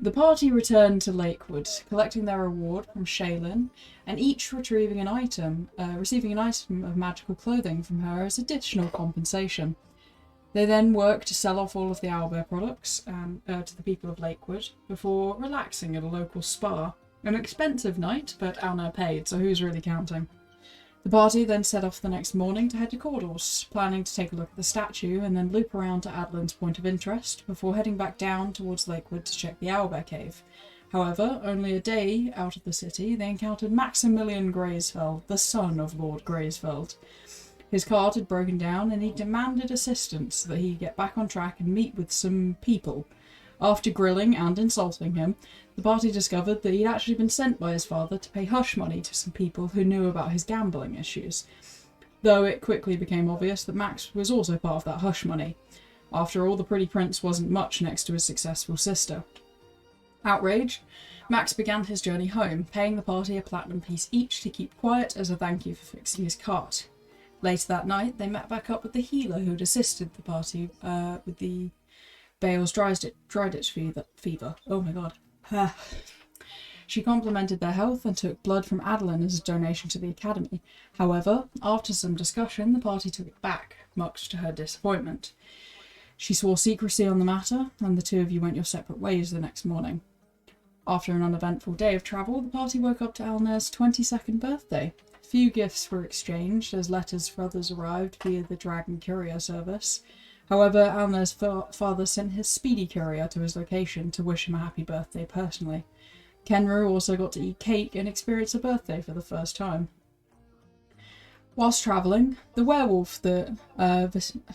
The party returned to Lakewood, collecting their reward from Shaylin, and each receiving an item of magical clothing from her as additional compensation. They then worked to sell off all of the owlbear products to the people of Lakewood before relaxing at a local spa. An expensive night, but Alnair paid, so who's really counting? The party then set off the next morning to head to Cordalls, planning to take a look at the statue and then loop around to Adolin's point of interest before heading back down towards Lakewood to check the owlbear cave. However, only a day out of the city, they encountered Maximillian Grazefeld, the son of Lord Grazefeld. His cart had broken down and he demanded assistance so that he could get back on track and meet with some people. After grilling and insulting him, the party discovered that he'd actually been sent by his father to pay hush money to some people who knew about his gambling issues, though it quickly became obvious that Max was also part of that hush money. After all, the pretty prince wasn't much next to his successful sister. Outraged, Max began his journey home, paying the party a platinum piece each to keep quiet as a thank you for fixing his cart. Later that night, they met back up with the healer who'd assisted the party with the Bale's dry ditch fever. Oh my god. She complimented their health and took blood from Adolin as a donation to the academy. However, after some discussion, the party took it back, much to her disappointment. She swore secrecy on the matter, and the two of you went your separate ways the next morning. After an uneventful day of travel, the party woke up to Alnair's 22nd birthday. Few gifts were exchanged, as letters for others arrived via the Dragon Courier service. However, Alnair's father sent his speedy courier to his location to wish him a happy birthday personally. Kenru also got to eat cake and experience a birthday for the first time. Whilst travelling, the werewolf that the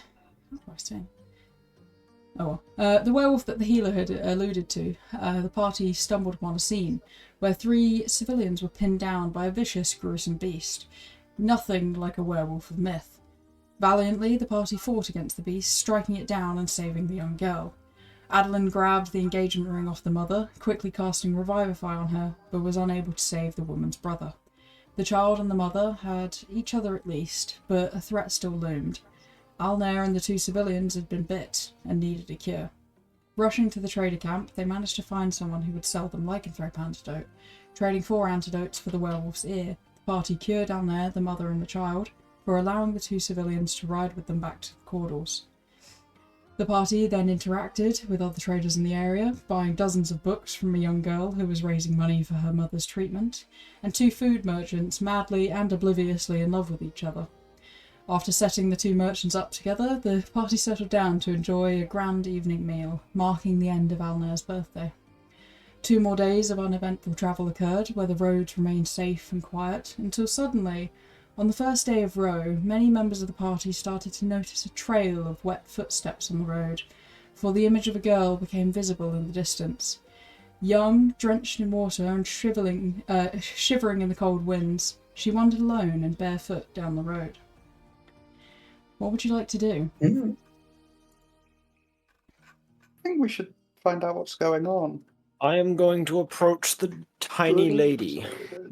werewolf that the healer had alluded to, the party stumbled upon a scene where 3 civilians were pinned down by a vicious, gruesome beast. Nothing like a werewolf of myth. Valiantly, the party fought against the beast, striking it down and saving the young girl. Adolin grabbed the engagement ring off the mother, quickly casting Revivify on her, but was unable to save the woman's brother. The child and the mother had each other at least, but a threat still loomed. Alnair and the 2 civilians had been bit and needed a cure. Rushing to the trader camp, they managed to find someone who would sell them lycanthrope antidote. Trading 4 antidotes for the werewolf's ear, the party cured Alnair, the mother and the child, for allowing the 2 civilians to ride with them back to the Cordalls. The party then interacted with other traders in the area, buying dozens of books from a young girl who was raising money for her mother's treatment, and 2 food merchants madly and obliviously in love with each other. After setting the 2 merchants up together, the party settled down to enjoy a grand evening meal, marking the end of Alnair's birthday. 2 more days of uneventful travel occurred, where the roads remained safe and quiet, until suddenly, on the first day of Row, many members of the party started to notice a trail of wet footsteps on the road, for the image of a girl became visible in the distance. Young, drenched in water and shivering in the cold winds, she wandered alone and barefoot down the road. What would you like to do? I think we should find out what's going on. I am going to approach the tiny lady.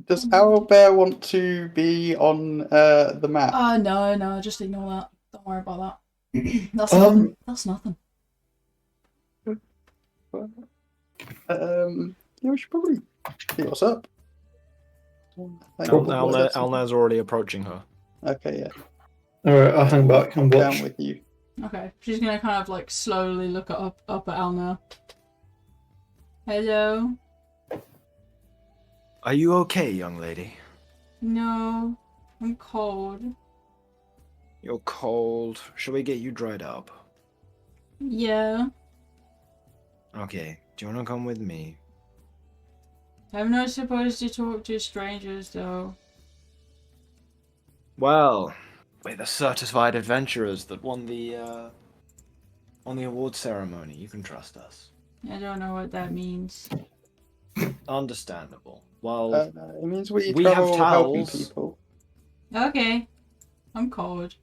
Does Owlbear want to be on the map? No, just ignore that. Don't worry about that. That's nothing. That's nothing. Yeah, we should probably see what's up. Alnair's already approaching her. Okay, yeah. Alright, I'll hang back and watch. Down with you. Okay, she's gonna kind of like slowly look up at Alnair. Hello? Are you okay, young lady? No, I'm cold. You're cold. Shall we get you dried up? Yeah. Okay, do you want to come with me? I'm not supposed to talk to strangers, though. Well, we're the certified adventurers that won the award ceremony. You can trust us. I don't know what that means. Understandable. Well, it means we have travel helping towels. people. Okay. I'm cold.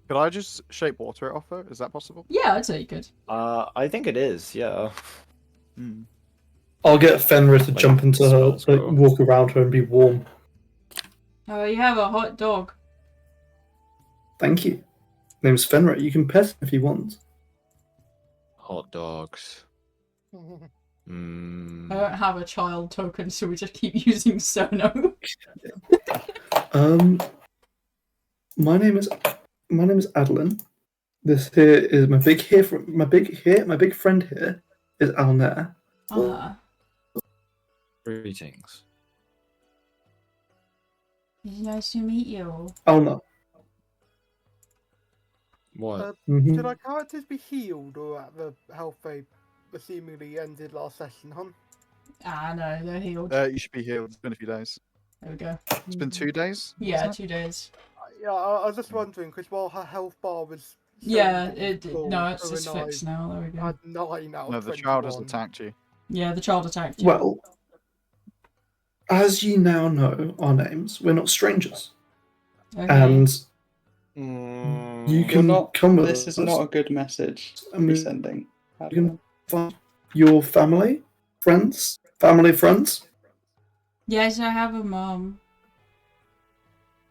Could I just shape water it off her? Is that possible? Yeah, I'd say you could. I think it is, yeah. I'll get Fenrir to jump into her, smells like, gross. walk around her and be warm. Oh, you have a hot dog. Thank you. Name's Fenrir. You can pet him if you want. Hot dogs. Hmm. I don't have a child token, so we just keep using Sono. My name is Adolin. This here is my big friend here is Alnair. Ah, Greetings. it's nice to meet you. Alnair. What? Mhm. Should our characters be healed or at the health they seemingly ended last session, huh? Ah, no, they're healed. You should be healed. It's been a few days. There we go. It's been 2 days. Yeah, wasn't it? 2 days. Yeah, I was just wondering because while her health bar was Yeah, full no, it's for a just fixed nine, now. There we I go. had 9 out No, of the child has 21. attacked you. Yeah, the child attacked you. Well, as you now know our names, we're not strangers, Okay. and Mm, you You're can not. come with This is us. not a good message to I be mean, sending. you can find your family, friends. Yes, I have a mom.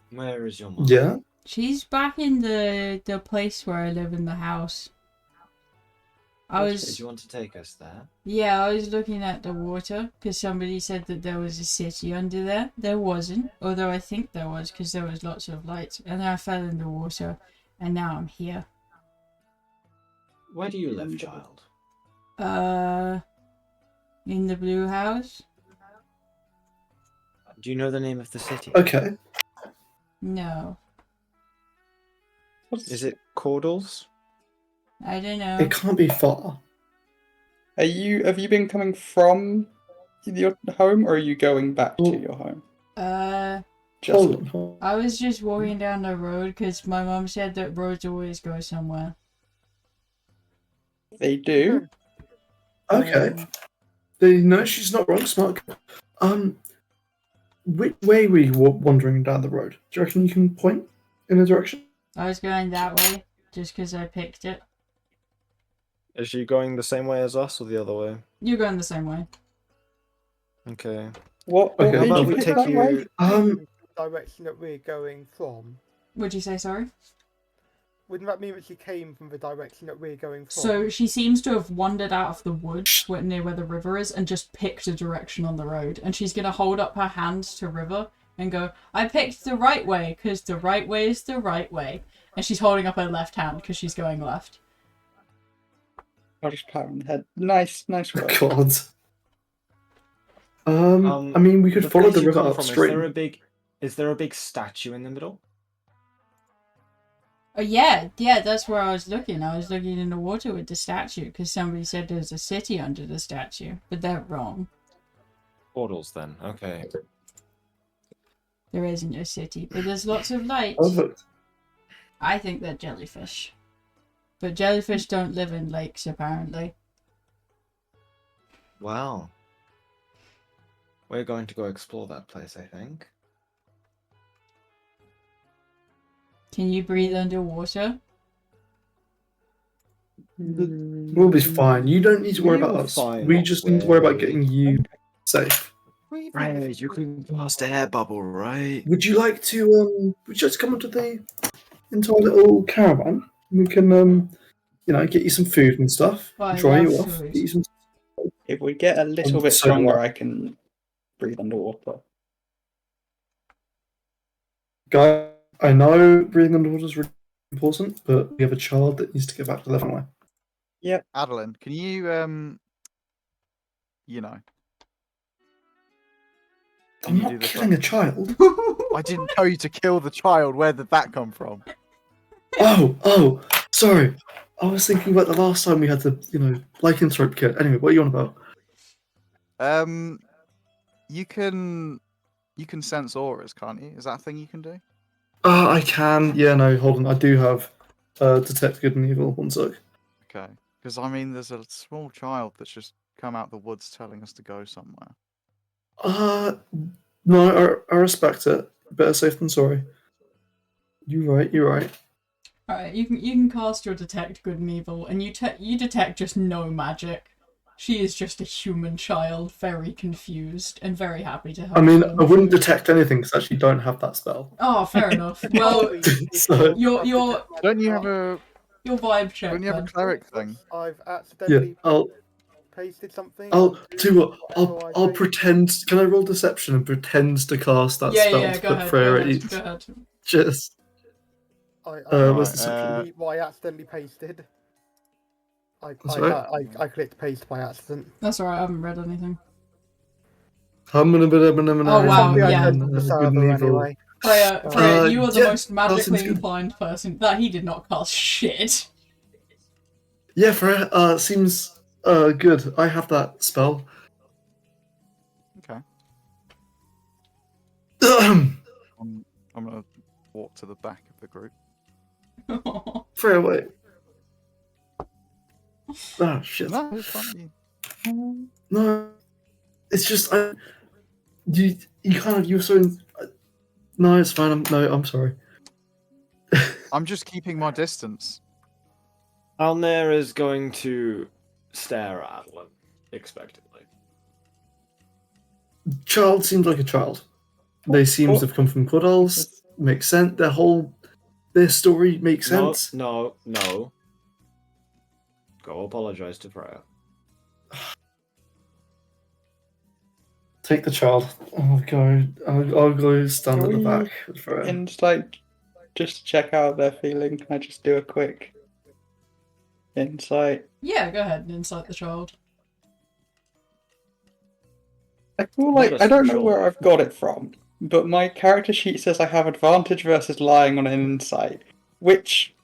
Where is your mom? Yeah. She's back in the place where I live in the house. I Do was you want to take us there? Yeah, I was looking at the water because somebody said that there was a city under there. There wasn't, although I think there was because there was lots of lights. And then I fell in the water, and now I'm here. Where do you live, child? In the blue house? Do you know the name of the city? Okay. No, Is it Cordalls? I don't know. It can't be far. Have you been coming from your home, or are you going back to your home? Just Hold on. I was just walking down the road because my mom said that roads always go somewhere. they do. Okay. No, she's not wrong. Smart. Which way were you wandering down the road? Do you reckon you can point in a direction? I was going that way just because I picked it. Is she going the same way as us or the other way? You're going the same way. Okay. What Okay, made how you about we pick take that you- way? The direction that we're going from. What'd you say, sorry? Wouldn't that mean that she came from the direction that we're going from? So she seems to have wandered out of the woods near where the river is and just picked a direction on the road. And she's going to hold up her hands to river and go, I picked the right way because the right way is the right way. And she's holding up her left hand because she's going left. I'll just pat her on the head. Nice work. God. I mean, we could follow place the you river come from, upstream. Is there a big statue in the middle? Oh, yeah, that's where I was looking. I was looking in the water with the statue because somebody said there's a city under the statue, but they're wrong. Portals, then. Okay. There isn't a city, but there's lots of lights. Perfect. I think they're jellyfish. But jellyfish don't live in lakes, apparently. Wow. We're going to go explore that place, I think. Can you breathe underwater? We'll be fine. You don't need to worry We'll about us. find We a just need to worry about way. getting you safe. Right, you can blast a air bubble, right? Would you like to come into our little caravan? We can get you some food and stuff. I Dry you love off. food. Get you some. If we get a little bit So stronger, what? I can breathe underwater. Guy, I know breathing underwater is really important, but we have a child that needs to get back to their family. Adolin, can you I'm Can you do not the killing a child. I didn't tell you to kill the child. Where did that come from? Oh, sorry. I was thinking about the last time we had the, lycanthrope kid. Anyway, what are you on about? You can sense auras, can't you? Is that a thing you can do? I can. Yeah, no, hold on. I do have detect good and evil. One sec. Okay. Because I mean, there's a small child that's just come out the woods telling us to go somewhere. No, I respect it. Better safe than sorry. You're right. Alright, you can cast your detect good and evil, and you detect just no magic. She is just a human child, very confused and very happy to help. I mean, them. I wouldn't detect anything because I actually don't have that spell. Oh, fair enough. Well, So- your Don't you have a vibe check. Don't you have a then. cleric thing? I've Yeah, accidentally pasted something. I'll do what? Whatever I'll I say. pretend. Can I roll deception and pretend to cast that spell Yeah, to go put ahead, prayer go at ahead, each? go ahead. Just I what's the Right, delete what I accidentally pasted. That's right. I clicked paste by accident. That's alright, I haven't read anything. Oh wow, Something I yeah. sent to the server anyway. Freya, you are the most that magically seems good. inclined person. That he did not cast shit. Yeah, Freya, seems good. I have that spell. Okay. Ahem. I'm gonna walk to the back of the group. Freya, wait. Oh shit. No, it's fine. No, it's just you kind of you're so. No, it's fine. I'm sorry. I'm just keeping my distance. Alnair is going to stare at Adolin expectantly. Child seems like a child. They seem to have come from Cordalls. Makes sense. Their story makes sense. No. Go apologize to Freya. Take the child. I'll go stand at the back with Freya. Insight, just to check how they're feeling. Can I just do a quick insight? Yeah, go ahead and insight the child. I feel like Let us I don't know control where it. I've got it from, but my character sheet says I have advantage versus lying on an insight, which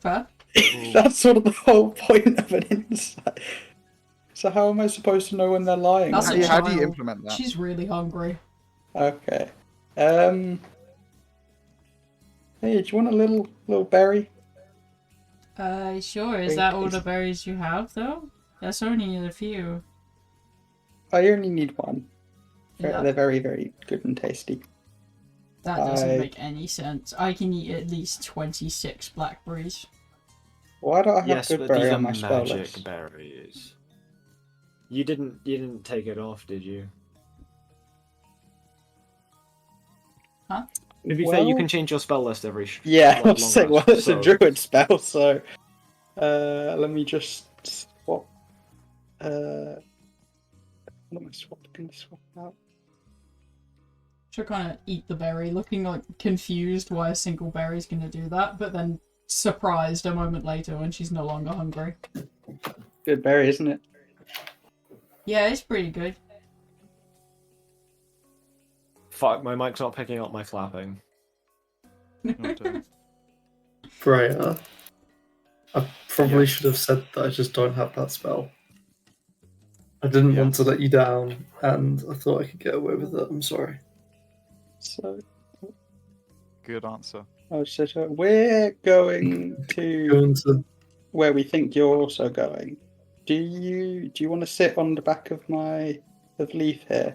Fair. that's sort of the whole point of an insight. So how am I supposed to know when they're lying? That's or a not? How do you child. implement that? She's really hungry. Okay. Hey, do you want a little berry? Sure. Is that all the berries you have, though? That's only a few. I only need one. Yeah. They're very, very good and tasty. That doesn't make any sense. I can eat at least 26 blackberries. Why don't I have Yes, good but berry these are on my spell magic list? berries. You didn't take it off, did you? Huh? To be fair, you can change your spell list every. Yeah, I long was saying, well, rest, it's a druid spell, so let me just swap. What am I swapping? Swap out. She'll kind of eat the berry, looking like confused why a single berry's gonna do that, but then surprised a moment later when she's no longer hungry. Good berry, isn't it? Yeah, it's pretty good. Fuck, my mic's not picking up my flapping. Freya, I probably should have said that I just don't have that spell. I didn't want to let you down, and I thought I could get away with it. I'm sorry. So, Good answer. we're going to Going to where we think you're also going. Do you want to sit on the back of Leaf here?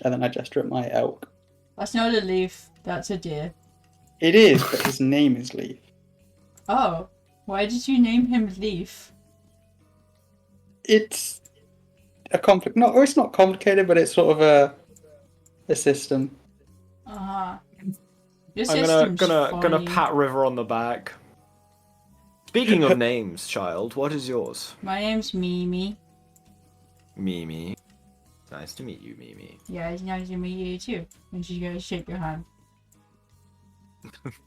And then I gesture at my elk. That's not a leaf, that's a deer. It is, but his name is Leaf. Oh, why did you name him Leaf? It's a it's not complicated, but it's sort of a system. Uh-huh. Your I'm system's gonna funny. pat River on the back. Speaking of names, child, what is yours? My name's Mimi. Mimi. Nice to meet you, Mimi. Yeah, it's nice to meet you too. And she's gonna shake your hand.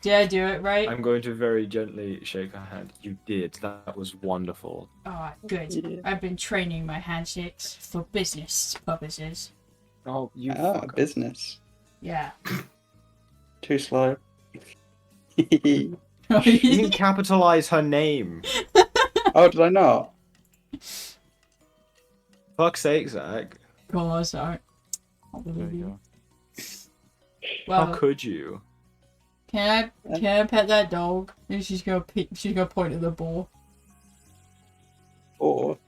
Did I do it right? I'm going to very gently shake her hand. You did. That was wonderful. Oh, good. Yeah. I've been training my handshakes for business purposes. Oh, you fuck. Business. Yeah. Too slow. You didn't capitalize her name. Oh, did I not? Fuck's sake, Zach. God, sorry. There you go. Well, How could you? can I pet that dog? And she's gonna point at the boar. Or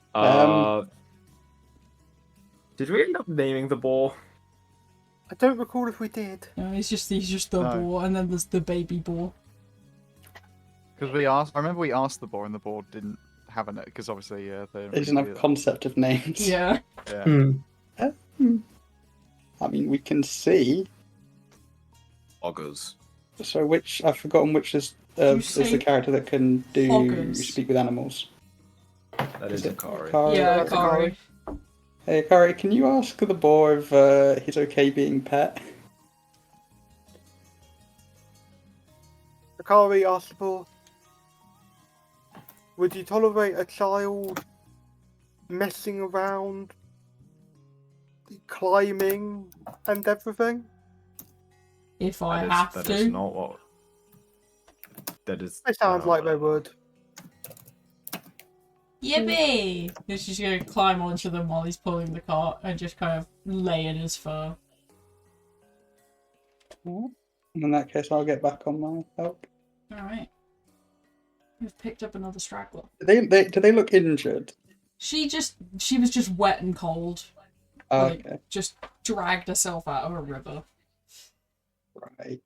Did we end up naming the boar? I don't recall if we did. No, he's just the No. boar, and then there's the baby boar. Because I remember we asked the boar, and the boar didn't have a because obviously they doesn't have a concept of names. Yeah. Yeah. I mean, we can see. Oggers. So I've forgotten which is You the say character that can hoggers. speak with animals. That is Akari. Akari? Yeah, that's Akari. Hey, Akari, can you ask the boar if he's okay being pet? Akari asked the boar, would you tolerate a child messing around, climbing, and everything? If I That is- have that to. is not what. That is. It sounds like they would. Yippee! He's just gonna climb onto them while he's pulling the cart and just kind of lay in his fur. In that case, I'll get back on my help. Alright. We've picked up another straggler. Do they look injured? She was just wet and cold. Oh, Like, okay, just dragged herself out of a river. right.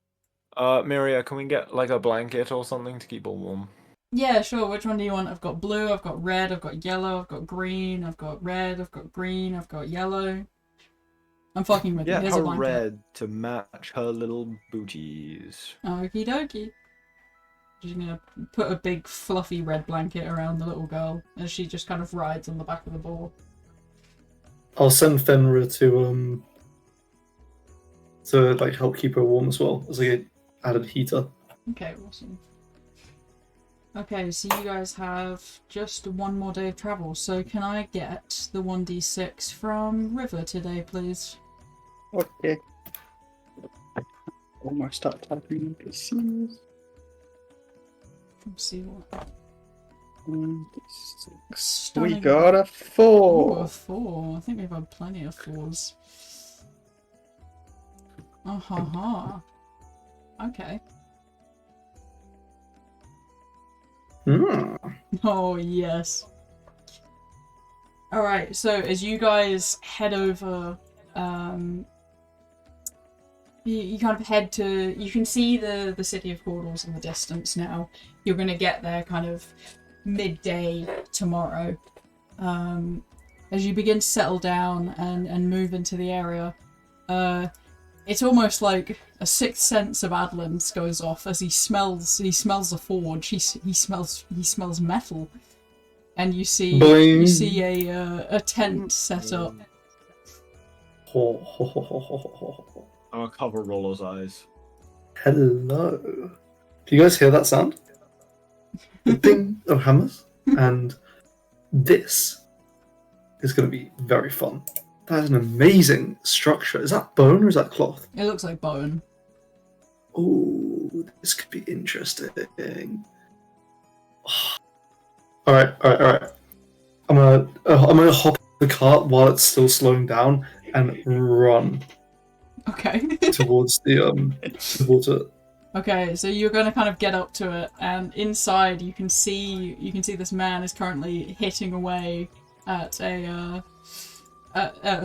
Miria, can we get like a blanket or something to keep her warm? Yeah, sure. Which one do you want? I've got blue, I've got red, I've got yellow, I've got green, I've got red, I've got green, I've got yellow. I'm fucking with you. Yeah, Here's a her blanket. red to match her little booties. Okie dokie. Just gonna put a big fluffy red blanket around the little girl as she just kind of rides on the back of the boar. I'll send Fenrir to like help keep her warm as well as I added heater. Okay, awesome. Okay, so you guys have just one more day of travel, so can I get the 1d6 from River today, please? Okay. Almost start typing in PCs. Let's see what. 1d6. We Stunning. got a Ooh, 4. a 4. I think we've had plenty of 4s. Oh, ha, ha. Okay. Oh, yes. Alright, so as you guys head over, you kind of head to, you can see the city of Cordalls in the distance now. You're going to get there kind of midday tomorrow. As you begin to settle down and move into the area, it's almost like a sixth sense of Adolin's goes off as he smells a forge. He smells metal, and you see a tent set up. I'm gonna cover Rollo's eyes. Hello. Do you guys hear that sound? The ding of hammers. And this is going to be very fun. That is an amazing structure. Is that bone or is that cloth? It looks like bone. Oh, this could be interesting. All right. I'm gonna hop the cart while it's still slowing down and run Okay. towards it. Okay, so you're going to kind of get up to it, and inside you can see this man is currently hitting away at a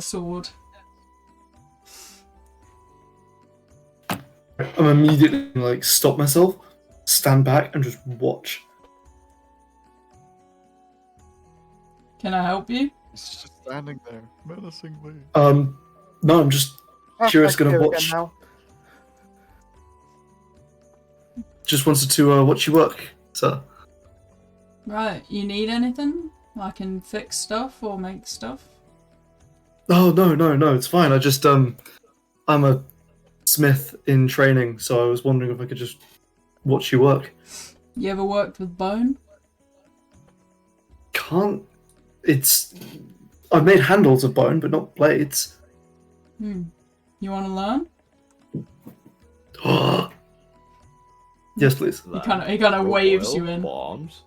sword. I'm immediately like stop myself, stand back, and just watch. Can I help you? He's just standing there, menacingly. No, I'm just curious, gonna Here watch. again now. Just wanted to watch you work, sir. Right, you need anything? I can fix stuff or make stuff. Oh no, it's fine. I just I'm a smith in training, so I was wondering if I could just watch you work. You ever worked with bone? Can't. I've made handles of bone, but not blades. You want to learn? Yes, please. He kind of waves you in. Bombs.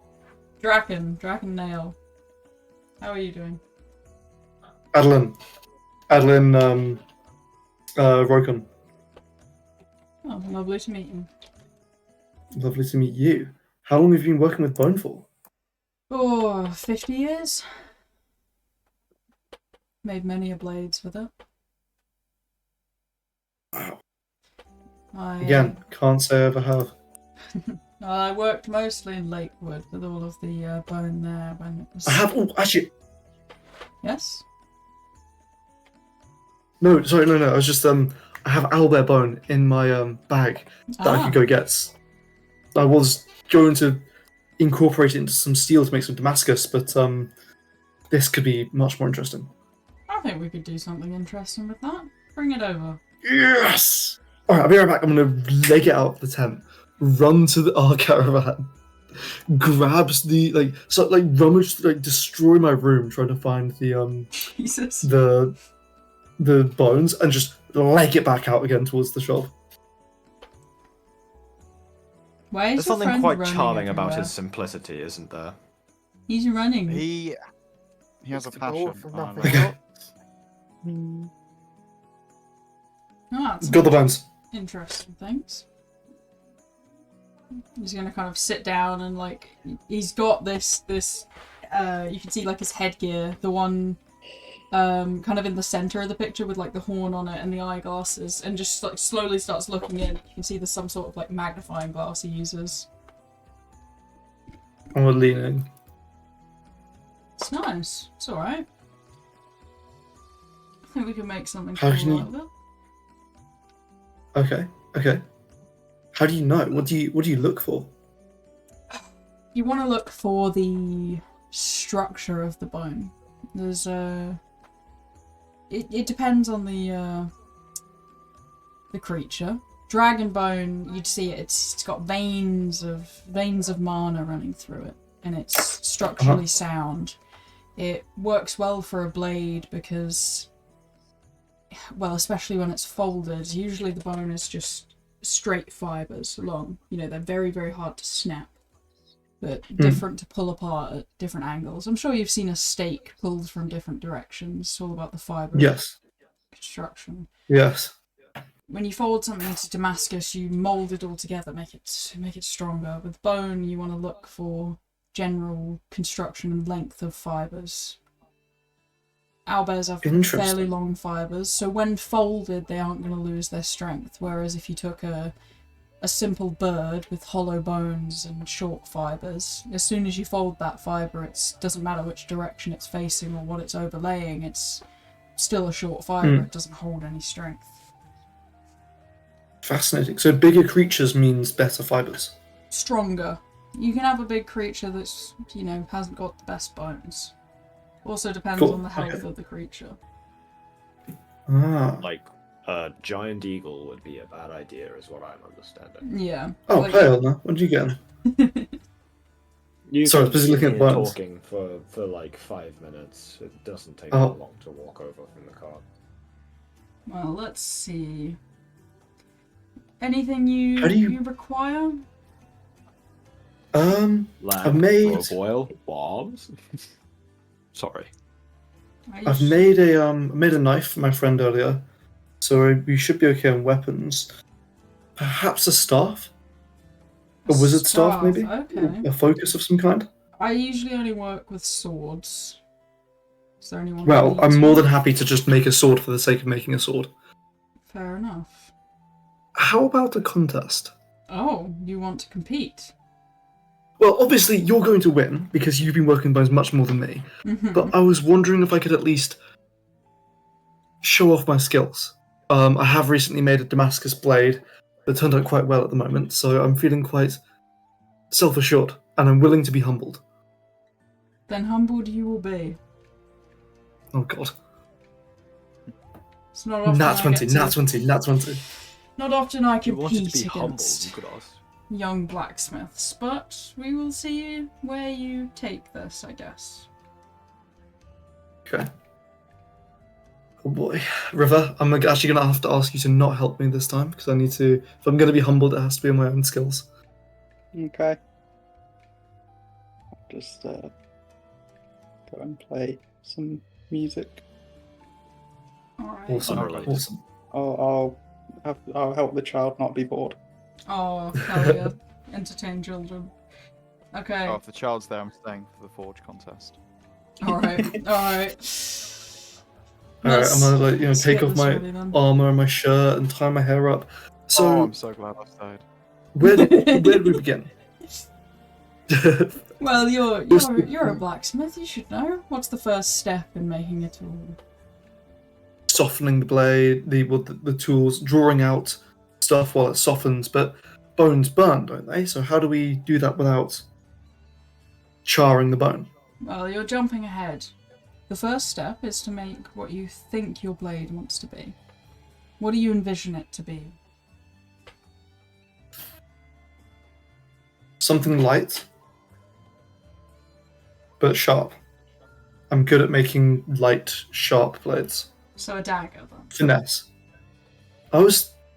Draken Nail. How are you doing? Adolin, Rokon. Oh, lovely to meet you. Lovely to meet you. How long have you been working with bone for? Oh, 50 years? Made many a blades with it. Wow. I, Again, can't say I ever have. I worked mostly in Lakewood with all of the bone there when it was... I have. Oh, actually, Yes? no. Sorry, no. I was just I have owlbear bone in my bag that I could go get. I was going to incorporate it into some steel to make some Damascus, but this could be much more interesting. I think we could do something interesting with that. Bring it over. Yes! Alright, I'll be right back. I'm going to leg it out of the tent, run to our caravan, grabs the, rummage, destroy my room trying to find the, Jesus. the bones, and just leg it back out again towards the shop. Why is There's your something friend quite running charming about everywhere? his simplicity, isn't there? He's running. He has a It's all passion. for I don't nothing know. else. That's Got the bones. interesting things. He's gonna kind of sit down and he's got this you can see his headgear, the one kind of in the center of the picture with the horn on it and the eyeglasses, and just slowly starts looking in. You can see there's some sort of magnifying glass he uses. I'm going to lean in. It's nice. It's alright. I think we can make something How cool can you- out of it. Okay. How do you know? What do you look for? You want to look for the structure of the bone. There's it depends on the creature. Dragon bone, you'd see it. It's got veins of mana running through it, and it's structurally sound. It works well for a blade because, well, especially when it's folded. Usually the bone is just straight fibers along. They're very, very hard to snap, but different to pull apart at different angles. I'm sure you've seen a steak pulled from different directions. It's all about the fiber Yes. construction. Yes. When you fold something into Damascus, you mold it all together, make it stronger. With bone, you want to look for general construction and length of fibers. Owlbears have Interesting. fairly long fibers, so when folded, they aren't going to lose their strength. Whereas if you took a simple bird with hollow bones and short fibers, as soon as you fold that fiber, it doesn't matter which direction it's facing or what it's overlaying, it's still a short fiber. It doesn't hold any strength. Fascinating. So bigger creatures means better fibers. Stronger. You can have a big creature that's, hasn't got the best bones. Also depends Cool. on the health Okay. of the creature. Ah. Like, a giant eagle would be a bad idea, is what I'm understanding. Yeah. Oh, hey, Alnair. What did you get? You Sorry, I can was busy looking sit at here bones. talking for 5 minutes. It doesn't take Oh. that long to walk over from the cart. Well, let's see. Anything you How do you- require? Lamb I've made- for a boil, bombs. Sorry. I've made a knife for my friend earlier, so we should be okay on weapons. Perhaps a staff, a wizard staff, maybe, Okay. a focus of some kind. I usually only work with swords. Is there anyone? Well, who I'm needs more one? than happy to just make a sword for the sake of making a sword. Fair enough. How about a contest? Oh, you want to compete? Well, obviously you're going to win because you've been working bones much more than me. Mhm. But I was wondering if I could at least show off my skills. I have recently made a Damascus blade that turned out quite well at the moment, so I'm feeling quite self-assured, and I'm willing to be humbled. Then humbled you will be. Oh god. It's not often Nat I 20, get nat to- 20, nat 20. Not often I If you wanted to compete be humbled, against you could ask. young blacksmiths, but we will see where you take this, I guess. Okay. Oh boy. River, I'm actually going to have to ask you to not help me this time, because I need to... If I'm going to be humbled, it has to be on my own skills. Okay. I'll just go and play some music. Alright. Awesome, Alright. awesome. I'll help the child not be bored. Oh, hell yeah. Entertain children. Okay. Oh, if the child's there, I'm staying for the forge contest. Alright. Alright. Alright, I'm going to Let's take get off this my ready then. armor and my shirt and tie my hair up. So, Oh, I'm so glad I stayed. where do we begin? Well, you're a blacksmith, you should know. What's the first step in making a tool? Softening the blade, the tools, drawing out stuff while it softens, but bones burn, don't they? So how do we do that without charring the bone. Well, you're jumping ahead. The first step is to make what you think your blade wants to be. What do you envision it to be? Something light, but sharp. I'm good at making light, sharp blades. So a dagger, then. Finesse.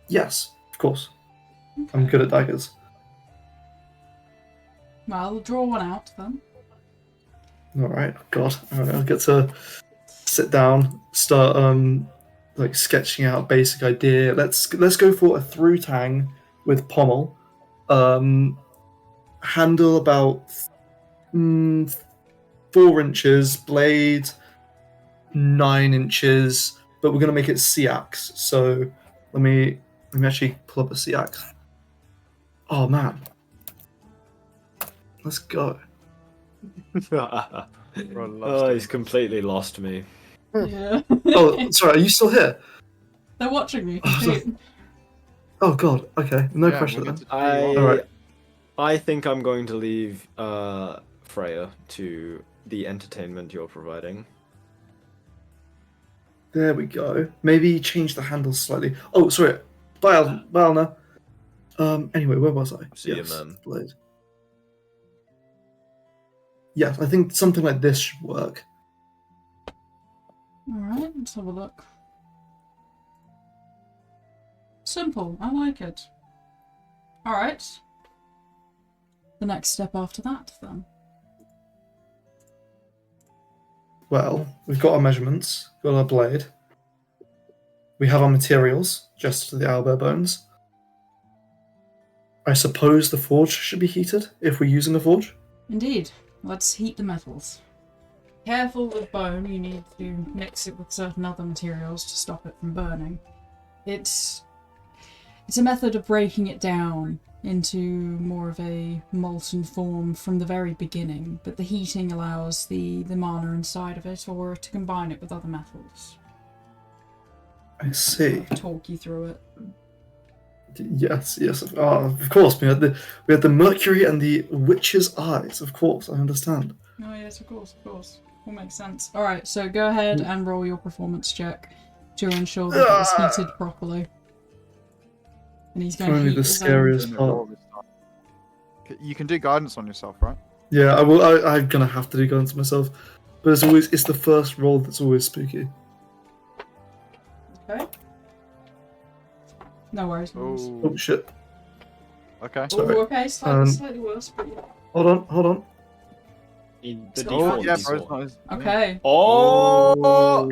Yes, of course. Okay. I'm good at daggers. Well, draw one out then. Alright, God. Alright, I'll get to sit down, start sketching out a basic idea. Let's go for a through tang with pommel. Handle about 4 inches, blade 9 inches, but we're gonna make it sea axe. So let me actually pull up a sea axe. Oh man. Let's go. Oh, he's completely lost me. Yeah. Oh, sorry, are you still here? They're watching me. Oh god, okay. No Yeah, pressure we'll then. get to do one. Alright. I think I'm going to leave Freya to the entertainment you're providing. There we go. Maybe change the handles slightly. Oh, sorry. Bye, Alnair. Anyway, where was I? See you, man. Blade. Yeah, I think something like this should work. Alright, let's have a look. Simple, I like it. Alright. The next step after that, then. Well, we've got our measurements, got our blade. We have our materials, just the owlbear bones. I suppose the forge should be heated, if we're using a forge. Indeed. Let's heat the metals. Careful with bone, you need to mix it with certain other materials to stop it from burning. It's a method of breaking it down into more of a molten form from the very beginning, but the heating allows the mana inside of it, or to combine it with other metals. I see. Talk you through it. Yes. Of course. We had the mercury and the witch's eyes. Of course, I understand. Oh yes, of course. All makes sense. Alright, so go ahead and roll your performance check to ensure that it is heated properly. And he's going to Only heat the his own- scariest Doing it part. all this time. You can do guidance on yourself, right? Yeah, I will. I'm gonna have to do guidance myself, but it's the first roll that's always spooky. Okay. No worries. Oh, Oh shit! okay. sorry. Oh, okay, slightly worse, but yeah. Hold on. The Oh, default yeah, is bro's what? not his. Okay. Oh!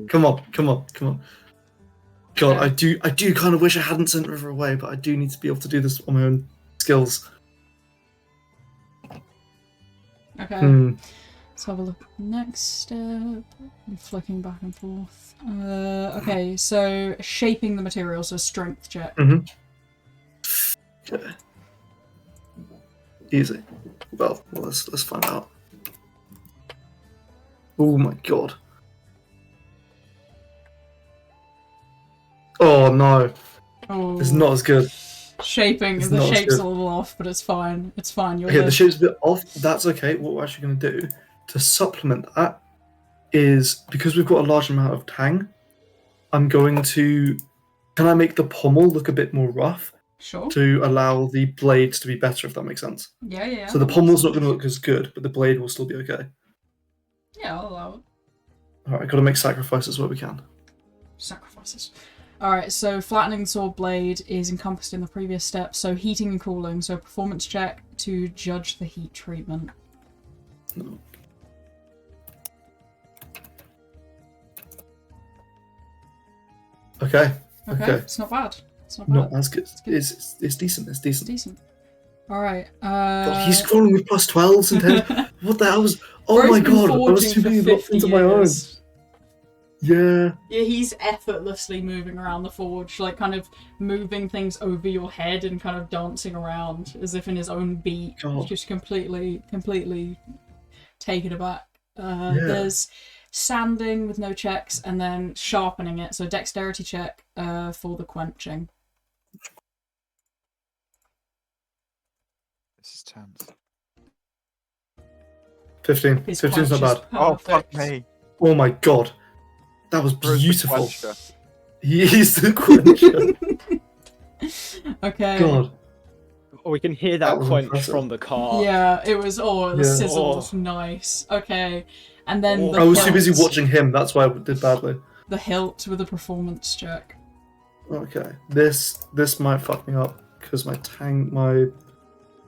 Come on. God, I do kind of wish I hadn't sent River away, but I do need to be able to do this on my own skills. Okay. Hmm. Let's have a look at the next step. I'm flicking back and forth. Okay, so shaping the material, so strength check. Okay. Easy. Well, let's find out. Oh my god. Oh no, Oh, it's not as good. shaping. it's The not as shape's good. a little off, but it's fine. It's fine. You'll Okay, the live. shape's a bit off. That's okay. What we're actually going to do to supplement that is, because we've got a large amount of tang, I'm going to... Can I make the pommel look a bit more rough Sure. to allow the blades to be better, if that makes sense? Yeah. So the pommel's not going to look as good, but the blade will still be okay. Yeah, I'll allow it. Alright, got to make sacrifices where we can. Sacrifices. Alright, so flattening the sword blade is encompassed in the previous step, so heating and cooling, so performance check to judge the heat treatment. Okay, Okay, Okay. it's not bad. It's not bad. not as good. good. It's decent. It's It's decent. decent. Alright, God, he's crawling with plus 12s and 10s. What the hell was... Oh Bro's my been god, I was forging too for busy locked 50 into my own. years. Yeah. Yeah, he's effortlessly moving around the forge, like kind of moving things over your head and kind of dancing around as if in his own beat, God. just completely taken aback. Yeah. There's sanding with no checks and then sharpening it, so dexterity check for the quenching. This is tense. 15. His 15's punch not is bad. Oh, fuck perfect. me. Oh my god. That was Bruce the beautiful. Quencher. He's the quencher. Okay. God. Oh, we can hear That that was quench impressive. from the car. Yeah, it was. Oh, the Yeah. sizzle Oh. was nice. Okay, and then the I was hilt, too busy watching him, that's why I did badly. the hilt with a performance check. Okay. This might fuck me up, because my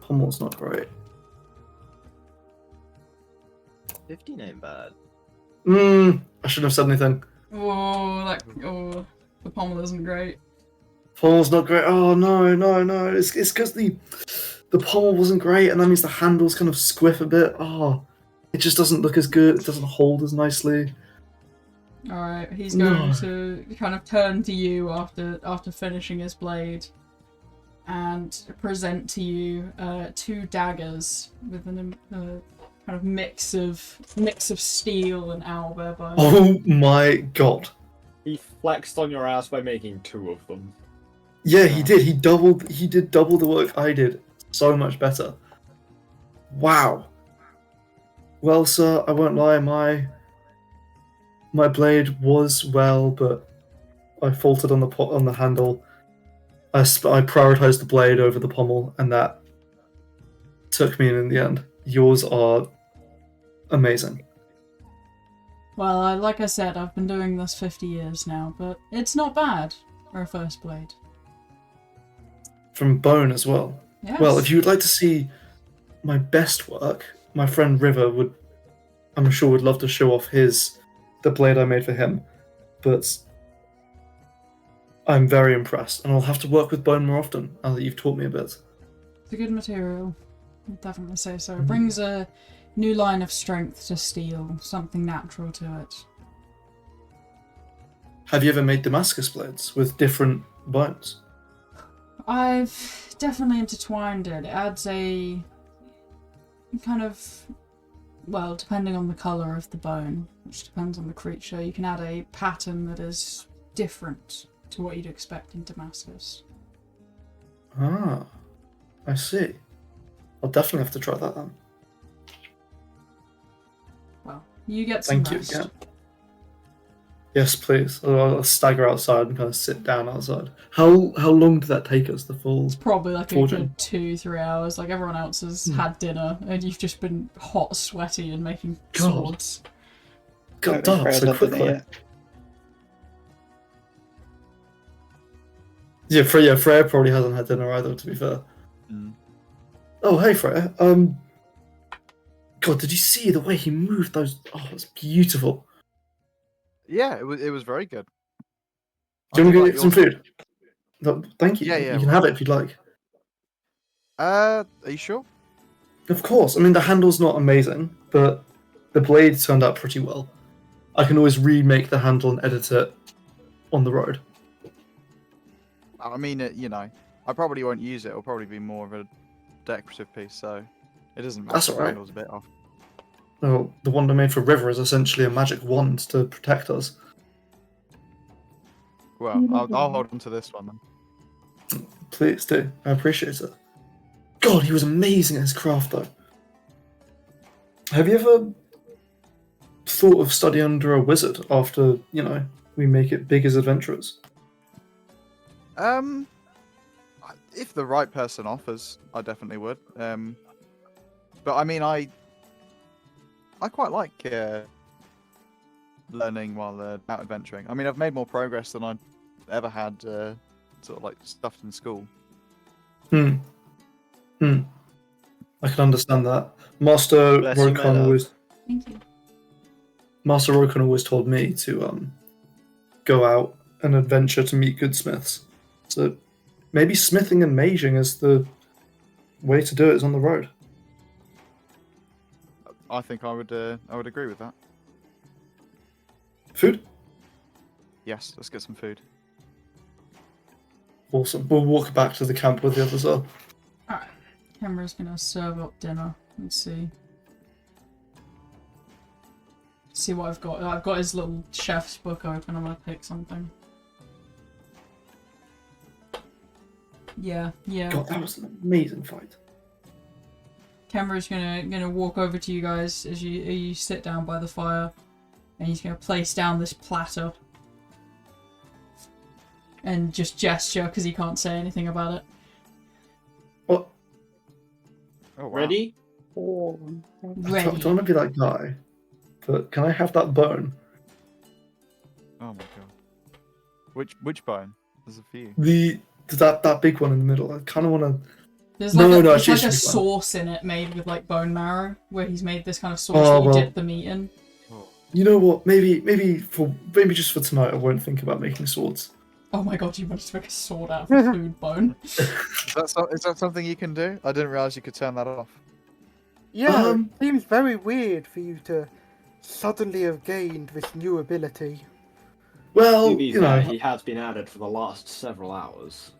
pommel's not great. 15 ain't bad. I shouldn't have said anything. Oh, the pommel isn't great. Pommel's not great. Oh no. It's because the pommel wasn't great, and that means the handles kind of squiff a bit. Oh, it just doesn't look as good. It doesn't hold as nicely. All right, he's going No. to kind of turn to you after finishing his blade, and present to you 2 daggers with a kind of mix of steel and owlbear bone. Oh my god. He flexed on your ass by making 2 of them. Yeah, he did. He did double the work I did. So much better. Wow. Well, sir, I won't lie. My blade was well, but I faltered on the handle. I prioritized the blade over the pommel, and that took me in the end. Yours are amazing. Well, like I said, I've been doing this 50 years now, but it's not bad for a first blade. From bone as well. Yes. Well, if you would like to see my best work, my friend River I'm sure would love to show off the blade I made for him. But I'm very impressed, and I'll have to work with bone more often now that you've taught me a bit. It's a good material. I'd definitely say so. It brings a new line of strength to steel, something natural to it. Have you ever made Damascus blades with different bones? I've definitely intertwined it. It adds a kind of, well, depending on the colour of the bone, which depends on the creature, you can add a pattern that is different to what you'd expect in Damascus. Ah, I see. I'll definitely have to try that then. Well, you get some Thank you rest. again. Yes, please. I'll stagger outside and kind of sit down outside. How long did that take us, the full... It's probably like a forging? good 2-3 hours. Like everyone else has had dinner, and you've just been hot, sweaty, and making God. swords. Got Don't think dark so Freya's done quickly. it Yeah, Freya probably hasn't had dinner either, to be fair. Mm. Oh, hey, Freya. God, did you see the way he moved those? Oh, it's beautiful. Yeah, it was very good. Do you want I to did get some like food? No, thank you. Yeah, yeah, You can have it if you'd like. Are you sure? Of course. I mean, the handle's not amazing, but the blade turned out pretty well. I can always remake the handle and edit it on the road. I mean, I probably won't use it. It'll probably be more of a decorative piece, so it doesn't matter. That's if the alright. handle's a bit off. Well, the wand I made for River is essentially a magic wand to protect us. Well, I'll hold on to this one then. Please do. I appreciate it. God, he was amazing at his craft, though. Have you ever thought of studying under a wizard after, we make it big as adventurers? If the right person offers, I definitely would. But I mean, I quite like learning while out adventuring. I mean, I've made more progress than I'd ever had sort of like stuffed in school. I can understand that. Master Bless you, my Rokon love. always Thank you. Master Rokon always told me to go out and adventure to meet good smiths. So maybe smithing and maging is the way to do it is on the road. I think I would agree with that. Food? Yes, let's get some food. Awesome. We'll walk back to the camp with the others up. Alright. Camera's gonna serve up dinner. Let's see. See what I've got. I've got his little chef's book open. I'm gonna pick something. Yeah. God, that was an amazing fight. Kenra's gonna walk over to you guys as you sit down by the fire, and he's gonna place down this platter and just gesture because he can't say anything about it. What? Oh, wow. Ready? Oh, I Ready. don't want to be that guy, but can I have that bone? Oh my god. Which bone? There's a few. That big one in the middle. I kind of want to. There's like a actually, like a it should be fine. sauce in it made with like bone marrow, where he's made this kind of sauce Oh, that you well. dip the meat in. You know what? Maybe just for tonight, I won't think about making swords. Oh my god, you wanted to make a sword out of a food bone. Is that something you can do? I didn't realize you could turn that off. Yeah, it seems very weird for you to suddenly have gained this new ability. Well, To be you fair, know. he has been at it for the last several hours.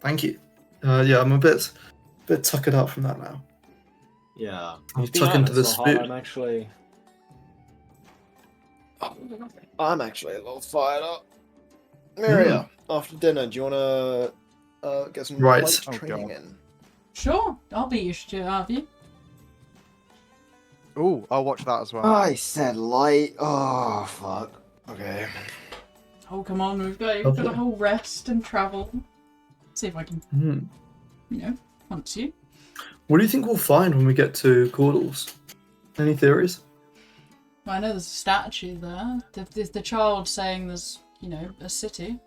Thank you. Yeah, I'm a bit tuckered out from that now. Yeah. I'll He's been tuck at into it the so hard, spoon. I'm actually a little fired up. Miria, after dinner, do you want to get some Right. light Oh, training God. in? Sure, I'll beat you, should have you. Ooh, I'll watch that as well. I said light. Oh, fuck. Okay. Oh come on, we've got a Lovely. whole rest and travel. See if I can, hunt you. What do you think we'll find when we get to Cordalls? Any theories? Well, I know there's a statue there. There's the child saying there's, a city.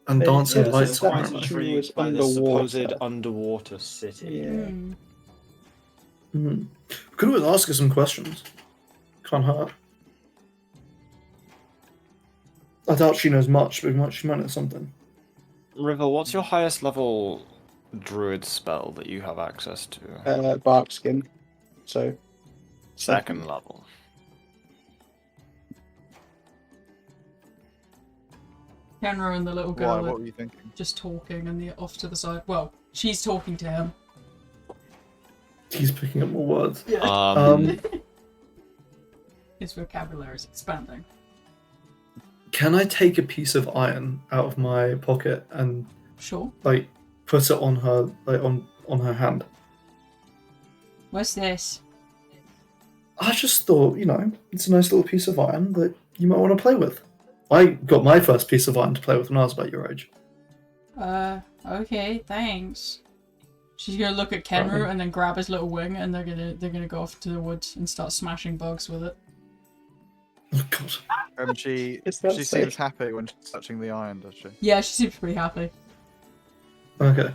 And dancing yeah, lights so apparently. statue Intrigued was by the underwater. supposed underwater city. Yeah. Could always ask her some questions. Can't hurt. I doubt she knows much, but she might know something. River, what's your highest level druid spell that you have access to? Bark skin. So. Second level. Kenra and the little Why? girl What are were you thinking? just talking, and off to the side. Well, she's talking to him. He's picking up more words. Um, His vocabulary is expanding. Can I take a piece of iron out of my pocket and Sure. put it on her on her hand? What's this? I just thought, it's a nice little piece of iron that you might want to play with. I got my first piece of iron to play with when I was about your age. Okay, thanks. She's gonna look at Kenru Right. and then grab his little wing, and they're gonna go off to the woods and start smashing bugs with it. Oh god. She Is that seems safe? happy when she's touching the iron, does she? Yeah, she seems pretty happy. Okay.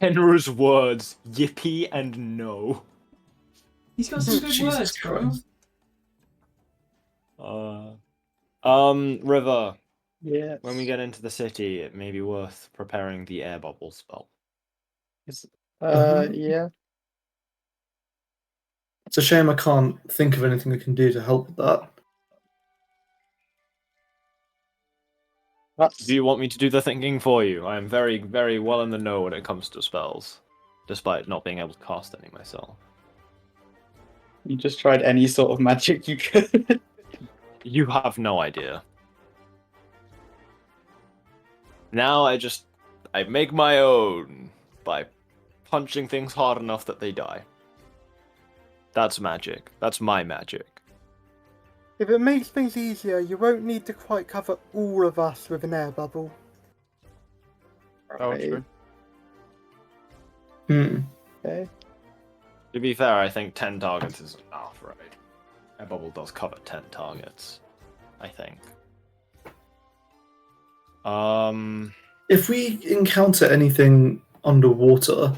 Henru's words, yippee and no. He's got some good Jesus words, bro. Christ. River, Yeah. when we get into the city, it may be worth preparing the air bubble spell. Yeah. It's a shame I can't think of anything I can do to help with that. Do you want me to do the thinking for you? I am very, very well in the know when it comes to spells, despite not being able to cast any myself. You just tried any sort of magic you could. You have no idea. Now I make my own by punching things hard enough that they die. That's magic. That's my magic. If it makes things easier, you won't need to quite cover all of us with an air bubble. Oh, true. Okay. To be fair, I think 10 targets is enough, right? A bubble does cover 10 targets, I think. If we encounter anything underwater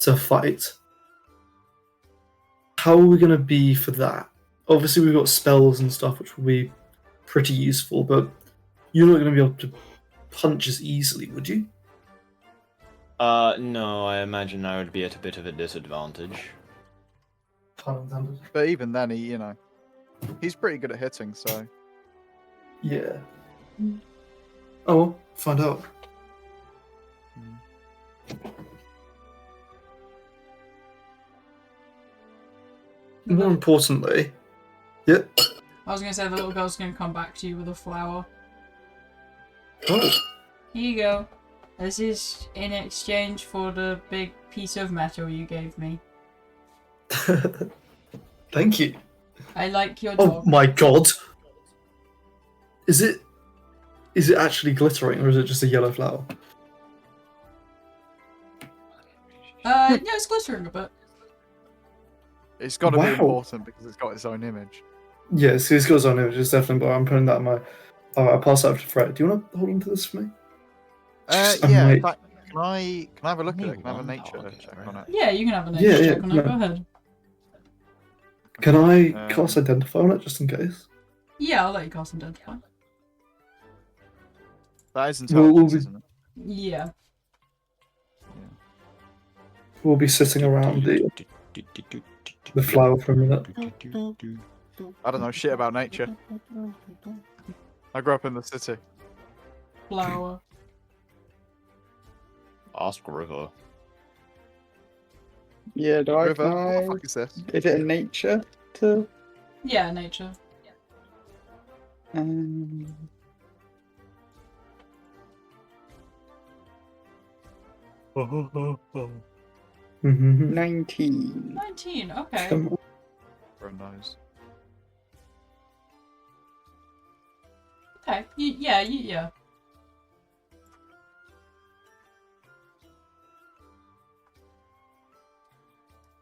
to fight, how are we going to be for that? Obviously, we've got spells and stuff, which will be pretty useful, but you're not going to be able to punch as easily, would you? No, I imagine I would be at a bit of a disadvantage. But even then, he's pretty good at hitting. So Yeah. Oh, well, find out. More importantly, yeah. I was gonna say the little girl's gonna come back to you with a flower. Oh, Here you go. This is in exchange for the big piece of metal you gave me. Thank you. I like your Oh dog. my god! Is it actually glittering, or is it just a yellow flower? Yeah, it's glittering a bit. It's got to be Wow. important because it's got its own image. Yes, it's got its own image, it's definitely, but I'm putting that in my... Alright, I'll pass that over to Fred. Do you want to hold on to this for me? Just- Yeah. mate. In fact, can I have a look at Only it? Can I have a one nature target, check right? on it? Yeah, you can have a nature Yeah, check on it. yeah. Go ahead. Can I Um, cast Identify on it, just in case? Yeah, I'll let you cast Identify. That is We'll intelligence, be- isn't it? Yeah. We'll be sitting around the flower for a minute. I don't know shit about nature. I grew up in the city. Flower. Ask River. Yeah, do I? River, Can what I? the fuck is this? Is it a nature to? Yeah, nature. Um, Mm-hmm. 19. 19, okay. Come on. Bro knows. Okay, yeah. Yeah.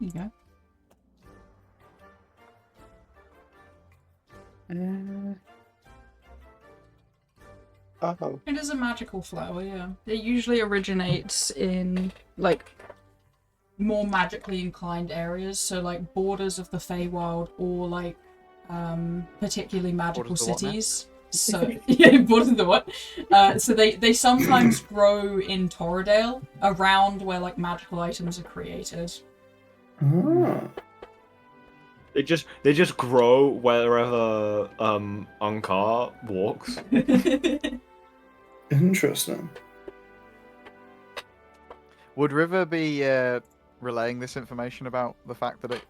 Here you go. Oh, It is a magical flower, yeah. It usually originates in, like, more magically inclined areas, so, like, borders of the Feywild or, like, particularly magical Borders of the what now? cities. So, yeah, borders of the what? So they sometimes grow in Torridale, around where, like, magical items are created. Ah. They just grow wherever Ankar walks. Interesting. Would River be relaying this information about the fact that it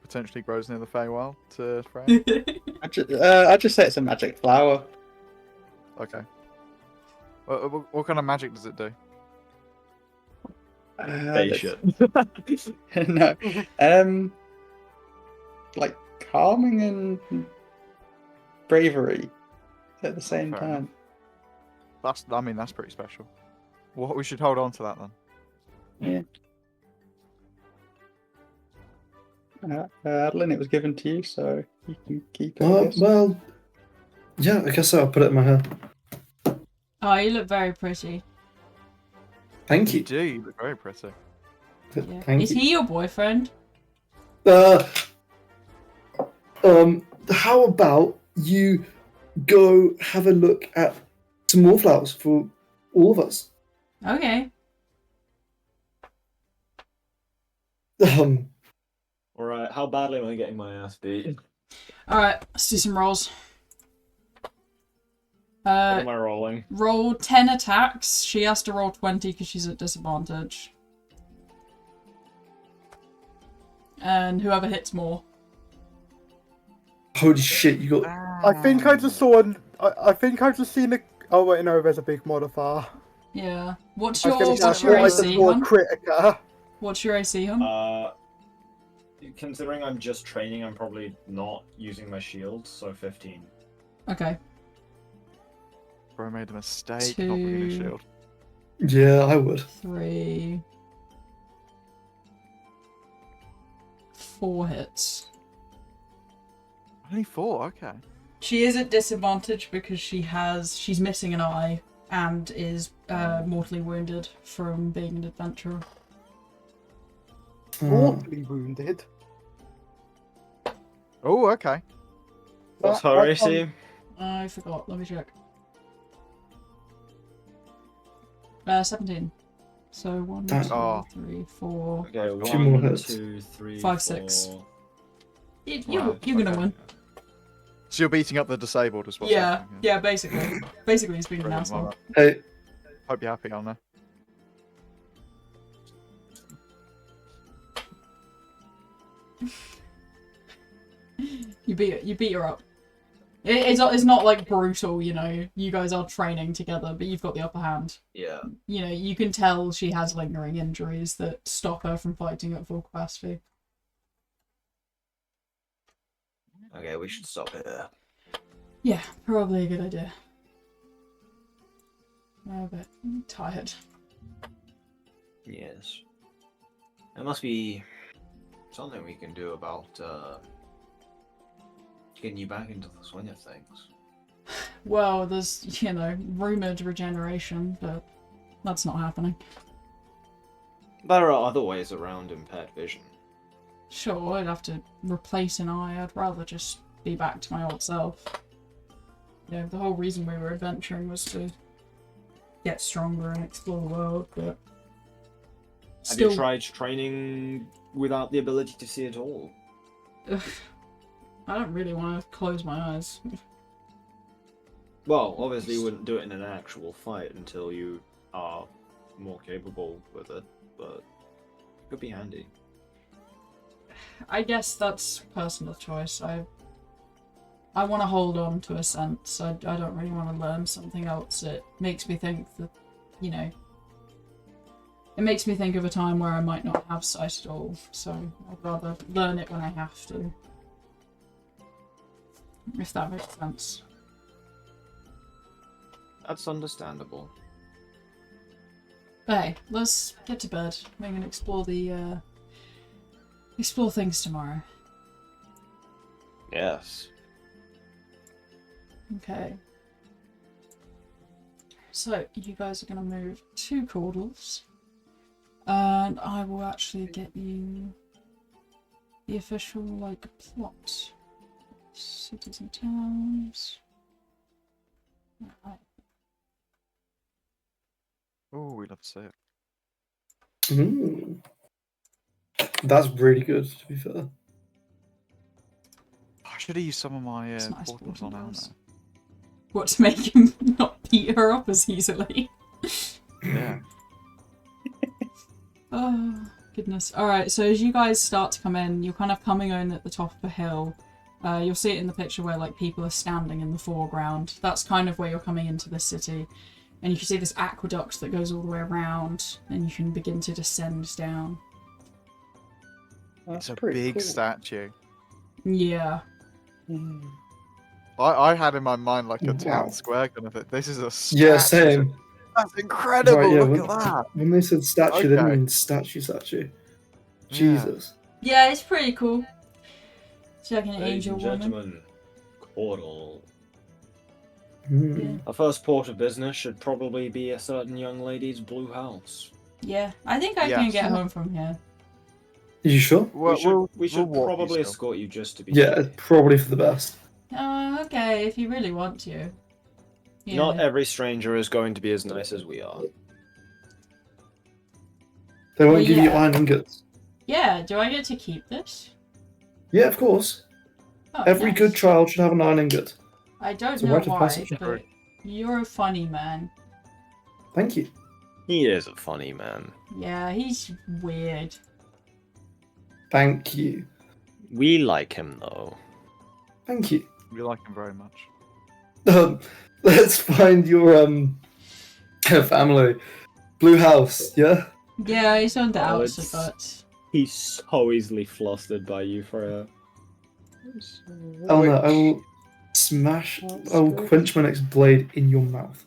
potentially grows near the Feywild to Fred? I just say it's a magic flower. Okay. What kind of magic does it do? Spaceship. No. Like calming and bravery at the same Fair time. That's pretty special. Well, we should hold on to that then. Yeah. Adolin, it was given to you, so you can keep it. I guess. Well, yeah, I guess so. I'll put it in my hair. Oh, you look very pretty. Thank You you. do. You look very pretty. Yeah. Thank Is you. he your boyfriend? How about you go have a look at some more flowers for all of us? Okay. Alright, how badly am I getting my ass beat? Alright, let's do some rolls. What am I rolling? Roll 10 attacks. She has to roll 20 because she's at disadvantage. And whoever hits more. Holy shit, you got... I think I just saw I think I've just seen a. Oh wait, no, there's a big modifier. Yeah. What's I was your gonna say, I what's your thought I just AC, saw a hun? critica. What's your AC, hun? Considering I'm just training, I'm probably not using my shield, so 15. Okay. Bro made a mistake not bringing a 2. shield. Yeah, I would. 3. 4 hits. Only 4, okay. She is at disadvantage because she's missing an eye and is mortally wounded from being an adventurer. Mortally wounded. Oh, okay. What's That- her that AC? I forgot. Let me check. 17. So 1, 2, Oh. 3, 4. Okay, Two more 1, hits. 2, 3, 5, 4. 6. You're Wow, gonna okay. win. So you're beating up the disabled as well. Yeah, yeah, basically. Basically, he's being an Brilliant, asshole. well Hey, Hope you're happy, Alnair. You beat her up. It's not like brutal, you know. You guys are training together, but you've got the upper hand. Yeah. You know, you can tell she has lingering injuries that stop her from fighting at full capacity. Okay, we should stop here. Yeah, probably a good idea. I'm a bit tired. Yes. There must be something we can do about getting you back into the swing of things. Well, there's, you know, rumoured regeneration, but that's not happening. There are other ways around impaired vision. Sure, I'd have to replace an eye. I'd rather just be back to my old self. You know, the whole reason we were adventuring was to get stronger and explore the world, but Have you tried training without the ability to see at all? I don't really want to close my eyes. Well, obviously you wouldn't do it in an actual fight until you are more capable with it, but it could be handy. I guess that's personal choice. I want to hold on to a sense. I don't really want to learn something else. It makes me think that, you know, it makes me think of a time where I might not have sight at all, so I'd rather learn it when I have to. If that makes sense. That's understandable. But hey, let's get to bed. We're gonna explore things tomorrow. Yes. Okay. So, you guys are going to move to Cordalls. And I will actually get you the official, like, plot. Cities and towns. Alright. Oh, we love to see it. That's really good, to be fair. I should have used some of my It's nice portals on portals. Alnair. What, to make him not beat her up as easily? Yeah. Oh, goodness. Alright, so as you guys start to come in, you're kind of coming in at the top of a hill. You'll see it in the picture where, like, people are standing in the foreground. That's kind of where you're coming into the city. And you can see this aqueduct that goes all the way around, and you can begin to descend down. It's a pretty big cool. statue. Yeah. Mm. I had in my mind like a Wow. town square kind of thing. This is a statue. Yeah, same. That's incredible. Right, yeah, Look at that. when they said statue, they didn't Okay. mean statue. Yeah. Jesus. Yeah, it's pretty cool. It's like an Ladies angel and woman. gentlemen, Cordall. Hmm. Our first port of business should probably be a certain young lady's blue house. Yeah, I think I can Yes. get home from here. Are you sure? We should walk you probably still. escort you just to be Yeah, safe. probably for the best. Okay, if you really want to. Yeah. Not every stranger is going to be as nice as we are. They won't Well, give you yeah. iron ingots. Yeah, do I get to keep this? Yeah, of course. Oh, Every nice. good child should have an iron ingot. I don't It's a know rite of why, passage. but you're a funny man. Thank you. He is a funny man. Yeah, he's weird. Thank you. We like him though. Thank you. We like him very much. Let's find your family. Blue house, yeah? Yeah, he's on the Oh, outskirts. He's so easily flustered by you, Freya. Oh no, I will smash. I will quench my next blade in your mouth.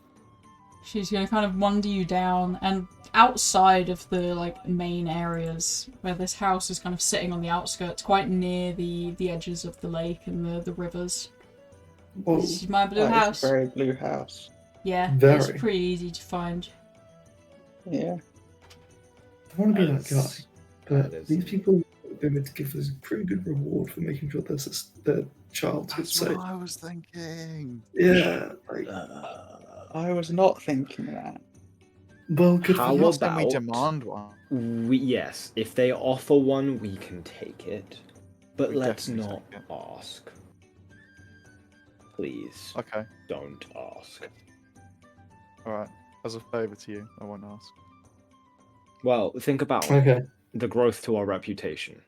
She's gonna kind of wander you down, and outside of the like main areas where this house is kind of sitting on the outskirts, quite near the edges of the lake and the rivers. Whoa. This is my blue That is house. a very blue house. Yeah, Very. it's pretty easy to find. Yeah. I want to be that That's- guy, but that is- these people are going to give us a pretty good reward for making sure their child gets That's what safe. I was thinking. Yeah, like, I was not thinking that. well, good How for you. Yes, then we about- demand one. Yes, if they offer one, we can take it. But We let's definitely not take it. ask. Please, Okay. don't ask. Alright. As a favour to you, I won't ask. Well, think about Okay. the growth to our reputation.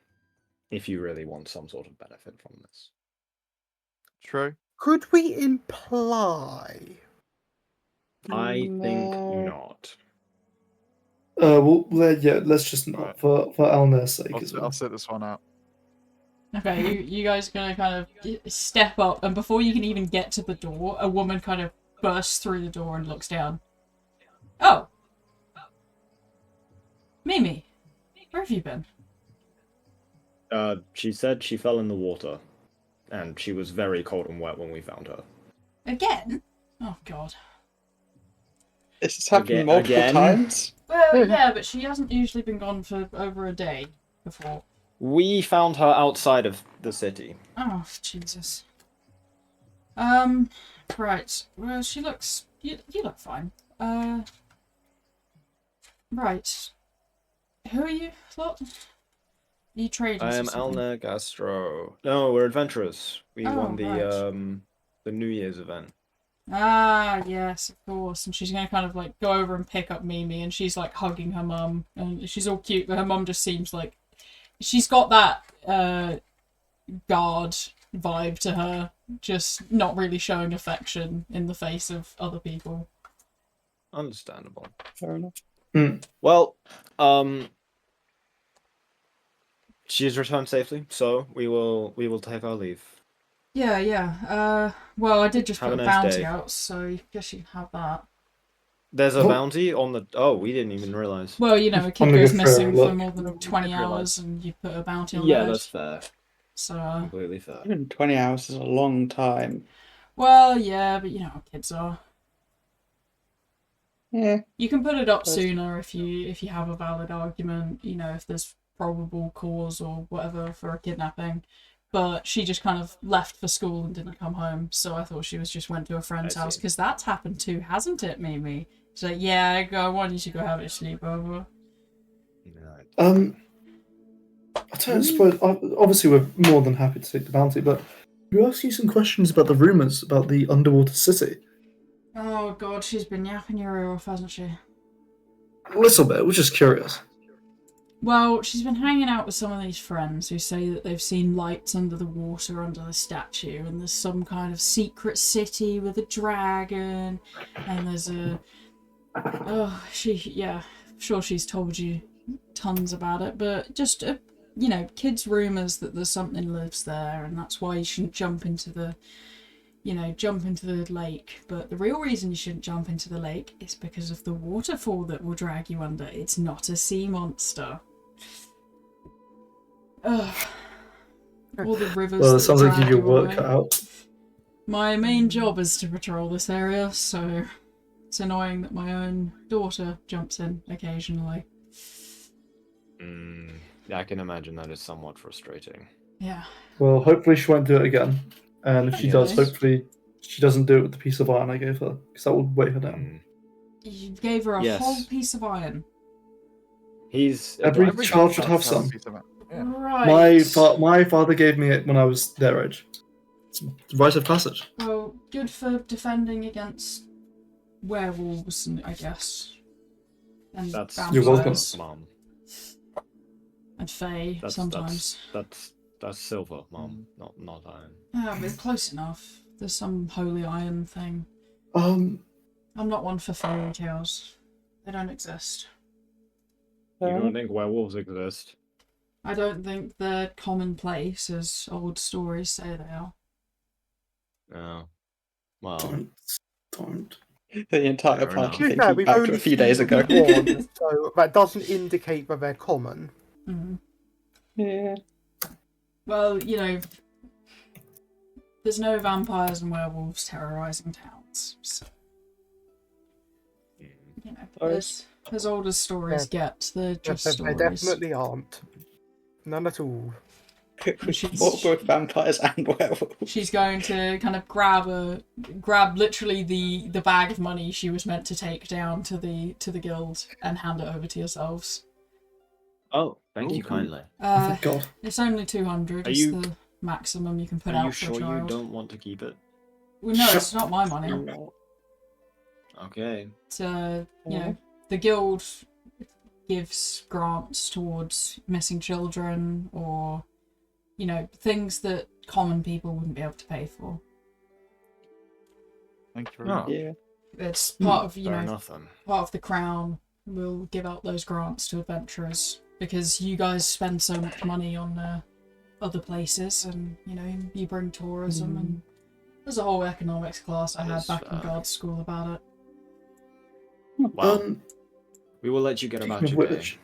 If you really want some sort of benefit from this. True. Could we imply? I think No. not. Yeah, let's just not Right. for Alnair's sake as I'll well. sit this one out. Okay, you guys are gonna kind of step up, and before you can even get to the door, a woman kind of bursts through the door and looks down. Oh! Mimi, where have you been? She said she fell in the water, and she was very cold and wet when we found her. Again? Oh god. This has happened Again- multiple again? times. Well, yeah, but she hasn't usually been gone for over a day before. We found her outside of the city. Oh, Jesus. Right. Well, she looks... You look fine. Right. Who are you, lot? Are you traders? I or am something? Alnair Gastro. No, we're adventurers. We Oh, won the right. the New Year's event. Ah, yes, of course. And she's gonna kind of like go over and pick up Mimi, and she's like hugging her mum, and she's all cute, but her mum just seems like she's got that guard vibe to her, just not really showing affection in the face of other people. Understandable. Fair enough. Well, she's returned safely, so we will take our leave. Yeah. Well, I did just Have put a a nice bounty day. out, so I guess you can have that. There's a Oh. bounty on the. Oh, we didn't even realize. Well, you know, a I'm kid gonna goes go for a missing for look. more than 20 realise. hours, and you put a bounty on Yeah, their head. that's fair. So, Completely fair. Even 20 hours is a long time. well, yeah, but you know how kids are. Yeah. You can put it up Yes. sooner if you have a valid argument, you know, if there's probable cause or whatever for a kidnapping. But she just kind of left for school and didn't come home, so I thought she just went to a friend's I house, see. because that's happened too, hasn't it, Mimi? She's like, yeah, I want you to go have a sleepover. Right. I don't suppose. Obviously, we're more than happy to take the bounty, but we ask you some questions about the rumors about the underwater city. Oh god, she's been yapping your ear off, hasn't she? A little bit. We're just curious. Well, she's been hanging out with some of these friends who say that they've seen lights under the water under the statue, and there's some kind of secret city with a dragon, and there's a... Oh, yeah, I'm sure she's told you tons about it, but just, you know, kids' rumours that there's something lives there, and that's why you shouldn't jump into the lake. But the real reason you shouldn't jump into the lake is because of the waterfall that will drag you under. It's not a sea monster. Ugh. All the rivers. Well, it that sounds like you drag have your work away. cut out. My main job is to patrol this area, so it's annoying that my own daughter jumps in occasionally. Yeah, I can imagine that is somewhat frustrating. Yeah. Well, hopefully she won't do it again. And if she does, Yes. hopefully she doesn't do it with the piece of iron I gave her, because that would weigh her down. You gave her a Yes. whole piece of iron. He's Every Every child should child have should a some. piece of it. Yeah. Right. My father gave me it when I was their age. It's the rite of passage. Well, good for defending against werewolves, I guess. And That's You're welcome. vampires. Mom. And fae, That's sometimes. that's silver, Mom, not iron. Yeah, but close enough. There's some holy iron thing. Um, I'm not one for fairy tales. They don't exist. You don't think werewolves exist? I don't think they're commonplace as old stories say they are. No. Well, don't. The entire Fair party enough. thinking we've back to only a few days seen ago. one, so that doesn't indicate that they're common. Mm. Yeah. Well, you know, there's no vampires and werewolves terrorizing towns, so you know, as old as stories get, they're just There stories. definitely aren't. None at all. What both vampires and werewolves? She's going to kind of grab literally the bag of money she was meant to take down to the guild and hand it over to yourselves. oh, thank you Ooh. kindly. Oh, thank God. It's only 200. Are It's you- the maximum you can put Are out you for sure a you child. don't want to keep it? Well, no, it's not my money. Okay. It's, you know, the guild gives grants towards missing children or, you know, things that common people wouldn't be able to pay for. Thank you very Oh. much. Yeah. It's part of, Fair enough then. part of the crown will give out those grants to adventurers because you guys spend so much money on other places, and you bring tourism, and there's a whole economics class I That had is back in fair. guard school about it. Well, we will let you get about speaking your of day. which-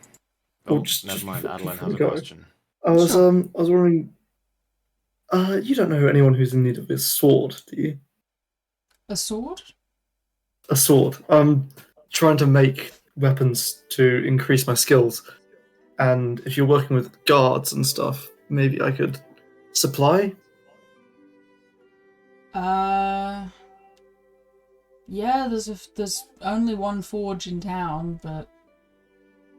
Oh, just never mind. before Adolin we has a go. question. I was Sure. I was wondering. You don't know anyone who's in need of a sword, do you? A sword? A sword. I'm trying to make weapons to increase my skills, and if you're working with guards and stuff, maybe I could supply. Yeah, there's only one forge in town, but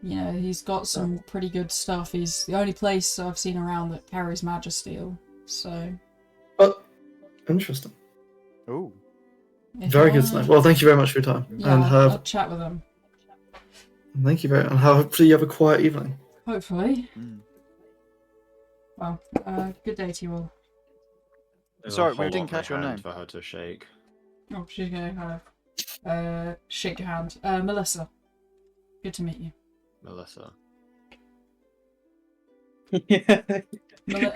he's got some pretty good stuff. He's the only place I've seen around that carries magisteel. So Interesting. Ooh. if Very you good to know. wanna- Well, thank you very much for your time, Yeah, and I'll chat with him. thank you very. And hopefully you have a quiet evening. Hopefully. Mm. Well, good day to you all. There's a Sorry, we whole didn't lot catch your my hand name. for her to shake. Oh, she's gonna kind of shake your hand. Melissa. Good to meet you. Melissa.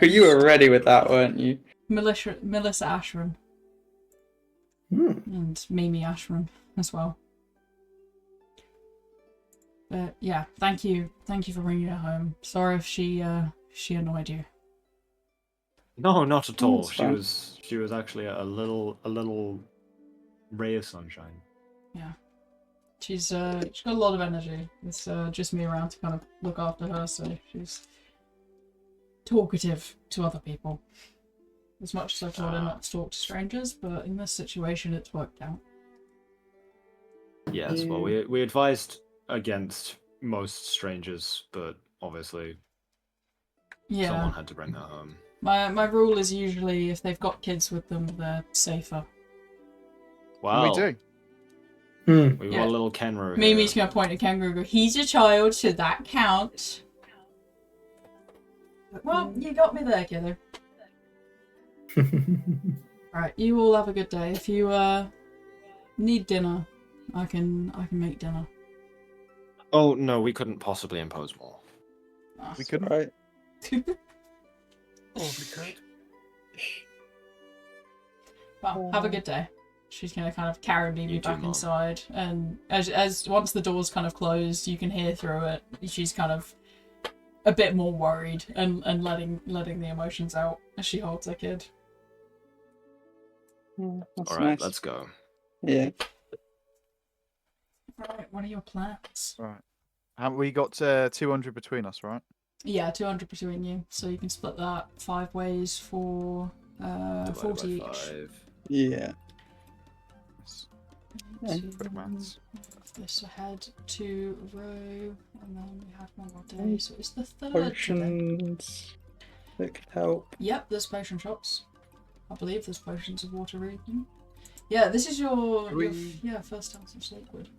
You were ready with that, weren't you? Melissa Ashram. And Mimi Ashram as well. But yeah, thank you for bringing her home. Sorry if she annoyed you. No, not at Oh, all. that's fine. She was actually a little ray of sunshine. Yeah, she's got a lot of energy. It's just me around to kind of look after her, so she's talkative to other people. As much as I told her not to talk to strangers, but in this situation, it's worked out. Yes, well, we advised against most strangers, but obviously Yeah. someone had to bring her home. My rule is usually if they've got kids with them, they're safer. Wow. We do. We've Yeah. got a little Kenro here. Mimi's gonna point at Kangaroo and go, "He's a child, should that count?" Well, you got me there, kiddo. Right, you all have a good day. If you need dinner, I can make dinner. Oh no, we couldn't possibly impose more. Ah. We couldn't. Right. Oh, we could. Well, have a good day. She's gonna kind of carry Mimi You too, back Mom. inside, and as once the door's kind of closed, you can hear through it. She's kind of a bit more worried and letting the emotions out as she holds her kid. That's All right, nice. let's go. Yeah. Right, what are your plans? Right. Haven't we got 200 between us, right? Yeah, 200 between you, so you can split that 5 ways for Divided 40 by each. 5. Yeah. To Quick maths. move this ahead to row, and then we have one more day, so it's the third today. Potions that could help. Yep, there's potion shops. I believe there's potions of water reading. Yeah, this is your first time since Lakewood.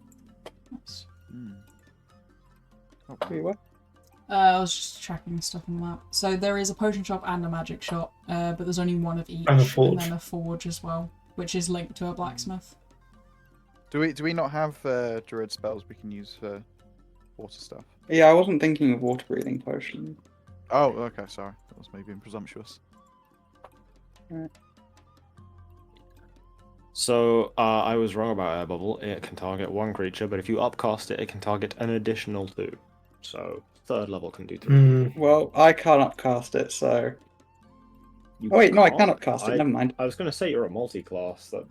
Nice. Mm. Oh, We were. I was just tracking stuff on the map. So there is a potion shop and a magic shop, but there's only one of each, And a forge. then a forge as well, which is linked to a blacksmith. Do we not have druid spells we can use for water stuff? Yeah, I wasn't thinking of water breathing potion. Oh, okay, sorry. That was me being presumptuous. So, I was wrong about Air Bubble. It can target 1 creature, but if you upcast it, it can target an additional 2. So, 3rd level can do 3. Well, I can't upcast it, so. You Oh wait, no, I can't? can upcast it. Never mind. I was going to say you're a multi-class. That...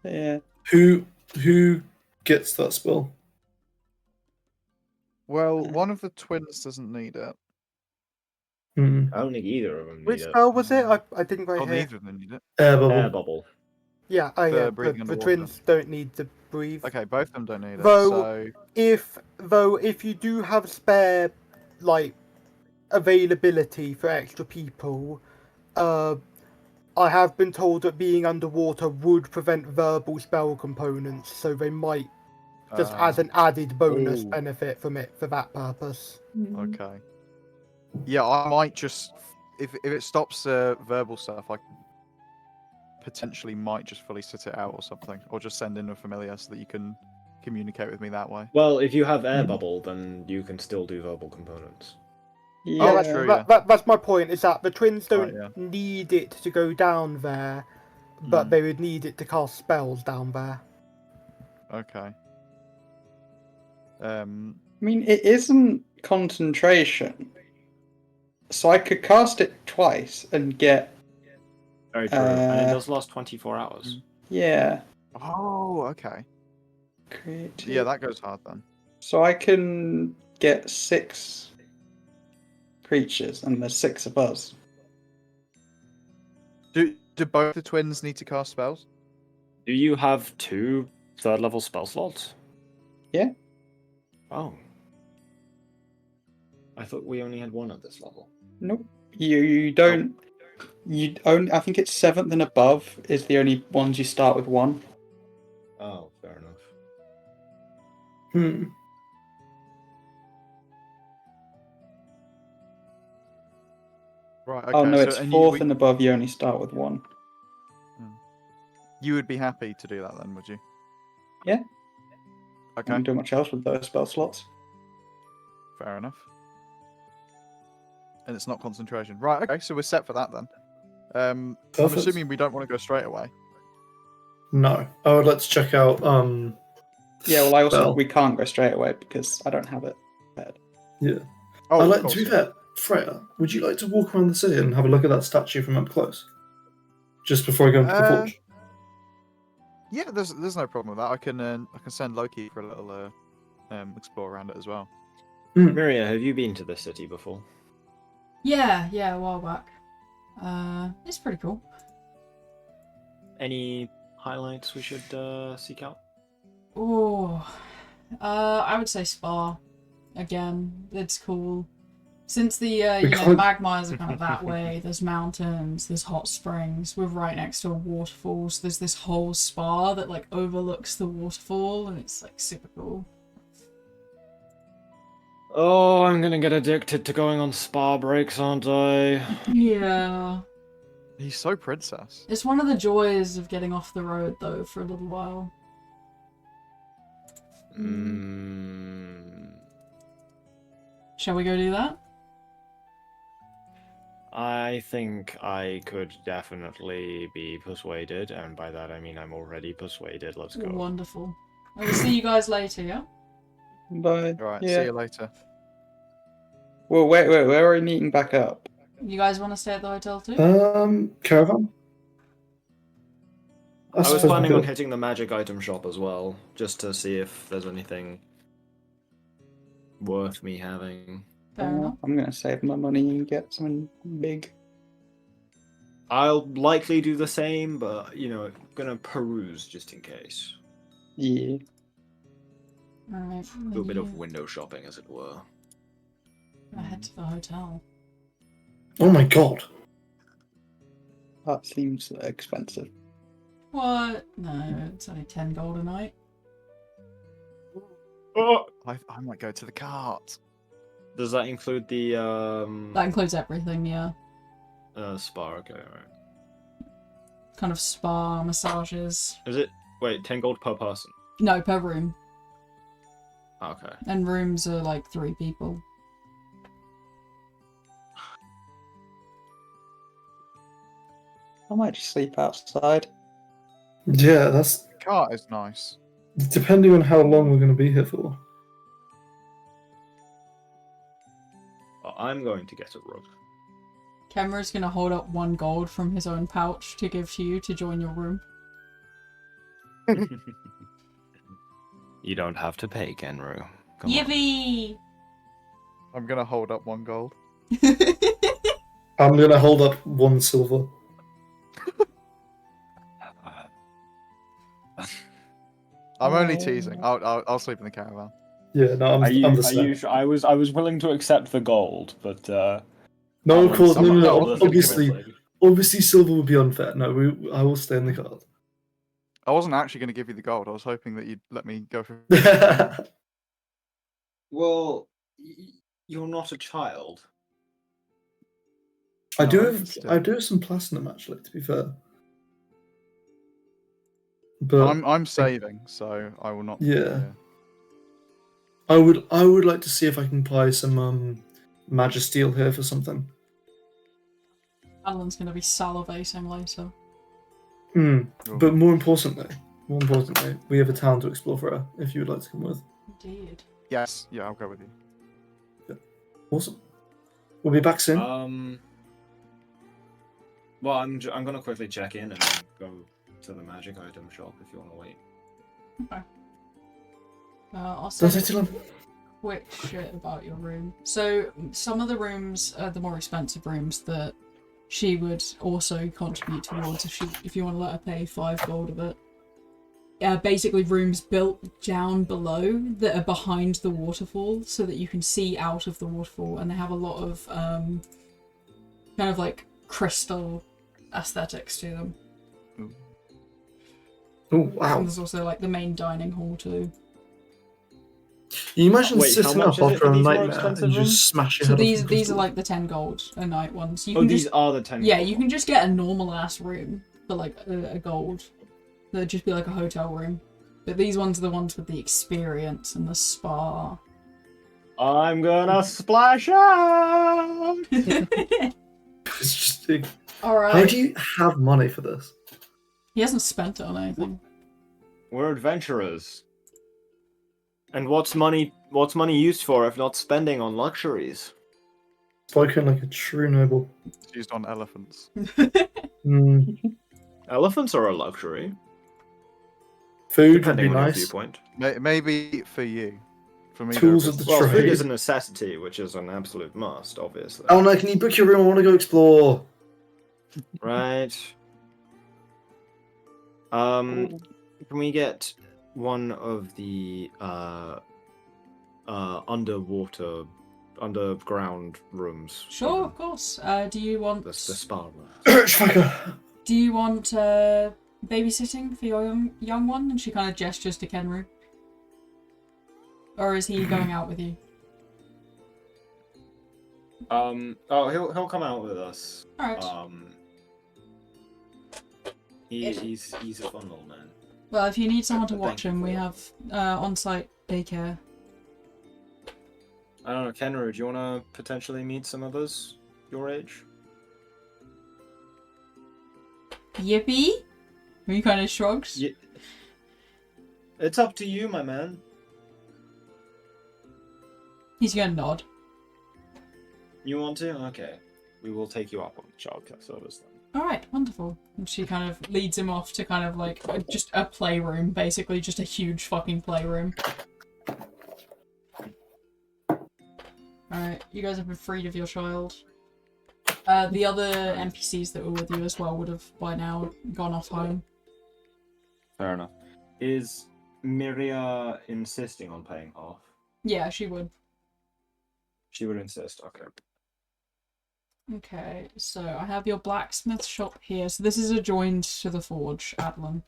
Yeah. Who gets that spell? Well, one of the twins doesn't need it. I don't think either of them need Which it. spell was it? I didn't quite Oh, hear. neither of them need it. Air bubble. Air Bubble. Yeah, For breathing the underwater. twins don't need to breathe. Okay, both of them don't need it. Though- So If you do have spare, like, availability for extra people, I have been told that being underwater would prevent verbal spell components, so they might just as an added bonus Ooh. benefit from it for that purpose. okay. Yeah, I might just if it stops verbal stuff, I can potentially might just fully sit it out or something, or just send in a familiar so that you can communicate with me that way. Well, if you have air bubble, then you can still do verbal components. Yeah, that's true, yeah. That's my point. Is that the twins don't Right, yeah. need it to go down there, but they would need it to cast spells down there. Okay. I mean, it isn't concentration, so I could cast it twice and get. Very true. And it does last 24 hours. Yeah. Oh, okay. Creative. Yeah, that goes hard then. So I can get 6 creatures, and there's 6 of us. Do both the twins need to cast spells? Do you have 2 third-level spell slots? Yeah. Oh. I thought we only had 1 at this level. Nope. You don't. You only. I think it's 7th and above is the only ones you start with 1. Oh, fair enough. Right. Okay. Oh no, so, it's and 4th and above. You only start with 1. You would be happy to do that then, would you? Yeah. I Okay. can't do much else with those spell slots. Fair enough. And it's not concentration. Right, okay, so we're set for that then. I'm Perfect. assuming we don't want to go straight away. No. I would like to check out. Yeah. Well, I also Spell. we can't go straight away because I don't have it. Yeah. Oh, I'd of like course, to be yeah. fair. Freya, would you like to walk around the city and have a look at that statue from up close? Just before I go into the forge? Yeah, there's no problem with that. I can send Loki for a little explore around it as well. Miria, have you been to this city before? Yeah, a while back. It's pretty cool. Any highlights we should seek out? Oh, I would say Spa. Again, it's cool. Since the Magmires are kind of that way, there's mountains, there's hot springs. We're right next to a waterfall, so there's this whole spa that like overlooks the waterfall, and it's like super cool. Oh, I'm gonna get addicted to going on spa breaks, aren't I? Yeah. He's so princess. It's one of the joys of getting off the road, though, for a little while. Shall we go do that? I think I could definitely be persuaded, and by that I mean I'm already persuaded. Let's go. Wonderful. I will see you guys later, yeah? Bye. Alright, Yeah. see you later. Well, wait. Where are we meeting back up? You guys want to stay at the hotel too? Caravan? I was suppose we planning on could. hitting the magic item shop as well, just to see if there's anything worth me having. Fair enough. I'm gonna save my money and get something big. I'll likely do the same, but, you know, gonna peruse just in case. Yeah. Alright. A little bit of window shopping, as it were. I head to the hotel. Oh my god. That seems expensive. What? No, it's only 10 gold a night. I might go to the cart. Does that include the That includes everything, yeah. spa? Okay, alright. Kind of spa, massages. Is it? Wait, 10 gold per person. No, per room. Okay. And rooms are like 3 people. I might just sleep outside. Yeah, that's The cart is nice. depending on how long we're going to be here for. Well, I'm going to get a rug. Kemra's gonna hold up 1 gold from his own pouch to give to you to join your room. You don't have to pay, Kenru. Come on. Yippee! I'm gonna hold up 1 gold. I'm going to hold up 1 silver. I'm only teasing. I'll sleep in the caravan. Yeah, no, I'm the same. I was willing to accept the gold, but No, of course, no. I'll Obviously, silver would be unfair. No, I will stay in the card. I wasn't actually going to give you the gold. I was hoping that you'd let me go for. Well, you're not a child. I do No, have still. I do have some platinum actually. To be fair, But I'm saving, so I will not. Yeah. I would like to see if I can buy some Magisteel here for something. Alan's going to be salivating later. But more importantly, we have a town to explore for her. If you would like to come with. Indeed. Yes. Yeah, I'll go with you. Awesome. We'll be back soon. Well, I'm gonna quickly check in and then go to the magic item shop if you want to wait. Okay. I'll say Does it a quick shit about your room. So some of the rooms are the more expensive rooms that she would also contribute towards if you want to let her pay 5 gold of it. Basically rooms built down below that are behind the waterfall so that you can see out of the waterfall, and they have a lot of kind of like crystal aesthetics to them. Oh wow! And there's also like the main dining hall too. You imagine Wait, how sitting much up is it after for a these more nightmare expensive and rooms? just smash your So head off these the are crystal? like the 10 gold a night ones. You Oh, can these just, are the 10. yeah, gold you can just get a normal ass room for like a gold. That'd just be like a hotel room. But these ones are the ones with the experience and the spa. I'm gonna splash out. It's just, Alright. how do you have money for this? He hasn't spent it on anything. We're adventurers. And what's money used for if not spending on luxuries? Spoken like a true noble. It's used on elephants. Elephants are a luxury, Food would depending be on your nice. viewpoint. Maybe for you. For me, Tools they're of a the bit- Well, food trade. is a necessity, which is an absolute must, obviously. Oh no, can you book your room? I want to go explore. Right. Can we get one of the underground rooms? Sure, of course. Do you want The spa room. Schwacker. Do you want babysitting for your young one? And she kind of gestures to Kenru. Or is he going out with you? Oh, he'll come out with us. Alright. He's a fun little man. Well, if you need someone to Thank watch you him, for we that. have on-site daycare. I don't know, Kenru, do you want to potentially meet some others your age? Yippee? He kind of shrugs. Yeah. It's up to you, my man. He's gonna nod. You want to? Okay. We will take you up on childcare service then. Alright, wonderful. And she kind of leads him off to kind of like just a playroom, basically, just a huge fucking playroom. Alright, you guys have been freed of your child. The other NPCs that were with you as well would have by now gone off home. Fair enough. Is Miria insisting on paying half? Yeah, she would. She would insist, okay. Okay, so I have your blacksmith shop here. So this is adjoined to the forge, Adolin.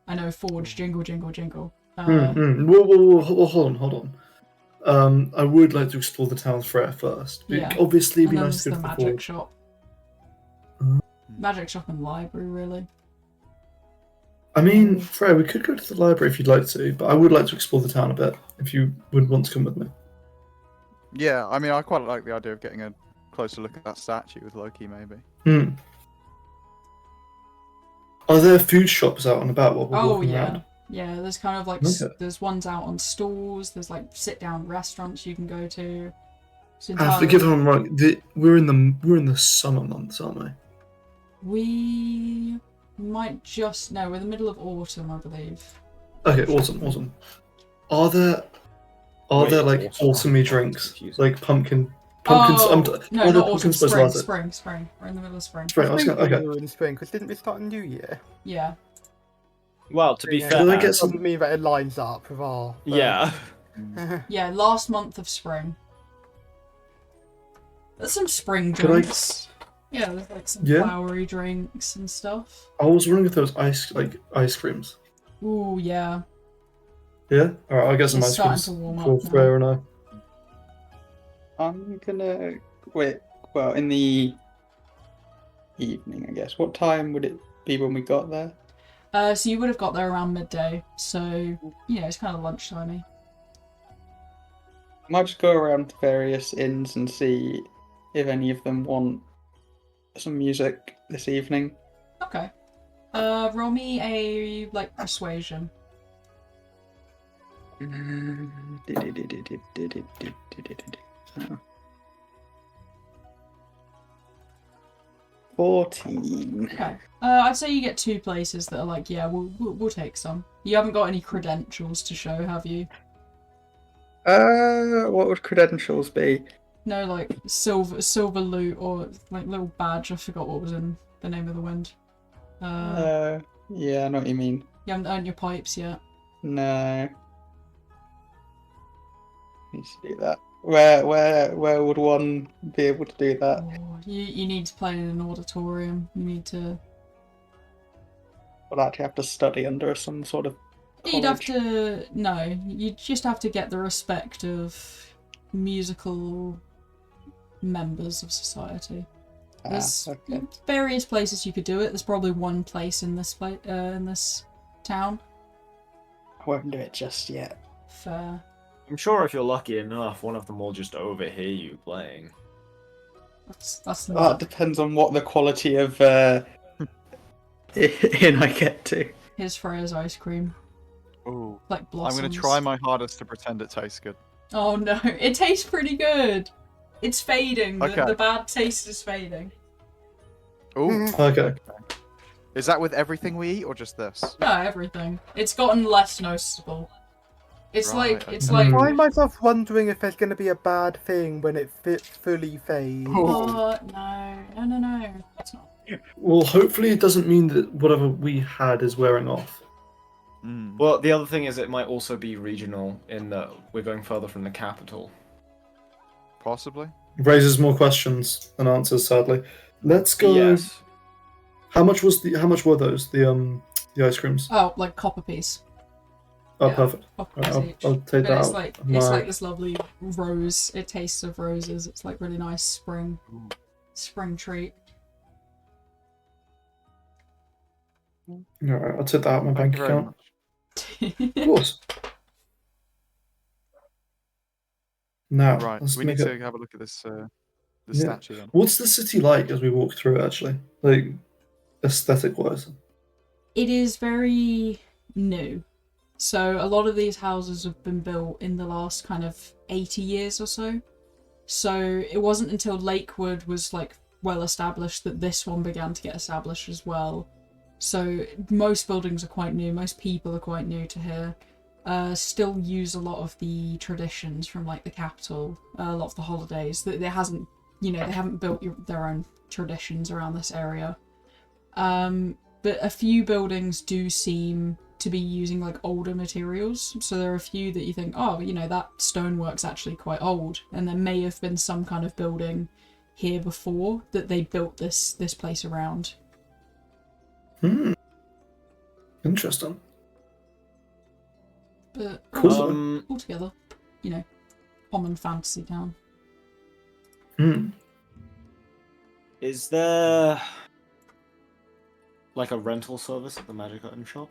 I know, forge, jingle, jingle, jingle. Whoa, hold on. I would like to explore the town's fair first. It'd Yeah. obviously And be then nice there's to go the to the magic forge. shop. Mhm. Magic shop and library, really. I mean, Freya, we could go to the library if you'd like to, but I would like to explore the town a bit, if you would want to come with me. Yeah, I mean, I quite like the idea of getting a closer look at that statue with Loki, maybe. Are there food shops out and about while we're Oh, walking yeah. around? Yeah, there's kind of like, Okay. there's ones out on stalls, there's like sit-down restaurants you can go to. It's Forgive me, I'm right. We're in the summer months, aren't we? We might just... No, we're in the middle of autumn, I believe. Okay, awesome. Are there like autumn. autumny drinks, Confusing. like pumpkins? No, are not there autumn, pumpkin spice latte? spring. We're in the middle of spring. Spring, I was Spring gonna, okay. we're in spring, because didn't we start a new year? Yeah. Well, to be Yeah. fair... Can I get some- Doesn't mean that it lines up with our... Yeah. Yeah, last month of spring. There's some spring Could I- drinks. Yeah, there's like some Yeah? flowery drinks and stuff. I was wondering if there was ice creams. Ooh, yeah. Yeah? Alright, I'll get some It's ice starting creams to warm for up now. Freya and I. I'm gonna wait. Well, in the evening, I guess. What time would it be when we got there? So you would have got there around midday. So it's kind of lunchtimey. I might just go around to various inns and see if any of them want some music this evening. Okay. Roll me a persuasion. So, 14. Okay. I'd say you get 2 places that are like, yeah, we'll take some. You haven't got any credentials to show, have you? What would credentials be? No, like silver loot or like little badge. I forgot what was in the name of the wind. Yeah, I know what you mean. You haven't earned your pipes yet. No. Need to do that. Where would one be able to do that? Oh, you need to play in an auditorium. You need to. Would I actually have to study under some sort of You'd have college? to. No, you just have to get the respect of musical members of society. There's Okay. various places you could do it. There's probably one place in this in this town. I won't do it just yet. Fair. I'm sure if you're lucky enough, one of them will just overhear you playing. That's That not depends on what the quality of inn I get to. Here's Freya's ice cream. Ooh. Like I'm blossoms. going to try my hardest to pretend it tastes good. Oh no, it tastes pretty good. It's fading. Okay. The bad taste is fading. Ooh. Okay. Is that with everything we eat or just this? No, everything. It's gotten less noticeable. It's Right, it's okay. like. I find myself wondering if there's going to be a bad thing when it fully fades. Oh no! It's not. Well, hopefully it doesn't mean that whatever we had is wearing off. Mm. Well, the other thing is it might also be regional in that we're going further from the capital. Possibly. Raises more questions than answers, sadly. Let's go. Yes. How much were those? The ice creams? Oh, like copper piece. Oh, yeah. perfect. Copper Right, piece each. I'll take But that it's out. like My- it's like this lovely rose. It tastes of roses. It's like really nice spring treat. Alright, I'll take that out of my Thank bank you very account. much. Of course. Now, Right, let's we make need it. to have a look at this Yeah. statue then. What's the city like as we walk through it, actually? Like, aesthetic-wise? It is very new. So a lot of these houses have been built in the last kind of 80 years or so. So it wasn't until Lakewood was like well established that this one began to get established as well. So most buildings are quite new, most people are quite new to here. Still use a lot of the traditions from like the capital, a lot of the holidays. That there hasn't, they haven't built their own traditions around this area. But a few buildings do seem to be using like older materials. So there are a few that you think, oh, that stonework's actually quite old, and there may have been some kind of building here before that they built this place around. Interesting. But Cool. altogether, common fantasy town. Is there like a rental service at the magic item shop?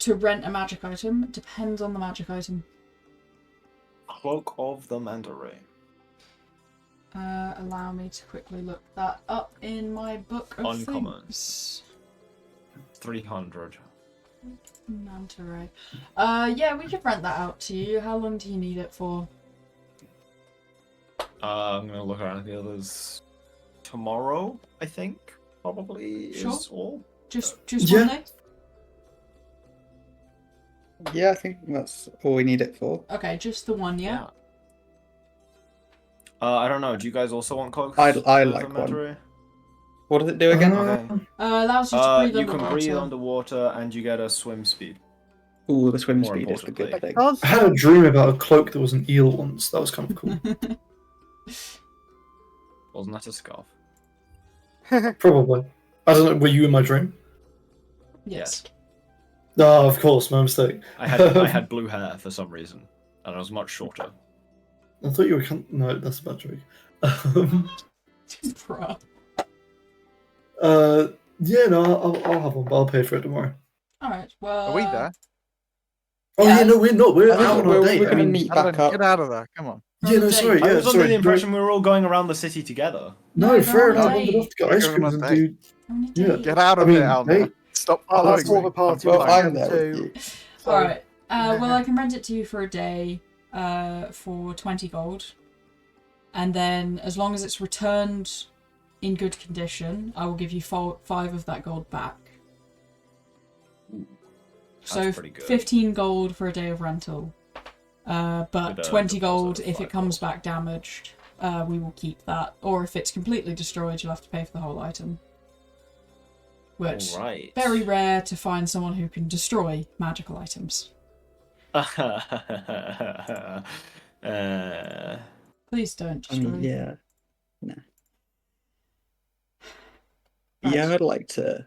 To rent a magic item, it depends on the magic item. Cloak of the Mandarin. Allow me to quickly look that up in my book of Uncommon. things. 300. Manta ray. Yeah, we could rent that out to you. How long do you need it for? I'm gonna look around at the others tomorrow, I think. Probably Sure. is all. Just Yeah. one day? Yeah, I think that's all we need it for. Okay, just the one, yeah? I don't know. Do you guys also want cloaks? I of like the one. Mandarin? What does it do again? Okay. Allows you to breathe You underwater. can breathe underwater and you get a swim speed. Ooh, the swim More speed is the good importantly. thing. Does I had a dream about a cloak that was an eel once. That was kind of cool. Wasn't that a scarf? Probably. I don't know. Were you in my dream? Yes. Oh, of course. My mistake. I had blue hair for some reason, and I was much shorter. I thought you were. No, that's a bad joke. Bruh. Yeah, no, I'll have one, but I'll pay for it tomorrow. All right. Well. Are we there? Oh Yeah. yeah, no, we're not. We're I think out on our date. we're I going to mean, meet back Adolin, get up. out of there. Come on. We're yeah, on a no, date. sorry, I yeah, was under sorry. the impression we were all going around the city together. No, No, they're fair on a enough. I would love date. to get ice You're on creams a and date. do. On a Yeah. date. Get out of I here, mean, Alnair. hey. Stop I'll following sort me. a party Well, with I'm them there too. with you. So, All right. Well, I can rent it to you for a day, for 20 gold, and then as long as it's returned in good condition, I will give you 5 of that gold back. So That's pretty good. 15 gold for a day of rental, but With a 20 gold deposit of if it 5 comes gold. back damaged. We will keep that, or if it's completely destroyed, you'll have to pay for the whole item. Which All right. very rare to find someone who can destroy magical items. Please don't I destroy. mean, yeah. No. Right. Yeah, I'd like to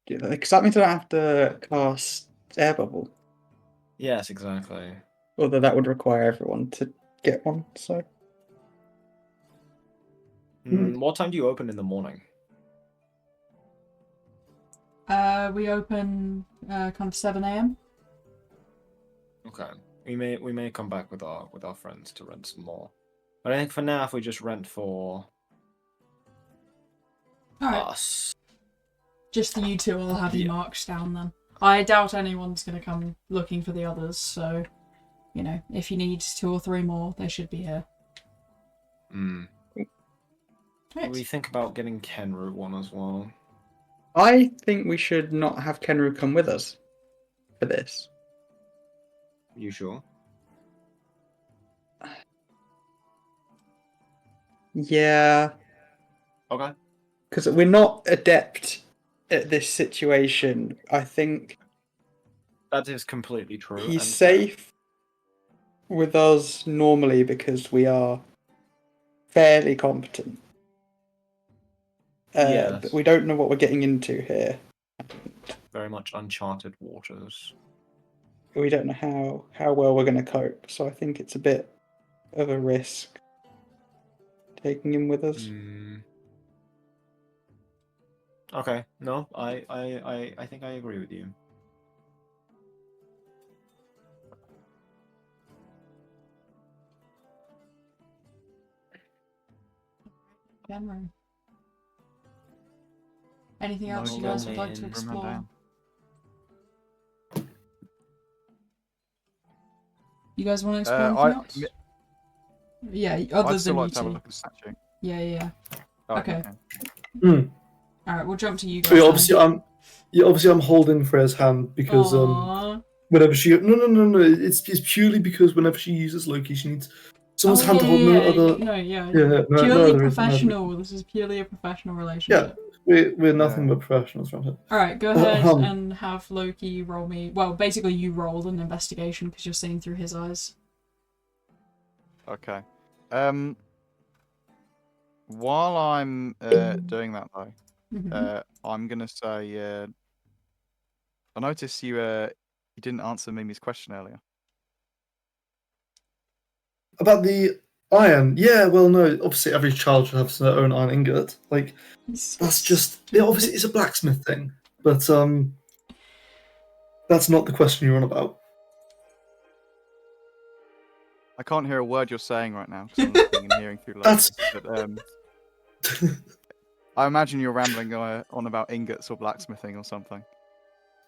do that. Because that means I don't have to cast air bubble. Yes, exactly. Although that would require everyone to get one, so. What time do you open in the morning? We open kind of 7 a.m. Okay. We may come back with our friends to rent some more. But I think for now, if we just rent for All right, us. just you two, I'll have you Yeah. marked down then. I doubt anyone's going to come looking for the others, so you know, if you need 2 or 3 more, they should be here. Right. We think about getting Kenru one as well. I think we should not have Kenru come with us for this. You sure? Yeah, Okay. because we're not adept at this situation. I think That is completely true. he's and safe with us normally because we are fairly competent. Yes. But we don't know what we're getting into here. very much uncharted waters. We don't know how well we're going to cope, so I think it's a bit of a risk taking him with us. Okay, no, I think I agree with you. Cameron. Anything No else you guys would like to domain. explore? Down. You guys want to explore anything else? Yeah, other I'd still than like you to have a two. look at the statue. Yeah. Oh, Okay. Mm. All right, we'll jump to you guys. But then. obviously I'm holding Freya's hand because Aw. whenever she no, it's purely because whenever she uses Loki, she needs someone's Oh, hand to hold. yeah, No yeah, other. No, Yeah, purely no other reason, professional. This is purely a professional relationship. We're nothing but professionals around here. All right, go ahead Um. and have Loki roll me. Well, basically, you roll an investigation because you're seeing through his eyes. Okay. While I'm doing that though, Mhm. I'm gonna say I noticed you didn't answer Mimi's question earlier. About the iron, yeah. Well, no. Obviously, every child should have their own iron ingot. Like that's just obviously it's a blacksmith thing, but that's not the question you're on about. I can't hear a word you're saying right now because I'm looking and hearing through That's- Lotus. But I imagine you're rambling on about ingots or blacksmithing or something.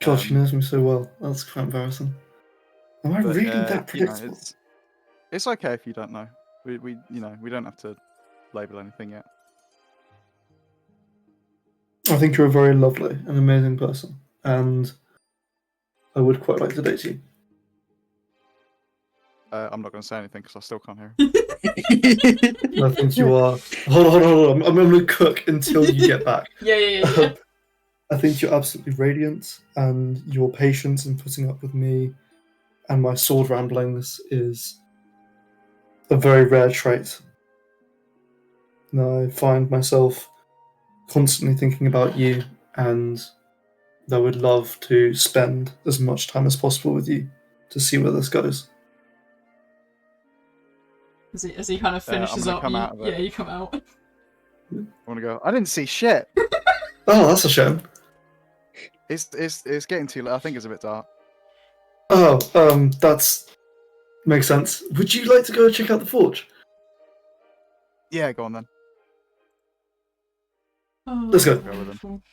God, she knows me so well. That's quite embarrassing. Am I But, really that you know, predictable? it's okay if you don't know. We don't have to label anything yet. I think you're a very lovely and amazing person, and I would quite like to date you. I'm not going to say anything because I still can't hear. I think you are. Hold on. I'm going to cook until you get back. Yeah. I think you're absolutely radiant, and your patience in putting up with me and my sword ramblingness is a very rare trait. And I find myself constantly thinking about you, and I would love to spend as much time as possible with you to see where this goes. As he kind of finishes gonna up, come out of it. you come out. I want to go. I didn't see shit. Oh, that's a shame. It's getting too late. I think it's a bit dark. Oh, that's makes sense. Would you like to go check out the forge? Yeah, go on then. Oh, Let's go. Go with them.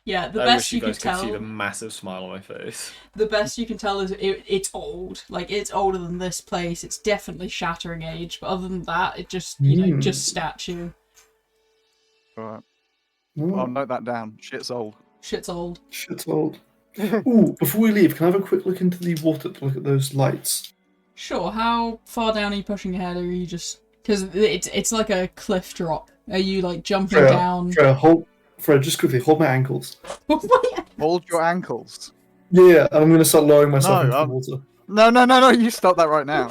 Yeah, the I best wish you you can guys could see the tell. massive smile on my face. The best you can tell is it's old. Like, it's older than this place. It's definitely shattering age. But other than that, it just just statue. Alright. Oh, I'll note that down. Shit's old. Shit's old. shit's old. Ooh, before we leave, can I have a quick look into the water to look at those lights? Sure. How far down are you pushing ahead? Or are you just because it's like a cliff drop? Are you like jumping down? Freya, just quickly hold my ankles. Hold your ankles. Yeah, and I'm going to start lowering myself into the water. No, you stop that right now.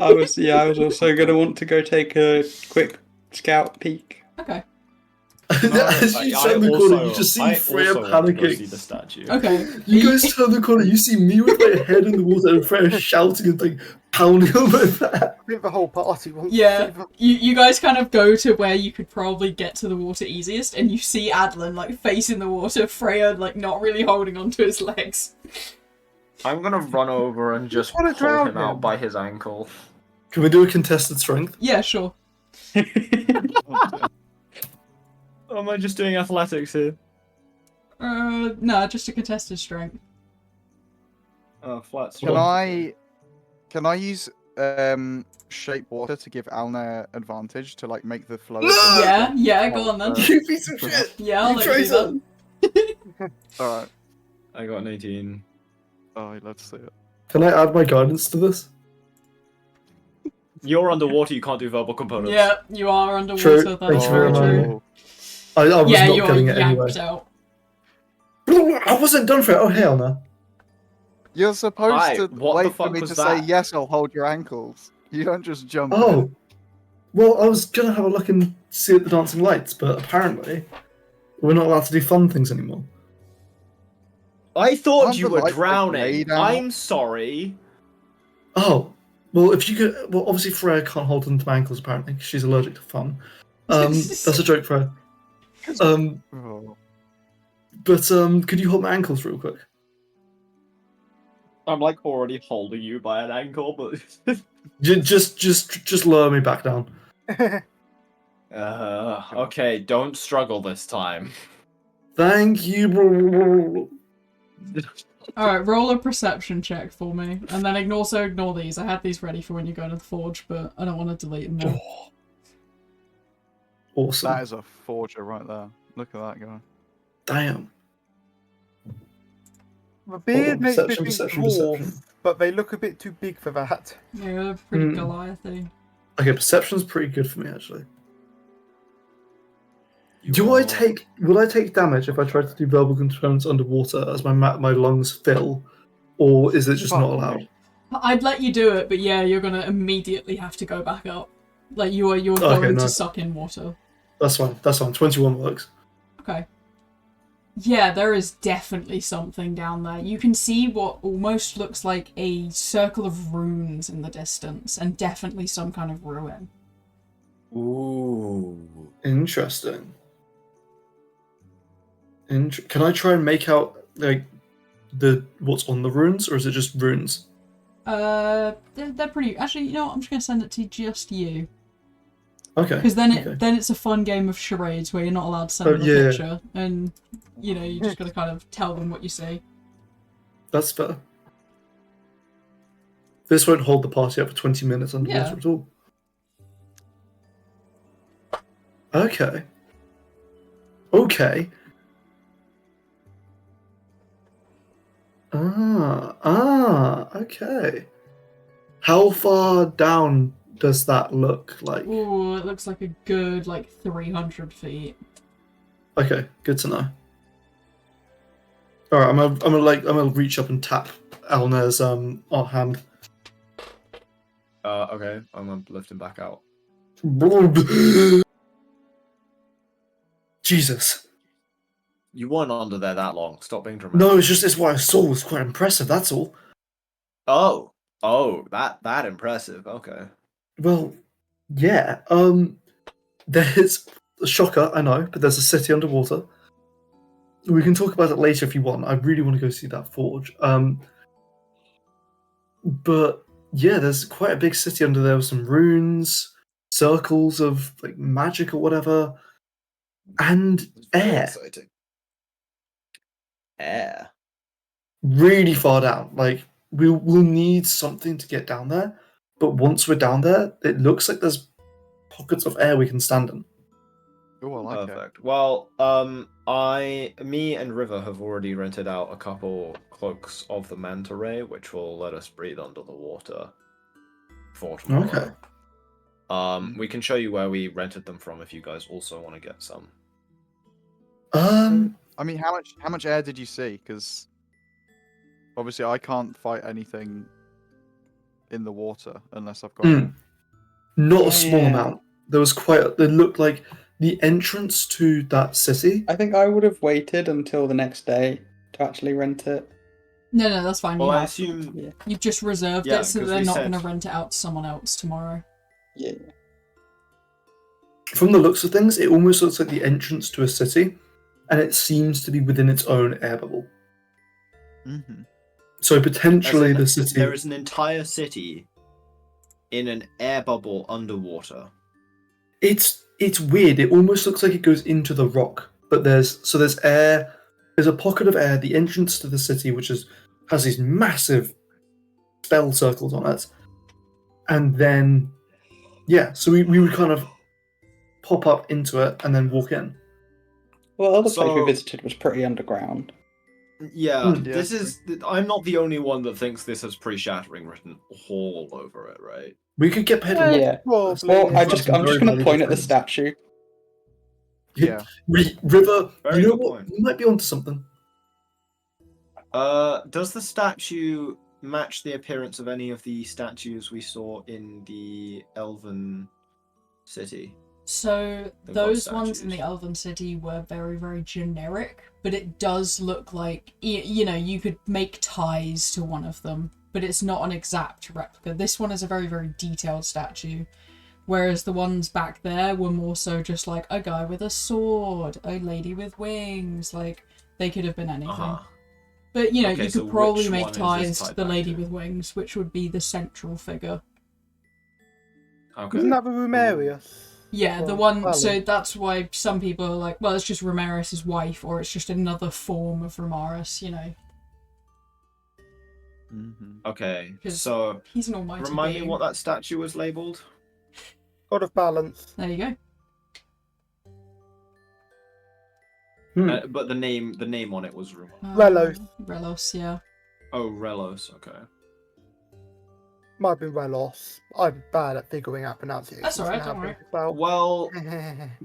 I was also gonna want to go take a quick scout peek. Okay. As you turn the corner, you just see Freya panicking. See the statue. Okay. You guys turn the corner, you see me with my head in the water and Freya shouting and like pounding on my back. I think the whole party wants Yeah, to see you guys kind of go to where you could probably get to the water easiest, and you see Adolin like facing the water, Freya like not really holding onto his legs. I'm gonna run over and just wanna pull drown him out him. by his ankle. Can we do a contested strength? Yeah, sure. Oh, am I just doing athletics here? No, just a contested strength. Oh, flat Can I use shape water to give Alnair advantage to like make the flow? Yeah, go on then. You piece of shit! Yeah, I'll You let you do traitor! that. Alright. I got an 18. Oh, let's see it. Can I add my guidance to this? You're underwater, you can't do verbal components. Yeah, you are underwater. True. That's Thank you very very much. true. I was Yeah, not you're getting it yanked anyway. out. I wasn't done for it. Oh, hell no. You're supposed Hi, to what the wait for fuck me was to say that? yes. I'll hold your ankles. You don't just jump. Oh. Well, I was going to have a look and see at the dancing lights, but apparently we're not allowed to do fun things anymore. I thought Aren't you the were lights, like, drowning. laid out? I'm sorry. Oh. Well, if you could... Well, obviously Freya can't hold onto my ankles, apparently, 'cause she's allergic to fun. That's a joke, Freya. Oh. But could you hold my ankles real quick? I'm like already holding you by an ankle, but Just lower me back down. okay, don't struggle this time. Thank you. Alright, roll a perception check for me. And then also ignore these. I had these ready for when you go to the forge, but I don't want to delete them now. Awesome. That is a forger right there. Look at that guy. Damn. The beard makes me think perception. dwarf, but they look a bit too big for that. Yeah, they're pretty Goliathy. Okay, perception's pretty good for me, actually. Will I take damage if I try to do verbal components underwater as my lungs fill, or is it just not allowed? I'd let you do it, but yeah, you're gonna immediately have to go back up. Like you're going to suck in water. That's fine. 21 works. Okay. Yeah, there is definitely something down there. You can see what almost looks like a circle of runes in the distance, and definitely some kind of ruin. Ooh. Interesting. Can I try and make out like what's on the runes, or is it just runes? They're pretty. Actually, you know what? I'm just gonna send it to just you. Okay. Because then it's a fun game of charades where you're not allowed to send them a picture, and you just gotta kind of tell them what you see. That's fair. This won't hold the party up for 20 minutes underwater at all. Okay. Okay. How far down does that look like? Ooh, it looks like a good 300 feet. Okay, good to know. All right, I'm gonna reach up and tap Alnair's hand. Okay, I'm gonna lift him back out. Jesus. You weren't under there that long. Stop being dramatic. No, it's what I saw was quite impressive. That's all. Oh, that impressive. Okay. Well, Yeah. There's a shocker, I know, but there's a city underwater. We can talk about it later if you want. I really want to go see that forge. But yeah, there's quite a big city under there with some runes, circles of like magic or whatever, and Very air. exciting. Air. Really far down. Like we'll need something to get down there. But once we're down there, it looks like there's pockets of air we can stand in. Oh, I like it. Perfect. Well, me and River have already rented out a couple cloaks of the manta ray, which will let us breathe under the water for tomorrow. Okay. We can show you where we rented them from if you guys also want to get some. I mean, how much air did you see? Because obviously I can't fight anything in the water unless I've got. Not a small Yeah. amount. There was quite. They looked like the entrance to that city. I think I would have waited until the next day to actually rent it. No, that's fine. Well, you I have. assume. You've just reserved Yeah, it, so 'cause they're we not said- going to rent it out to someone else tomorrow. Yeah. From the looks of things, it almost looks like the entrance to a city, and it seems to be within its own air bubble. Mm-hmm. So potentially As in, the city. There is an entire city in an air bubble underwater. It's weird. It almost looks like it goes into the rock, but there's air. There's a pocket of air. The entrance to the city, which has these massive spell circles on it, and then so we would kind of pop up into it and then walk in. Well, the other place we So- visited was pretty underground. Yeah, Hmm. this is. I'm not the only one that thinks this has pre-shattering written all over it, right? We could get paid. Yeah. Probably. Well, I'm It's just very going to valuable point at the things. statue. Yeah. River. Very you know good what? point. We might be onto something. Does the statue match the appearance of any of the statues we saw in the Elven city? So The those god ones in the statues. Elven City were very, very generic, but it does look like, you know, you could make ties to one of them, but it's not an exact replica. This one is a very, very detailed statue, whereas the ones back there were more so just like a guy with a sword, a lady with wings, like they could have been anything. Uh-huh. But, you know, Okay, you so could probably which make one is this ties to tied the back lady to? with wings, which would be the central figure. Okay. Isn't that the Rumarius? Yeah, the Well, one. So Alan. that's why some people are like, well, it's just Ramaris' wife, or it's just another form of Ramaris. You know, Mm-hmm. Okay, 'Cause so he's an almighty remind me being. what that statue was labeled. God of balance. There you go. But the name on it was Rumor. Relos. Relos, yeah. Oh, Relos. Okay. Might have been Relos. I'm bad at figuring out pronunciations. That's alright, and don't how worry. to spell. Well,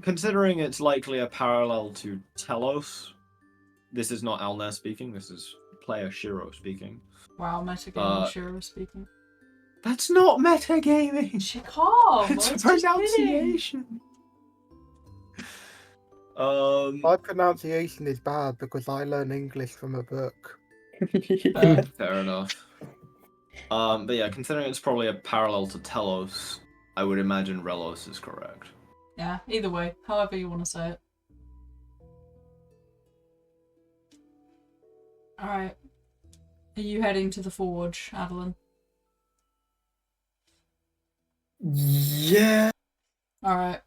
considering it's likely a parallel to Telos, this is not Alnair speaking. This is player Shiro speaking. Wow, metagaming Shiro speaking. That's not metagaming. She calm. It's a pronunciation. My pronunciation is bad because I learn English from a book. Fair enough. But yeah, considering it's probably a parallel to Telos, I would imagine Relos is correct. Yeah. Either way, however you want to say it. All right. Are you heading to the forge, Adolin? Yeah. All right.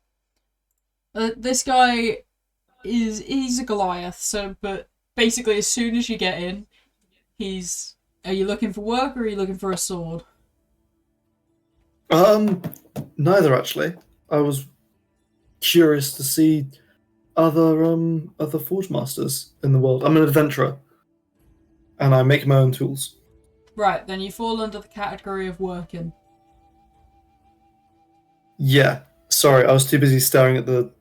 This guy he's a Goliath. So, but basically, as soon as you get in, he's. Are you looking for work or are you looking for a sword? Neither actually. I was curious to see other forge masters in the world. I'm an adventurer, and I make my own tools. Right, then you fall under the category of working. Yeah. Sorry, I was too busy staring at the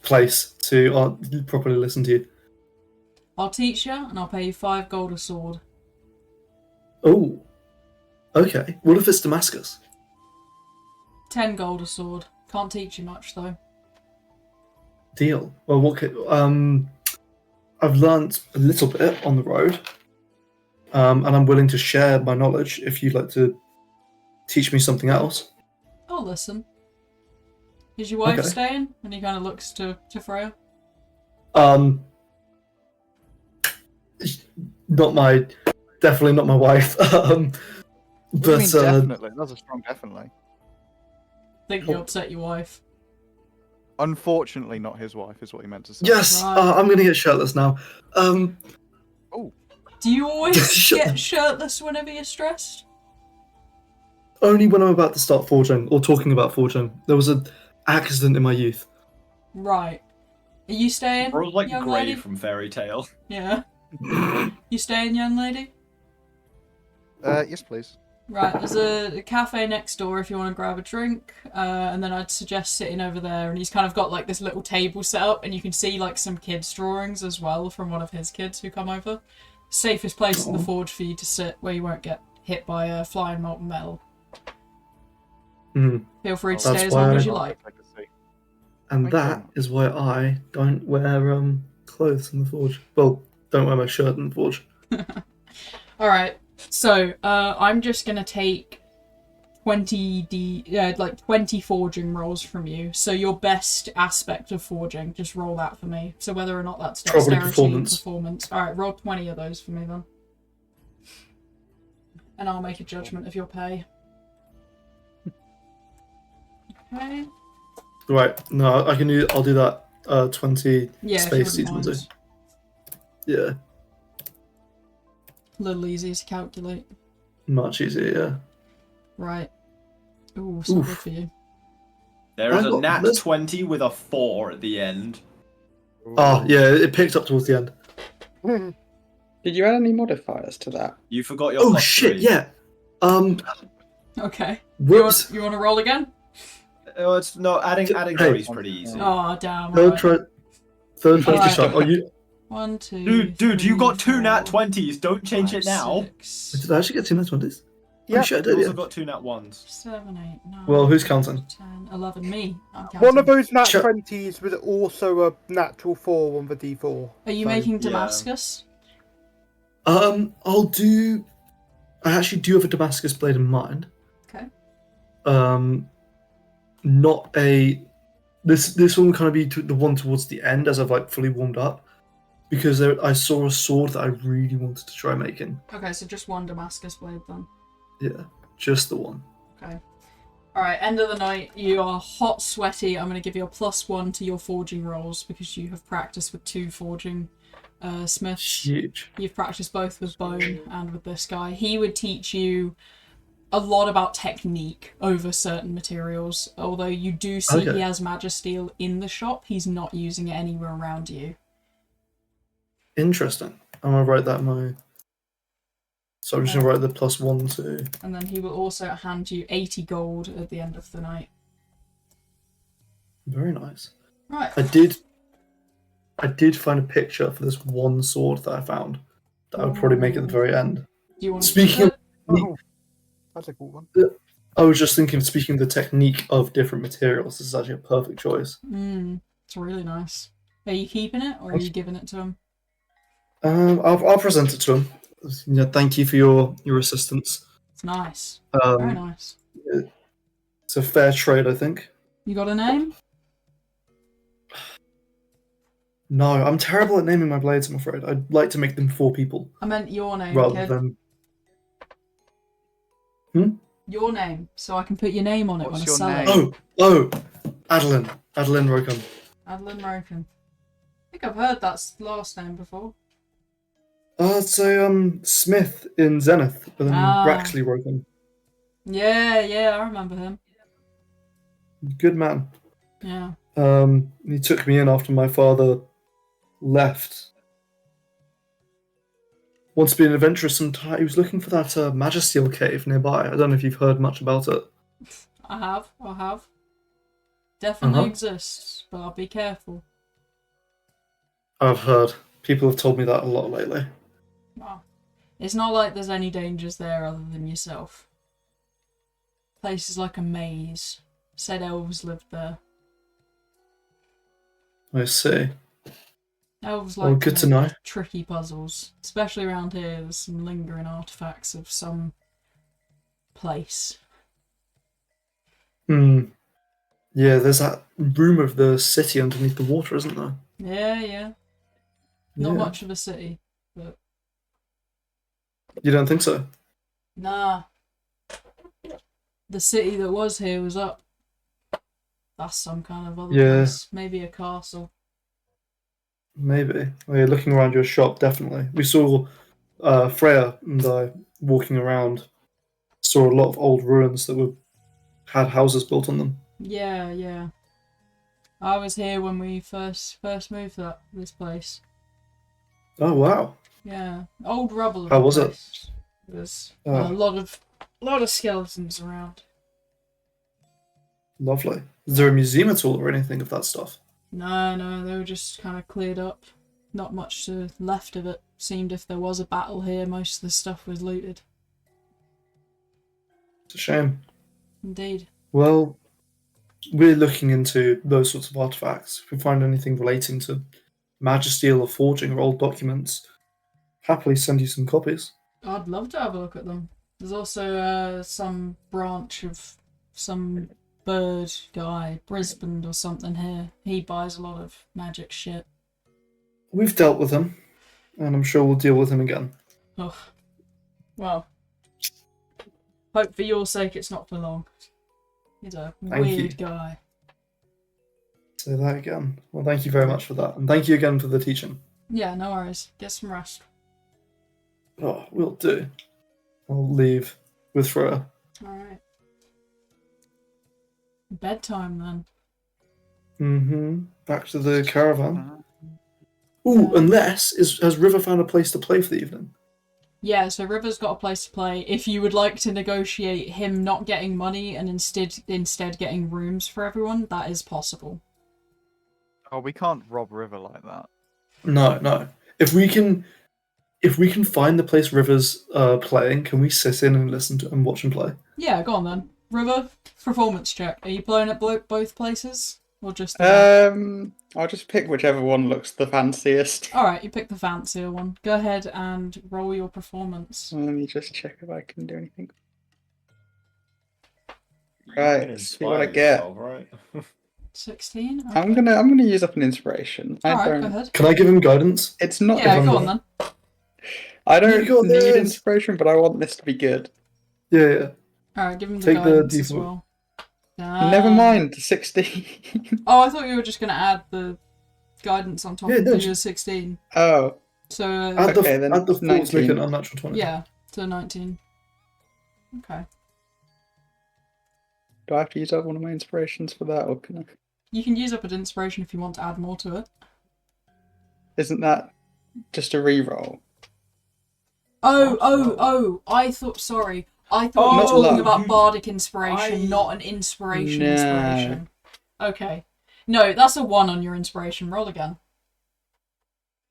place to properly listen to you. I'll teach you, and I'll pay you 5 gold a sword. Oh. Okay. What if it's Damascus? 10 gold a sword. Can't teach you much though. Deal. Well, I've learnt a little bit on the road, and I'm willing to share my knowledge if you'd like to teach me something else. I'll listen. Is your wife Okay. staying? And he kind of looks to Freya. Definitely not my wife. What do you But mean definitely? That's a strong definitely. Think you upset your wife. Unfortunately, not his wife, is what he meant to say. yes, Right. I'm gonna get shirtless now. Do you always Shut get up. shirtless whenever you're stressed? Only when I'm about to start forging or talking about forging. There was an accident in my youth. Right. Are you staying, Bro's like young Grey lady? from Fairy Tale. Yeah. You staying, young lady? Yes, please. Right, there's a cafe next door if you want to grab a drink, and then I'd suggest sitting over there, and he's kind of got like this little table set up, and you can see like some kids' drawings as well from one of his kids who come over. Safest place in the forge for you to sit where you won't get hit by a flying molten metal. Mhm. Feel free to That's stay as long why- as you like. And Thank you very that much. is why I don't wear clothes in the forge. Well, don't wear my shirt in the forge. Alright, so I'm just gonna take 20 forging rolls from you. So your best aspect of forging, just roll that for me. So whether or not that's Probably dexterity, performance. Alright, roll 20 of those for me then. And I'll make a judgment of your pay. Okay. Right. No, I can do. I'll do that. 20 Yeah, space if you wouldn't seasons. mind. Yeah, A little easier to calculate. much easier. Yeah. Right. Ooh, so Oof. good for you. There is I a got nat this- 20 with a 4 at the end. Oh, yeah. It picked up towards the end. Did you add any modifiers to that? You forgot your Oh plus shit! 3. Yeah. Okay. Whoops. You want to roll again? Oh, it's no adding Hey. 3 is pretty easy. Oh, damn. Third Right. try. Third try. Alright. Shot. Oh, you. 1, 2, Dude, you got 2 nat 4, 20s. Don't change 5, it now. 6, Did I actually get 2 nat 20s? Yeah. Oh shit! I You did. also Yeah. got 2 nat 1s. 7, 8, 9. Well, who's counting? 10, 11. Me. I'm counting. One of those nat Shut- 20s was also a natural 4 on the D4. Are you so- making Yeah. Damascus? I'll do. I actually do have a Damascus blade in mind. Okay. Not a. This one will kind of be the one towards the end as I've like fully warmed up, because I saw a sword that I really wanted to try making. Okay, so just one Damascus blade then. Yeah, just the one. Okay. Alright, end of the night. You are hot, sweaty. I'm going to give you a +1 to your forging rolls because you have practiced with 2 forging smiths. Huge. You've practiced both with Bone and with this guy. He would teach you a lot about technique over certain materials. Although you do see Okay. he has Magisteel in the shop, he's not using it anywhere around you. Interesting. I'm gonna write that in my. So I'm just gonna write the +1 to. And then he will also hand you 80 gold at the end of the night. Very nice. Right. I did find a picture for this one sword that I found that I would probably make at the very end. Do you want to Speaking keep of, it? Oh, that's a cool one. I was just thinking, speaking of the technique of different materials, this is actually a perfect choice. It's really nice. Are you keeping it or are you giving it to him? I'll present it to him. Thank you for your assistance. It's nice. Very Um, nice. it's a fair trade, I think. You got a name? No, I'm terrible at naming my blades, I'm afraid. I'd like to make them for people I meant your name, rather kid. than. Your name, so I can put your name on it What's when I your sell name? it. Oh, Adolin. Adolin Rokun. Adolin Roken. I think I've heard that last name before. It's a Smith in Zenith, but then Ah. Braxley Rokun. Yeah, I remember him. Good man. Yeah. He took me in after my father left. Wants to be an adventurer sometime. He was looking for that Magisteel cave nearby. I don't know if you've heard much about it. I have. Definitely Uh-huh. exists, but I'll be careful. I've heard. People have told me that a lot lately. Well, it's not like there's any dangers there other than yourself. Place is like a maze. Said elves lived there. I see. Elves Oh, like good to make know. tricky puzzles. Especially around here, there's some lingering artifacts of some place. Hmm. Yeah, there's that room of the city underneath the water, isn't there? Yeah. Not Yeah. much of a city, but You don't think so? nah. The city that was here was up. That's some kind of other Yeah. place. Maybe a castle. Maybe. Oh, yeah, looking around your shop, definitely. We saw Freya and I walking around. Saw a lot of old ruins that had houses built on them. Yeah. I was here when we first moved to this place. Oh wow! Yeah, old rubble of How the was it? place. There's Oh. a lot of skeletons around. Lovely. Is there a museum at all or anything of that stuff? No, they were just kind of cleared up. Not much left of it. Seemed if there was a battle here, most of the stuff was looted. It's a shame. Indeed. Well, we're looking into those sorts of artifacts. If we find anything relating to magisteel or forging or old documents, happily send you some copies. I'd love to have a look at them. There's also some branch of some bird guy, Brisbane or something here. He buys a lot of magic shit. We've dealt with him, and I'm sure we'll deal with him again. Oh, well. Hope for your sake it's not for long. He's a Thank weird you. guy. Say that again. Well, thank you very much for that, and thank you again for the teaching. Yeah, no worries. Get some rest. Oh, we'll do. I'll leave with Freya. Alright. Bedtime then. Mm-hmm. Back to the caravan. Ooh, unless has River found a place to play for the evening? Yeah, so River's got a place to play. If you would like to negotiate him not getting money and instead getting rooms for everyone, that is possible. Oh, we can't rob River like that. No. If we can find the place River's playing, can we sit in and listen to and watch him play? Yeah, go on then. River, performance check. Are you playing at both places? Or just I'll just pick whichever one looks the fanciest. Alright, you pick the fancier one. Go ahead and roll your performance. Let me just check if I can do anything. You Right, can let's see what I inspire get. yourself, right? 16? Okay. I'm gonna use up an inspiration. Alright, go ahead. Can I give him guidance? It's not. Yeah, go on then. I don't You got need this. inspiration, but I want this to be good. Yeah. Alright, give him the Take the guidance as default. well. Never mind, 16. Oh, I thought you were just going to add the guidance on top Yeah, of no, your 16. Oh, So, Add Okay, then add the it's 4 to make 19. it an unnatural 20. yeah, to 19. Okay. do I have to use up one of my inspirations for that, or can I? You can use up an inspiration if you want to add more to it. Isn't that just a reroll? Oh, sorry. I thought you were Not talking luck. about bardic inspiration, not an inspiration No. inspiration. Okay. No, that's a 1 on your inspiration. Roll again.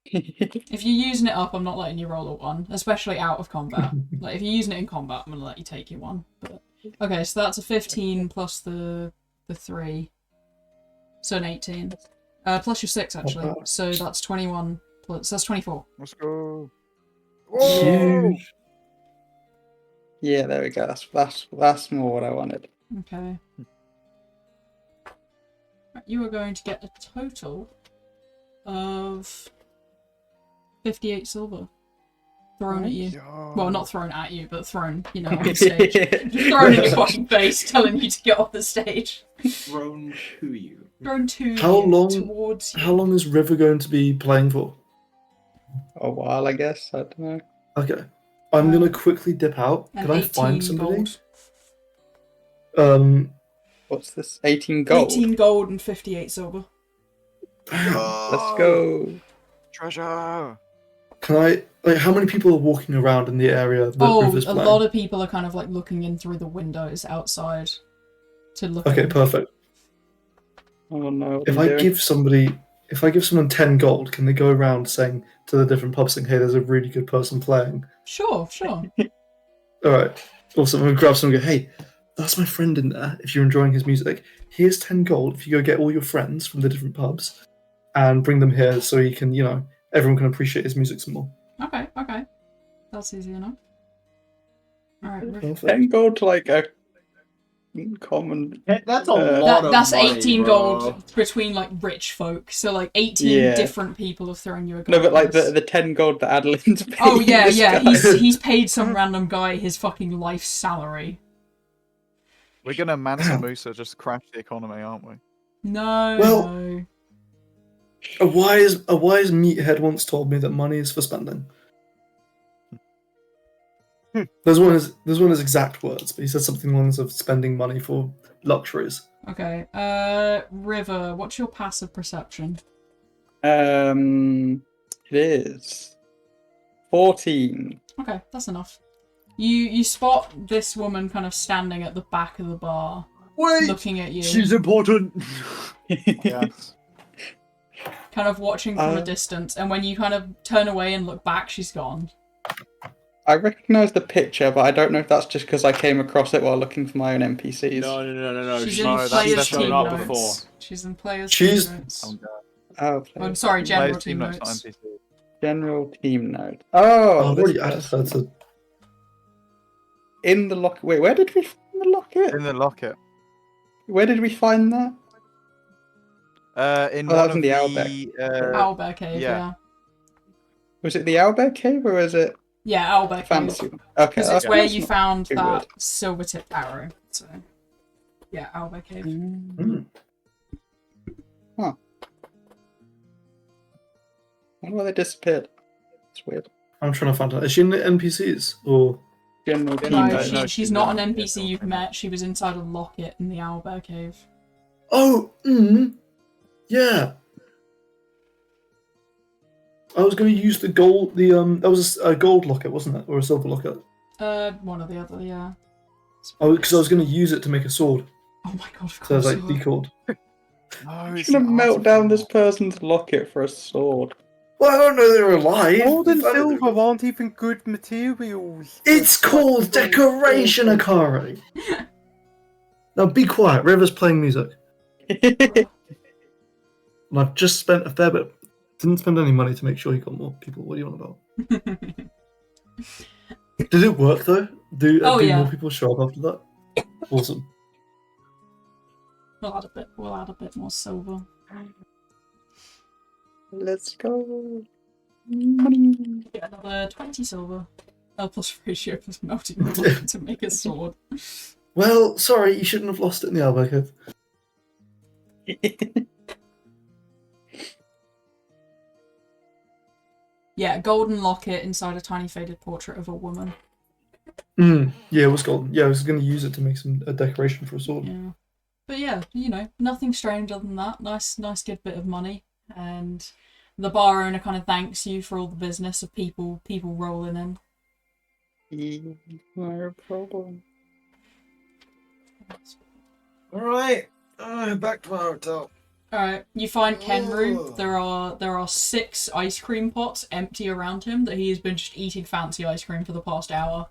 If you're using it up, I'm not letting you roll a 1, especially out of combat. Like, if you're using it in combat, I'm going to let you take your 1. But... Okay, so that's a 15 plus the 3. So an 18. Plus your 6, actually. bad. So that's 21 plus... That's 24. Let's go. Huge. Yeah, there we go. That's more what I wanted. Okay. You are going to get a total of 58 silver thrown at you. Yo. Well, not thrown at you, but thrown, on the stage. Just thrown in your fucking face, telling you to get off the stage. Thrown to you. Thrown to How you, long- towards you. How long is River going to be playing for? A while, I guess. I don't know. Okay. I'm going to quickly dip out. And Can I 18 find somebody? gold. What's this? 18 gold. 18 gold and 58 silver. Let's go. Treasure. Can I... Like, how many people are walking around in the area that River's A playing? lot of people are kind of like looking in through the windows outside to look Okay, at perfect. Oh no. If I give someone 10 gold, can they go around saying to the different pubs, saying, hey, there's a really good person playing? Sure. Alright. Awesome. I'm going to grab someone and go, hey, that's my friend in there. If you're enjoying his music, here's 10 gold if you go get all your friends from the different pubs and bring them here so he can, everyone can appreciate his music some more. Okay. That's easy enough. Alright, Perfect. 10 gold to like a common. That's a That- lot of That's money, 18 bro. gold between like rich folk. So like 18 Yeah. different people have thrown you a gold. No, but like piece. the 10 gold that Adolin's paid. Oh yeah, this yeah. guy. He's paid some random guy his fucking life salary. We're gonna Mansa Musa just crash the economy, aren't we? No. Well- no. A wise meathead once told me that money is for spending. Those weren't his exact words, but he said something along the lines of spending money for luxuries. Okay. River, what's your passive perception? It is 14. Okay, that's enough. You spot this woman kind of standing at the back of the bar, Wait, looking at you, she's important. Yes. kind of watching from a distance, and when you kind of turn away and look back, she's gone. I recognise the picture, but I don't know if that's just because I came across it while looking for my own NPCs. No. She's She's in that's player's definitely team shown up notes. before. She's in player's She's- team notes. Oh, God. Oh, Oh, I'm sorry, general general Players' team not notes. NPC. general team note. Oh, I've this already added her person. to. In the locket. Wait, where did we find the locket? In the locket. Where did we find that? In Oh, that one was in of the Owlbear Cave, yeah. yeah. Was it the Owlbear Cave or was it Yeah, Owlbear Cave. fancy one? Okay, Because it's that's where that's you not found too that weird. silver-tipped arrow. So, yeah, Owlbear Cave. Hmm. I wonder why they disappeared. It's weird. I'm trying to find out. Is she in the NPCs or? General team No, note. she's not an NPC you've met. She was inside a locket in the Owlbear Cave. Oh, yeah. I was going to use the gold. That was a gold locket, wasn't it, or a silver locket? One or the other, yeah. Oh, because I was going to use it to make a sword. Oh my god, of So I was course. like you were. decalled. No, I'm it's just gonna the melt down this artifact. person's locket for a sword. Well, I don't know they're alive. Gold and If I don't- silver aren't even good materials. It's for, called like, decoration, gold. Akari. Now be quiet. River's playing music. And I've just spent a fair bit. Didn't spend any money to make sure he got more people. What do you want about? Did it work though? Do yeah. more people show up after that? Awesome. We'll add a bit more silver. Let's go. Money. Get another 20 silver. Plus ratio for melting wood to make a sword. Well, sorry, you shouldn't have lost it in the Albuquerque. Yeah, golden locket inside a tiny faded portrait of a woman. Yeah, it was golden. Yeah, I was going to use it to make a decoration for a sword. Yeah. But yeah, nothing strange other than that. Nice good bit of money. And the bar owner kind of thanks you for all the business of people rolling in. No problem. Alright, back to my hotel. Alright, you find Kenru. Oh. There are 6 ice cream pots empty around him that he has been just eating fancy ice cream for the past hour.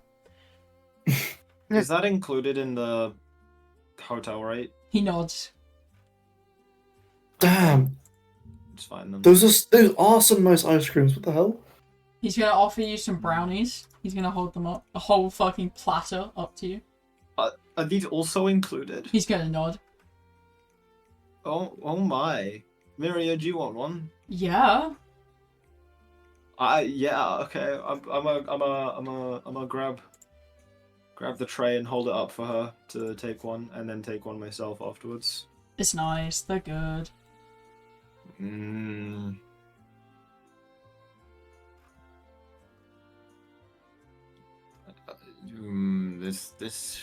Is that included in the hotel rate? He nods. Damn, It's fine then. those are some nice ice creams. What the hell? He's gonna offer you some brownies. He's gonna hold them up. A whole fucking platter up to you. Are these also included? He's gonna nod. Oh my. Miria, do you want one? Yeah. Yeah, okay. I'm gonna grab the tray and hold it up for her to take one, and then take one myself afterwards. It's nice. They're good. This.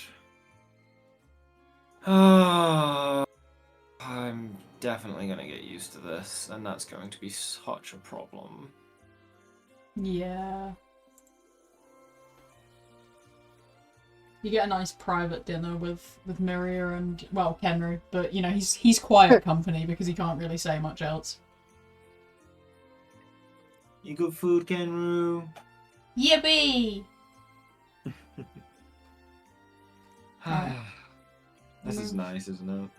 I'm definitely gonna get used to this, and that's going to be such a problem. Yeah. You get a nice private dinner with Miria and, well, Kenru, but he's quiet company because he can't really say much else. You good food, Kenru? Yippee! This is nice, isn't it?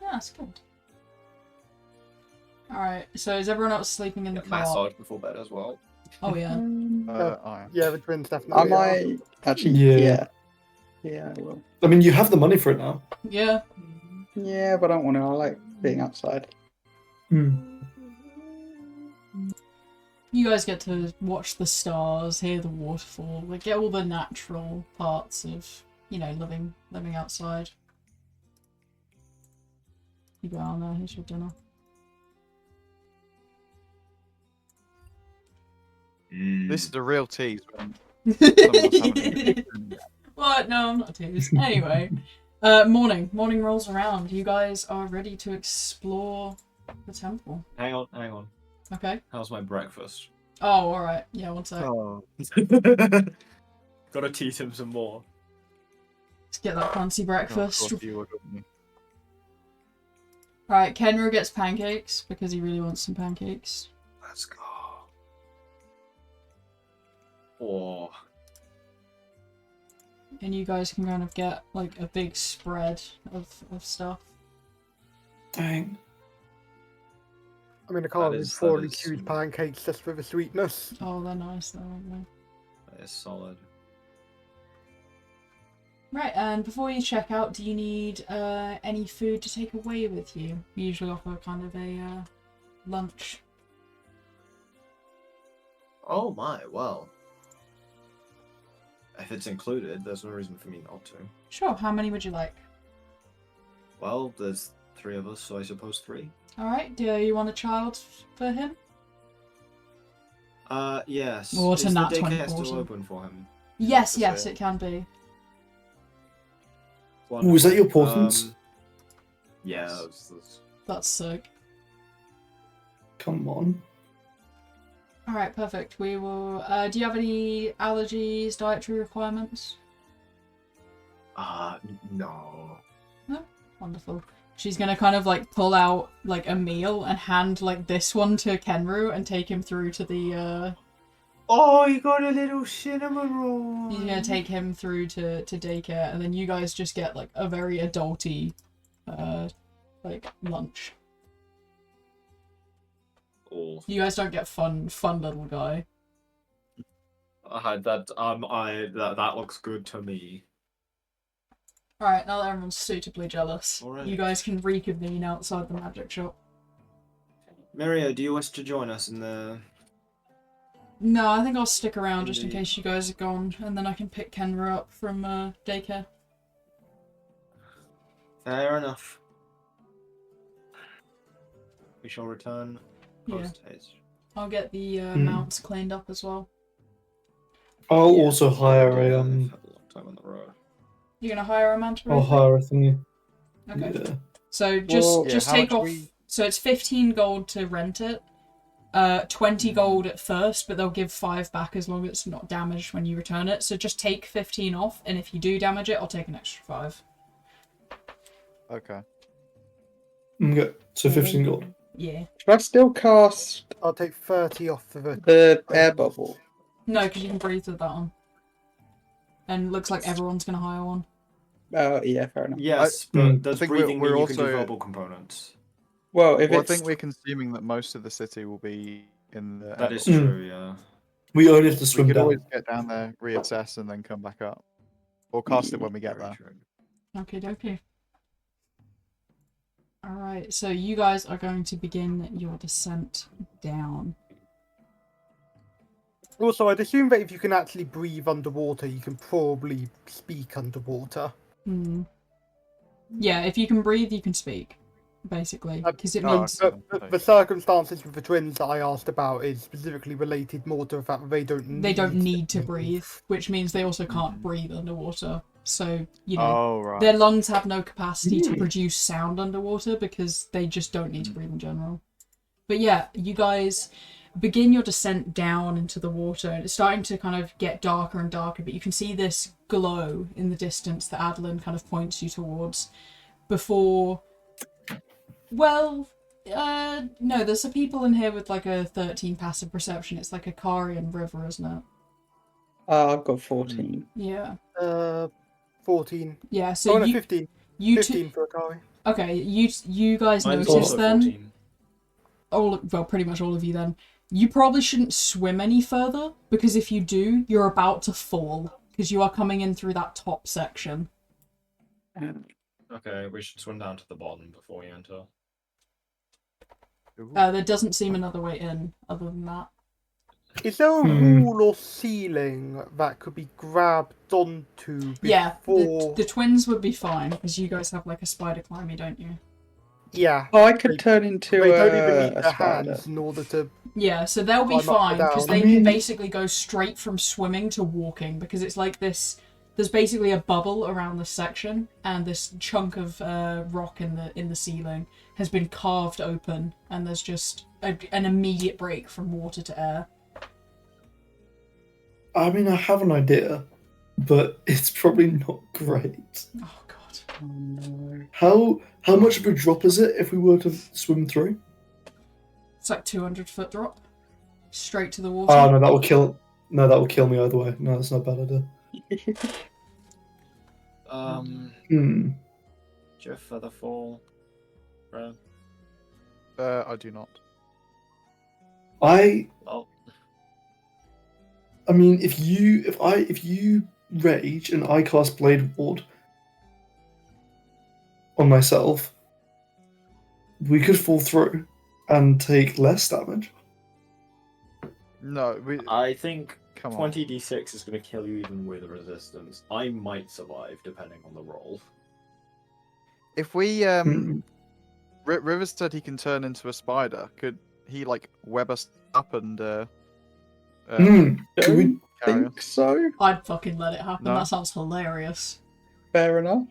Yeah, it's good. Alright, so is everyone else sleeping in the Get car? massage before bed as well. Oh yeah. Yeah, the twins definitely. I might actually. Yeah. Yeah, I will. I mean, you have the money for it now. Yeah. Yeah, but I don't want to. I like being outside. Hmm. You guys get to watch the stars, hear the waterfall, like get all the natural parts of, you know, living outside. You go on there, here's your dinner. This is a real tease. When someone's having What? No, I'm not teased. Anyway, morning rolls around. You guys are ready to explore the temple. Hang on. Okay. How's my breakfast? Oh, alright. Yeah, one sec. Oh, Gotta teach him some more. Let's get that fancy of breakfast. course you would, wouldn't you? Right, Kenro gets pancakes because he really wants some pancakes. Let's go. Oh, And you guys can kind of get like a big spread of stuff. Dang. I mean, I can't That is- fully that is- choose pancakes just for the sweetness. Oh, they're nice though, aren't they? that is solid. Right, and before you check out, do you need any food to take away with you? We usually offer kind of a lunch. Oh my, well. If it's included, there's no reason for me not to. Sure, how many would you like? Well, there's 3 of us, so I suppose 3. Alright, do you want a child for him? Yes. Well, what's Is in the that daycare 24, still so- open for him? Yes, to yes, say. it can be. Ooh, is that your portents? Yeah, Yes. That's sick. Come on. Alright, perfect. We will... do you have any allergies, dietary requirements? No. Wonderful. She's gonna kind of like pull out like a meal and hand like this one to Kenru and take him through to the Oh, you got a little cinnamon roll. He's gonna take him through to daycare, and then you guys just get like a very adulty like lunch. Oh, You guys don't get fun little guy. that looks good to me. Alright, now that everyone's suitably jealous, Alright. you guys can reconvene outside the magic shop. Maria, do you wish to join us in the... No, I think I'll stick around just in Indeed. case you guys are gone, and then I can pick Kenra up from daycare. Fair enough. We shall return Yeah. post-haste. I'll get the mounts cleaned up as well. I'll Yeah, also hire I've a had a long time on the road. You're gonna hire a manta ray I'll thing? hire a thingy. Okay. Yeah. So just Well, just how take much off. we- So it's 15 gold to rent it. 20 gold at first, but they'll give 5 back as long as it's not damaged when you return it. So just take 15 off, and if you do damage it, I'll take an extra 5. Okay. Okay, so 15 gold. Yeah. Should I still cast I'll take 30 off for the air bubble? No, because you can breathe with that one. And looks like everyone's gonna hire one. Oh, yeah, fair enough. Yes, I but does think breathing we're mean you can do also- verbal components? Well, if Well, I it's think we're consuming that most of the city will be in the. That is airport. true, yeah. We only have to We swim could down. always get down there, reassess, and then come back up, or cast it when we get Very there. true. Okay, dokie. Alright, so you guys are going to begin your descent down. Also, I'd assume that if you can actually breathe underwater, you can probably speak underwater. Hmm. Yeah, if you can breathe, you can speak. Basically, because it Oh, means okay. But the circumstances with the twins that I asked about is specifically related more to the fact that they don't need to breathe, which means they also can't breathe underwater. So, you know, Oh right. their lungs have no capacity to produce sound underwater because they just don't need to breathe in general. But yeah, you guys begin your descent down into the water, and it's starting to kind of get darker and darker, but you can see this glow in the distance that Adolin kind of points you towards before... Well, no, there's some people in here with like a 13 passive perception. It's like a Carian river, isn't it? I've got 14. Yeah. 14. Yeah, Oh, so no, you 15. you 15 two, for a Kari. okay, you guys Mine's notice also then 14. well, pretty much all of you then. You probably shouldn't swim any further because if you do, you're about to fall because you are coming in through that top section. Okay, we should swim down to the bottom before we enter. There doesn't seem another way in other than that. Is there a wall or ceiling that could be grabbed onto before? Yeah, the twins would be fine, because you guys have like a spider climby, don't you? Yeah. Oh, I could turn into They don't even need a their spider. hands in order to. Yeah, so they'll be Climb up fine, and because down. they I mean- can basically go straight from swimming to walking, because it's like this... There's basically a bubble around this section, and this chunk of rock in the ceiling has been carved open, and there's just an immediate break from water to air. I mean, I have an idea, but it's probably not great. Oh god. Oh no. How much of a drop is it if we were to swim through? It's like 200-foot drop. Straight to the water. Oh no, that will kill. No, that will kill me either way. No, that's not a bad idea. Do you have feather fall? Right. I do not. I Oh, mean, if you rage and I cast Blade Ward on myself, we could fall through and take less damage. No, we. I think Come on. 20d6 is going to kill you even with resistance. I might survive depending on the roll. If we Mm. Rivers said he can turn into a spider. Could he like web us up and Could we? Don't carry us? think so. I'd fucking let it happen. No. That sounds hilarious. Fair enough.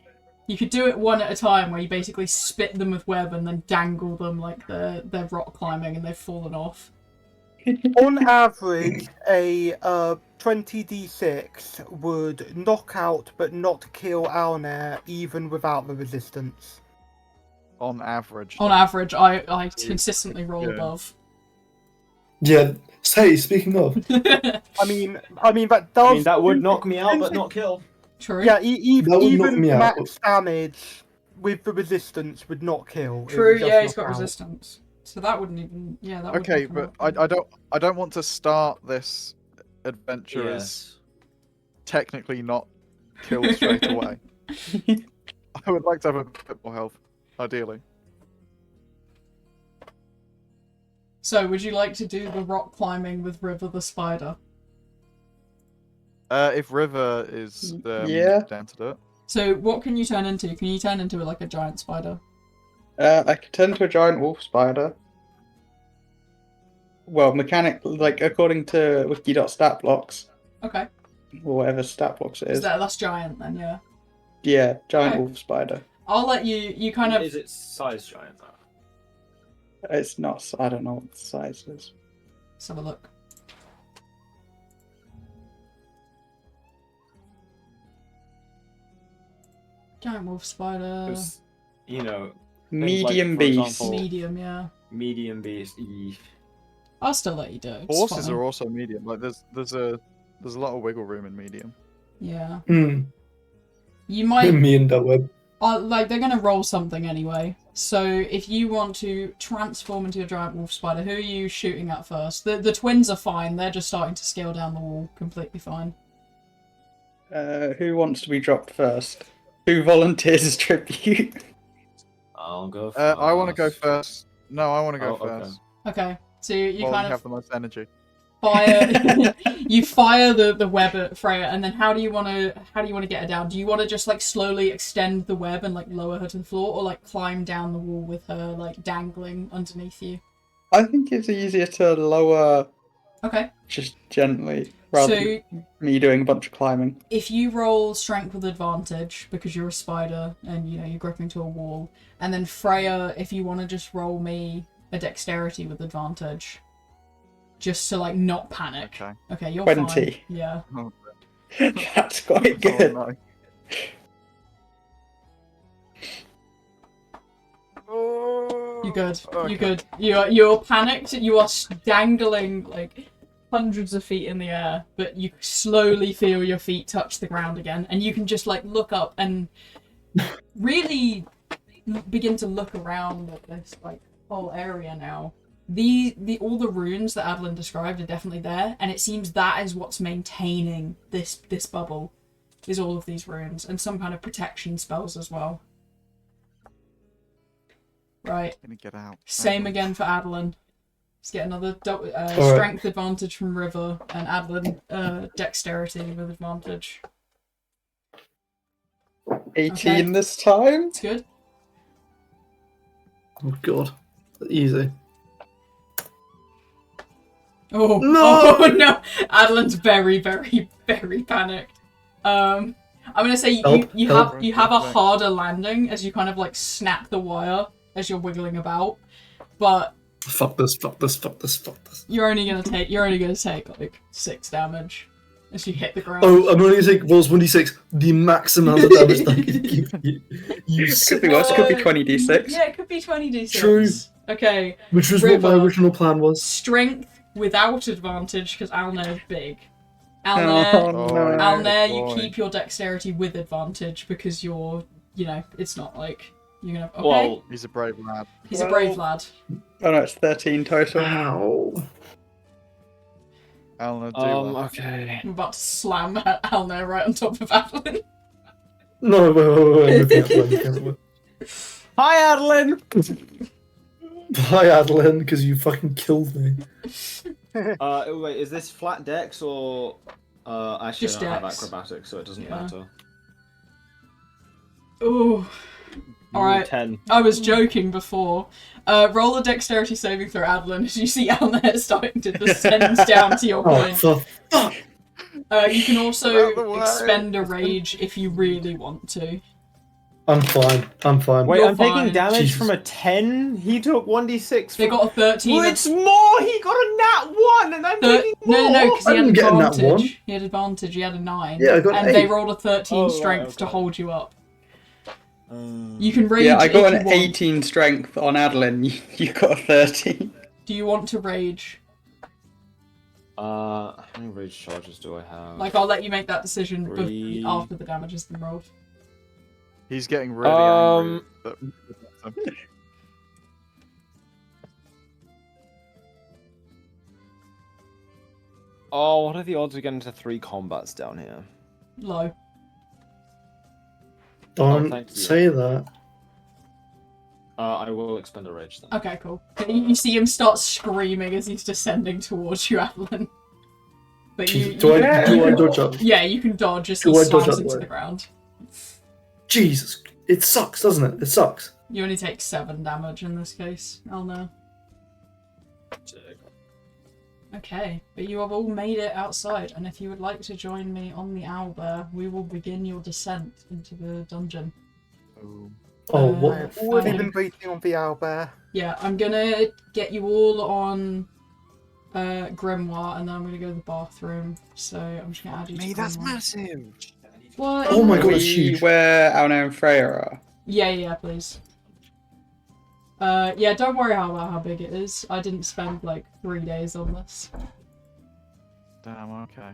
You could do it one at a time, where you basically spit them with web and then dangle them like they're rock climbing and they've fallen off. On average, a 20d6 would knock out but not kill Alnair even without the resistance. On average. On average, I consistently roll Yeah. above. Yeah. Say, speaking of, I mean that does. I mean, that would knock me out, but not kill. True. Yeah, That would knock even me out. max damage with the resistance would not kill. It True, would just yeah, he's knock got out. resistance. So that wouldn't even... Yeah, that would Okay, knock him but out. I don't want to start this adventure as Yes. technically not killed straight away. I would like to have a bit more health, ideally. So, would you like to do the rock climbing with River the Spider? If River is Yeah. down to do it. So, what can you turn into? Can you turn into like a giant spider? I could turn to a giant wolf spider. Well, like according to wiki.stat blocks, Okay. or whatever stat blocks it is. That's giant then, yeah. Yeah, giant Okay. wolf spider. I'll let you kind of... Is it size giant though? It's not. I don't know what the size is. Let's have a look. Giant wolf spider. 'Cause, you know, Medium for beast. example- Medium, yeah. medium beast. I'll still let you do it. It's Horses fine. are also medium. Like there's a lot of wiggle room in medium. Yeah. Hmm. You might... Me and Web. like, they're gonna roll something anyway. So, if you want to transform into a giant wolf spider, who are you shooting at first? The twins are fine. They're just starting to scale down the wall. Completely fine. Who wants to be dropped first? Who volunteers as tribute? I'll go. I want to go first. No, I want to go Oh, okay. first. Okay. So, you While kind you of have the most energy. fire... you fire the web at Freya, and then how do you want to get her down? Do you want to just, like, slowly extend the web and, like, lower her to the floor, or, like, climb down the wall with her, like, dangling underneath you? I think it's easier to lower Okay. just gently rather So, than me doing a bunch of climbing. if you roll strength with advantage because you're a spider and you're gripping to a wall, and then Freya, if you want to just roll me a dexterity with advantage, just to like not panic. Okay. Okay, you're 20. fine. Yeah. That's quite good. Oh, no. You're good. Okay. You're good. You're panicked. You are dangling like hundreds of feet in the air, but you slowly feel your feet touch the ground again, and you can just like look up and really begin to look around at this like whole area now. All the runes that Adolin described are definitely there, and it seems that is what's maintaining this bubble. is all of these runes, and some kind of protection spells as well. Right. Gonna get out. Same again for Adolin. Let's get another Alright. strength advantage from River, and Adolin dexterity with advantage. 18 Okay. this time. It's good. Oh god. Easy. Oh No! Oh no! Adolin's very, very, very panicked. I'm gonna say Help, you help. have a harder landing as you kind of like snap the wire as you're wiggling about, but Fuck this. you're only gonna take like 6 damage as you hit the ground. Oh, I'm only gonna take rolls 1d6, the max amount of damage that I can give you. You Could sick be worse. Could be Uh, 20d6. Yeah, it could be 20d6. True. Okay. Which was what my River. original plan was. Strength without advantage because Alnair's big. Oh, Alnair, no. Alnair, you boy. keep your dexterity with advantage because you're, it's not like you're gonna. Okay. Well, He's a brave lad. He's a brave lad. Oh no, it's 13 total. Ow. Alna, do okay. I'm about to slam Alnair right on top of Adolin. No, wait. Hi, Adolin! Hi, Adolin, because you fucking killed me. Wait, is this flat dex or... actually, Just I don't have dex. acrobatics, so it doesn't Yeah. matter. Ooh. Alright. 10. I was joking before. Roll a dexterity saving throw, Adolin, as you see Alnair starting to descend down to your Oh, point. for fuck. You can Out also the way. expend a rage if you really want to. I'm fine. Wait, You're I'm fine. taking damage Jesus. from a 10? He took 1d6 They from... got a 13. Well, it's more! He got a nat 1 and I'm taking more! No, because I he had didn't get a nat advantage. one. He had advantage. He had a 9. Yeah, I got and an they 8. rolled a 13 Oh, right, strength to okay. hold you up. You can rage Yeah, I got if you an want. 18 strength on Adolin. You got a 13. Do you want to rage? How many rage charges do I have? Like, I'll let you make that decision Three. after the damage has been rolled. He's getting really angry. But... Oh, what are the odds of getting to 3 combats down here? Low. Don't thank you. say that. I will expend a rage then. Okay, cool. You see him start screaming as he's descending towards you, Adolin. But you, Do I you dodge up? yeah, you can dodge as Do he I dodge slams out the into way? the ground. Jesus, it sucks, doesn't it? It sucks. You only take 7 damage in this case. Oh no. Okay, but you have all made it outside, and if you would like to join me on the owlbear, we will begin your descent into the dungeon. Oh, Uh, what? I've already fine. been waiting on the owlbear. Yeah, I'm gonna get you all on Grimoire, and then I'm gonna go to the bathroom. So I'm just gonna add you to Grimoire. massive! What? Oh my god, We it's huge. where Alnair and Freya are. Yeah, please. Yeah, don't worry about how big it is. I didn't spend like 3 days on this. Damn, okay.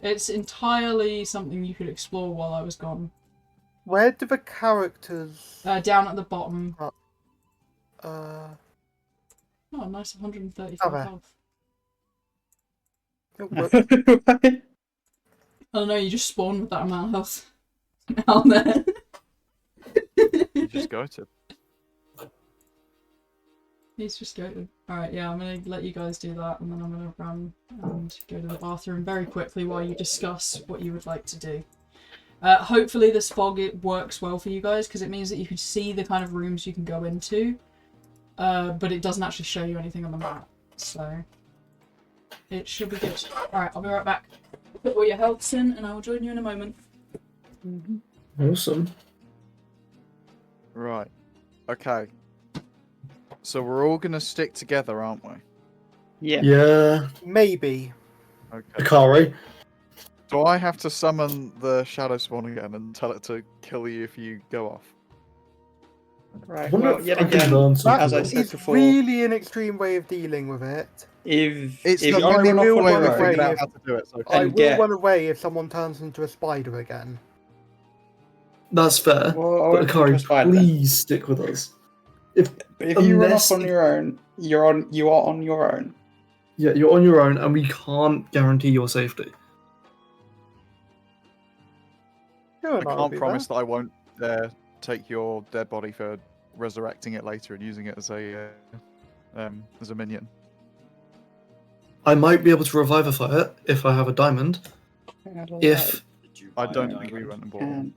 It's entirely something you could explore while I was gone. Where do the characters? Down at the bottom. Uh, Oh, nice 135 Okay. health. what- Oh no, you just spawn with that amount of health. Down there. You just go to. He's just going. Alright, yeah, I'm gonna let you guys do that, and then I'm gonna run and go to the bathroom very quickly while you discuss what you would like to do. Hopefully this fog works well for you guys, because it means that you can see the kind of rooms you can go into, but it doesn't actually show you anything on the map, so it should be good. Alright, I'll be right back. Put all your healths in, and I will join you in a moment. Awesome. Right. Okay. So we're all gonna stick together, aren't we? Yeah. Yeah. Maybe. Okay. Akari. Do I have to summon the Shadow Spawn again and tell it to kill you if you go off? Right. Wonder Well, if yet I can again, learn something. as I That said is before, really an extreme way of dealing with it. if It's if the you only run off real on way your we way figured own, out if- how to do it. So I And will get- run away if someone turns into a spider again. That's fair. Well, I But won't Akari, trust Spider then. please stick with us. But if you run Unless- off on your own, you are on your own. Yeah, you're on your own, and we can't guarantee your safety. You I and will can't be promise that I won't take your dead body for resurrecting it later and using it as a minion. I might be able to revivify it if I have a diamond. If I don't think we went and bought one.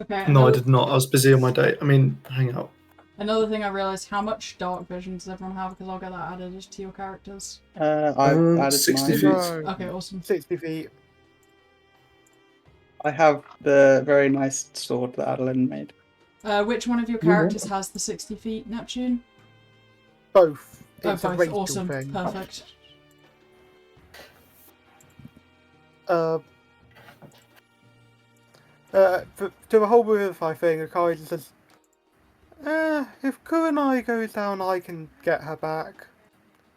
Okay. no, I another- did not. I was busy on my day. I mean, hang out. Another thing I realised, how much dark vision does everyone have? Because I'll get that added to your characters. I've added 60 mine. feet. Okay, awesome. 60 feet. I have the very nice sword that Adolin made. Which one of your You're characters welcome. has the 60 feet, Neptune? Both. Oh, It's a both. Rachel Awesome. thing. Perfect. To the whole Revivify thing, Akari just says, if Kurenai goes down, I can get her back.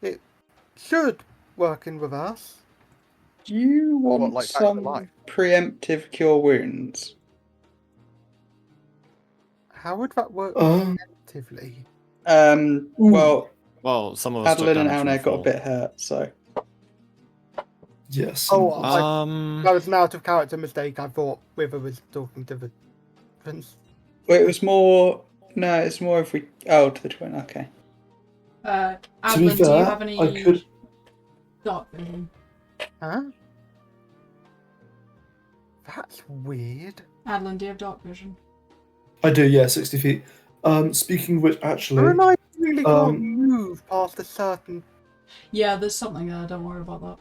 It should work in reverse. Do you want like, back to some life? preemptive cure wounds? How would that work Um, preemptively? Well, Well, some of us took Adolin and damage from Alnair got a fall. bit hurt, so yes. Oh, that was an out of character mistake. I thought River was talking to the prince. well, it was more. No, it's more if we. Oh, to the twin. Okay. To be Adolin, do you fair, have any I could. dark vision? Huh? That's weird. Adolin, do you have dark vision? I do, yeah, 60 feet. Speaking of which, actually, Kurenai really can't um, move past a certain. Yeah, there's something there. Don't worry about that.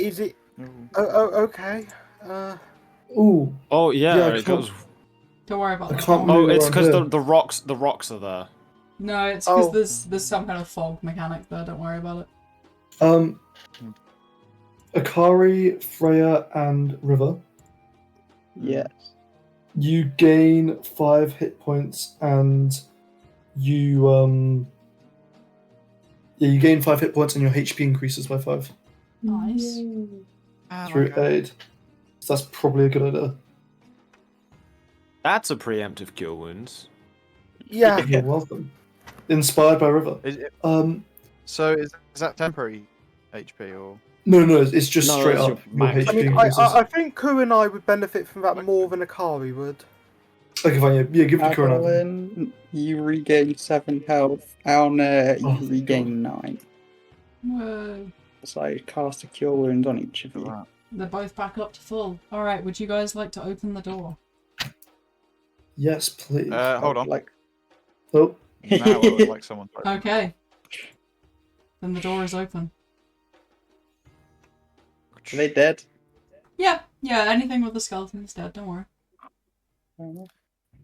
Is it? Ooh. Oh, okay. ooh, Oh yeah, Yeah, I it can't- goes. Don't worry about I that. can't part. move Oh, it's around because here. the rocks are there. No, it's because Oh. there's some kind of fog mechanic there. Don't worry about it. Akari, Freya, and River, Yes. you gain 5 hit points, and you you gain 5 hit points, and your HP increases by 5 Nice. through aid. So that's probably a good idea. That's a preemptive cure wounds. Yeah. You're welcome. Inspired by River. So is that temporary HP or? No, it's just No, straight that's up. your Your max. I HP mean, increases. I think Kurenai would benefit from that more than Akari would. Okay, fine. Yeah, give it to Kurenai. Adolin, you regain 7 health. Alnair, Oh, you regain 9. Whoa. So I cast a cure wound on each of you. Right. They're both back up to full. Alright, would you guys like to open the door? Yes, please. Hold on. Like. Oh, Now I would like someone to. Okay. Then the door is open. Are they dead? Yeah, anything with the skeleton is dead, don't worry.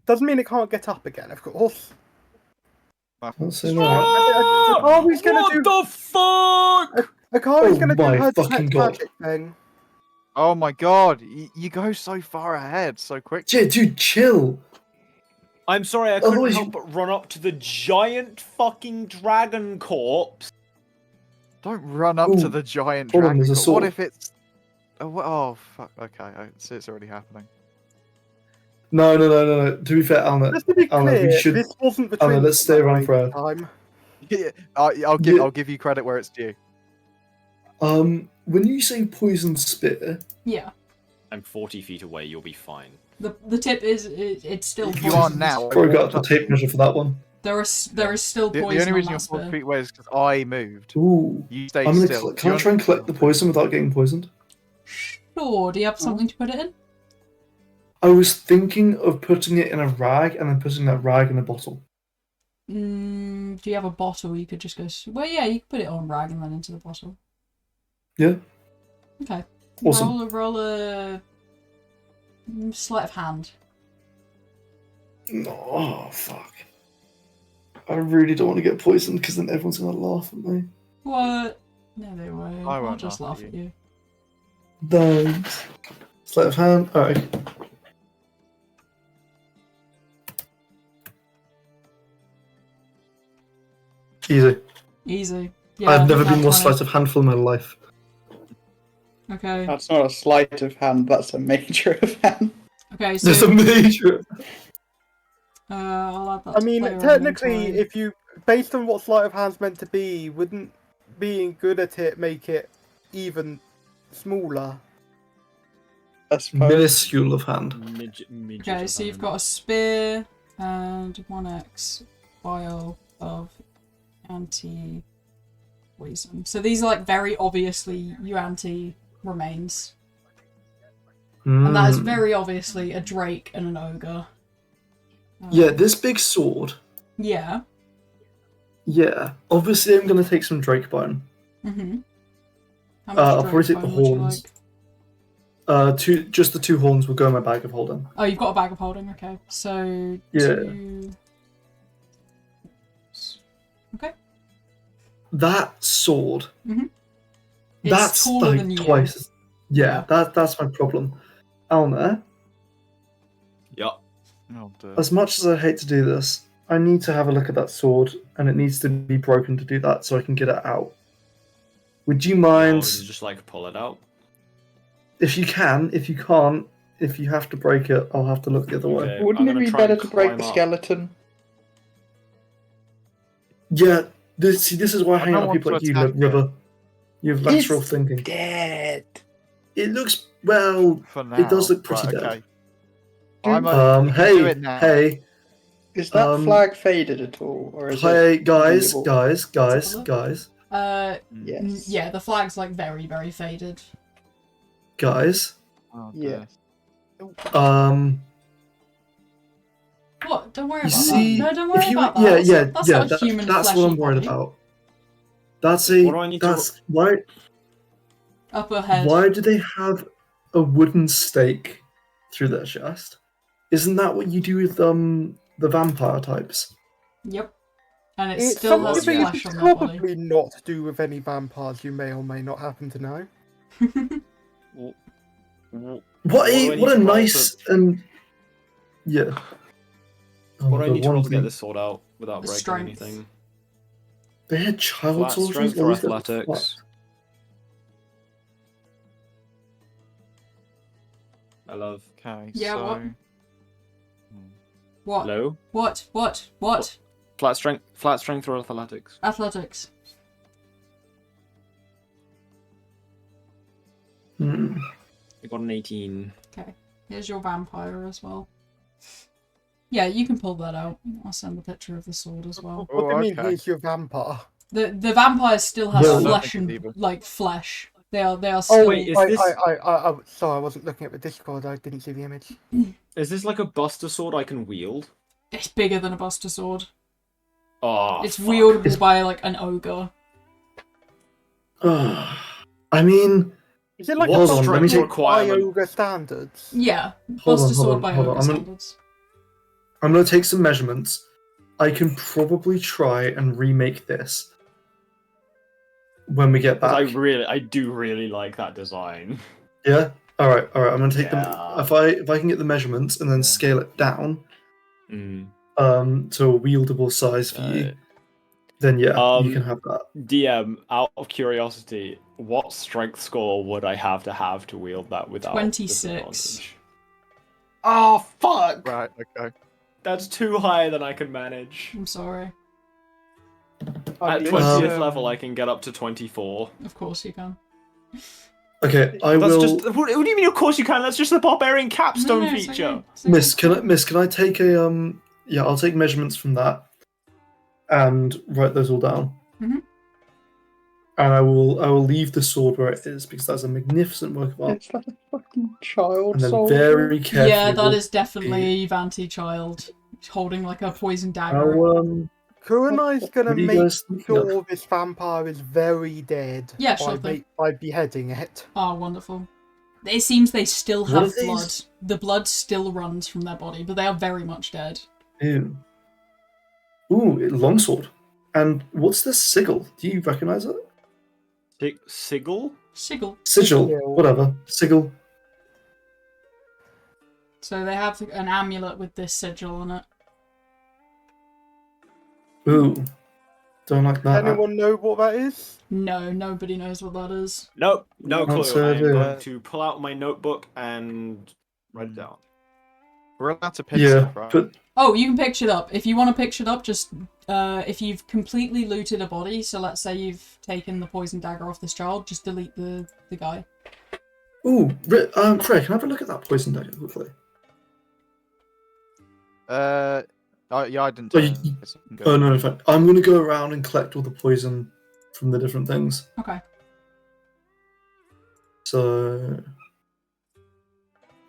Doesn't mean it can't get up again, of course. I'll say that. Akari's gonna What do. the fuck? Akari's Oh gonna do my her fucking detect God. magic thing. Oh my god, you go so far ahead so quick. Dude, chill. I'm sorry, I couldn't Otherwise help but run up to the giant fucking dragon corpse. Don't run up to Ooh, the giant hold on, dragon. there's a What sword. if it's? Oh fuck. Okay, I see it's already happening. No. To be fair, Alna, Just to be Alna, clear, we should. this wasn't the Alna, twins let's stay around for time. Yeah, Yeah. I'll give you credit where it's due. When you say poison spear, Yeah. I'm 40 feet away, you'll be fine. The tip is it's still You are poisonous. now. probably got the tape measure for that one. There is still The poison only reason on you're that 40 spear. feet away is because I moved. Ooh. You stay I'm gonna. still. Can I try and collect the poison without getting poisoned? Sure, do you have something to put it in? I was thinking of putting it in a rag and then putting that rag in a bottle. Do you have a bottle? You could just go. Well, yeah, you could put it on rag and then into the bottle. Yeah. Okay. Awesome. Roll a sleight of hand. Oh fuck! I really don't want to get poisoned because then everyone's gonna laugh at me. What? No, they won't. I I'll won't just laugh laugh at at you. Thanks. Sleight of hand. All right. Easy. Easy. Yeah, I've never nat been more 20. sleight of handful in my life. Okay. That's not a sleight of hand, that's a major of hand. Okay, There's a so major. I'll add that I to mean, player technically, inventory. if you, based on what sleight of hand's meant to be, wouldn't being good at it make it even smaller? I suppose. minuscule of hand. Okay, so you've got a spear and 1x vial of anti-poison. So these are like very obviously Yuan-Ti remains. And that is very obviously a drake and an ogre. Yeah, this big sword. Yeah. Yeah, obviously I'm gonna take some drake bone. Mm-hmm. I'll probably take the horns. Just the 2 horns will go in my bag of holding. Oh, you've got a bag of holding. Okay, so Yeah. 2. Okay. That sword. Mm-hmm. That's taller like than you. twice. Yeah, that's my problem. Alnair, Yeah. Oh, dear. as much as I hate to do this, I need to have a look at that sword, and it needs to be broken to do that, so I can get it out. Would you mind? Or just like pull it out. If you can, if you can't, if you have to break it, I'll have to look the other way. Okay. Wouldn't I'm it gonna be try better and to break climb the up. skeleton? Yeah, this is why I hang don't out with want people to like you, attack River. You have lateral It's thinking. Dead. It looks, well, For now. it does look pretty Right, dead. okay. I'm a, do Hey, it now. hey, Is that Um, flag faded at all, or is hey, it guys, invisible? Let's have a look. guys, Yes. Yeah, the flag's like very, very faded. guys. Oh, Yeah. dear. What? Don't worry You about see, that. No, don't worry if you, about that. That's not a human that's what fleshy I'm worried body. about. That's a, What do I need to- that's why. Upper head. Why do they have a wooden stake through their chest? Isn't that what you do with the vampire types? Yep. And it It's still has something flesh it's on their body. probably not to do with any vampires you may or may not happen to know. What do I a need what a to roll nice and yeah. Oh, What do I the need to roll one to get thing- this sword out without The breaking strength. anything? They had child Flat soldiers. strength All or these guys were athletics? I love Okay, Yeah, so... what? What? low. What? Flat strength or athletics? Athletics. Hmm. I got an 18. Okay. Here's your vampire as well. Yeah, you can pull that out. I'll send the picture of the sword as well. What do you mean okay. here's your vampire? The vampire still has Well- flesh I don't think and it's like flesh. They are still. Oh, Wait, is I, this- I, sorry, I wasn't looking at the Discord. I didn't see the image. Is this like a buster sword I can wield? It's bigger than a buster sword. Oh, It's fuck. wieldable by like an ogre. I mean, Is it like What hold a on, let me strength take. requirement? ogre standards? Yeah, Hold buster on, sword hold on, by hold ogre on. standards. I'm gonna take some measurements. I can probably try and remake this when we get 'Cause back. I do really like that design. Yeah. All right. I'm gonna take them. Yeah. If I can get the measurements and then scale it down Mm. to a wieldable size for you, then yeah, you can have that. DM, out of curiosity, what strength score would I have to wield that without 26. disadvantage? Oh fuck! Right, okay. That's too high than I can manage. I'm sorry. I At mean, 20th level, I can get up to 24. Of course you can. Okay, I That's will. just. What do you mean? Of course you can. That's just the barbarian capstone No, it's feature. okay. It's okay. Miss, can I take a Yeah, I'll take measurements from that and write those all down. Mhm. And I will leave the sword where it is because that's a magnificent work of art. It's like a fucking child And then soldier. very carefully. Yeah, that walk is definitely the- a Yuvan-Ti child holding like a poison dagger. Kurenai's gonna what do you make guys think of? sure this vampire is very dead Yeah, sure thing. by beheading it. Oh, wonderful. It seems they still What have are blood. these? The blood still runs from their body, but they are very much dead. Ew. Ooh, longsword. And what's this sigil? Do you recognize it? Sigil? Sigil. Sigil, Sigil. whatever. Sigil. So they have an amulet with this sigil on it. Ooh. Don't like that. Anyone know what that is? No, nobody knows what that is. Nope, no Not clue. so I'm good. going to pull out my notebook and write it down. We're allowed to pick Yeah, stuff, right? but Oh, you can picture it up. If you want to picture it up, just if you've completely looted a body, so let's say you've taken the poison dagger off this child, just delete the guy. Ooh, Freya, can I have a look at that poison dagger quickly? Yeah, I didn't. Oh, Tell you- this, I can go. Oh no, in fact, I'm gonna go around and collect all the poison from the different things. Okay. So,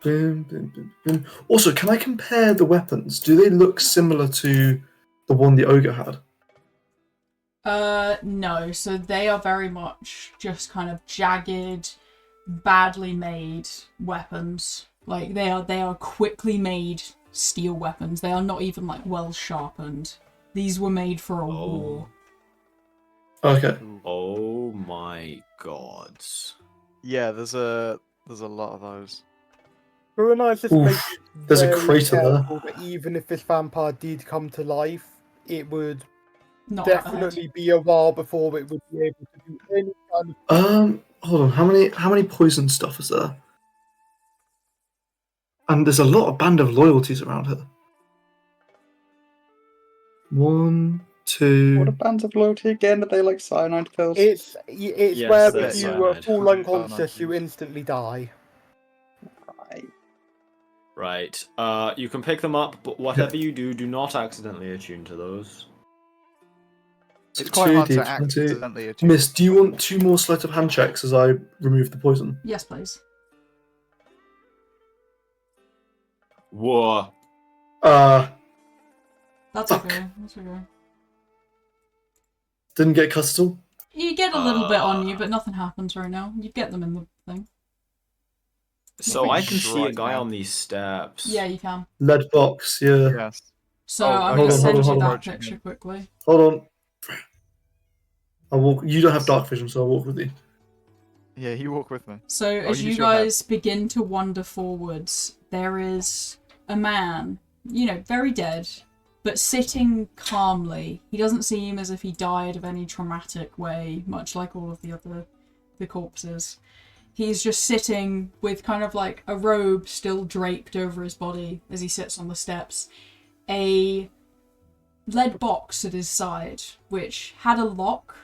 boom, boom, boom, boom. Also, can I compare the weapons? Do they look similar to the one the ogre had? No. So they are very much just kind of jagged, badly made weapons. Like they are quickly made steel weapons. They are not even like well sharpened. These were made for a war. Okay. Oh my god. Yeah, there's a lot of those. Bruini's just Oof, making there's a very crater there. careful that even if this vampire did come to life, it would Not have a head. definitely be a while before it would be able to do any kind of. Hold on. How many poison stuff is there? And there's a lot of band of loyalties around here. 1, 2. What are bands of loyalty again? Are they like cyanide pills? It's Yes, where they're if you cyanide. fall unconscious, Cyanide. you instantly die. Right. Right. You can pick them up, but whatever you do, do not accidentally attune to those. It's quite hard to 2d20. accidentally attune. Miss, do you want 2 more sleight of hand checks as I remove the poison? Yes, please. Whoa. That's Fuck. okay. That's okay. Didn't get cut at all? You get a little bit on you, but nothing happens right now. You get them in the thing. So I can see a Right guy now. on these steps. Yeah, you can. Lead box, yeah. Yes. So Oh, I'm hold going to on, send hold you on, that hold on. picture quickly. Hold on. I'll walk. You don't have dark vision, so I'll walk with you. Yeah, you walk with me. So as you use your head. guys begin to wander forwards, there is a man, very dead, but sitting calmly. He doesn't seem as if he died of any traumatic way, much like all of the corpses. He's just sitting with kind of like a robe still draped over his body as he sits on the steps. A lead box at his side, which had a lock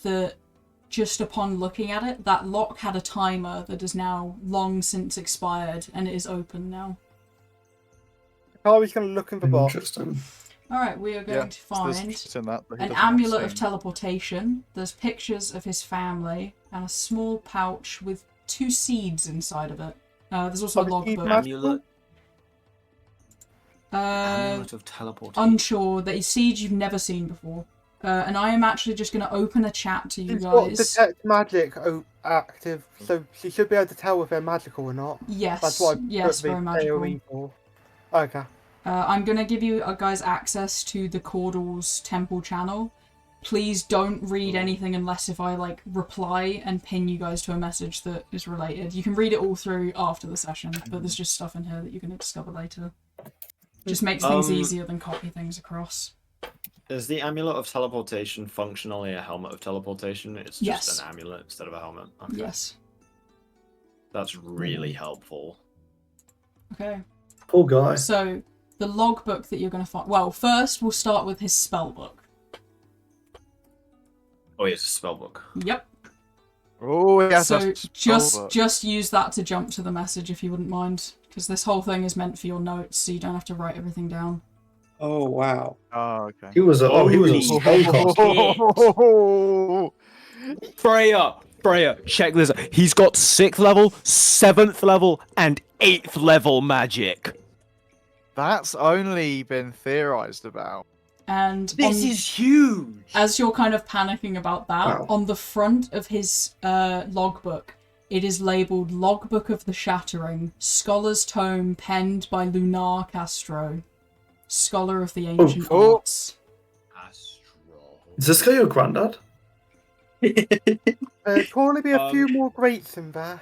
that, just upon looking at it, that lock had a timer that is now long since expired and it is open now. Kari's going to look in the box. Interesting. Alright, we are going Yeah, to there's find shit in that, but he an doesn't want to amulet of say. teleportation. There's pictures of his family and a small pouch with 2 seeds inside of it. There's also a Are the seeds logbook. Amulet. Uh, Amulet of teleportation. unsure. That is seeds you've never seen before. And I am actually just going to open a chat to you She's got guys. detect magic active, so she should be able to tell if they're magical or not. Yes, That's what I yes, put the very magical. AoE for. Okay. I'm going to give you guys access to the Cordalls temple channel. Please don't read anything unless if I reply and pin you guys to a message that is related. You can read it all through after the session, but there's just stuff in here that you're going to discover later. Just makes things easier than copy things across. Is the amulet of teleportation functionally a helmet of teleportation? It's just Yes. an amulet instead of a helmet. Okay. Yes. That's really helpful. Okay. Poor guy. So, the logbook that you're going to find... Well, first we'll start with his spellbook. Oh, it's a spellbook. Yep. Oh, yes. So that's just over. just use that to jump to the message if you wouldn't mind, because this whole thing is meant for your notes, so you don't have to write everything down. Oh wow. Oh, okay. He was a Holy spellcaster. Freya, check this out. He's got 6th level, 7th level, and 8th level magic. That's only been theorized about. And This is huge. as you're kind of panicking about that, Wow. on the front of his logbook, it is labelled Logbook of the Shattering, Scholar's Tome penned by Lunar Castro, Scholar of the Ancient Oh. Arts. Astro. Is this guy your granddad? There's probably be a few Um, more greats in there.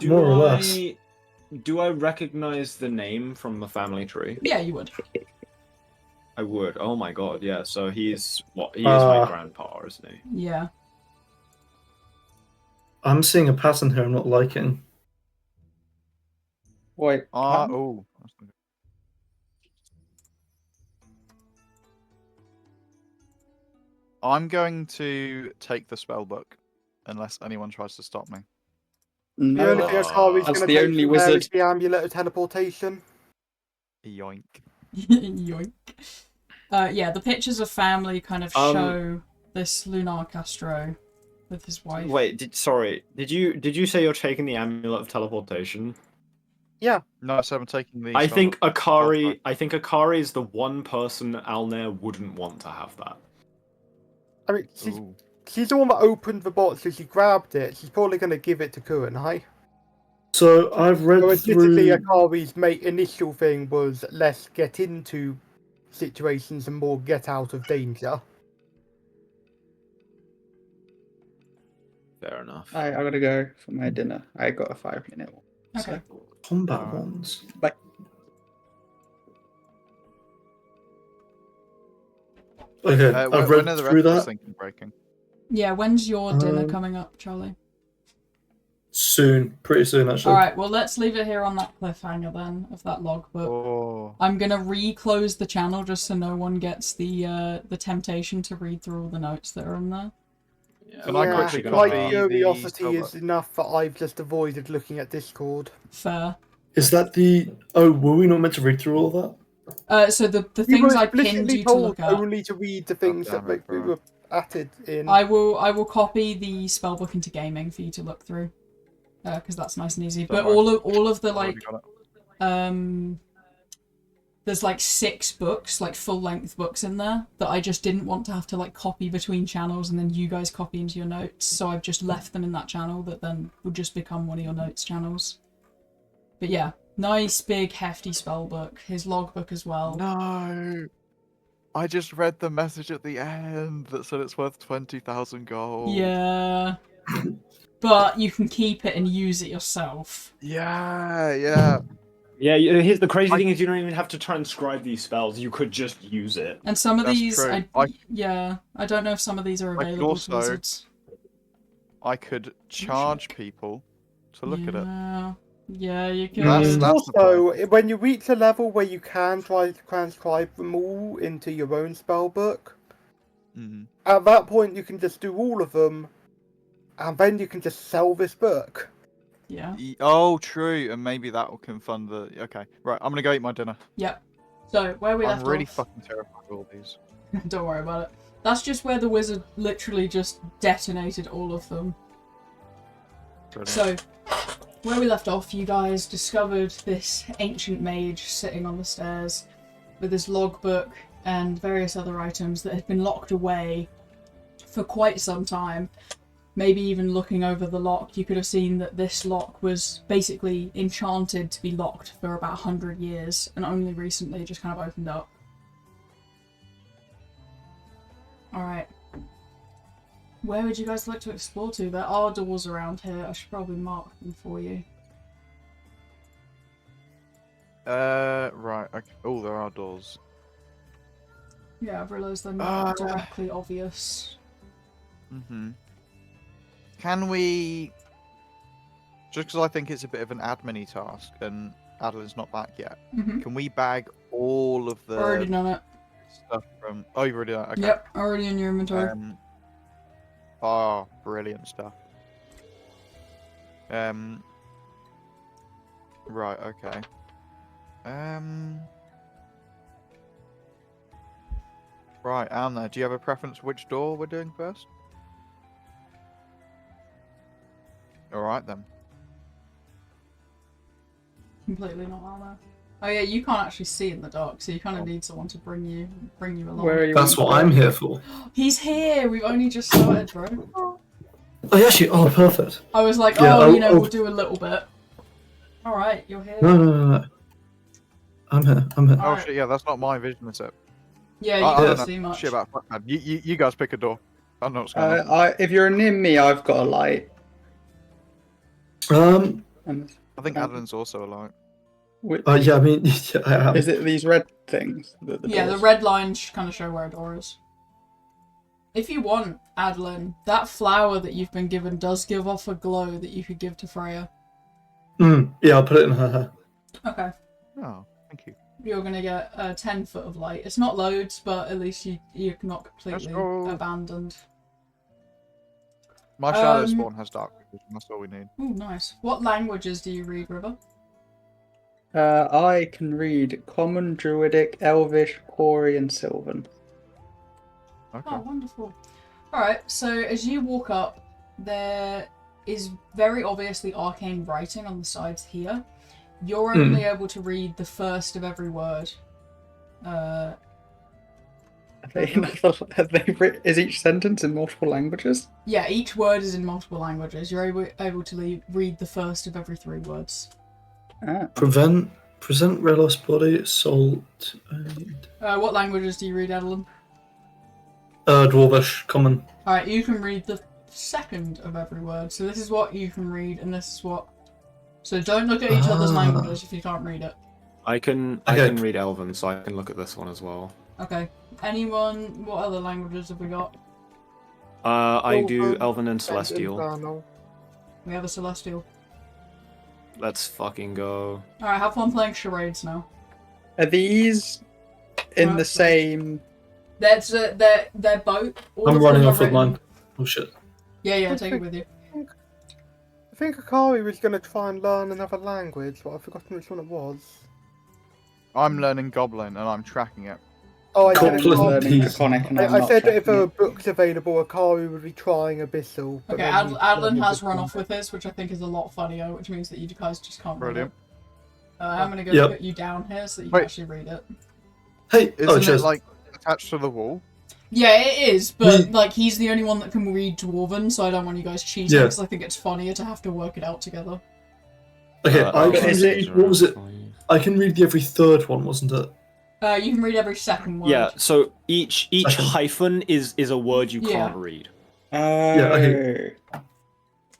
More or less. Do I recognize the name from the family tree? Yeah, you would. I would. Oh my god, yeah. So he is my grandpa, isn't he? Yeah. I'm seeing a pattern here I'm not liking. Wait. Oh. I'm going to take the spell book, unless anyone tries to stop me. The only thing Akari's that's going to the take only from there is wizard. the amulet of teleportation. Yoink. Yoink. Yeah, the pictures of family kind of show this Lunar Castro with his wife. Wait, did you say you're taking the amulet of teleportation? Yeah. No, so I'm taking the. I think Akari is the one person Alnair wouldn't want to have that. I mean, she's the one that opened the box, so she grabbed it. She's probably going to give it to Kurenai. So I've read Admittedly, through. Akari's initial thing was less get into situations and more get out of danger. Fair enough. I gotta go for my dinner. I got a 5-minute one. Okay. So, Combat ones. bye. Okay, I've read when are the through rest of us that. thinking breaking? Yeah, when's your dinner coming up, Charlie? Soon, pretty soon actually. Alright, well let's leave it here on that cliffhanger then, of that logbook. Oh. I'm gonna re-close the channel just so no one gets the temptation to read through all the notes that are in there. Can I quickly my copy curiosity the is enough that I've just avoided looking at Discord. Fair. Is that the? Oh, were we not meant to read through all that? So the We things were I pinned explicitly you to look told at, only to read the things damn that it, we bro. were added in. I will copy the spellbook into gaming for you to look through, because that's nice and easy. But all of the like, there's like 6 books, like full-length books in there that I just didn't want to have to like copy between channels and then you guys copy into your notes. So I've just left them in that channel that then would just become one of your notes channels. But yeah, nice big hefty spellbook. His logbook as well. No. I just read the message at the end that said it's worth 20,000 gold. Yeah. But you can keep it and use it yourself. Yeah. Yeah, here's the crazy thing is you don't even have to transcribe these spells. You could just use it. And some of That's these, true. I don't know if some of these are I could available also- to wizards. I could charge people to look at it. Yeah, you can. That's the Also, when you reach a level where you can try to transcribe them all into your own spellbook, at that point you can just do all of them, and then you can just sell this book. Yeah. Oh, true. And maybe that can fund the. Okay, right. I'm gonna go eat my dinner. Yep. So where we I'm left really off. fucking terrified of all these. Don't worry about it. That's just where the wizard literally just detonated all of them. Brilliant. So, where we left off, you guys discovered this ancient mage sitting on the stairs with his logbook and various other items that had been locked away for quite some time. Maybe even looking over the lock, you could have seen that this lock was basically enchanted to be locked for about 100 years and only recently just kind of opened up. Alright. Where would you guys like to explore to? There are doors around here. I should probably mark them for you. Right. Okay. Oh, there are doors. Yeah, I've realised they're not directly obvious. Can we? Just because I think it's a bit of an admin-y task, and Adolin's not back yet. Can we bag all of the Already done it. stuff from? Oh, you've already done it. Okay. Yep, already in your inventory. Oh, brilliant stuff. Right. Okay. Right, Anna, do you have a preference which door we're doing first? Alright then. Completely not armor. Oh yeah, you can't actually see in the dark, so you kind of need someone to bring you along. Where are you? That's what I'm here for. He's here! We've only just started, bro. Oh, actually, perfect. I was like, Yeah, we'll do a little bit. Alright, you're here. No. I'm here. Oh Alright. shit, yeah, that's not my vision, is it? Yeah, you I can't don't know see much. shit about fuck man. You guys pick a door. I don't know what's going on. If you're near me, I've got a light. Um. And I think Adolin's also a light. Yeah, I mean, yeah, I am. Is it these red things? The Yeah, the doors? red lines kind of show where a door is. If you want, Adolin, that flower that you've been given does give off a glow that you could give to Freya. Yeah, I'll put it in her hair. Okay. Oh, thank you. You're going to get 10 foot of light. It's not loads, but at least you're not completely go. abandoned. My shadow spawn has dark vision. That's all we need. Oh, nice. What languages do you read, River? I can read Common, Druidic, Elvish, Quarry, and Sylvan. Okay. Oh, wonderful. Alright, so as you walk up, there is very obviously arcane writing on the sides here. You're only able to read the first of every word. Is each sentence in multiple languages? Yeah, each word is in multiple languages. You're able to read the first of every 3 words. Ah. Present red lost body, soul. What languages do you read, Adolin? Dwarvish, common. Alright, you can read the second of every word. So this is what you can read, and this is what... So don't look at each other's languages if you can't read it. I can read Elven, so I can look at this one as well. Okay. Anyone... What other languages have we got? I do Elven and Celestial. Infernal. We have a Celestial. Let's fucking go. Alright, have fun playing charades now. Are these in the same... They're both... all I'm of running them are off with written- mine. Oh shit. Yeah, take it with you. I think Akari was going to try and learn another language, but I've forgotten which one it was. I'm learning Goblin and I'm tracking it. Oh, I Goblin. said, learning Draconic and I'm I not said that if checking there were it. books available, Akari would be trying Abyssal. but Okay, then he's Adolin learning has Abyssal. run off with his, which I think is a lot funnier, which means that you guys just can't read it. Brilliant. I'm gonna go Yep. put you down here so that you Wait. can actually read it. Hey, Isn't cheers. it like attached to the wall? Yeah, it is, but We- like he's the only one that can read Dwarven, so I don't want you guys cheating Yeah. because I think it's funnier to have to work it out together. Okay, I can is read. What was it? I can read the every third one, wasn't it? You can read every second word. Yeah, so each Second. hyphen is a word you Yeah. can't read. Oh. okay.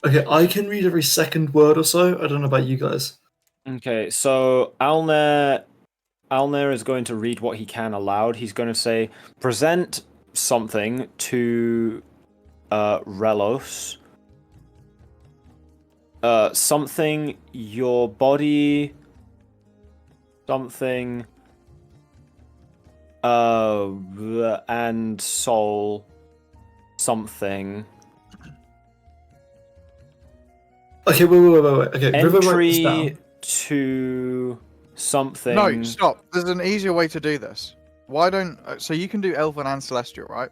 Okay, I can read every second word or so. I don't know about you guys. Okay, so Alnair is going to read what he can aloud. He's going to say, present something to Relos. Something your body, something and soul, something. Okay, wait. Okay, River write this down. Entry to something. No, stop. There's an easier way to do this. Why don't... So you can do Elven and Celestial, right?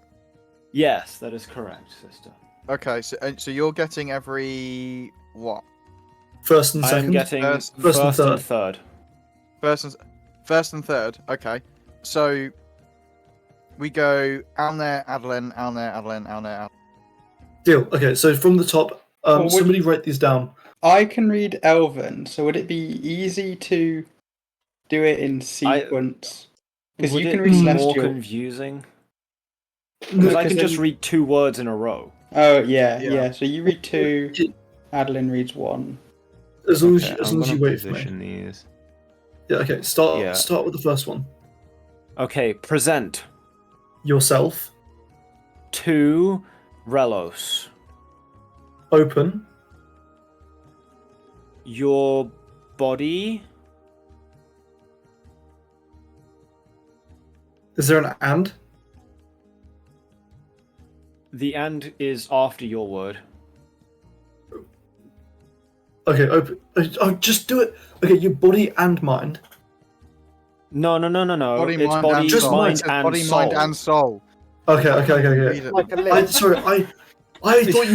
Yes, that is correct, sister. Okay, so you're getting every... What? First and I am second. getting First first, and and third. First and third. Okay. So we go Alnair, Adolin, Alnair, Adolin, Alnair. Deal. Okay, so from the top, Well, would- somebody write these down. I can read Elven, so would it be easy to do it in sequence? Because Would you it can read be more Celestial. confusing? Because I can then- just read 2 words in a row. Oh, yeah, Yeah. yeah. So you read 2, Adolin reads 1. As long Okay, as I'm you gonna wait for me. position these. Yeah. Okay. Start Yeah. with the first one. Okay, present Yourself. to Relos. Open. Your body. Is there an and? The and is after your word. Okay. Open. Oh, just do it. Okay. Your body and mind. No. Body, It's mind, body, and just soul. mind, It says and body, soul. mind, and soul. Okay. Read it. Like a I list. sorry. I thought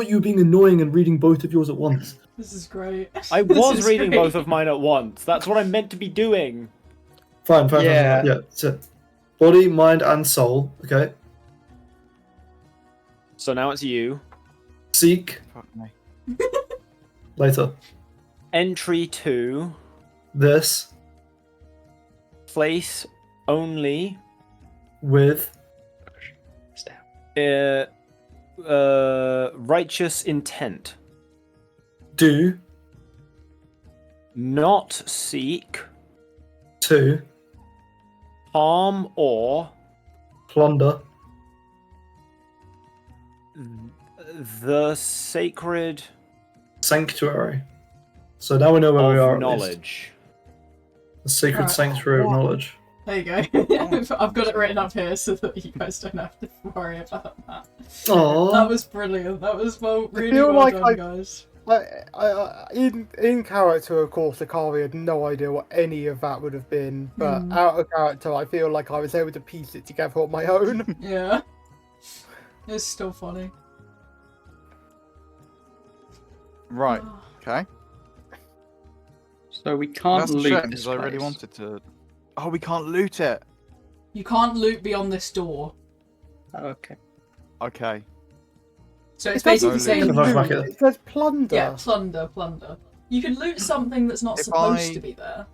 you were being annoying and reading both of yours at once. This is great. I This was is reading great. both of mine at once. That's what I meant to be doing. Fine. Yeah. Yeah. So, body, mind, and soul. Okay. So now it's you. Seek Fuck me. later. Entry to This place only with righteous intent. do Not seek to harm or plunder the sacred sanctuary. So now we know where we are. of At least. knowledge. The sacred Alright. sanctuary of What? knowledge. There you go. I've got it written up here so that you guys don't have to worry about that. Oh, That was brilliant. That was really feel well like done, guys. In character, of course, Akari had no idea what any of that would have been, but Hmm. out of character, I feel like I was able to piece it together on my own. Yeah. It's still funny. Right. Oh. Okay. So we can't That's a loot shame this because I really place. wanted to. Oh, we can't loot it. You can't loot beyond this door. Oh, okay. Okay. So it's It doesn't basically say saying Can I loot, back it? it says plunder. yeah, plunder. You can loot something that's not If supposed I- to be there.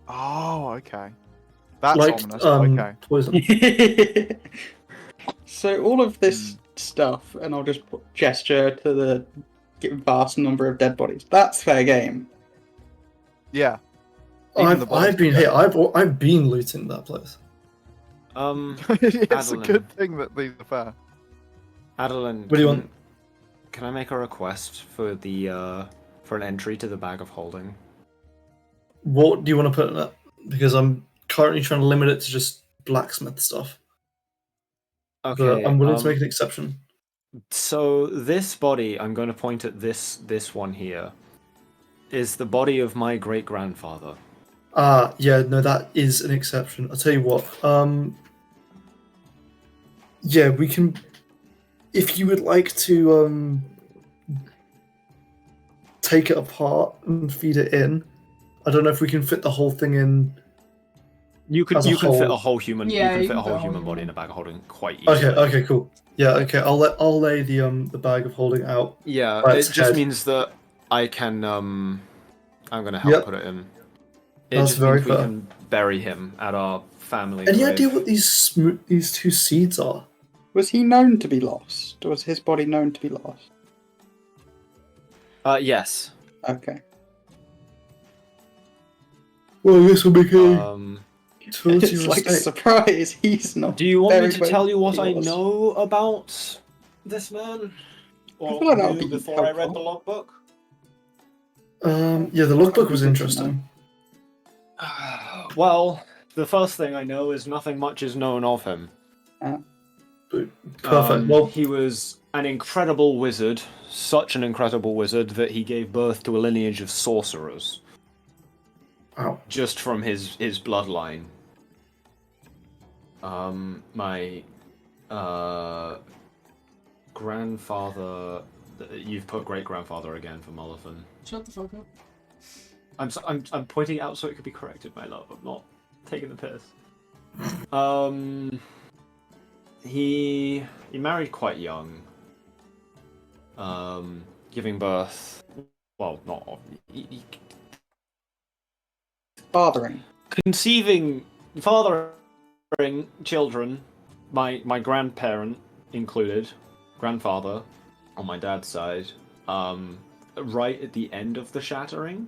Oh, okay. That's like ominous. Okay. poison. So all of this stuff, and I'll just gesture to the vast number of dead bodies. That's fair game. Yeah. Even the bodies I've been are here. I've been looting that place. It's a Adolin. good thing that these are fair. Adolin, What do you want? Can I make a request for the for an entry to the bag of holding? What do you want to put in it? Because I'm currently trying to limit it to just blacksmith stuff. Okay, But I'm willing to make an exception. So this body, I'm going to point at this one here, is the body of my great grandfather. Yeah, no, that is an exception. I'll tell you what. Yeah, we can. If you would like to take it apart and feed it in, I don't know if we can fit the whole thing in. You can As a fit a whole. whole human. Yeah, you you can fit a can fit whole a whole human body in human. a bag of holding quite easily. Okay, cool. Yeah, okay. I'll lay the bag of holding out. Yeah, Right, it it's just head. means that I can. I'm gonna help Yep. put it in. It That's just very means we fair. can bury him at our family. Any grave. idea what these two seeds are? Was he known to be lost? Was his body known to be lost? Yes. Okay. Well, this will make a towards It's your like a estate. surprise. He's not. Do you want me very to close tell you to what I yours. know about this man? Or feel like that would knew be before I read helpful. the logbook? Yeah, the logbook was interesting. Well, the first thing I know is nothing much is known of him. Perfect. Well, He was an incredible wizard, such an incredible wizard that he gave birth to a lineage of sorcerers, wow. just from his bloodline. My grandfather. You've put great grandfather again for Mullifan. Shut the fuck up. I'm pointing out so it could be corrected, my love. I'm not taking the piss. He married quite young. Giving birth. Well, not Fathering. fathering children. My grandparent included, grandfather, on my dad's side. Right at the end of the shattering.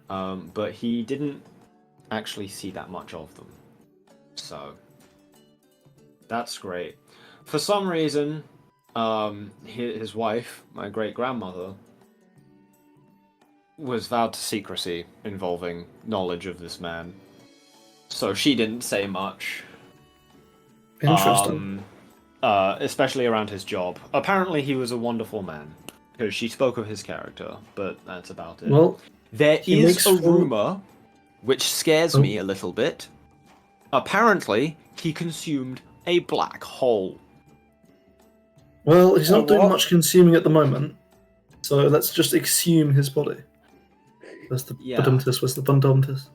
But he didn't actually see that much of them. So that's great. For some reason, his wife, my great-grandmother, was vowed to secrecy involving knowledge of this man. So she didn't say much. Interesting. Especially around his job. Apparently he was a wonderful man. Because she spoke of his character, but that's about it. Well, There he is makes a for- rumor, which scares me a little bit. Apparently, he consumed a black hole. well, he's not doing what? much consuming at the moment, so let's just exhume his body. That's the Yeah. badumtus. What's the bundumtus?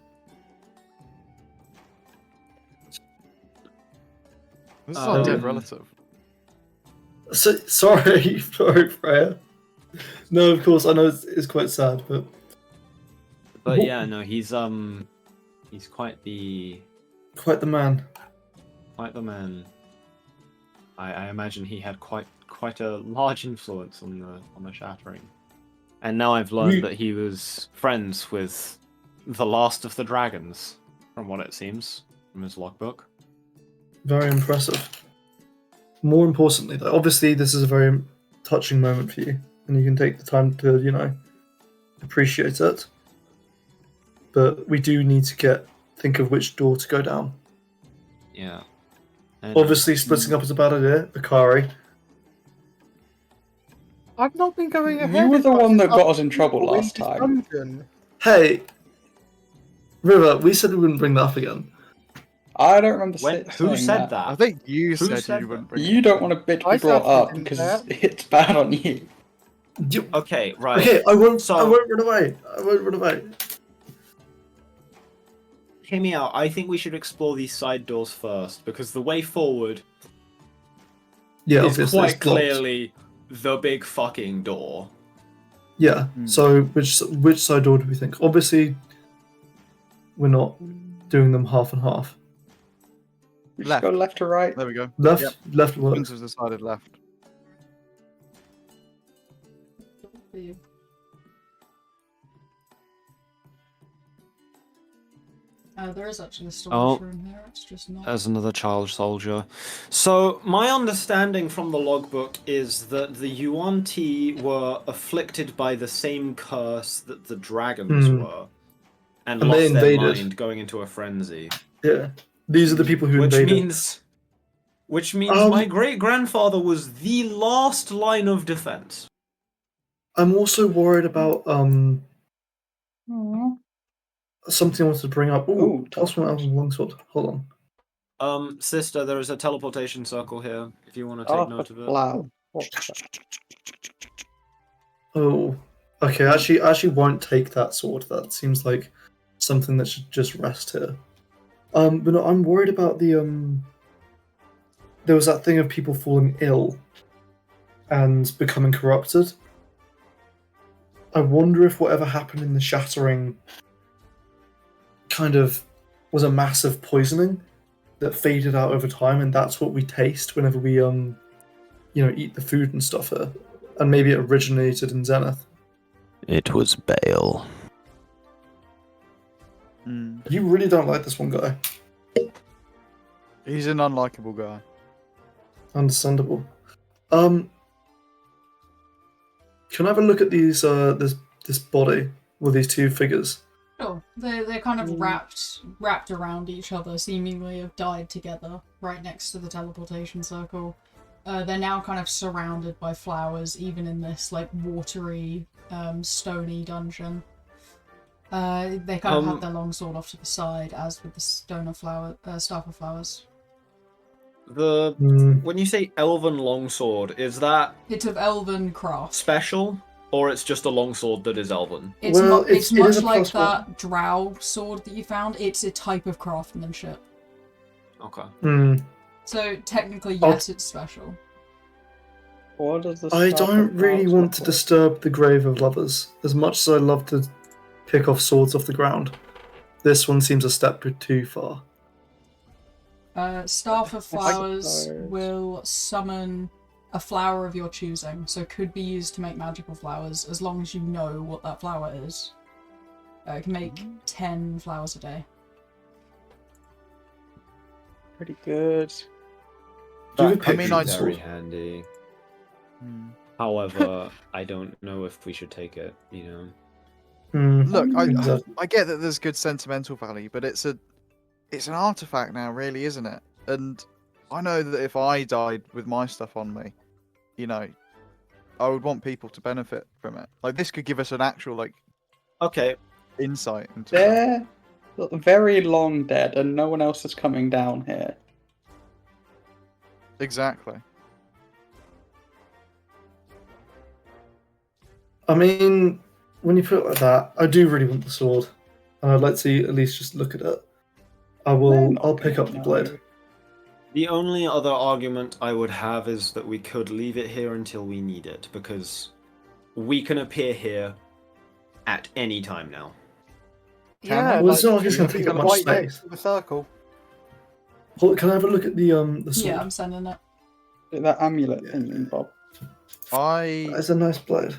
This is our dead Um, relative. So, sorry, Freya. No, of course, I know it's quite sad, but But What- yeah, no, he's quite the quite the man. man. I imagine he had quite a large influence on the shattering. And now I've learned We- that he was friends with the last of the dragons, from what it seems from his logbook. Very impressive. More importantly, though, obviously this is a very touching moment for you, and you can take the time to, appreciate it. But we do need to get think of which door to go down. Yeah. Obviously, splitting up is a bad idea. Akari. I've not been going ahead. You were the if one that I've got us in trouble people in last this time. dungeon. Hey, River, we said we wouldn't bring that up again. I don't remember Who saying said that? I think you Who said said you wouldn't that? bring You it. don't want a bit to I be brought certainly up didn't because say it's bad on you. Okay, right. Okay, I won't. So- I won't run away. I won't run away. Hear me out. I think we should explore these side doors first, because the way forward Yeah, is obviously quite it's blocked. clearly the big fucking door. Yeah. So which side door do we think? Obviously, we're not doing them half and half. We just Left. go left to right. There we go. Left, Yep. left works. Prince has decided left. There is actually a storage Oh. room here. It's just not. As another child soldier. So, my understanding from the logbook is that the Yuan-Ti were afflicted by the same curse that the dragons were, and And they lost their invaded. mind going into a frenzy. Yeah. These are the people who Which invaded. means Um, my great-grandfather was the last line of defense. I'm also worried about something I wanted to bring up. Ooh, Ooh, plus one elven longsword. Hold on. Sister, there is a teleportation circle here, if you want to take Oh, note of it. wow. Oh, okay. I actually won't take that sword. That seems like something that should just rest here. But no, I'm worried about the There was that thing of people falling ill and becoming corrupted. I wonder if whatever happened in the shattering kind of was a massive poisoning that faded out over time, and that's what we taste whenever we eat the food and stuff here. And maybe it originated in Zenith. It was Bale. You really don't like this one guy. He's an unlikable guy. Understandable. Can I have a look at these this body with these two figures? Sure. They're kind of wrapped around each other, seemingly have died together, right next to the teleportation circle. They're now kind of surrounded by flowers, even in this like watery, stony dungeon. They kind of have their longsword off to the side, as with the staff of flowers. When you say elven longsword, is that It's of elven craft. special, or it's just a longsword that is elven? It's Well, it's it much is a like plus one. that drow sword that you found. It's a type of craftsmanship. Okay. So technically, I'll- yes, it's special. What does the I staff don't of really flowers want look to like? disturb the grave of lovers as much as I love to pick off swords off the ground. This one seems a step too far. Staff of flowers suppose. will summon a flower of your choosing, so could be used to make magical flowers, as long as you know what that flower is. It can make 10 flowers a day. Pretty good. Do you have a I mean, picture of I'd the Very sword? handy. However, I don't know if we should take it, you know. Look, Exactly. I get that there's good sentimental value, but it's an artifact now, really, isn't it? And I know that if I died with my stuff on me, I would want people to benefit from it. Like, this could give us an actual Okay. insight into that. They're very long dead, and no one else is coming down here. Exactly. I mean, when you put it like that, I do really want the sword, and I'd like to at least just look at it. I'll pick up the blade. The only other argument I would have is that we could leave it here until we need it, because we can appear here at any time now. Yeah, Well, it's not like it's gonna be take up much right space. next to the circle. Hold, can I have a look at the sword? Yeah, I'm sending it. That amulet thing, Bob. It's a nice blade.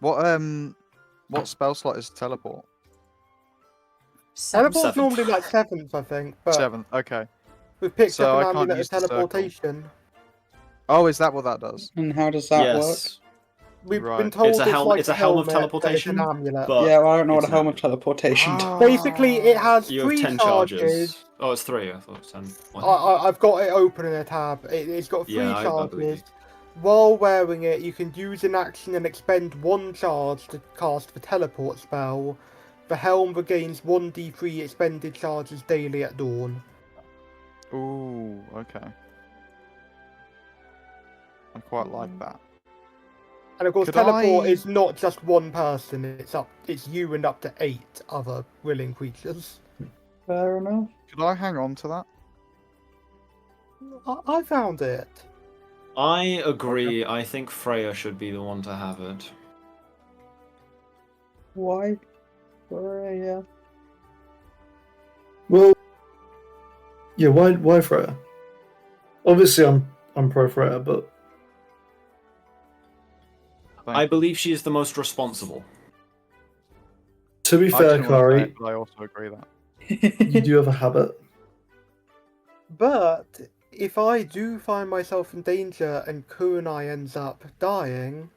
What spell slot is teleport? Seven. Teleport's Seventh. normally like 7th, I think, but 7th. Okay. we've picked So I up an can't amulet use of the circle. teleportation. Oh, is that what that does? And how does that work? yes. We've Right. been told It's a helm- like it's a helm of helmet, but it's teleportation, an amulet. but Yeah, well, I don't know what it's a helm an of teleportation does. Basically, it has You have 3 10 charges. charges. Oh, it's 3. I thought it was 10. I've got it open in a tab. It's got 3 Yeah, I believe you. charges. While wearing it, you can use an action and expend 1 charge to cast the teleport spell. The helm regains 1d3 expended charges daily at dawn. Ooh, okay. I quite like that. And of course, Could teleport I- is not just one person. It's you and up to 8 other willing creatures. Fair enough. Could I hang on to that? I found it. I agree. I think Freya should be the one to have it. Why? Freya. Well, yeah. Why Freya? Obviously, I'm pro Freya, but Thank I you. believe she is the most responsible. to be I fair, didn't want to say Kari, it, but I also agree that. you do have a habit. But if I do find myself in danger and Kunai ends up dying,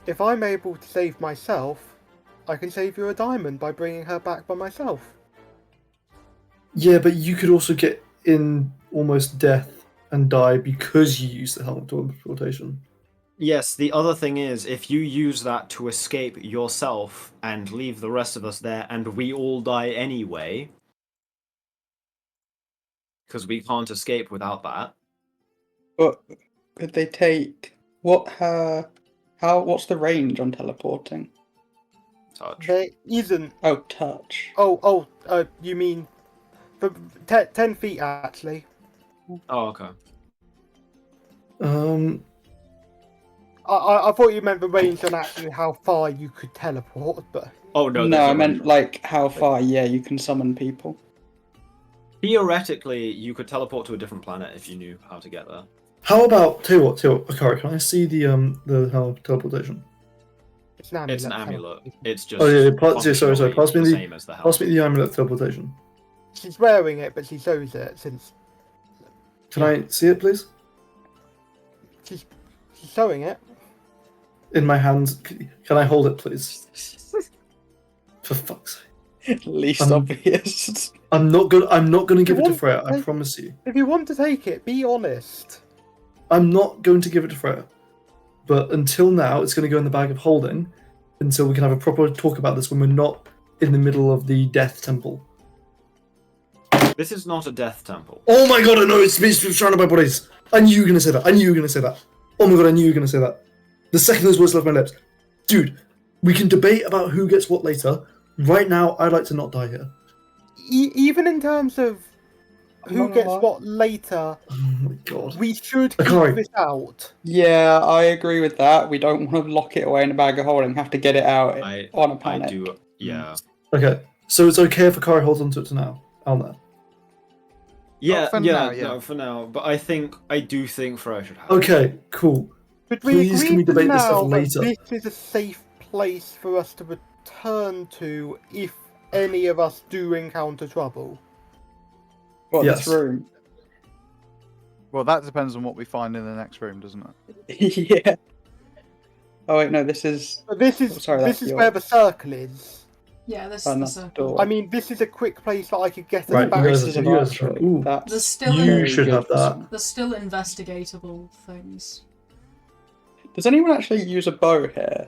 if I'm able to save myself, I can save you a diamond by bringing her back by myself. Yeah, but you could also get in almost death and die because you use the helm of teleportation. Yes, the other thing is, if you use that to escape yourself and leave the rest of us there, and we all die anyway, because we can't escape without that. But could they take what's the range on teleporting? Touch. There isn't. Oh, touch. You mean 10 feet actually? Oh, okay. I thought you meant the range on actually how far you could teleport, but Oh no, No, there's I no meant range. like how far. Yeah, you can summon people. Theoretically, you could teleport to a different planet if you knew how to get there. How about tell you what, Akari, can I see the helm of teleportation? it's an amulet. It's an amulet. It's just Oh yeah, sorry. functionally Pass me the the same as the helm. pass me the amulet teleportation. She's wearing it, but she shows it since Can I see it, please? she's showing it. In my hands. Can I hold it, please? For fuck's sake! Least Um, obvious. I'm not gonna give it to want- Freya. I promise you. If you want to take it, be honest. I'm not going to give it to Freya. But until now, it's going to go in the bag of holding until we can have a proper talk about this when we're not in the middle of the death temple. This is not a death temple. Oh my god, I know it's surrounded by bodies. I knew you were going to say that. Oh my god, I knew you were going to say that. The second those words left my lips. Dude, we can debate about who gets what later. Right now, I'd like to not die here. Even in terms of who not gets gonna lie. what later, Oh my god. we should keep Akari. this out. Yeah, I agree with that. We don't want to lock it away in a bag of holding. Have to get it out on a I panic. do. Yeah. Okay, so it's okay if Akari holds onto it to now. Alnair. Yeah. for Yeah. now, yeah. No, for now. But I do think Freya should have. Okay, cool. But we Please, agree can we debate this stuff now that later? this is a safe place for us to return to if any of us do encounter trouble. What, Yes. this room? Well, that depends on what we find in the next room, doesn't it? Yeah. Oh wait, no. This is. But this is Oh, sorry, this that's is where yours. the circle is. Yeah, this Oh, is the no, circle. door. I mean, this is a quick place that I could get us Right, back. you guys This is are- an you guys archery. are- ooh. That's There's still You very should good have for that. some- There's still investigatable things. Does anyone actually use a bow here?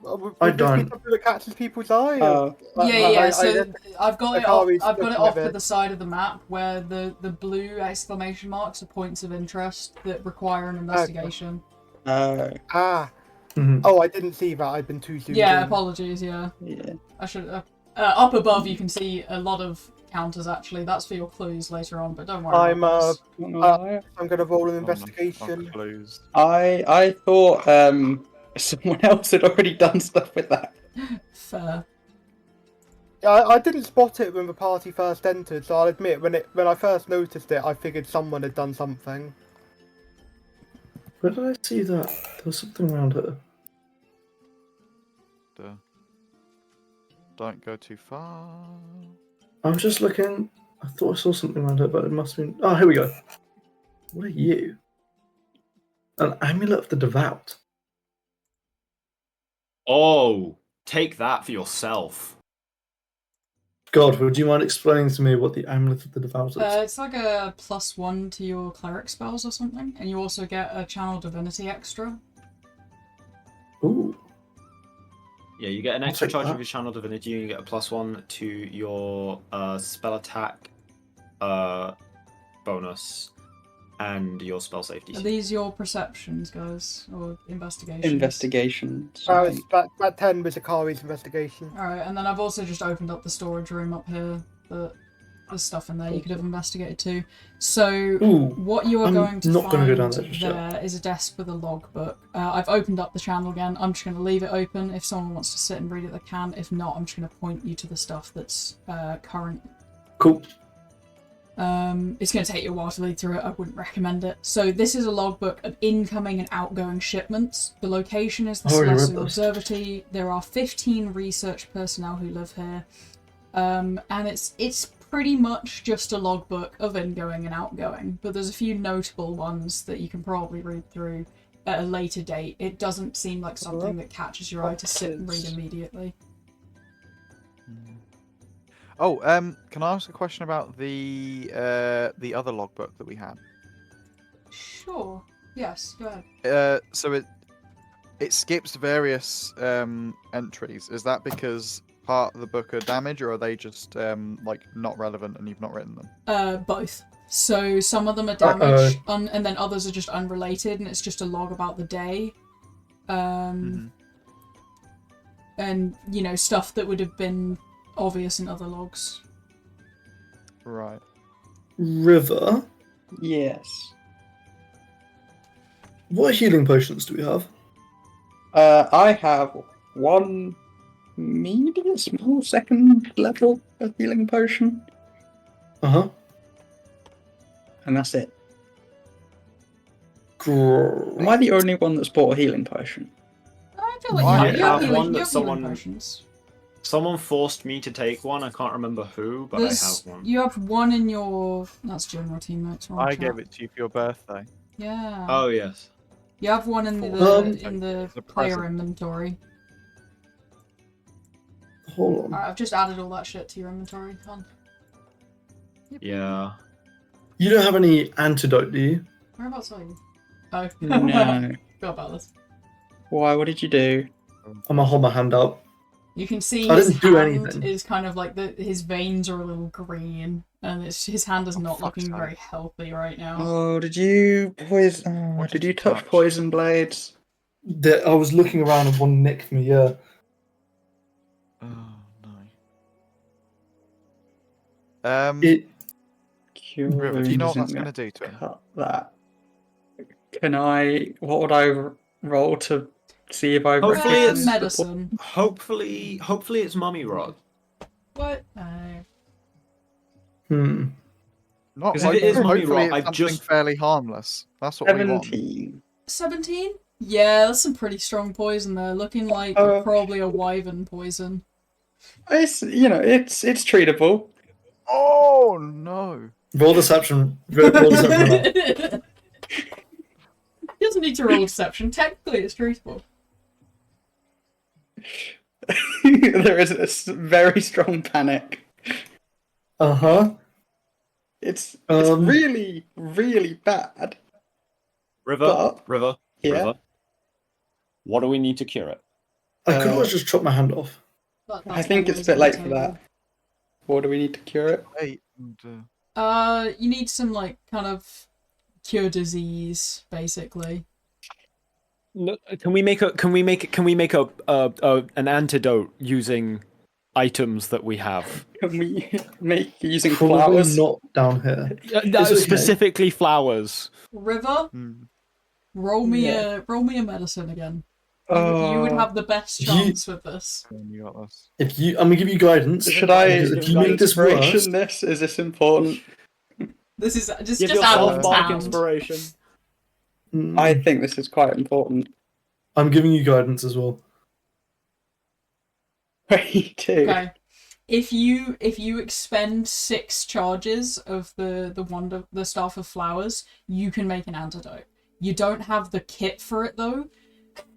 Would I this be don't. something that catches people's eye? Oh, So I've got it off. Akari's I've got it looking off at to it. the side of the map where the blue exclamation marks are points of interest that require an investigation. Ah. Mhm. Oh, I didn't see that. I've been too soon. Yeah, apologies. Yeah, yeah. I should. Up above, you can see a lot of counters. Actually, that's for your clues later on. But don't worry. I'm about this. Not gonna lie. I'm gonna roll an Oh, no, investigation. I'm closed. I thought someone else had already done stuff with that. Fair. I didn't spot it when the party first entered, so I'll admit when I first noticed it, I figured someone had done something. Where did I see that? There was something around here. Don't go too far. I was just looking. I thought I saw something around here, but it must have been. Oh, here we go. What are you? An amulet of the devout. Oh, take that for yourself. God, would you mind explaining to me what the Amulet of the Devout is? It's like a +1 to your cleric spells or something, and you also get a channel divinity extra. Ooh. Yeah, you get an I'll extra take charge that. of your channel divinity. You get a +1 to your spell attack bonus and your spell safety. Are these your perceptions, guys, or investigations? Investigations. I think. That 10 was Akari's investigation. Alright, and then I've also just opened up the storage room up here. There's stuff in there you could have investigated too. So, Ooh, what you are I'm going to not find gonna go down there just yet. there is a desk with a logbook. I've opened up the channel again. I'm just going to leave it open. If someone wants to sit and read it, they can. If not, I'm just going to point you to the stuff that's current. Cool. It's going to take you a while to read through it. I wouldn't recommend it. So this is a logbook of incoming and outgoing shipments. The location is the I already read Celestial this. Observatory. There are 15 research personnel who live here. And it's pretty much just a logbook of ingoing and outgoing. But there's a few notable ones that you can probably read through at a later date. It doesn't seem like something that catches your eye to sit and read immediately. Oh, can I ask a question about the other logbook that we had? Sure. Yes, go ahead. So it skips various entries. Is that because part of the book are damaged, or are they just like not relevant and you've not written them? Both. So some of them are damaged, and then others are just unrelated, and it's just a log about the day. And, you know, stuff that would have been obvious in other logs. Right. River, Yes. what healing potions do we have? I have one medium small second level of healing potion, Uh-huh. and that's it. Great. Am I the only one that's bought a healing potion? I feel like I you have have healing, one you that have healing someone- potions. Someone forced me to take one. I can't remember who, but I have one. You have one in your... That's general team notes. wrong I chat. gave it to you for your birthday. Yeah. Oh yes. You have one in the It's a player present. inventory. Hold on. Alright, I've just added all that shit to your inventory. Fun. Yeah. You don't have any antidote, do you? Whereabouts are you? Oh. No. Forgot about this. Why? What did you do? I'm gonna hold my hand up. You can see I his didn't do hand anything. is kind of like his veins are a little green, and his hand is not fuck's looking sake. very healthy right now. Oh, did you poison? Oh, What did did you you touch touch? poison blades? I was looking around and one nicked me, yeah. Oh no. It Cure River, do you know what wounds that's isn't going to do to him? Cut that. Can I? What would I roll to see if I Hopefully recognize it's the medicine. Hopefully it's mummy rot. What? Not 'Cause if it is mummy hopefully rot, it's I've something just- fairly harmless. That's what we want. 17. 17? Yeah, that's some pretty strong poison there. Looking like probably a wyvern poison. It's it's treatable. Oh no! roll deception. Roll deception. He doesn't need to roll deception. Technically, it's truthful. There is a very strong panic. Uh-huh. It's Um, really, really bad. River. Yeah. River. What do we need to cure it? I could always just chop my hand off. I think it's a bit late for that. What do we need to cure it? Wait. And, You need some like kind of cure disease, basically. No, can we make an antidote using items that we have? Can we make using Probably flowers? not down here. That okay. specifically flowers. River, hmm. roll me a medicine again. You would have the best You- chance with this. You got this. If you, I'm gonna give you guidance. Should I? Because if you make this inspiration worse, this? Is this important? This is just Give out yourself of mark town. inspiration. I think this is quite important. I'm giving you guidance as well. Me too. Okay. If you expend 6 charges of the staff of flowers, you can make an antidote. You don't have the kit for it though,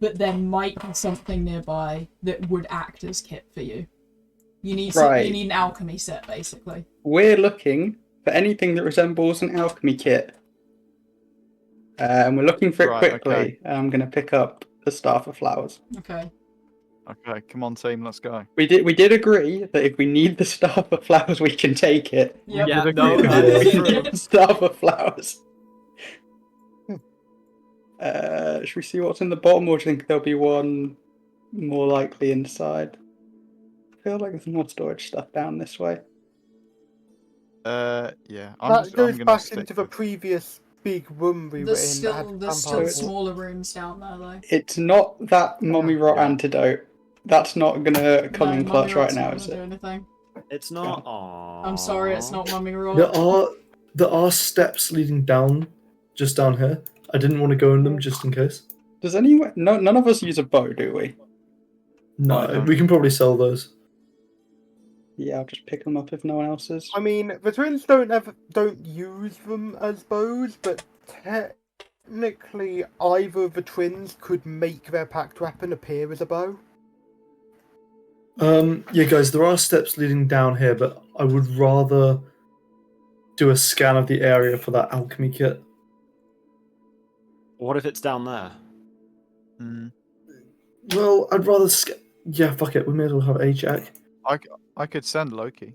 but there might be something nearby that would act as kit for you. You need Right. you need an alchemy set, basically. We're looking for anything that resembles an alchemy kit. And we're looking for it Right, quickly. okay. And I'm going to pick up the Staff of Flowers. Okay. Okay, come on, team, let's go. We did agree that if we need the Staff of Flowers, we can take it. Yep. Yeah, did no, agree. that is We true. need the Staff of Flowers. Should we see what's in the bottom, or do you think there'll be one more likely inside? I feel like there's more storage stuff down this way. Yeah. That goes gonna back stick into the with- previous big room we were There's in. that had still vampires. smaller rooms down there though. It's not that mummy rot Yeah. antidote. That's not gonna come in clutch right now, is is not it? gonna do anything. It's not. Aww. I'm sorry, it's not mummy rot. There are steps leading down, just down here. I didn't want to go in them just in case. Does anyone? No, none of us use a bow, do we? No, I don't. we can probably sell those. Yeah, I'll just pick them up if no one else is. I mean, the twins don't use them as bows, but technically either of the twins could make their pact weapon appear as a bow. Yeah, guys, there are steps leading down here, but I would rather do a scan of the area for that alchemy kit. What if it's down there? Hmm. Well, I'd rather yeah, fuck it. We may as well have a check. I could send Loki.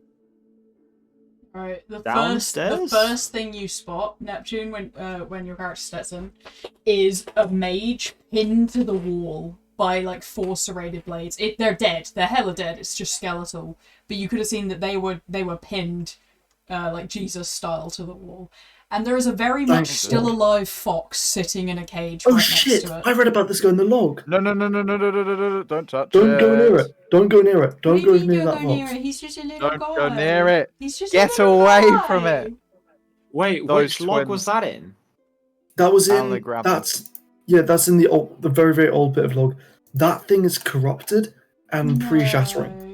Right. The Downstairs? first thing you spot, Neptune, when your character steps in, is a mage pinned to the wall by like 4 serrated blades. They're dead. They're hella dead. It's just skeletal. But you could have seen that they were pinned, like Jesus style, to the wall. And there is a very much Thanks, still Lord. alive fox sitting in a cage Oh right shit! next to it. I read about this guy in the log. No, don't touch Don't go near it. Don't go near it. What Don't do you go mean near don't that go near box. it? He's just a little Don't guy. go near it. He's just Get a little away guy. from it. Wait, Those which log twins. was that in? That was And they in. grabbed That's in the very very old bit of log. That thing is corrupted and pre-shattering.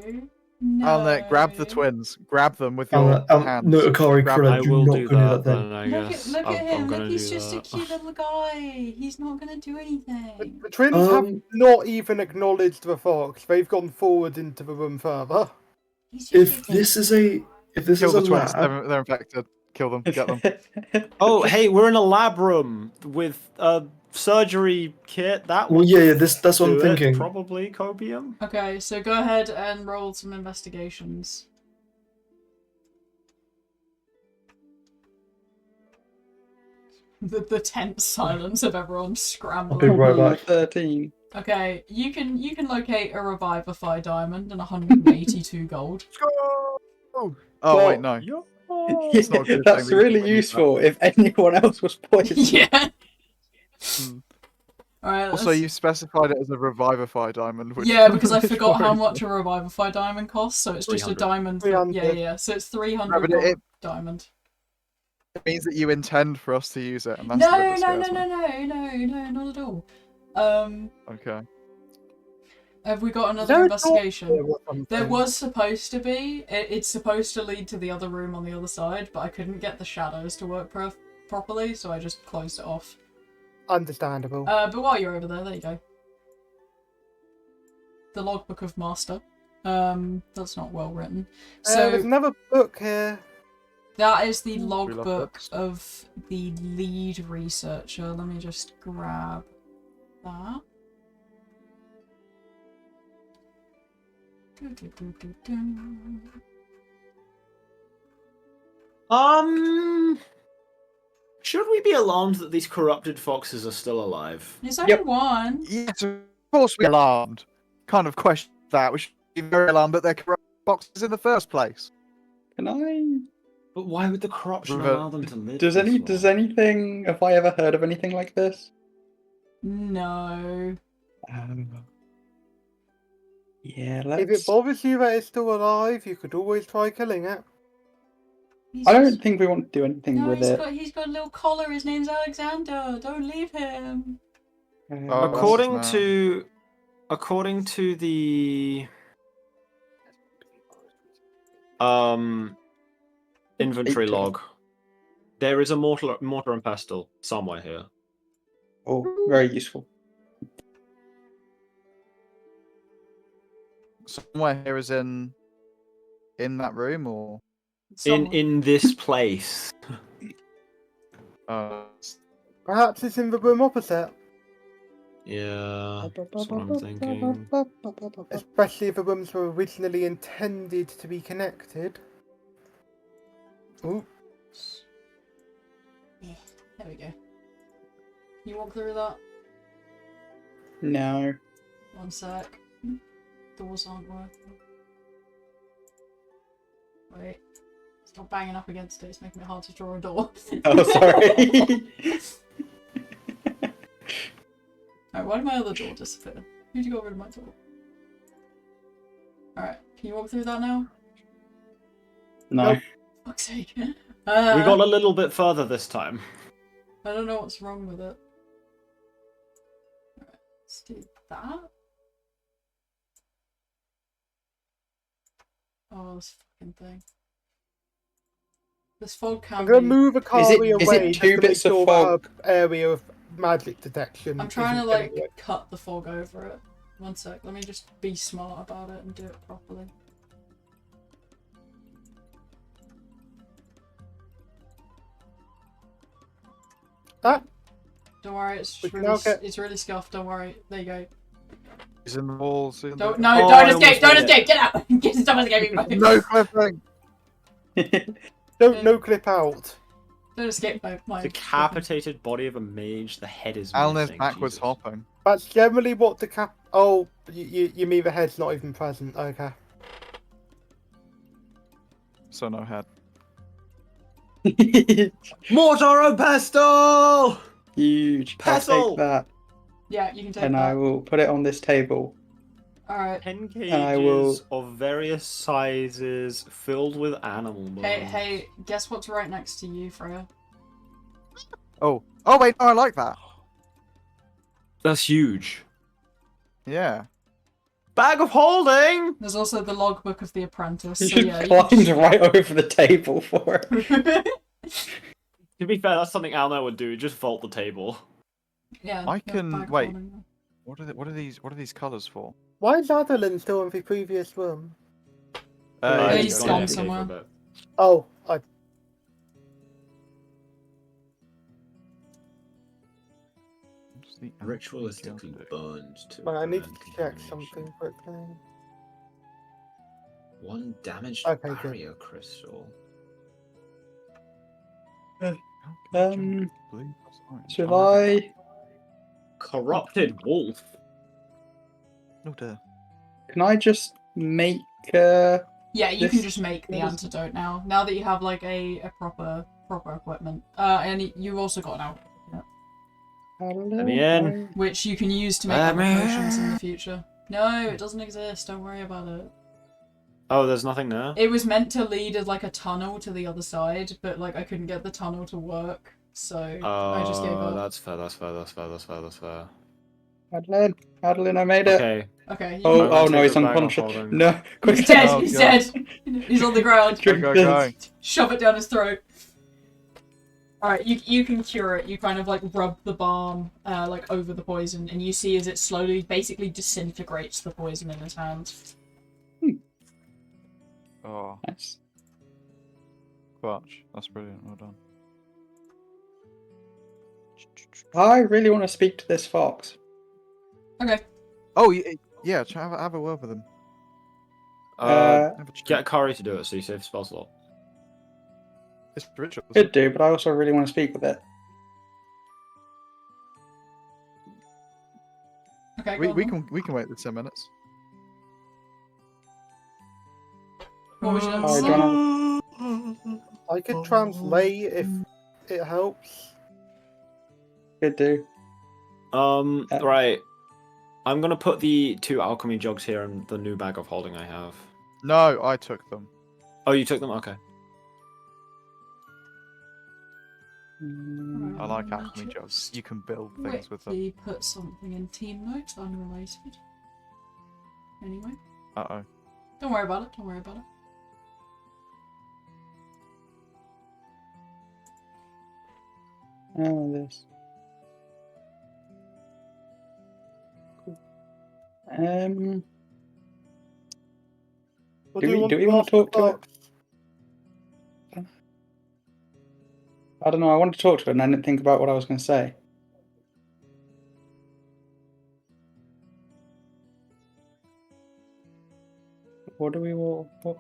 No. Alnair, grab the twins. Grab them with your hands. No, Akari, Grab Cradle, I do will not do go near that that thing. then, I Look guess. at I'm him. gonna Look, he's do just a that. cute little guy. He's not gonna do anything. The twins have not even acknowledged the fox. They've gone forward into the room further. He's just If a this is a Kill the twins. lab, They're infected. Kill them. Get them. Oh, hey, we're in a lab room with a surgery kit. That well, would yeah, that's what I'm do it, thinking. Probably copium. Okay, so go ahead and roll some investigations. The tense silence of everyone scrambling. Okay, right back. 13. Okay, you can locate a Revivify diamond and 182 gold. Oh Well, wait, no. Yeah, not a good that's thing. We really wouldn't use useful if anyone else was poisoned. Yeah. Hmm. Alright. Also, you specified it as a Revivify diamond. Which Yeah, because I which forgot how worries much me. a Revivify diamond costs, so it's just a 300. diamond. 300. Yeah. So it's 300 No, but gold it- diamond. It means that you intend for us to use it, and that's No, the bit that no, scares me. not at all. Okay. Have we got Is another there a door investigation? here or something? There was supposed to be. It's supposed to lead to the other room on the other side, but I couldn't get the shadows to work properly, so I just closed it off. Understandable. But while you're over there you go. The Logbook of Master. That's not well written. So there's another book here. that is the love logbook books. of the lead researcher. Let me just grab that. Should we be alarmed that these corrupted foxes are still alive? There's only Yep. one. Yes, of course we're alarmed. Kind of question that. We should be very alarmed that they're corrupt boxes in the first place. Can I? But why would the corruption Revert- allow them to live? Does this long? anything? Have I ever heard of anything like this? No. Yeah, If it let's. bothers you that it's still alive, you could always try killing it. He's I don't just- think we want to do anything No, with he's it. got a little collar. His name's Alexander. Don't leave him. Oh, According that's to the inventory Eight. log, there is a mortar and pestle somewhere here. Oh, very useful. Somewhere here is in that room, or In this place. Perhaps it's in the room opposite. Yeah, that's what I'm thinking. Especially if the rooms were originally intended to be connected. Ooh. Yeah, there we go. Can you walk through that? No. One sec. Doors aren't working. Wait. Stop banging up against it, it's making it hard to draw a door. Oh, sorry. Alright, why did my other door disappear? Who'd you got rid of my door? Alright, can you walk through that now? No. Nope. Fuck's sake. We got a little bit further this time. I don't know what's wrong with it. Alright, let's do that. Oh, this fucking thing. This fog can I'm going to be... move Akari is away it just two to make bits of sure fog? that her area of magic detection. I'm trying to, isn't like, getting cut the fog over it. One sec, let me just be smart about it and do it properly. Ah. Don't worry, it's We can really, now get- it's really scuffed, don't worry. There you go. He's in the walls. Don't, Oh, don't I escape, almost don't did it. escape, get out! Get stop escaping, mate. No clipping. Don't no clip out. Don't escape my Decapitated body of a mage, the head is Alnair's missing. backwards Jesus. hopping. That's generally what Oh, you mean the head's not even present? Okay. So no head. Mortar and pestle! Huge. I'll Pestle! take that, Yeah, you can take and that. I will put it on this table. Alright. 10 I will- cages of various sizes filled with animal bones. Hey, guess what's right next to you, Freya? Oh wait, no, I like that. That's huge. Yeah. Bag of holding! There's also the logbook of the apprentice, You so just yeah, you climbed right over the table for it. To be fair, that's something Alnair would do, just vault the table. Yeah. I yeah, can- bag of wait. holding. What are these colours for? Why is Adolin still in the previous room? Yeah, he's he's gone gone AFK somewhere. Oh, I. Ritualistically burned to. Well, I need to burn check contamination. something quickly. One damaged Okay, good. barrier crystal. Should I? Corrupted wolf. No dear. Can I just make? Yeah, you can This- just make the what is- antidote now. Now that you have like a proper equipment. And you've also got an out, Let me in. which you can use to make Let other me potions in in. the future. No, it doesn't exist. Don't worry about it. Oh, there's nothing there? It was meant to lead as like a tunnel to the other side, but like I couldn't get the tunnel to work, so I just gave up. That's fair, that's fair. Adeline, I made it. Okay. Okay. You Oh, can... oh take no, he's the bag of unconscious. holding. No, quick. He's dead. Oh, He's God. dead. He's on the ground. Go. Shove it down his throat. Alright, you can cure it. You kind of like rub the balm like over the poison, and you see as it slowly basically disintegrates the poison in his hands. Oh, Nice. clutch. That's brilliant. Well done. I really want to speak to this fox. Okay. Oh, yeah. Have a word with him. Uh, Have a chat. Get Kari to do it so you save spell slot. It's ritual. isn't Could it? do, but I also really want to speak with it. Okay. We go on then. can wait the 10 minutes. What was your Sorry, say? John. I could translate if it helps. Could do. Right. I'm gonna put the 2 alchemy jugs here and the new bag of holding I have. No, I took them. Oh, you took them? Okay. I like alchemy jugs. You can build things with them. Quickly put something in team notes unrelated. Anyway, Uh-oh. don't worry about it. Don't worry about it. Oh, this. Cool. Or Do we want ask to talk the to it? fox? I don't know. I wanted to talk to it, and I didn't think about what I was going to say. What do we all? What?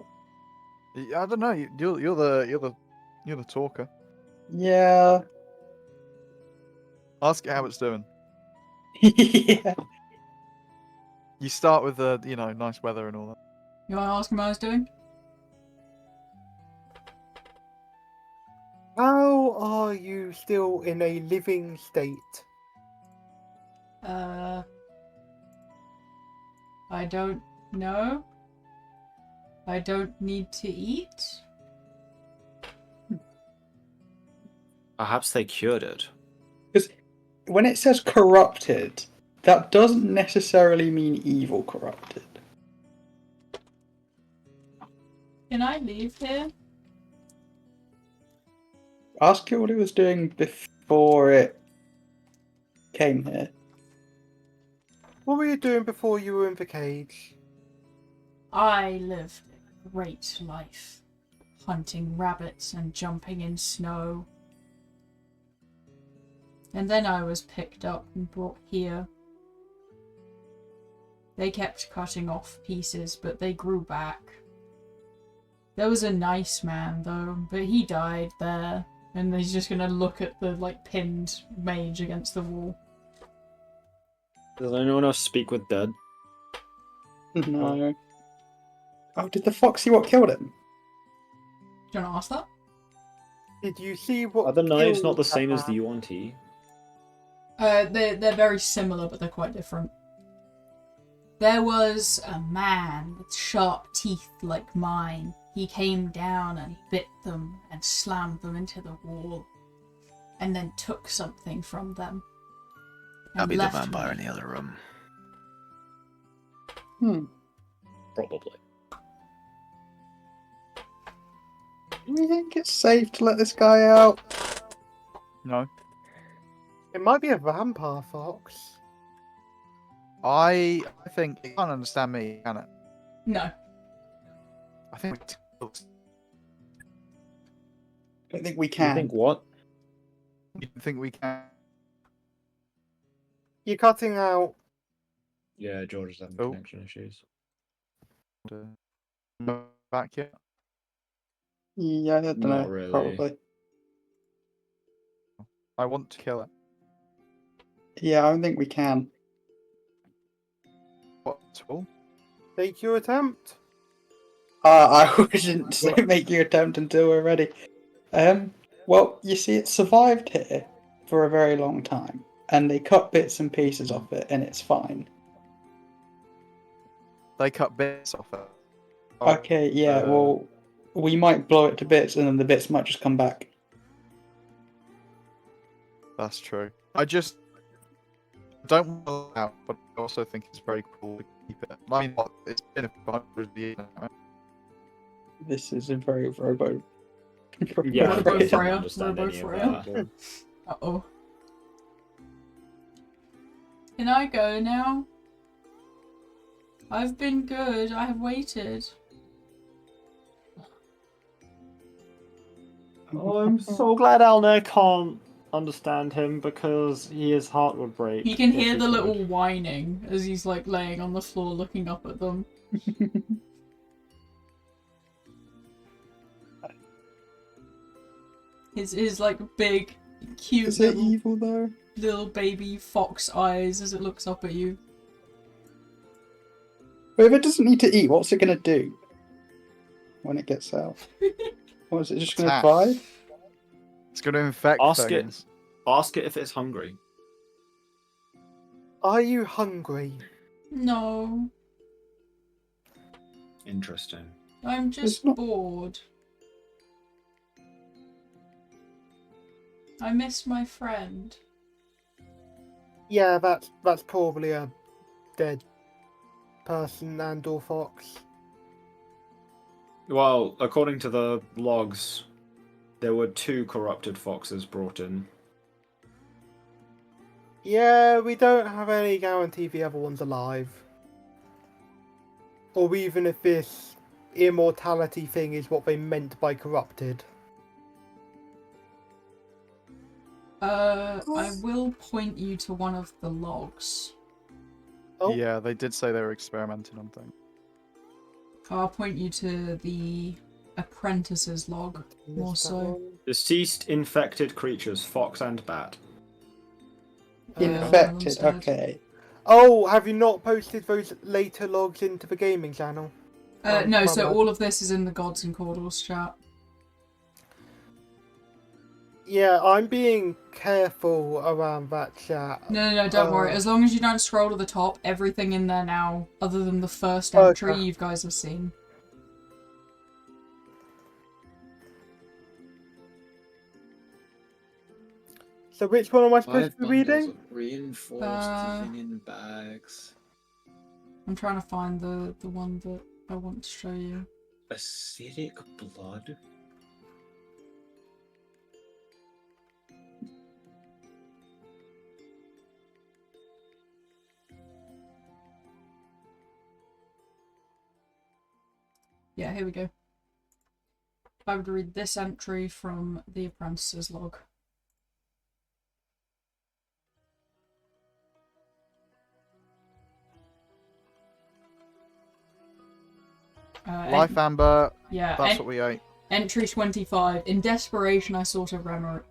I don't know. You're the talker. Yeah. Ask it how it's doing. Yeah. You start with the nice weather and all that. You want to ask him how he's doing? How are you still in a living state? I don't know. I don't need to eat. Perhaps they cured it. Because when it says corrupted, that doesn't necessarily mean evil corrupted. Can I leave here? Ask it what it was doing before it came here. What were you doing before you were in the cage? I lived a great life, hunting rabbits and jumping in snow. And then I was picked up and brought here. They kept cutting off pieces, but they grew back. There was a nice man, though, but he died there. And he's just gonna look at the, pinned mage against the wall. Does anyone else speak with dead? No. Oh, did the fox see what killed him? Do you want to ask that? Did you see what? Are the knives not killed the same that as the man? Yuan-Ti? They're very similar, but they're quite different. There was a man with sharp teeth like mine. He came down and he bit them and slammed them into the wall, and then took something from them. I'll be the left vampire in me. the other room. Probably. Do we think it's safe to let this guy out? No. It might be a vampire fox. I think it can't understand me, can it? No. I think I don't think we You can. think what? you think we can. You're cutting out. Yeah, George is having Oh. connection issues. Back yet? Yeah, I don't Not know. really. Probably. I want to kill it. Yeah, I don't think we can. What tool? Take your attempt. I wouldn't say make your attempt until we're ready. Well, you see, it survived here for a very long time, and they cut bits and pieces off it, and it's fine. They cut bits off it. Oh, Okay, yeah, well, we might blow it to bits, and then the bits might just come back. That's true. I just don't want to let it out, but I also think it's very cool to keep it. I mean, what? It's been a 500 years now. This is a very robo. Yeah, Robo I didn't Freya. understand Robo any of Freya. that. Uh-oh. Can I go now? I've been good. I have waited. Oh, I'm so glad Alnair can't understand him because his heart would break. He can if hear he the could. little whining as he's laying on the floor looking up at them. His big, cute Is it little, evil though? little baby fox eyes as it looks up at you. But if it doesn't need to eat, what's it gonna do when it gets out? What is it just gonna Attack. cry? It's going to infect Ask it. things. Ask it if it's hungry. Are you hungry? No, Interesting. I'm just not- bored. I miss my friend. Yeah, that's probably a dead person and/or fox. Well, according to the logs, there were 2 corrupted foxes brought in. Yeah, we don't have any guarantee the other one's alive. Or even if this immortality thing is what they meant by corrupted. I will point you to one of the logs. Oh. Yeah, they did say they were experimenting on things. I'll point you to the apprentice's log, more Missed that so. one. Deceased infected creatures, fox and bat. One of Infected, them's dead. okay. Oh, have you not posted those later logs into the gaming channel? No, my so bad. all of this is in the Gods and Cordalls chat. Yeah, I'm being careful around that chat. No, don't worry. As long as you don't scroll to the top, everything in there now, other than the first Okay. entry you guys have seen. So which one am I supposed 5 to be bundles reading? of reinforced linen bags. I'm trying to find the one that I want to show you. Acidic blood. Yeah, here we go. I would read this entry from the apprentice's log. Life amber, Yeah, that's what we ate. Entry 25. In desperation, I sought a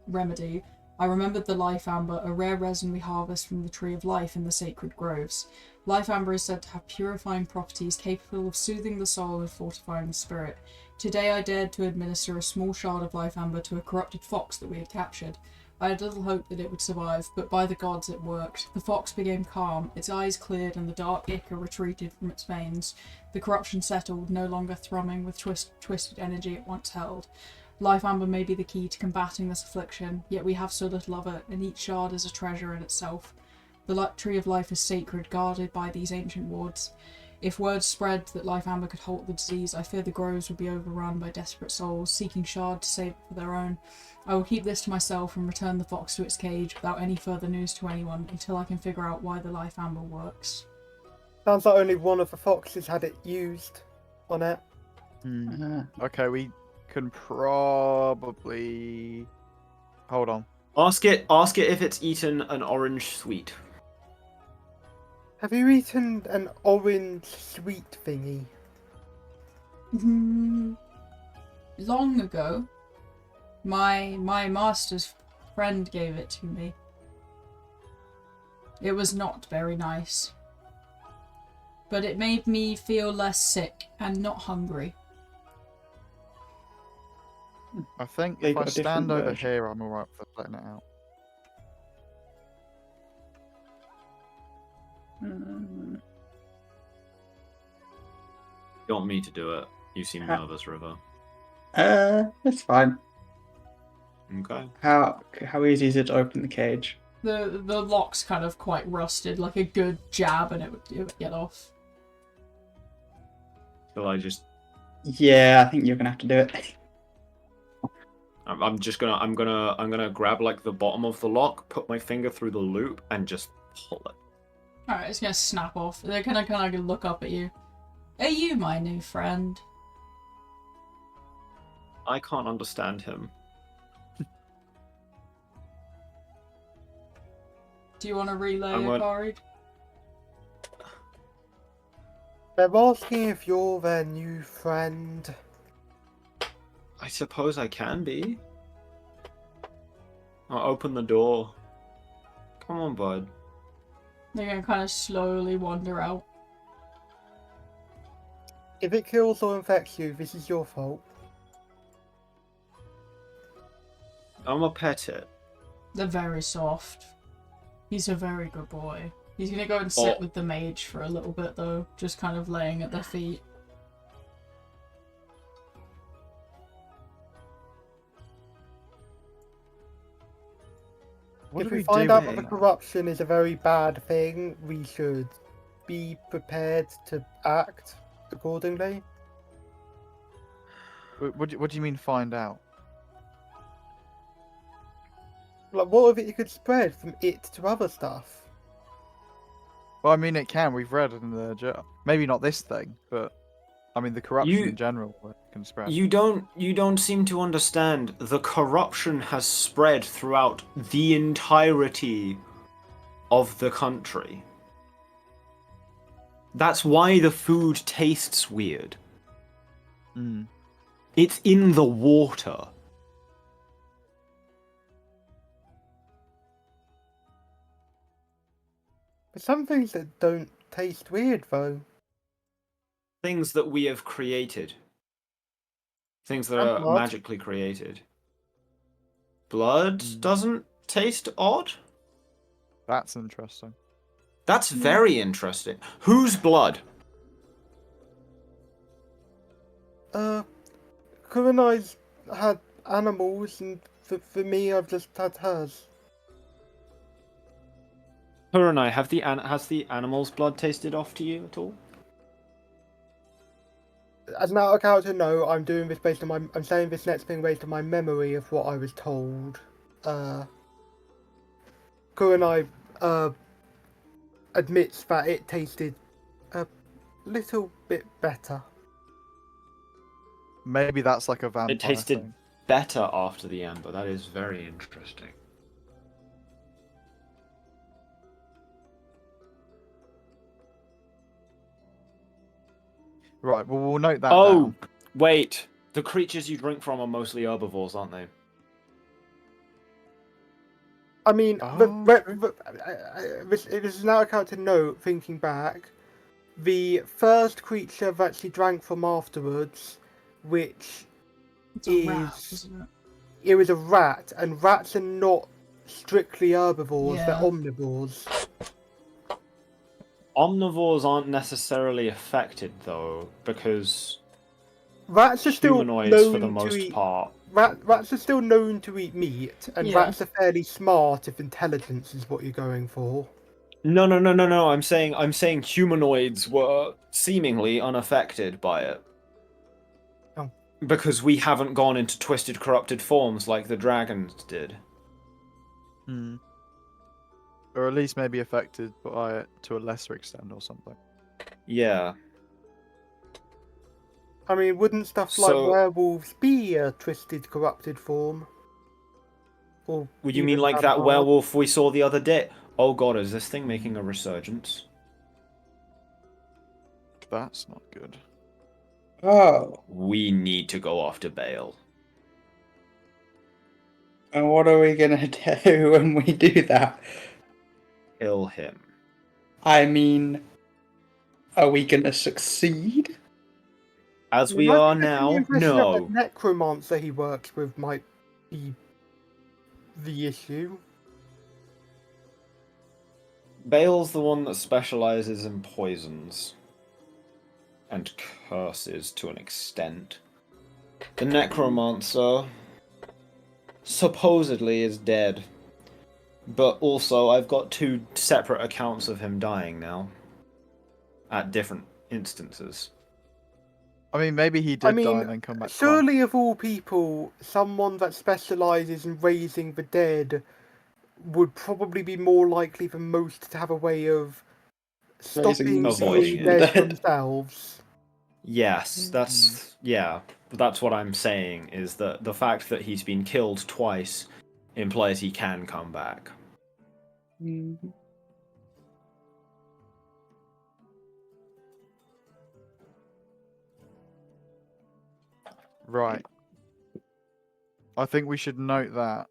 remedy. I remembered the life amber, a rare resin we harvest from the tree of life in the sacred groves. Life amber is said to have purifying properties capable of soothing the soul and fortifying the spirit. Today I dared to administer a small shard of life amber to a corrupted fox that we had captured. I had little hope that it would survive, but by the gods it worked. The fox became calm, its eyes cleared and the dark ichor retreated from its veins. The corruption settled, no longer thrumming with twisted energy it once held. Life amber may be the key to combating this affliction, yet we have so little of it, and each shard is a treasure in itself. The tree of life is sacred, guarded by these ancient wards. If word spread that life amber could halt the disease, I fear the groves would be overrun by desperate souls, seeking shard to save it for their own. I will keep this to myself and return the fox to its cage without any further news to anyone until I can figure out why the life amber works. Sounds like only one of the foxes had it used on it. Okay, we can probably... Hold on. Ask it if it's eaten an orange sweet. Have you eaten an orange sweet thingy? Long ago, my master's friend gave it to me. It was not very nice, but it made me feel less sick and not hungry. I think They if I got a different stand over version. here, I'm alright for letting it out. You want me to do it? You seem nervous, River. It's fine. Okay. How easy is it to open the cage? The lock's kind of quite rusted, like a good jab and it would get off. Shall I just... Yeah, I think you're gonna have to do it. I'm gonna grab like the bottom of the lock, put my finger through the loop, and just pull it. Alright, it's gonna snap off. They're gonna kind of look up at you. Are you my new friend? I can't understand him. Do you want to relay I'm it, what- Kari? They're asking if you're their new friend. I suppose I can be. I'll open the door. Come on, bud. They're gonna kind of slowly wander out. If it kills or infects you, this is your fault. I'm a pet it. They're very soft. He's a very good boy. He's gonna go and sit Oh. with the mage for a little bit though, just kind of laying at their feet. What If do we we find do out that here? the corruption is a very bad thing, we should be prepared to act accordingly. What do you mean find out? Like, what if it could spread from it to other stuff? Well, I mean it can. We've read in the maybe not this thing, but I mean, the corruption in general can spread. You don't seem to understand. The corruption has spread throughout the entirety of the country. That's why the food tastes weird. Mm. It's in the water. But some things that don't taste weird, though. Things that we have created. Things that And are blood. magically created. Blood Mm. doesn't taste odd? That's interesting. That's very interesting. Whose blood? Kurenai's had animals, and for me, I've just had hers. Kurenai, has the animal's blood tasted off to you at all? As an out of character, no. I'm doing this based on my. I'm saying this next thing based on my memory of what I was told. Kurenai admits that it tasted a little bit better. Maybe that's like a vampire It tasted thing. better after the amber. That is very interesting. Right, well, we'll note that Oh, down. wait. The creatures you drink from are mostly herbivores, aren't they? I mean, Oh, this is an out of character note. Thinking back, the first creature that she drank from afterwards, which It's a rat, isn't it? it was a rat, and rats are not strictly herbivores; Yeah. they're omnivores. Omnivores aren't necessarily affected, though, because Rats are still humanoids, known for the to most eat. part. Rats are still known to eat meat, and Yeah. rats are fairly smart if intelligence is what you're going for. No. I'm saying humanoids were seemingly unaffected by it. Oh. Because we haven't gone into twisted, corrupted forms like the dragons did. Hmm. Or at least maybe affected by it to a lesser extent or something. Yeah. I mean, wouldn't stuff like So- werewolves be a twisted, corrupted form? Or Would you mean even like that vampires? werewolf we saw the other day? Oh god, is this thing making a resurgence? That's not good. Oh, We need to go after Bale. and what are we gonna do when we do that? Kill him. I mean, are we gonna succeed? As we I are think I get the now, impression that no. the necromancer he works with might be the issue. Bale's the one that specializes in poisons. And curses to an extent. The necromancer supposedly is dead. But also, I've got 2 separate accounts of him dying now. At different instances. I mean, maybe he did die and then come back to life. surely of all people, someone that specialises in raising the dead would probably be more likely than most to have a way of stopping Avoiding being it. dead themselves. Yes, that's what I'm saying, is that the fact that he's been killed twice implies he can come back. Right. I think we should note that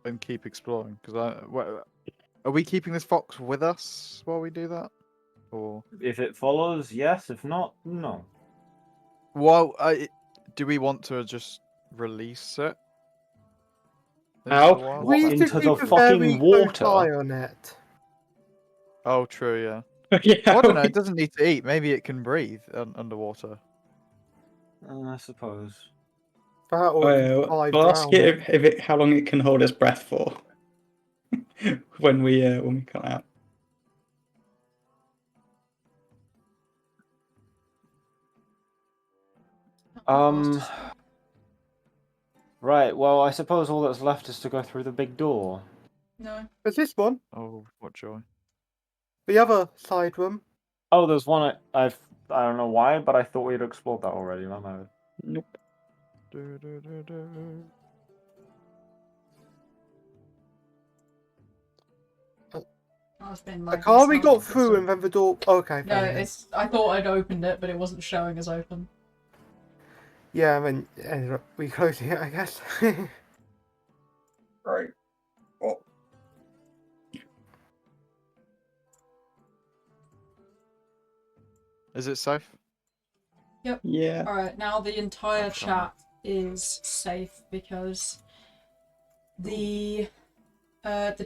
and keep exploring. Because are we keeping this fox with us while we do that, or If it follows, yes. If not, no. well, do we want to just release it? into Ow. the wild? What, We into should the keep a fucking very close water? eye on it. Oh, true. Yeah. Yeah, Well, I don't know. It doesn't need to eat. Maybe it can breathe underwater. I suppose. That or it could fly We'll ask drown. it if it how long it can hold its breath for when we come out. Right, well, I suppose all that's left is to go through the big door. No. There's this one, Oh, what joy! the other side room. Oh, there's one I've I don't know why, but I thought we'd explored that already. My bad. Nope. It's been The like car we got through and then the door. Okay, No, fair enough. it's. I thought I'd opened it, but it wasn't showing as open. Yeah, and then ended up reclosing it, I guess. Right. Oh. Is it safe? Yeah. Alright, now the entire Okay. chat is safe because the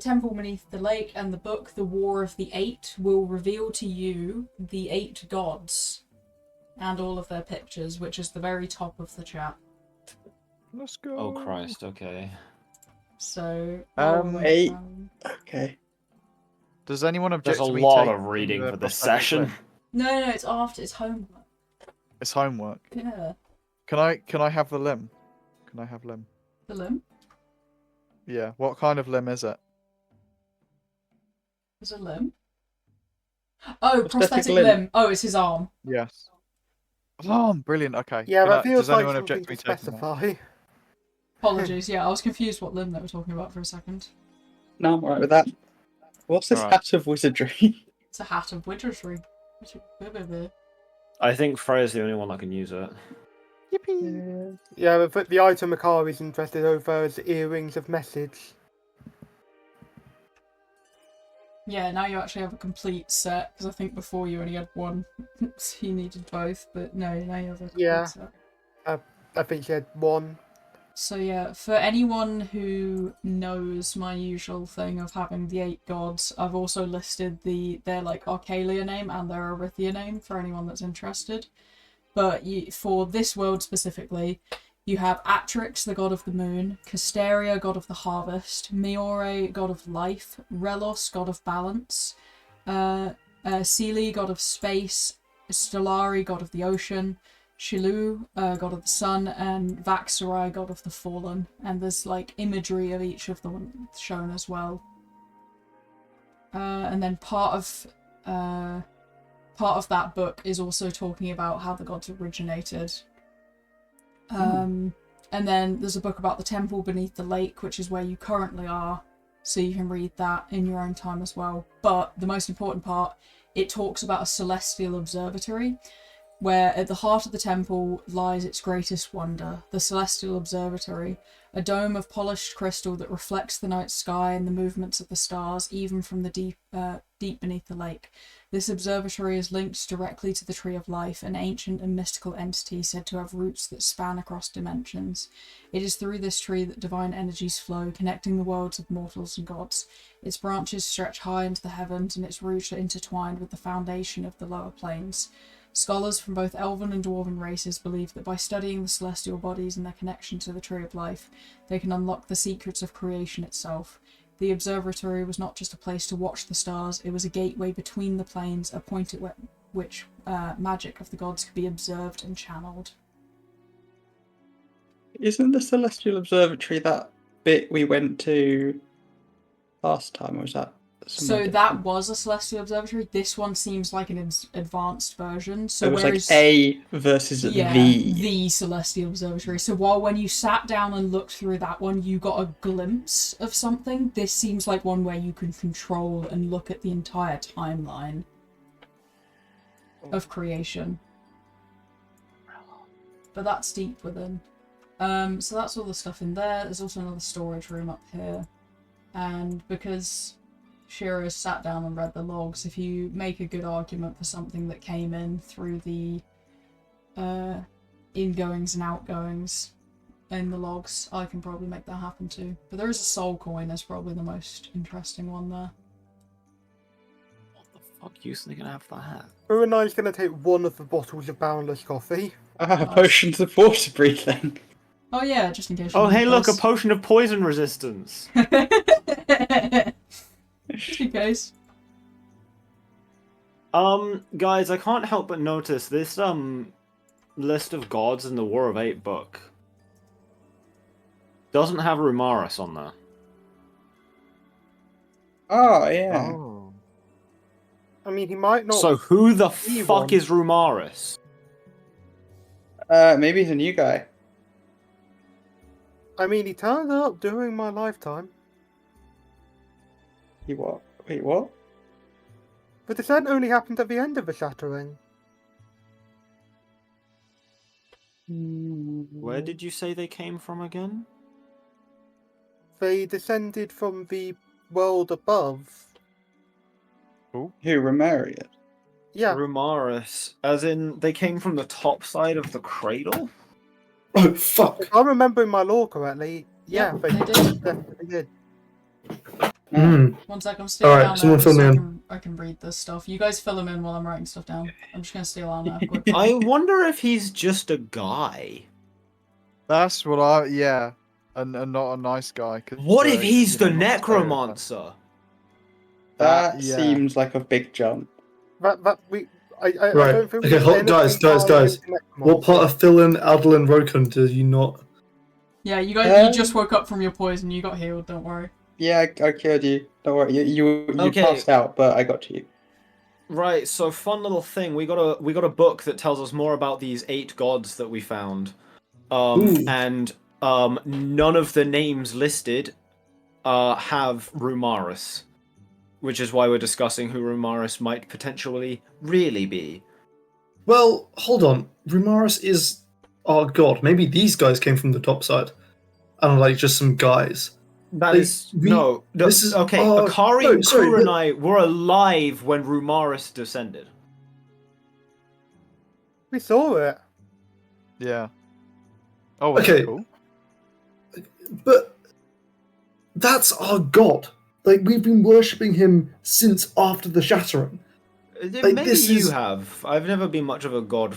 temple beneath the lake and the book, The War of the Eight, will reveal to you the 8 gods and all of their pictures, which is the very top of the chat. Let's go. Oh Christ! Okay. So, Eight. Okay. Does anyone object There's a to me lot taking of reading the for this prosthetic session. limb? No, it's after. It's homework. It's homework. Yeah. Can I have the limb? Can I have limb? The limb? Yeah. What kind of limb is it? There's a limb? Oh, Prosthetic prosthetic limb. limb. Oh, it's his arm. Yes. Oh, brilliant. Okay. Yeah, Can that I- feels does like anyone something object to to me taking that? specify. Apologies, yeah, I was confused what limb they were talking about for a second. No, I'm alright with that. What's this Alright. hat of wizardry? It's a hat of wizardry. I think Freya's the only one that can use it. Yippee! Yeah, but the item Makar is interested over is earrings of message. Yeah, now you actually have a complete set, because I think before you only had one, so you needed both, but no, now you have a complete set. I think she had one. So yeah, for anyone who knows my usual thing of having the 8 gods, I've also listed their like Arcalia name and their Arithia name for anyone that's interested. But for this world specifically, you have Atrix, the god of the moon, Casteria, god of the harvest, Miore, god of life, Relos, god of balance, Seelie, god of space, Stellari, god of the ocean, Shilu, god of the sun, and Vaxarai, god of the fallen. And there's like imagery of each of them shown as well. And then part of that book is also talking about how the gods originated. And then there's a book about the temple beneath the lake, which is where you currently are, so you can read that in your own time as well. But the most important part, it talks about a celestial observatory, where at the heart of the temple lies its greatest wonder, the Celestial Observatory, a dome of polished crystal that reflects the night sky and the movements of the stars, even from the deep beneath the lake. This observatory is linked directly to the Tree of Life, an ancient and mystical entity said to have roots that span across dimensions. It is through this tree that divine energies flow, connecting the worlds of mortals and gods. Its branches stretch high into the heavens, and its roots are intertwined with the foundation of the lower planes. Scholars from both elven and dwarven races believe that by studying the celestial bodies and their connection to the Tree of Life, they can unlock the secrets of creation itself. The observatory was not just a place to watch the stars, it was a gateway between the planes, a point at which magic of the gods could be observed and channeled. Isn't the Celestial Observatory that bit we went to last time, or was that somewhere So different? that was a celestial observatory. This one seems like an advanced version. So it was whereas, like A versus the celestial observatory. So while when you sat down and looked through that one, you got a glimpse of something, this seems like one where you can control and look at the entire timeline of creation. But that's deep within. So that's all the stuff in there. There's also another storage room up here. And because Shira's sat down and read the logs, if you make a good argument for something that came in through the ingoings and outgoings in the logs, I can probably make that happen too. But there is a soul coin as probably the most interesting one there. What the fuck use are they gonna have for that? Uru and I is going to take one of the bottles of boundless coffee. Potions of water breathing. Oh yeah, just in case you Oh, need hey, look, a those. potion of poison resistance. Just in case. Guys, I can't help but notice this list of gods in the War of 8 book doesn't have Rumaris on there. Oh, yeah. Oh. I mean, he might not. So who the be fuck one. is Rumaris? Maybe he's a new guy. I mean, he turned up during my lifetime. He what? Wait, what? The descent only happened at the end of the shattering. Where did you say they came from again? They descended from the world above. Who, Romarian? Yeah. Rumaris, as in they came from the top side of the cradle? Oh, fuck. If I'm remembering my lore correctly, yeah, Yep, they they did. definitely did. Hmm. One sec, I'm still Alright, down someone there fill so me I in. can read this stuff. You guys fill them in while I'm writing stuff down. I'm just gonna steal Alnair quickly. I wonder if he's just a guy. That's what I. Yeah, and not a nice guy. What if he's the not necromancer? That yeah. seems like a big jump. I Right. don't think Okay, we guys. What part of Philin, Adolin, Rokan did you not? Yeah, you guys, you just woke up from your poison. You got healed. Don't worry. Yeah, I killed you. Don't worry. You Okay. passed out, but I got to you. Right, so fun little thing. We got a book that tells us more about these 8 gods that we found. And none of the names listed have Rumaris. Which is why we're discussing who Rumaris might potentially really be. Well, hold on. Rumaris is our god. Maybe these guys came from the top side. And are like just some guys. This is okay. Akari and Kurenai were alive when Rumaris descended. We saw it. Yeah. Oh, well, Okay. Cool. But that's our god. Like, we've been worshipping him since after the shattering. Maybe this you is- have. I've never been much of a god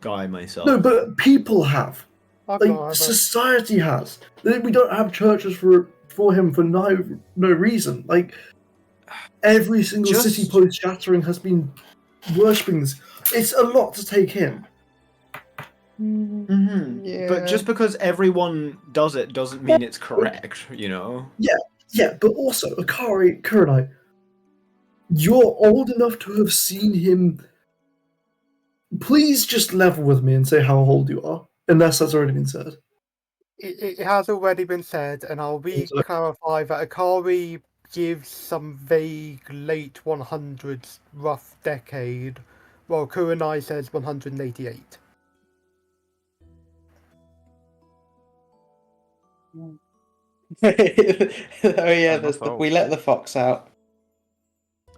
guy myself. No, but people have. I've Like, not ever. society has. We don't have churches for him for no reason. Like, every single Just- city post shattering has been worshipping this. It's a lot to take in. Yeah. But just because everyone does it doesn't mean it's correct, you know? Yeah, but also, Akari, Kurenai, you're old enough to have seen him. Please just level with me and say how old you are, unless that's already been said. It has already been said, and I'll re-clarify that Akari gives some vague late 100s rough decade, while Kurenai says 188. Oh yeah, That's old. we let the fox out.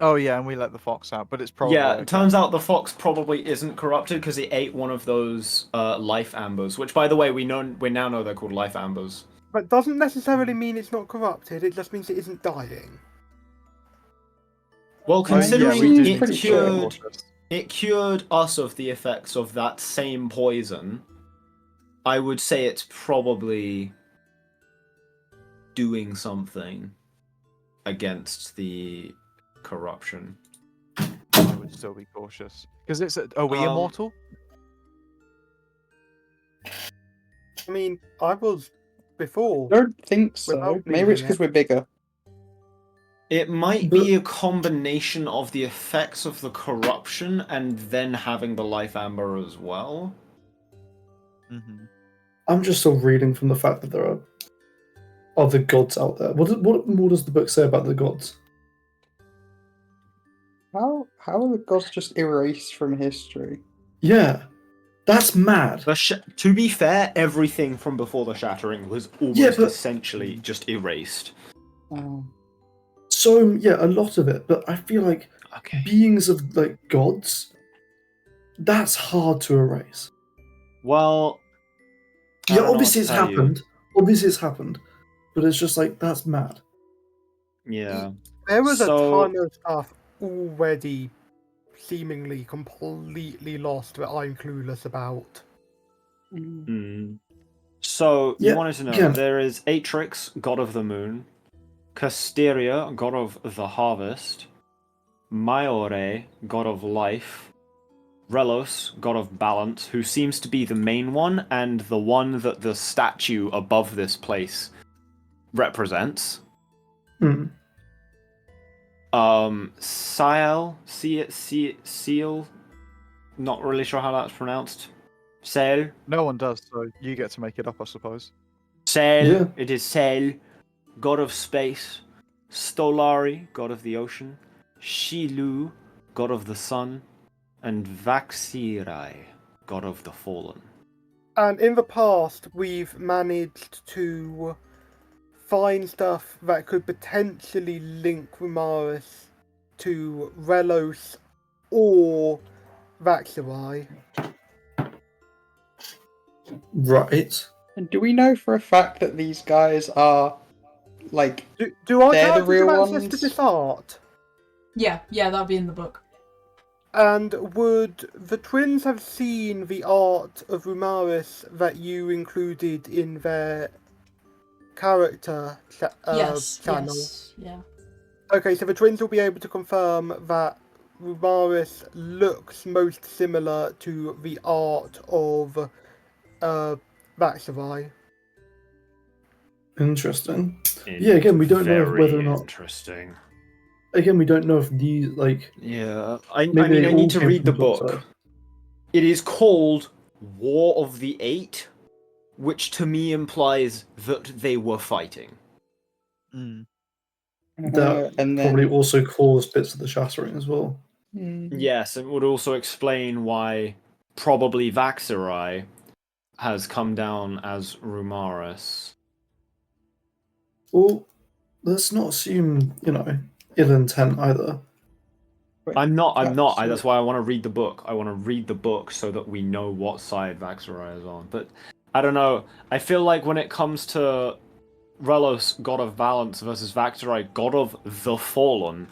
Oh yeah, and we let the fox out, but it's probably Yeah, okay. it turns out the fox probably isn't corrupted because it ate one of those life ambers, which, by the way, we now know they're called life ambers. But doesn't necessarily mean it's not corrupted, it just means it isn't dying. Well, yeah, considering we do it pretty sure. cured us of the effects of that same poison, I would say it's probably doing something against the corruption. I would still be cautious because it's. Are we immortal? I mean, I was before. I don't think so. Without Maybe it's needing because we're bigger. It might be a combination of the effects of the corruption and then having the life amber as well. Mm-hmm. I'm just still reading from the fact that there are other gods out there. What more does the book say about the gods? How are the gods just erased from history? Yeah, that's mad. To be fair, everything from before the shattering was almost essentially just erased. So yeah, a lot of it, but I feel like beings of like gods, that's hard to erase. Well, I yeah, don't know obviously what it's to tell you. happened. Obviously it's happened, but it's just like that's mad. Yeah. There was a So- ton of stuff already seemingly completely lost that I'm clueless about. So, Yeah, you wanted to know, yeah. there is Atrix, god of the moon, Casteria, god of the harvest, Maiore, god of life, Relos, god of balance, who seems to be the main one, and the one that the statue above this place represents. Seal. Not really sure how that's pronounced. Sail. No one does, so you get to make it up, I suppose. Sail. Yeah. It is Sail, god of space. Stolari, god of the ocean. Shilu, god of the sun. And Vaxirai, god of the fallen. And in the past, we've managed to find stuff that could potentially link Rumaris to Relos or Vaxirai. Right. And do we know for a fact that these guys are, like, Do our They're the characters real have access to ones? this art? Yeah, that'll be in the book. And would the twins have seen the art of Rumaris that you included in their character Yes, channel? yes, yeah. Okay, so the twins will be able to confirm that Rumaris looks most similar to the art of Vaxirai. Interesting. Yeah, again, we don't know whether or not. Interesting. Again, we don't know if these like. Yeah, I Maybe mean, they I all need to came read the from top book. side. It is called War of the Eight, which to me implies that they were fighting. Mm. That and probably then also caused bits of the shattering as well. Yes, it would also explain why probably Vaxirai has come down as Rumaris. Well, let's not assume, ill intent either. I'm not. so- That's why I want to read the book. I want to read the book so that we know what side Vaxirai is on. But I don't know. I feel like when it comes to Relos, God of Balance, versus Vaxirai, God of the Fallen,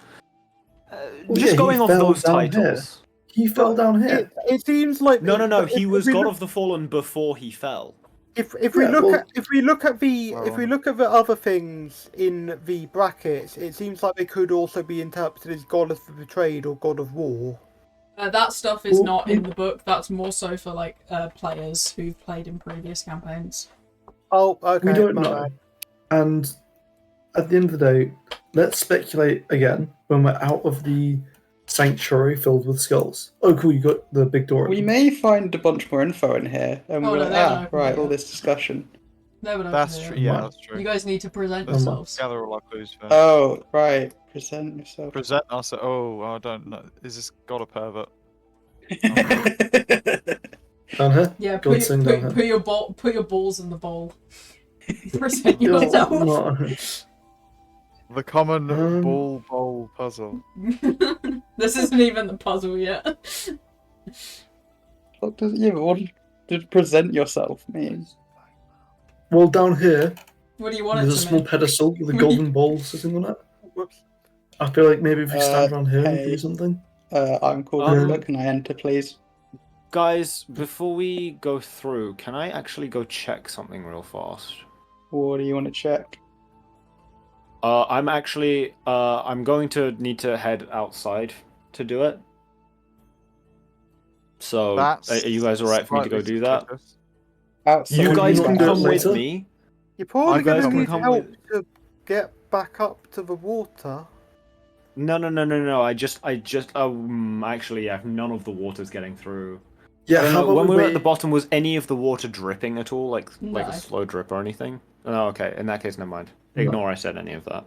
Well, just yeah, going he off fell those down titles. He fell down here. It seems like No. if He was we God look- of the Fallen before he fell. If we Yeah, look well- at if we look at the other things in the brackets, it seems like they could also be interpreted as God of the Betrayed or God of War. That stuff is Well, not in the book. That's more so for like players who've played in previous campaigns. Oh, okay. We don't my know. bad. And at the end of the day, let's speculate again when we're out of the sanctuary filled with skulls. Oh, cool, you got the big door. we open. may find a bunch more info in here, and Oh, we're no, like, they haven't opened right, it all yet. this discussion. No, but That's true. Yeah, that's true. You guys need to present Never mind. yourselves. Gather all our clues first. Oh, right, present yourself. Present us. Oh, I don't know. Is this God a pervert? Down here? Yeah, God sing down here. put your balls in the bowl. Present Yo, yourself. no. The common Um, bowl puzzle. This isn't even the puzzle yet. What did present yourself mean? Well, down here, What do you want it there's a to small mean? pedestal with a golden bowl sitting on it. Whoops. I feel like maybe if we stand around here and hey. do something. I'm called Um, Can I enter, please? Guys, before we go through, can I actually go check something real fast? What do you want to check? I'm actually, I'm going to need to head outside to do it. So, That's are you guys alright for me to go slightly do that? suspicious. Outside. You Can guys you can do it come with later? me. You're probably You guys going to can need come help with- to get back up to the water. No. Actually, yeah, none of the water's getting through. Yeah, I don't how know, about when we we were at the bottom, was any of the water dripping at all? Like a No. slow drip or anything? Oh, okay. In that case, never mind. Ignore I said any of that.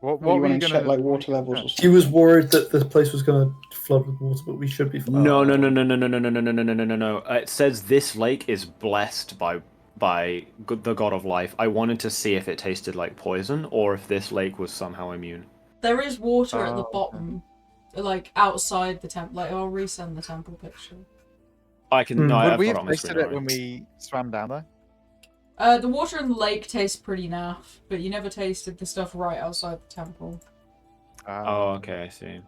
What What were you you want to gonna check, like water levels or He something? was worried that this place was going to flood with water, but we should be fine. No. It says this lake is blessed by the god of life. I wanted to see if it tasted like poison or if this lake was somehow immune. There is water at the Oh, okay. bottom, like outside the temple. Like I'll resend the temple picture. I can. No, Would I've we got it have on my tasted screen. it when already. we swam down there? The water in the lake tastes pretty naff, but you never tasted the stuff right outside the temple. Oh, okay. I see.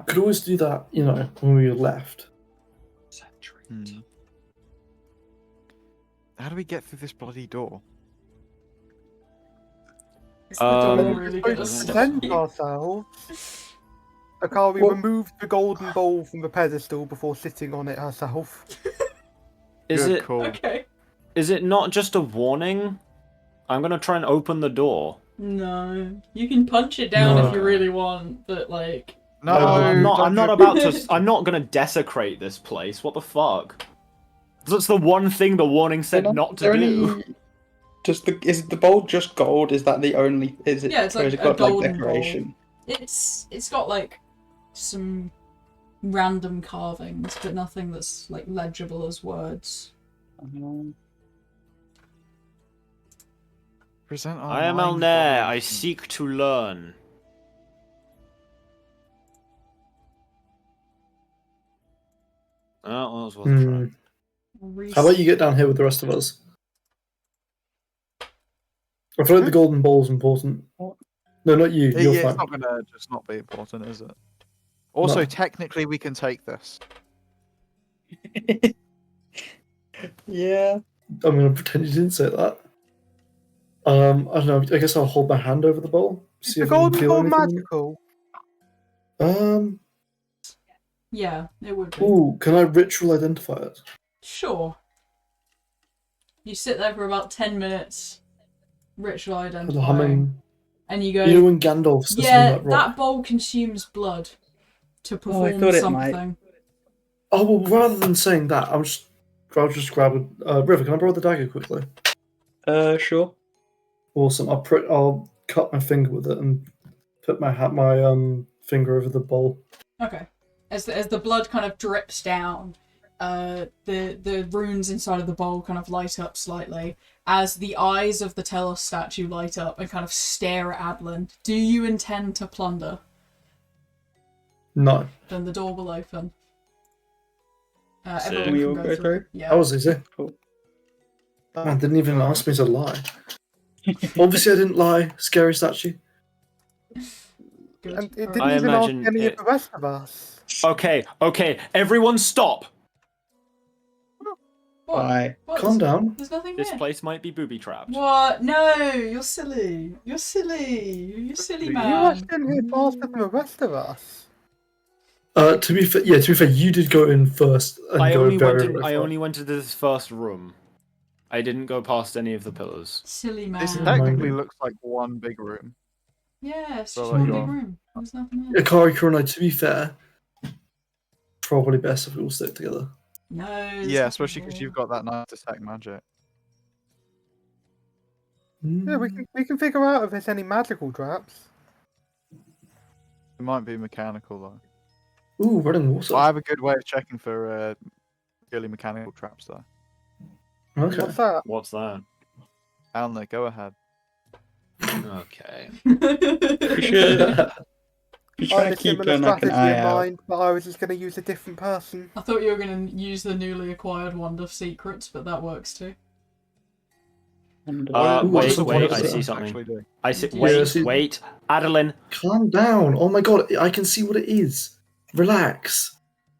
Could always do that, when we left. Hmm. How do we get through this bloody door? It's the door Um, really We're good at supposed to present stuff. ourselves. Akari Well- removed the golden bowl from the pedestal before sitting on it herself. Is Good call. Okay. Is it not just a warning? I'm gonna try and open the door. No. You can punch it down No. if you really want, but like... No, I'm not. don't I'm not do it. about to. I'm not gonna desecrate this place. What the fuck? That's the one thing the warning said not to do. Is the bowl just gold? Is that the only? Is it? Yeah, it's or like has it a got like golden decoration? It's got like some random carvings, but nothing that's like legible as words. Present I am Alnair. I seek to learn. Oh, well, that was worth a try. How about you get down here with the rest of us? I feel like the golden ball's important. No, not you. You're Yeah, fine. it's not gonna just not be important, is it? Also, No. technically, we can take this. Yeah. I'm gonna pretend you didn't say that. I don't know. I guess I'll hold my hand over the bowl. Is See the if I can golden feel ball anything. magical? Yeah, it would be. Ooh, can I ritual identify it? Sure. You sit there for about 10 minutes, ritual The identifying, humming. and you go, You know when Gandalf says yeah, something like rock? that bowl consumes blood to I perform thought it might. something. Oh well, rather than saying that, I'll just grab a River. Can I borrow the dagger quickly? Sure. Awesome. I'll cut my finger with it and put my finger over the bowl. Okay. As the blood kind of drips down, the runes inside of the bowl kind of light up slightly as the eyes of the Telos statue light up and kind of stare at Adolin. Do you intend to plunder? No. Then the door will open. Sick. Everyone We can all go go through. through? Yeah. That was easy. Cool. Man, didn't even ask me to lie. Obviously, I didn't lie. Scary statue. Good. And it Alright. didn't I even ask imagine any it- of the rest of us. Okay, everyone stop. What? Bye. What? Calm down. There's nothing This here. place might be booby trapped. What? No, you're silly. You're silly. You're silly, You You man. rushed in here faster than the rest of us. To be fair, you did go in first and I go only very, went in. very I far. only went into this first room. I didn't go past any of the pillars. Silly man. This Oh, technically man. looks like one big room. Yeah, it's So just there one you big are. room. There's nothing there. Akari Kuronai, to be fair, probably best if we all stick together. No. there's Yeah, nothing especially because there. you've got that nice detect magic. Yeah, we can figure out if there's any magical traps. It might be mechanical though. Ooh, running water. I have a good way of checking for purely mechanical traps though. Okay. What's that? What's that? Alnair, go ahead. Okay. We should try I to had a keep similar like an strategy eye in out. mind, but I was just going to use a different person. I thought you were going to use the newly acquired Wand of Secrets, but that works too. And, Ooh, Wait, what's the wait, point I of see that? something. Actually do. I see. Yeah, Wait, see- wait, Adolin. Calm down. Oh my god, I can see what it is. Relax.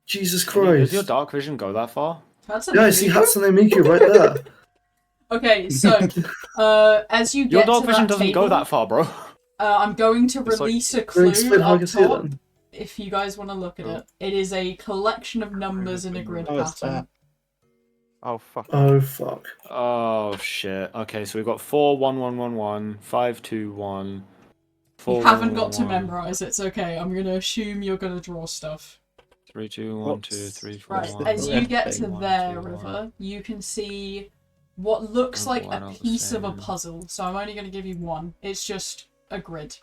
Jesus Does Christ. your dark vision go that far? That's Yeah, I see Hatsune Miku right there. Okay, so as you Your get dark to vision that doesn't table, go that far, bro. I'm going to It's like- release a Can you clue explain how I up can see it top. then? If you guys want to look at it, it is a collection of numbers in a grid Oh, it's pattern. that. Oh fuck. Oh fuck. Oh shit. Okay, so we've got 4 1 1 1 1 5 2 1. 4 You 1 haven't 1 got to 1, memorize. It's okay. I'm gonna assume you're gonna draw stuff. 3 2 1 2 3 4 Right. 1. As you get to 1, there, 2, 1. River, you can see what looks Oh, like why a not the piece of a same? puzzle. So I'm only gonna give you one. It's just a grid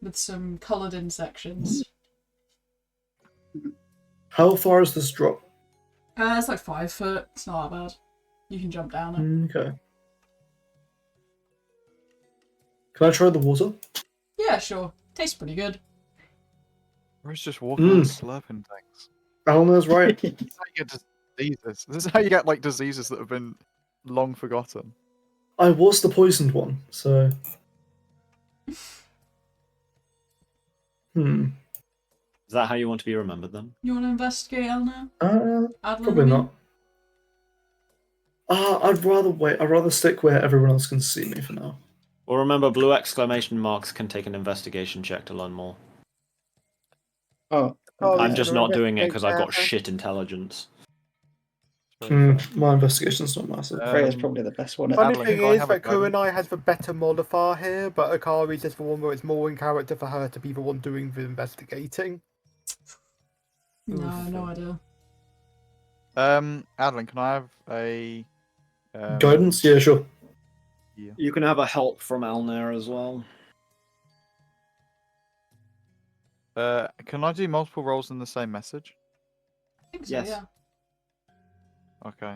with some coloured in sections. How far is this drop? It's like 5 foot. It's not that bad. You can jump down it. Okay. Can I try the water? Yeah, sure. Tastes pretty good. We're just walking around Mm. slurping things. Alnair's right. This is how you get diseases. This is how you get like diseases that have been long forgotten. I was the poisoned one, so. Is that how you want to be remembered then? You want to investigate, Elna? Probably Adolin? not. I'd rather wait. I'd rather stick where everyone else can see me for now. Well, remember, blue exclamation marks can take an investigation check to learn more. Oh, Oh, I'm yeah, just so not doing it because I've got investigate shit intelligence. My investigation's not massive. Freya's probably the best one at Funny Adolin, thing can I is have a that go then? Kurenai has the better modifier here, but Akari's is the one where it's more in character for her to be the one doing the investigating. No idea. Adolin, can I have a Guidance? Yeah, sure. Yeah. You can have a help from Alnair as well. Can I do multiple roles in the same message? I think so, Yes. yeah. Okay.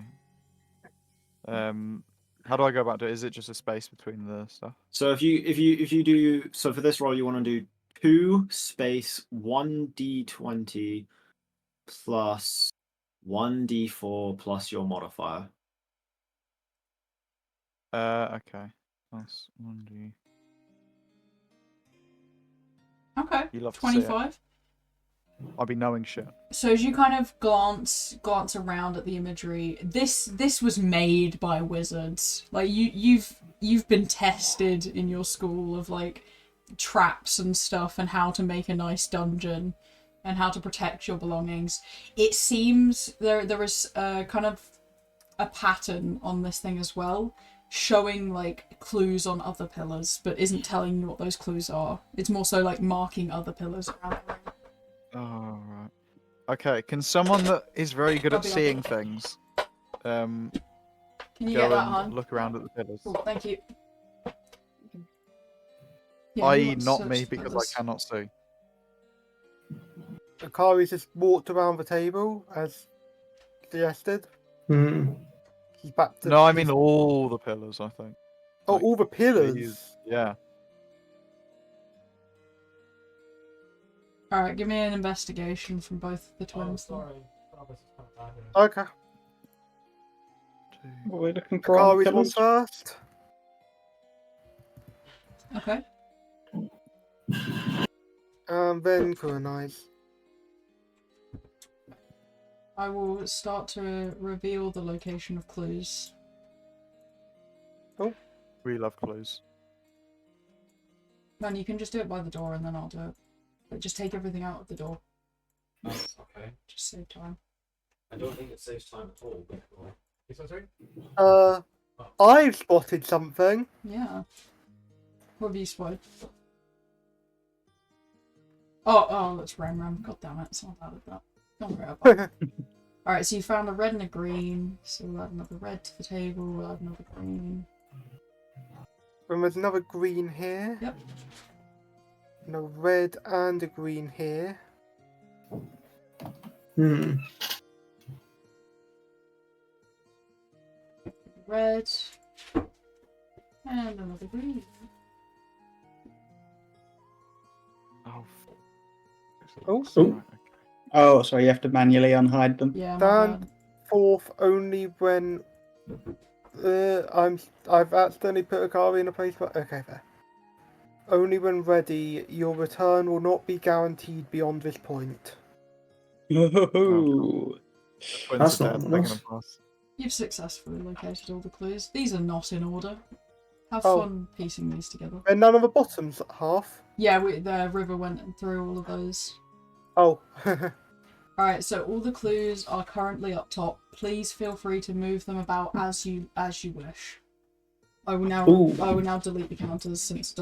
How do I go about it? Is it just a space between the stuff? So if you do so for this roll, you want to do 2 space 1d20 plus 1d4 plus your modifier. Okay. That's 1d. Okay. You love to see it. 25. I'll be knowing shit. So as you kind of glance around at the imagery, this was made by wizards. Like you've been tested in your school of like traps and stuff and how to make a nice dungeon and how to protect your belongings. It seems there is kind of a pattern on this thing as well, showing like clues on other pillars, but isn't telling you what those clues are. It's more so like marking other pillars around the room. Oh, right. Okay, can someone that is very good I'll at be seeing like- things Can you go get that and on? look around at the pillars? Cool, thank you. Yeah, who I.e. wants to not search me the because pillars? I cannot see. Akari's just walked around the table as suggested. Hmm. He's back to. No, I mean all the pillars, I think. Oh, all the pillars. Jeez. Yeah. Alright, give me an investigation from both the twins. then. Okay. What are we looking for on Akari's one pillars? first. Okay. And then Kurenai's. I will start to reveal the location of clues. We love clues. Man, you can just do it by the door and then I'll do it. But just take everything out of the door. That's okay. Just save time. I don't think it saves time at all. But... I've spotted something. Yeah. What have you spotted? Oh, that's Ram. God damn it, it's not bad at that. Don't worry about it. Alright, so you found a red and a green. So we'll add another red to the table, we'll add another green. And there's another green here. Yep. And a red and a green here. Hmm. Red. And another green. Oh. Oh. Oh. Right, okay. Oh, sorry, you have to manually unhide them. Yeah, my Dan, bad. fourth only when I've accidentally put Akari in a place, but okay, there. Only when ready, your return will not be guaranteed beyond this point. Ooh. Twins That's are not dead, they're nice. gonna pass. You've successfully located all the clues. These are not in order. Have Oh. fun piecing these together. And none of the bottoms half. Yeah, the river went through all of those. Oh. Alright, so all the clues are currently up top. Please feel free to move them about as you wish. I will now delete the counters since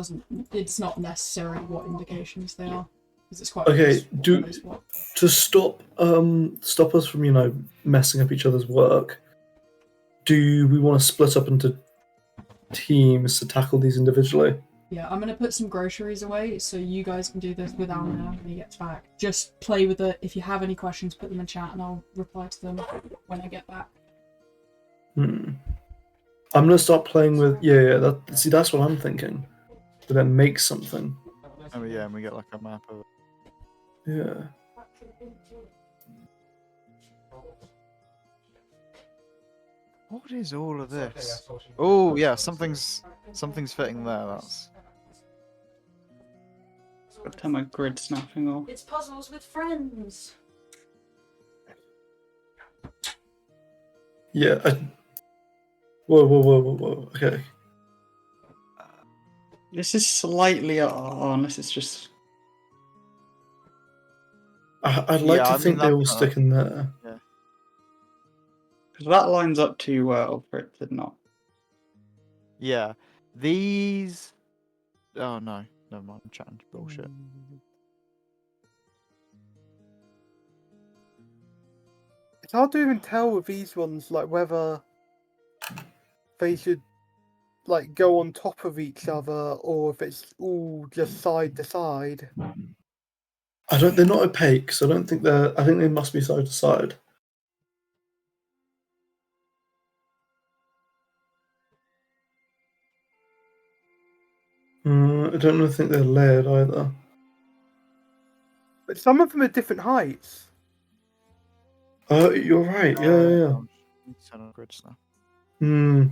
it's not necessary what indications they are. Because it's quite Okay, obvious what do- they swap. To stop us from, messing up each other's work, do we want to split up into teams to tackle these individually? Yeah, I'm gonna put some groceries away so you guys can do this with Alnair when he gets back. Just play with it. If you have any questions, put them in chat and I'll reply to them when I get back. Hmm. I'm gonna start playing with that's what I'm thinking. To then make something. Oh yeah, and we get like a map of it. Yeah. What is all of this? Oh yeah, something's fitting there. That's Got to turn my grid snapping off. It's puzzles with friends. Yeah. Whoa. Okay. This is slightly unless it's just. I'd like Yeah, to I think mean, they all that's stick in there. Because Because that lines up too well for it to not. Yeah. These. Oh no. Never mind. I'm chatting bullshit. It's hard to even tell with these ones, like whether they should like go on top of each other or if it's all just side to side. They're not opaque, so I don't think they're. I think they must be side to side. I don't think they're layered either. But some of them are different heights. Oh, you're right. Yeah. Grids now.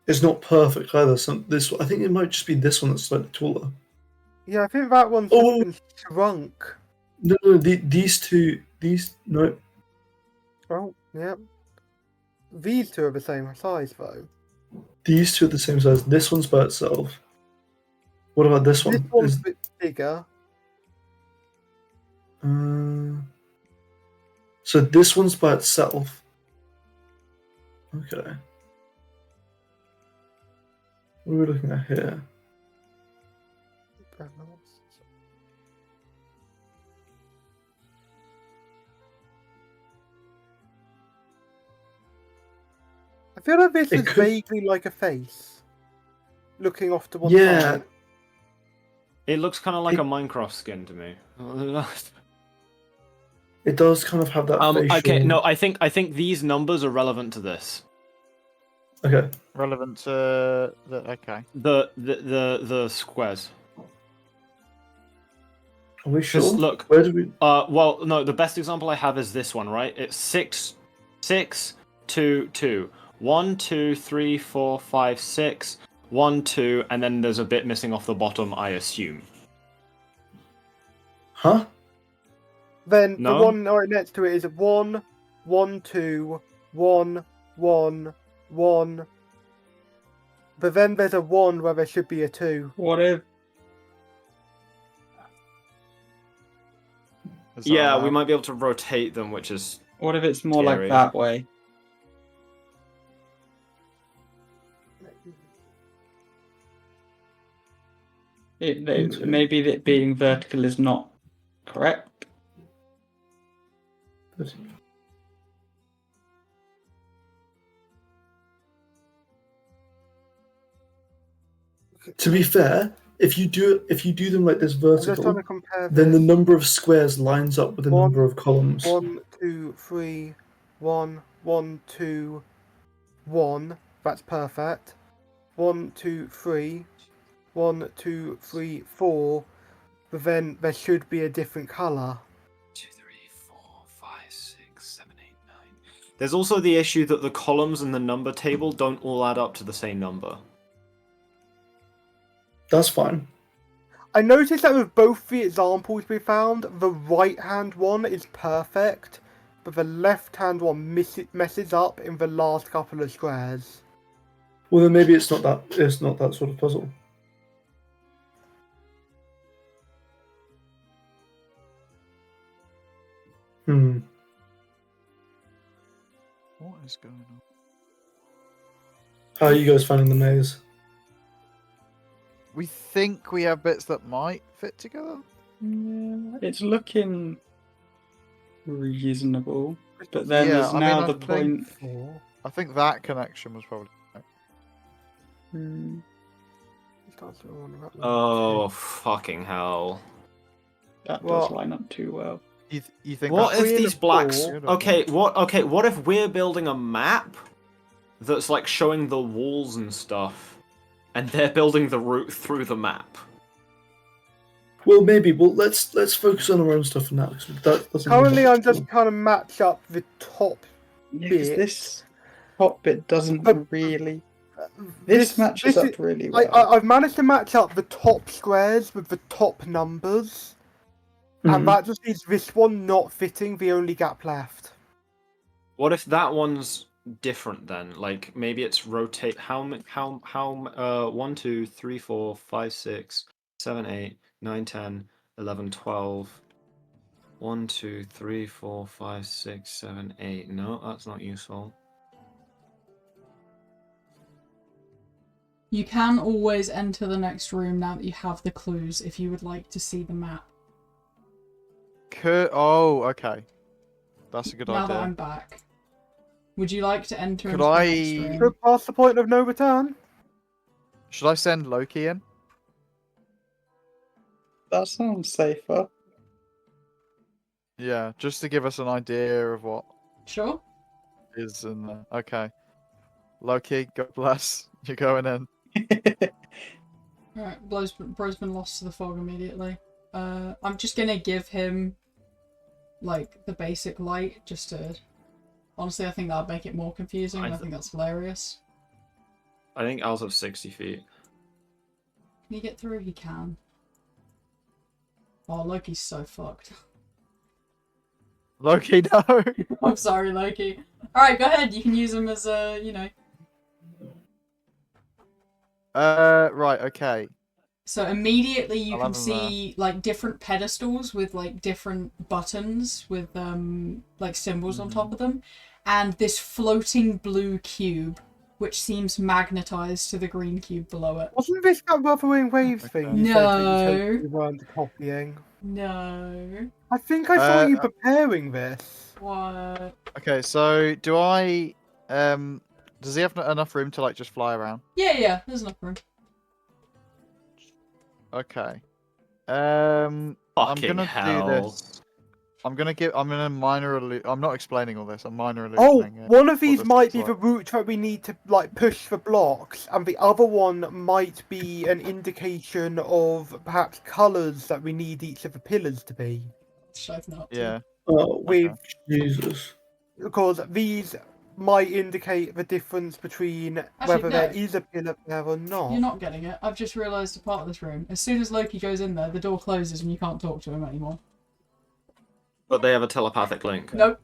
It's not perfect either. I think it might just be this one that's slightly taller. Yeah, I think that one's Oh. just been shrunk. No, these two. No. Oh, yeah. These two are the same size though. These two are the same size. This one's by itself. What about this one? This one's a bit bigger. So this one's by itself. Okay. What are we looking at here? I feel like this It is could- vaguely like a face. Looking off to one Yeah. side. It looks kind of like a Minecraft skin to me. It does kind of have that facial... Okay, no, I think these numbers are relevant to this. Okay. Relevant to okay. The squares. Are we sure? Look, Where do we... well, no, the best example I have is this one, right? It's 6, 6, 2, 2. 1, 2, 3, 4, 5, 6, 1, 2, and then there's a bit missing off the bottom, I assume. Huh? Then No? the one right next to it is 1, 1, 2, 1, 1, 1. But then there's a 1 where there should be a 2. What if? Yeah, we might be able to rotate them, which is... What if it's more Scary. like that way? Maybe that being vertical is not correct. To be fair, if you do them like this I'm just trying vertical, to compare then the this. number of squares lines up with the One- number of columns. 1, 2, 3, 1, 1, 2, 1. That's perfect. 1, 2, 3. 1, 2, 3, 4. But then there should be a different colour. 2, 3, 4, 5, 6, 7, 8, 9. There's also the issue that the columns in the number table don't all add up to the same number. That's fine. I noticed that with both the examples we found, the right-hand one is perfect, but the left-hand one messes up in the last couple of squares. Well, then maybe it's not that sort of puzzle. What is going on? How are you guys finding the maze? We think we have bits that might fit together. Yeah, it's looking reasonable, but then there's now the point. I think that connection was probably. Oh, fucking hell. That Well, does line up too well. You think? What that's if three and these a blacks... four? Okay, what if we're building a map that's like showing the walls and stuff, and they're building the route through the map? Well, maybe. Well, let's focus on our own stuff for now. 'Cause that doesn't Currently, really I'm just trying to match up the top Yeah, 'cause bit. this top bit doesn't But- really. This matches up really well. I've managed to match up the top squares with the top numbers, Mhm. and that just leaves this one not fitting the only gap left. What if that one's different then? Like maybe it's rotate how 1, 2, 3, 4, 5, 6, 7, 8, 9, 10, 11, 12. 1, 2, 3, 4, 5, 6, 7, 8. No, that's not useful. You can always enter the next room now that you have the clues if you would like to see the map. Oh, okay. That's a good Now idea. that I'm back. Would you like to enter Could into the I- next room? Could pass the point of no return. Should I send Loki in? That sounds safer. Yeah, just to give us an idea of what Sure. is in there. Okay. Loki, God bless. You're going in. Alright, Bro's been lost to the fog immediately. I'm just gonna give him, like, the basic light, just to... Honestly, I think that'd make it more confusing, and I think that's hilarious. I think Al's have 60 feet. Can he get through? He can. Oh, Loki's so fucked. Loki, no! I'm sorry, Loki. Alright, go ahead, you can use him as a, you know... Right, okay. So immediately you I'll can have him see like different pedestals with like different buttons with like symbols on top of them, and this floating blue cube which seems magnetized to the green cube below it. Wasn't this that Wuthering Waves thing you said that you weren't copying? No. I think I saw you preparing this. What? Okay, so do I... Does he have enough room to like just fly around? Yeah, there's enough room. Okay. I'm Fucking gonna hell. do this. I'm gonna minor I'm not explaining all this. I'm minor Oh, illusioning it. one of these this might looks be like. the route that we need to like push for blocks, and the other one might be an indication of perhaps colours that we need each of the pillars to be. Shove not. Yeah. Oh, With Jesus. because these might indicate the difference between Actually, whether no. there is a pillar there or not. You're not getting it. I've just realised a part of this room. As soon as Loki goes in there, the door closes and you can't talk to him anymore. But they have a telepathic link. Nope.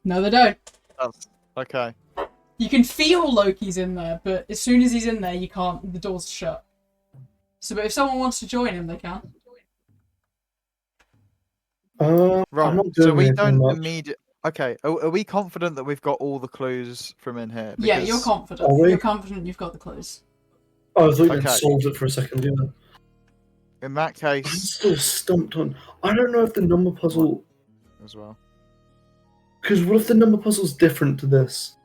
No, they don't. That's okay. You can feel Loki's in there, but as soon as he's in there, you can't. The door's shut. So, but if someone wants to join him, they can. I'm Right. not So doing we anything don't much. immediately. Okay. Are we confident that we've got all the clues from in here? Yeah, Because- you're confident. Are we? You're confident you've got the clues. Oh, I thought you had Okay. solved it for a second, yeah. In that I'm case, still stumped on. I don't know if the number puzzle. as well. Because what if the number puzzle's different to this?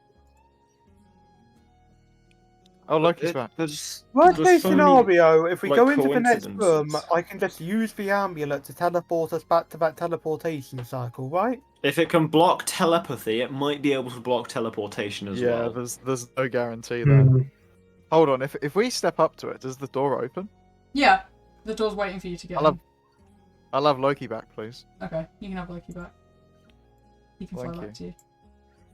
Oh, Loki's back. There's Worst there's case so many, scenario, if we like, go into the next room, coincidences. I can just use the amulet to teleport us back to that teleportation cycle, right? If it can block telepathy, it might be able to block teleportation as Yeah, well. there's no guarantee there. Hmm. Hold on. If we step up to it, does the door open? Yeah, the door's waiting for you to get I'll in. have Loki back, please. Okay, you can have Loki back. He can fly Thank back you. to you.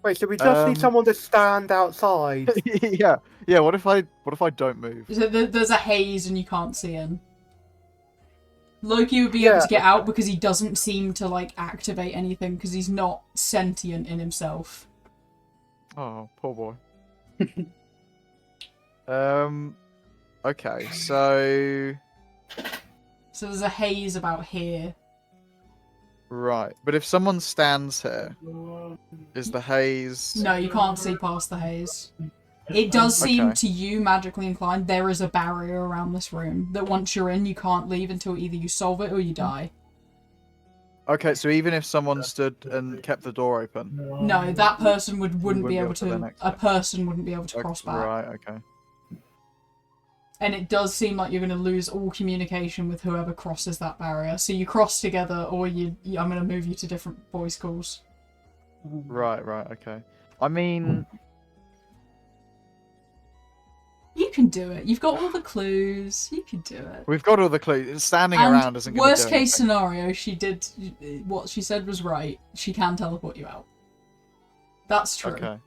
Wait, so we just need Um, someone to stand outside. Yeah. What if I don't move? So there's a haze and you can't see in. Loki would be able Yeah. to get out because he doesn't seem to like activate anything because he's not sentient in himself. Oh, poor boy. Okay, so So there's a haze about here. right, but if someone stands here, is the haze? No, you can't see past the haze. It does seem Okay. to you, magically inclined, there is a barrier around this room that once you're in, you can't leave until either you solve it or you die. Okay, so even if someone stood and kept the door open, No, that person wouldn't wouldn't be be able able to the to. next A bit. person wouldn't be able to cross back. right? Okay. And it does seem like you're going to lose all communication with whoever crosses that barrier. So you cross together, or I'm going to move you to different voice calls. Right, okay. I mean, You can do it. You've got all the clues. You can do it. we've got all the clues. Standing And around isn't going to worst do case anything. scenario, she did what she said was right. She can teleport you out. That's true. Okay.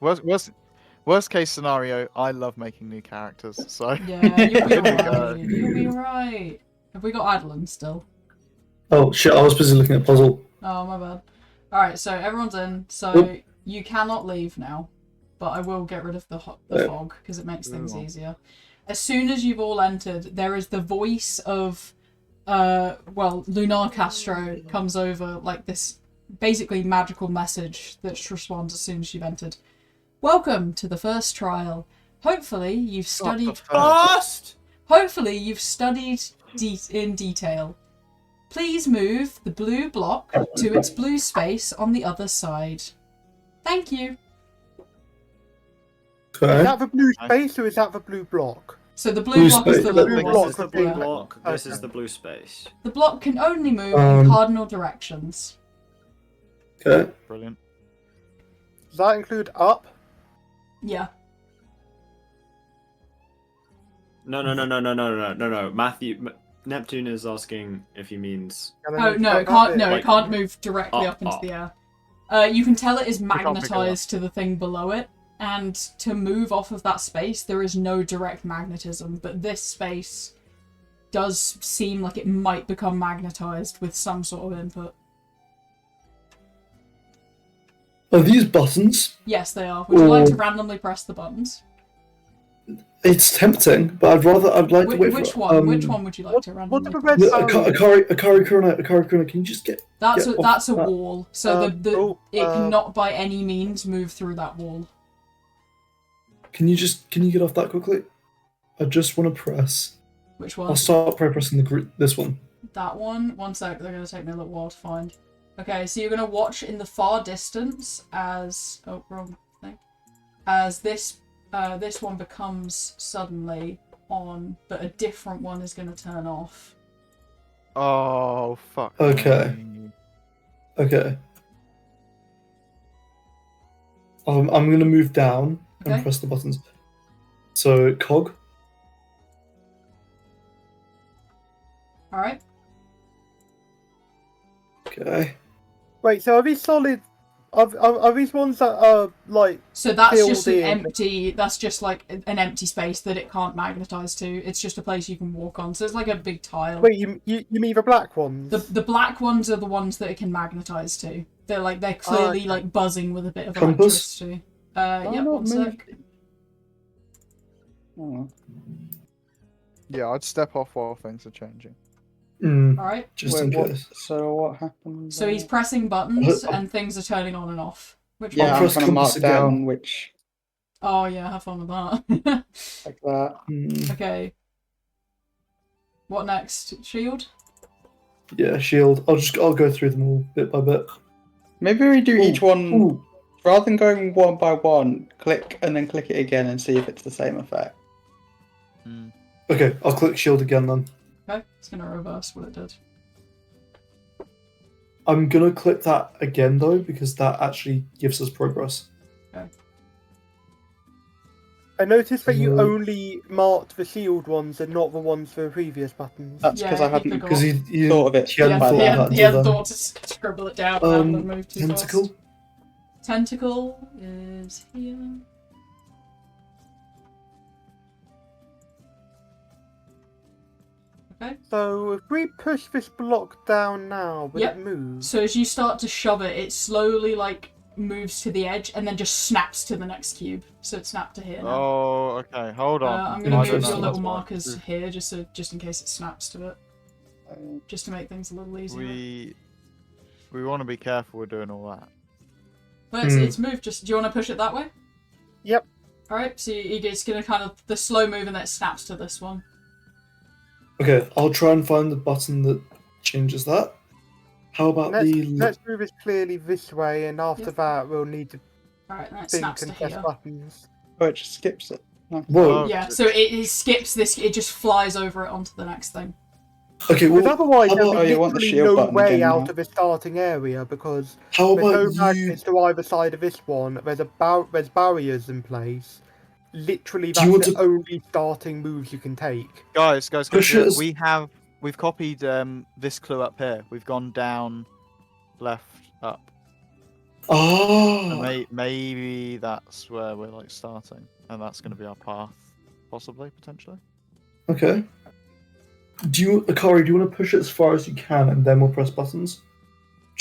Worst case scenario, I love making new characters, so Yeah, you'll be There we go. alright. You'll be alright. Have we got Adolin still? Oh shit! I was busy looking at puzzle. Oh, my bad. Alright, so everyone's in. So you cannot leave now. But I will get rid of the fog, because it makes things easier. As soon as you've all entered, there is the voice of Lunar Castro comes over like this basically magical message that responds as soon as you've entered. Welcome to the first trial. Hopefully you've studied. Hopefully you've studied in detail. Please move the blue block to its blue space on the other side. Thank you. Is that the blue space or is that the blue block? So the blue block is the little This one. is the blue block. This is the blue space. The block can only move in cardinal directions. Okay. Brilliant. Does that include up? Yeah. No. Matthew, Neptune is asking if he means. Oh no, it can't. No, it can't move directly up into the air. You can tell it is magnetized to the thing below it, and to move off of that space, there is no direct magnetism. But this space does seem like it might become magnetized with some sort of input. Are these buttons? Yes, they are. Would you like to randomly press the buttons? It's tempting, but I'd like to wait which for one? Which one would you like to randomly press? Akari Kurona, can you just get... That's get that's a that? wall, so it cannot by any means move through that wall. Can you get off that quickly? I just want to press. Which one? I'll start by pressing this one. That one? One sec, they're going to take me a little while to find. Okay, so you're going to watch in the far distance as... Oh, wrong thing. As this one becomes suddenly on, but a different one is going to turn off. Oh, fuck. Okay. Okay. I'm going to move down and press the buttons. So, cog. Alright. Okay. Wait, so are these solid? Are these ones that are like? So that's just an in? empty. That's just like an empty space that it can't magnetize to. It's just a place you can walk on. So it's like a big tile. Wait, you mean the black ones? The black ones are the ones that it can magnetize to. They're clearly like buzzing with a bit of Compass? electricity. Yeah, one sec. Oh. Yeah, I'd step off while things are changing. Alright. Just in case. So what happened? So he's pressing buttons and things are turning on and off. Which Yeah, one? I'm trying to mark down which. Oh yeah, have fun with that. Like that. Okay. What next? Shield? Yeah, shield. I'll go through them all bit by bit. Maybe we do each one rather than going one by one. Click and then click it again and see if it's the same effect. Okay, I'll click shield again then. Okay, it's gonna reverse what it did. I'm gonna click that again though because that actually gives us progress. Okay. I noticed that you only marked the shield ones and not the ones for the previous buttons. That's because I hadn't Because he thought of it. He hadn't thought of that. He hadn't thought to scribble it down and then move too Tentacle. fast. Tentacle is here. Okay. So if we push this block down now, will it move? So as you start to shove it, it slowly like moves to the edge and then just snaps to the next cube. So it snapped to here now. Oh, okay. Hold on. I'm gonna move your little markers here just in case it snaps to it. Just to make things a little easier. We want to be careful with doing all that. But it's moved. Just do you want to push it that way? Yep. All right. So it's gonna kind of the slow move and then it snaps to this one. Okay, I'll try and find the button that changes that. How about let's move it clearly this way, and after that we'll need to think and press here. buttons. Oh, it just skips it. Nice. Whoa. Yeah, so it skips this. It just flies over it onto the next thing. Okay, Because otherwise how there's about- you want the literally shield no button way again out now? of the starting area because How there's no about you? magnets to either side of this one. There's barriers in place. Literally, Do you that's want the only starting moves you can take. Guys, Push it as- we've copied this clue up here. We've gone down, left, up. Ah. And maybe that's where we're like starting, and that's going to be our path, possibly, potentially.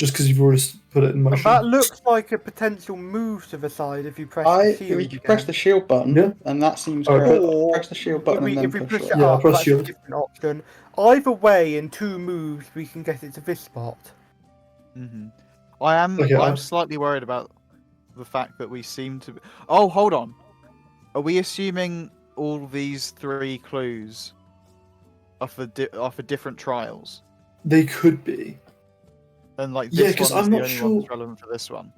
just because you've already put it in motion. That looks like a potential move to the side if you press the shield We can press the shield button, Yeah. and that seems Alright. correct. Or Press the shield button and if then we push push it. it Yeah, up, press that's shield. a different option. Either way, in 2 moves, we can get it to this spot. Okay, I'm slightly worried about the fact that we seem to. Oh, hold on. Are we assuming all these 3 clues are for different trials? They could be. And like Yeah, this 'cause one is I'm the not only sure- one that's relevant for this one.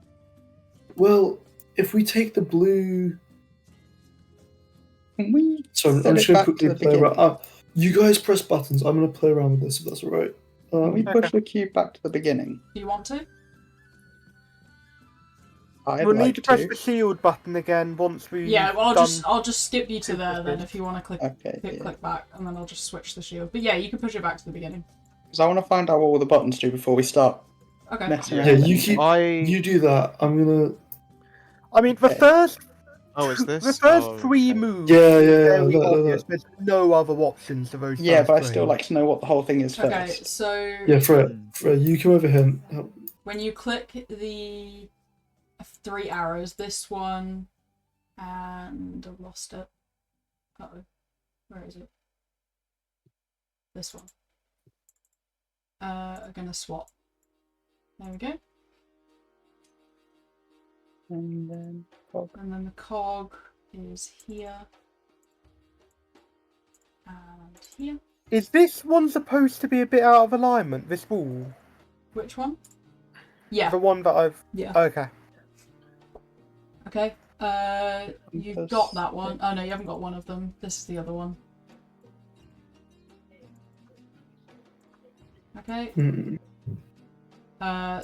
Well, if we take the blue... Can we So I'm set just it going to back to quickly the play around. beginning? You guys press buttons. I'm going to play around with this, if that's alright. Can we push the cube back to the beginning? Do you want to? I'd We'll like need to press the shield button again once we. Yeah, well, done... I'll just skip you to there then if you want to click Okay, click back, and then I'll just switch the shield. But yeah, you can push it back to the beginning. Because I want to find out what all the buttons do before we start Okay. messing Yeah, around. you do that. I'm going to... I mean, the Okay. first. Oh, is this? The first Oh, 3 okay. moves. Yeah, Very look. obvious. There's no other options to those. Yeah, first but I 3. still like to know what the whole thing is Okay, first. so Yeah, Fred, you come over here. when you click the 3 arrows, this one, and I've lost it. Uh-oh. Where is it? This one. I'm gonna swap. There we go. And then And then the cog is here. And here. Is this one supposed to be a bit out of alignment? This wall? Which one? Yeah. The one that I've. Yeah. Okay. Okay. You've got that one. Oh no, you haven't got one of them. This is the other one. Okay.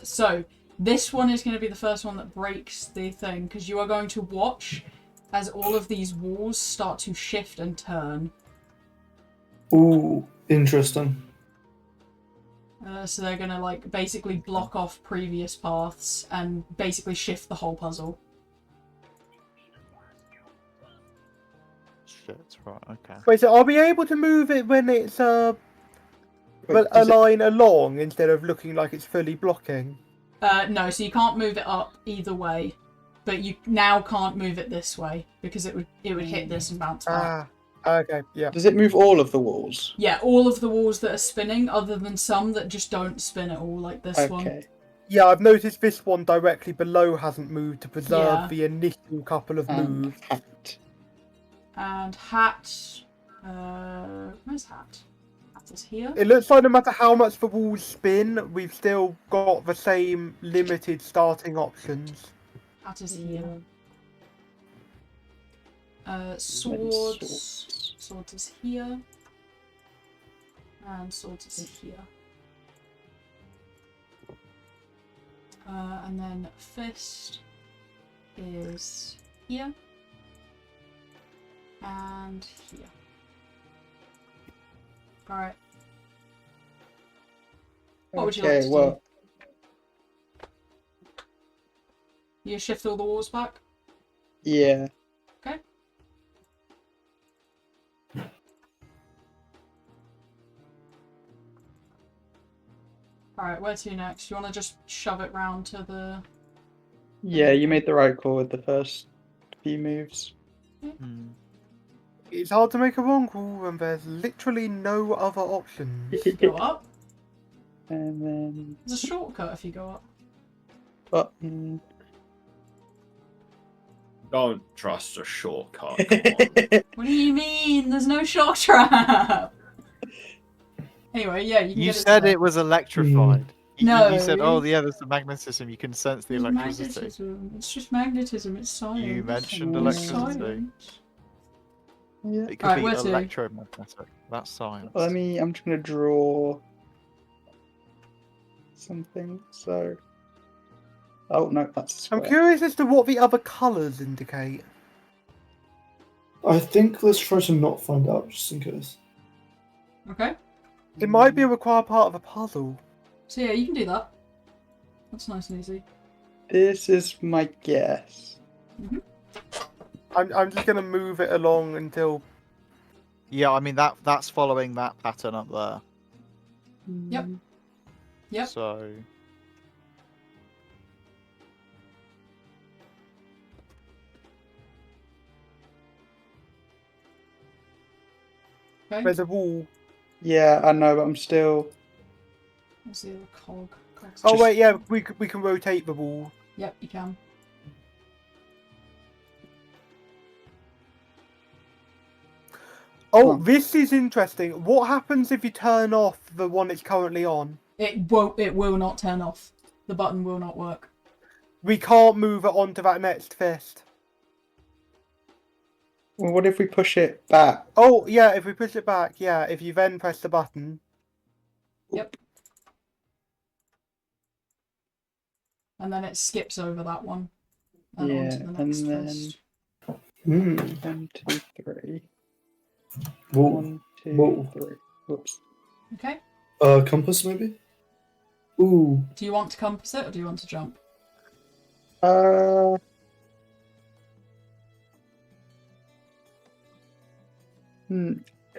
So this one is going to be the first one that breaks the thing, because you are going to watch as all of these walls start to shift and turn. Ooh, interesting. So they're going to like basically block off previous paths and basically shift the whole puzzle. Shit, right, okay. Wait, so I'll be able to move it when it's a line along instead of looking like it's fully blocking? No, so you can't move it up either way, but you now can't move it this way because it would hit this and bounce back. Okay, yeah. Does it move all of the walls? Yeah, all of the walls that are spinning, other than some that just don't spin at all, like this one. Okay. Yeah, I've noticed this one directly below hasn't moved to preserve Yeah. the initial couple of moves. Hat. And hat, where's hat? Hat is here. It looks like no matter how much the walls spin, we've still got the same limited starting options. Hat is here. Swords. Swords is here. And swords is here. And then fist is here. And here. Alright. What would you like to do? You shift all the walls back? Yeah. Okay. Alright, where to next? You want to just shove it round to the... Yeah, you made the right call with the first few moves. It's hard to make a wrong call when there's literally no other options. Go up. And then There's a shortcut if you go up. button. Don't trust a shortcut. What do you mean? There's no shock trap! Anyway, yeah, you can You get said it. it was electrified. No. You said, oh, yeah, there's the magnetism. You can sense the It's electricity. magnetism. It's just magnetism. It's science. You mentioned It's electricity. science. Yeah. It could Alright, be where to? electromagnetic. That's science. I'm just gonna draw something. So. Oh no, that's a square. I'm curious as to what the other colours indicate. I think let's try to not find out, just in case. Okay. It might be a required part of a puzzle. So yeah, you can do that. That's nice and easy. This is my guess. I'm just gonna move it along until. Yeah, I mean that's following that pattern up there. Yep. Yep. So Okay. There's a wall. Yeah, I know, but I'm still. What's the other cog? Cog's Oh Just- wait, yeah, we can rotate the wall. Yep, you can. Oh, Huh. this is interesting. What happens if you turn off the one it's currently on? It won't. It will not turn off. The button will not work. We can't move it onto that next fist. Well, what if we push it back? Oh, yeah, if we push it back, yeah, if you then press the button. Yep. And then it skips over that one. And Yeah, onto the and next then- fist. 1, 2, 3. Whoa. 1, 2, Whoa. 3. Whoops. Okay. Compass maybe? Ooh. Do you want to compass it or do you want to jump?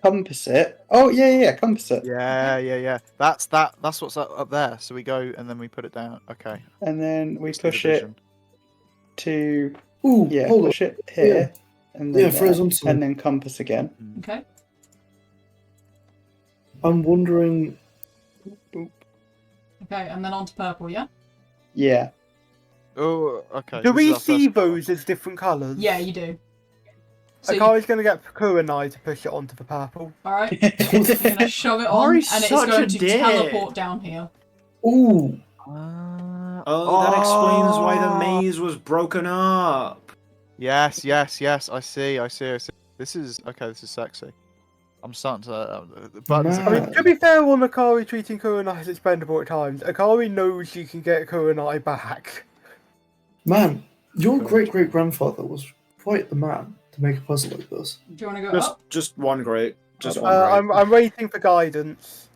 Compass it. Oh yeah, compass it. Yeah. That's what's up there. So we go and then we put it down. Okay. And then we Let's do the push it vision. to Ooh, yeah, hold push it here, and then Yeah, horizontal. and then compass again. Okay. I'm wondering. Boop. Okay, and then onto purple, yeah? Yeah. Oh, okay. Do this we is our see first colour. those as different colours? Yeah, you do. So Akari's going to get Pakura and I to push it onto the purple. alright. You're gonna shove it on and Ari's it's such going a to dick. teleport down here. Ooh. Oh, that explains why the maze was broken up. Yes. I see. This is okay. This is sexy. I'm starting to. The buttons. Man. I mean, to be fair on Akari treating Kurenai as expendable at times, Akari knows you can get Kurenai back. Man, your great grandfather was quite the man to make a puzzle like this. Do you want to go up? Just one great. Just one great. I'm waiting for guidance.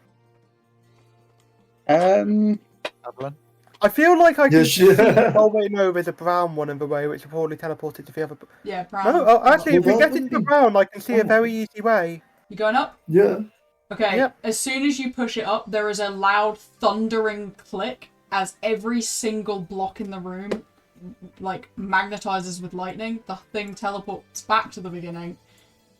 Adolin? I feel like I can Yeah, see... sure. Oh wait, no, there's a brown one in the way, which will probably teleport it to the other... Yeah, brown. No, actually, if we Well, get that into the would be- brown, I can see a Oh. very easy way. You going up? Yeah. Okay, Yep. as soon as you push it up, there is a loud thundering click as every single block in the room, like, magnetizes with lightning. The thing teleports back to the beginning,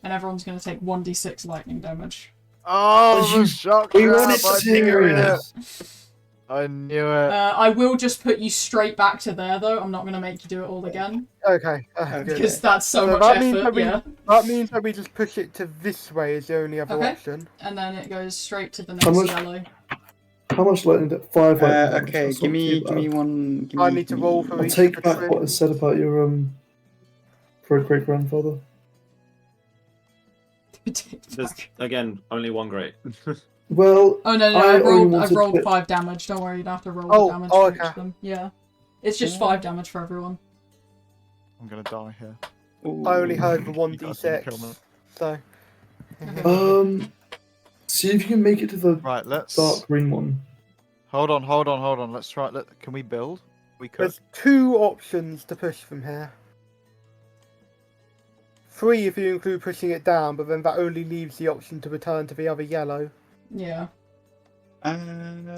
and everyone's going to take 1d6 lightning damage. Oh, You- the shock We trap! wanted I knew it. serious. I knew it. I will just put you straight back to there, though. I'm not going to make you do it all again, Okay. Good. because that's so So much that means effort, that we- yeah. That means that we just push it to this way as the only other Okay. option. And then it goes straight to the How next much- yellow. How much lightning? 5 lightning damage. Okay, That's give not me too bad. one. Give I me- need to roll for I'll each take of the back what I twins. said about your great grandfather. There's, again, only one great. Well, Oh no, I I've only rolled wanted to- 5 damage. Don't worry, you don't have to roll Oh, the damage oh, for each okay. of them. Yeah, it's just 5 damage for everyone. I'm gonna die here. I only heard the You guys didn't kill me. 1d6, so... see if you can make it to the Right, let's. dark green one. Hold on. Let's try. Can we build? We could. There's 2 options to push from here. 3 if you include pushing it down, but then that only leaves the option to return to the other yellow. Yeah. So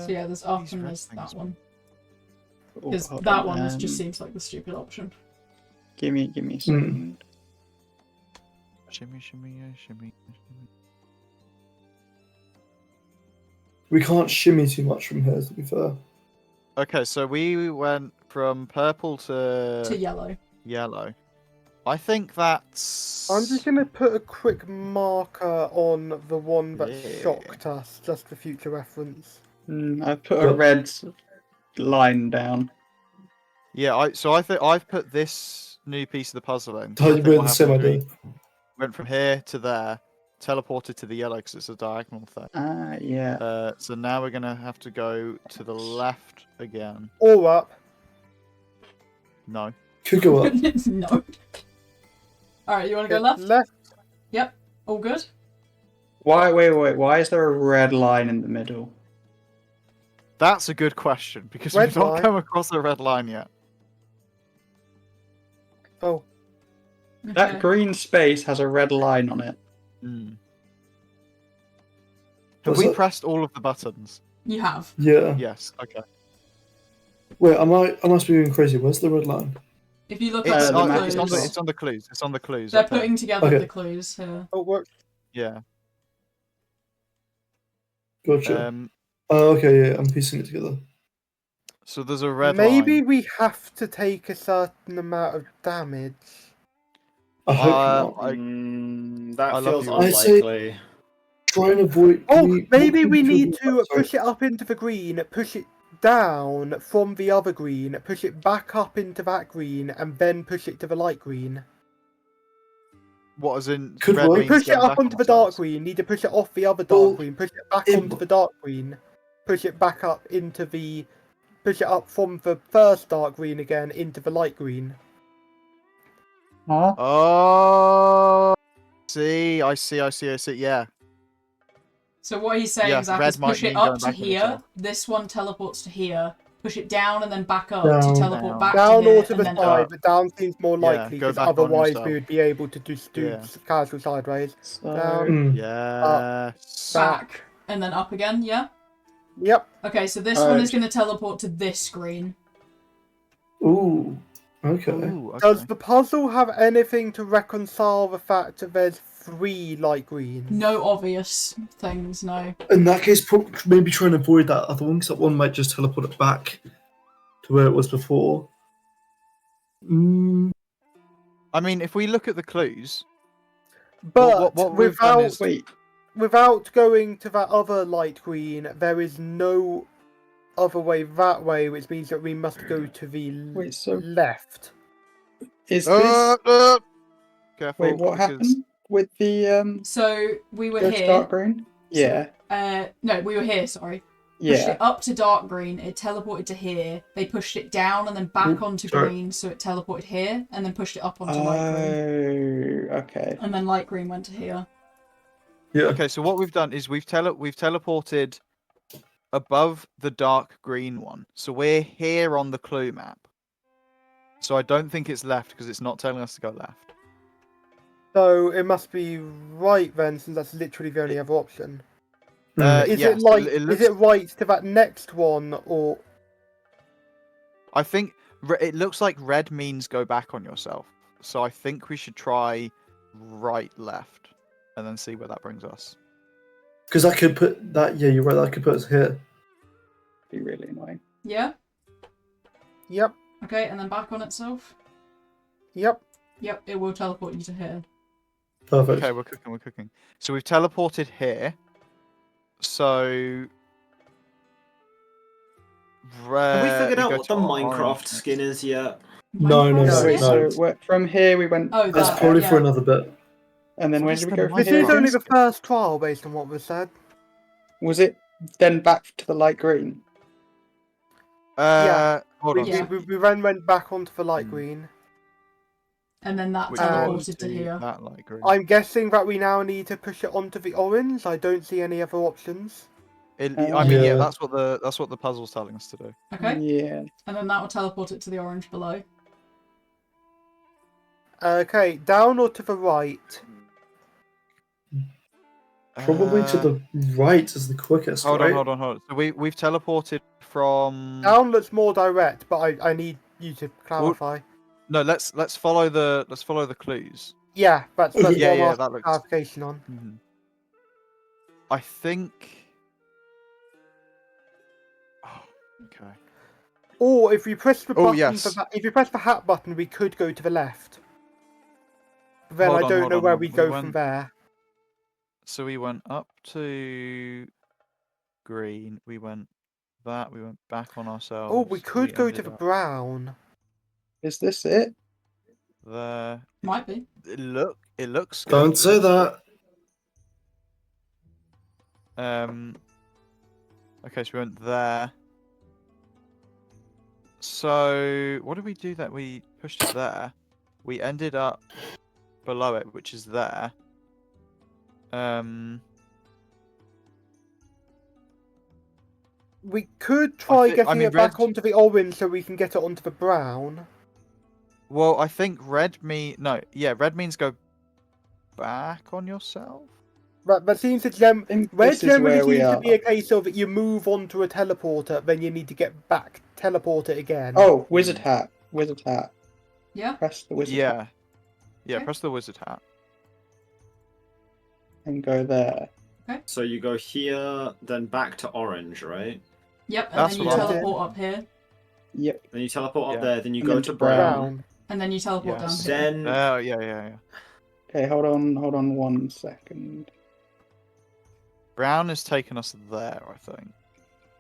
yeah, there's up These and red there's things. that one. Oh, Because hold that on, one just seems like the stupid option. Give me a second. Shimmy, yeah, shimmy. We can't shimmy too much from here, to be fair. Okay, so we went from purple To to yellow. yellow. I think that's. I'm just going to put a quick marker on the one that Yeah. shocked us, just for future reference. I put a Well- red line down. Yeah, I think I've put this new piece of the puzzle in. Oh, I you think were what the same happened idea. was we went from here to there, teleported to the yellow because it's a diagonal thing. Yeah. So now we're gonna have to go to the left again. Or up. No. Could go up. No. Alright, you want to go left? Left. Yep. All good? Wait. Why is there a red line in the middle? That's a good question because Red we've not line. come across a red line yet. Oh, That Okay. green space has a red line on it. Have Was we it- pressed all of the buttons? You have. Yeah. Yes. Okay. Wait, I must be going crazy. Where's the red line? If you look It's, at the the map clues, is- it's on the clues. It's on the clues. they're up there. putting together Okay. the clues here. oh, what? Yeah. Gotcha. Um, Oh, okay, yeah, I'm piecing it together. so there's a red Maybe line. we have to take a certain amount of damage. I hope not. I That I love feels you. I say- unlikely. Try and avoid. Maybe we can need avoid to push it up into the green, push it down from the other green, push it back up into that green, and then push it to the light green. what as in Could red work. We means push it going up back on onto the dark ourselves? green, need to push it off the other Well, dark green, push it back it onto w- the dark green, push it back up into the... push it up from the first dark green again into the light green. Huh? Oh, I see. Yeah, So what he's saying, Yeah, Zach, red is might push it mean up going to back on here. itself. This one teleports to here. Push it down and then back up Down. to teleport Down. back Down to here or to and the then side, up. but down seems more Yeah, likely, go because back on otherwise yourself. we would be able to just do Yeah. casual sideways. So Down. Mm. Yes. Back and then up again, yeah? Yep. Okay, so this one Alright. is going to teleport to this screen. Ooh. Okay. Ooh, okay. Does the puzzle have anything to reconcile the fact that there's 3 light greens? No obvious things, no. In that case, maybe try and avoid that other one, because that one might just teleport it back to where it was before. Mm. I mean, if we look at the clues, But what we've done is wait, without going to that other light green, there is no other way that way, which means that we must go to the wait. So left. is this? careful. Wait, what because- happened with the So we were go to here. dark green? So- Yeah, No, we were here, sorry. Pushed yeah. it up to dark green, it teleported to here. They pushed it down and then back onto sorry. green, so it teleported here, and then pushed it up onto light green. Oh, okay. And then light green went to here. Yeah. Okay, so what we've done is we've teleported above the dark green one. So we're here on the clue map. So I don't think it's left because it's not telling us to go left. So it must be right then, since that's literally the only other option. Is yes, it like? it Is it right to that next one, or? I think it looks like red means go back on yourself. So I think we should try right, left, and then see where that brings us. Because I could put that. Yeah, you're right. That could put us here. Be really annoying. Yeah? Yep. Okay, and then back on itself? Yep. Yep, it will teleport you to here. Perfect. Okay, we're cooking. So we've teleported here. So Have we figured out go what to the orange Minecraft next. skin is yet? No, no, Minecraft No, wait. skin? So from here we went, Oh, That's that, probably yeah. for another bit. and then What where is did we the go from This here? is only again? the first trial, based on what was said. Was it then back to the light green? Yeah. Hold on. We, Yeah. we then went back onto the light Hmm. green. And then that Which teleported was teleported to here. That light green. I'm guessing that we now need to push it onto the orange. I don't see any other options. I mean, yeah, Yeah. that's what the puzzle's telling us to do. Okay? Yeah. And then that will teleport it to the orange below. Okay, down or to the right? Probably to the right is the quickest, Hold right? on. So we've teleported from. Down looks more direct, but I need you to clarify. No, let's follow the clues. Yeah, that's Yeah, what I'm yeah, asking that looks- clarification on. Mm-hmm. I think. Oh, okay. Or if we press the Oh, button, yes. if you press the hat button, we could go to the left. Then Hold I on, don't hold know on, where hold we on. go We from went- there. So we went up to green. We went back on ourselves. Oh, we could go to ended the up brown. Is this it? there. Might be. It looks good. Don't say that. Okay, so we went there. So what did we do that we pushed it there? We ended up below it, which is there. We could try thi- I getting mean, it back red- onto the orange so we can get it onto the brown. Well, I think red means go back on yourself. But seems to I think red this is generally where we seems are. to be a case of you move onto a teleporter, then you need to get back, teleport it again. Oh, wizard hat. Wizard hat. Yeah? Press the wizard hat Yeah. Yeah, Okay. press the wizard hat. and go there. So you go here, then back to orange, right? Yep, and That's then you what I did. teleport up here, Yep. Then you teleport Yeah. up there, then you And go then to brown. brown. and then you teleport Yes. down here. Then Yeah. Okay, hold on 1 second. Brown has taken us there, I think.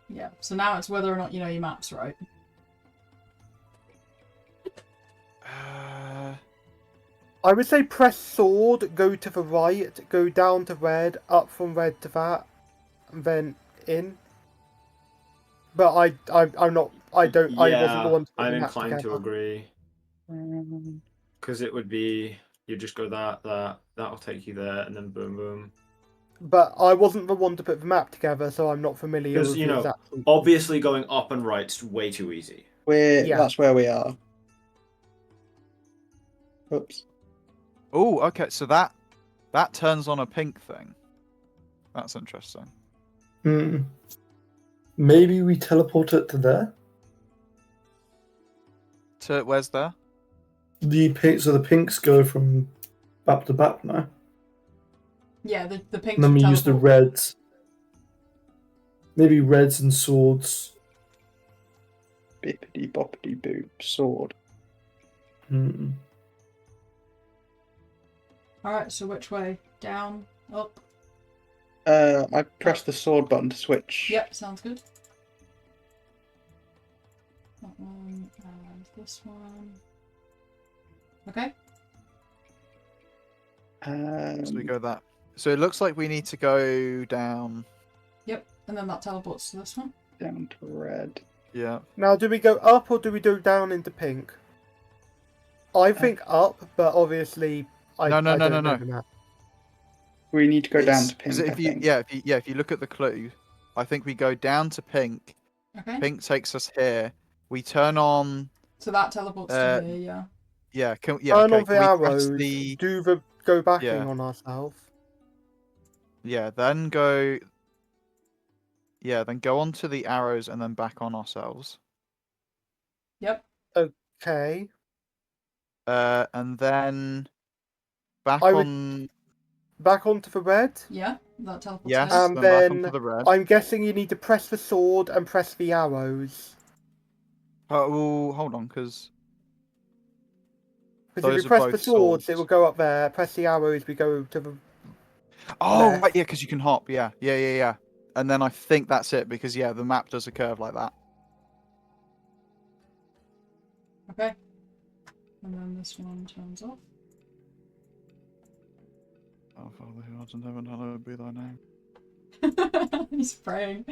Yeah, so now it's whether or not you know your maps right. I would say press sword, go to the right, go down to red, up from red to that, and then in. But I'm not. I don't. I wasn't the one to put I'm the map inclined to together. agree. Because it would be, you just go that'll take you there, and then boom, boom. But I wasn't the one to put the map together, so I'm not familiar Because, with you the know, exact. obviously going up and right's way too easy. Yeah. That's where we are. Oops. Oh, okay. So that turns on a pink thing. That's interesting. Maybe we teleport it to there. To where's there? The pink, so the pinks go from back to back now. Yeah, the pinks And then we will use the teleport. reds. Maybe reds and swords. Bippity boppity boop. Sword. Alright, so which way? Down? Up? I pressed the sword button to switch. Yep, sounds good. That one and this one. Okay. So we go that. So it looks like we need to go down. Yep, and then that teleports to this one. Down to red. Yeah. Now, do we go up or do we go down into pink? I think up, but obviously I No. don't know the map. We need to go down It's- to pink. 'cause if you if you look at the clue, I think we go down to pink. Okay. Pink takes us here. We turn on. So that teleports to here, yeah. Yeah. Turn okay, on the can we press arrows. the- Do the go backing Yeah. on ourselves. Yeah. Then go. Yeah. Then go on to the arrows and then back on ourselves. Yep. Okay. And then back I would- on. Back onto the red. Yeah, that teleports Yes. there. And Then then back onto the red. I'm guessing you need to press the sword and press the arrows. Oh, hold on, because Because if Those you are press the both swords, it swords. will go up there. Press the arrows, we go to the. oh Left. right, yeah, because you can hop. Yeah. And then I think that's it because the map does a curve like that. Okay. And then this one turns off. Oh, Father, who art in heaven, hallowed be thy name. He's praying.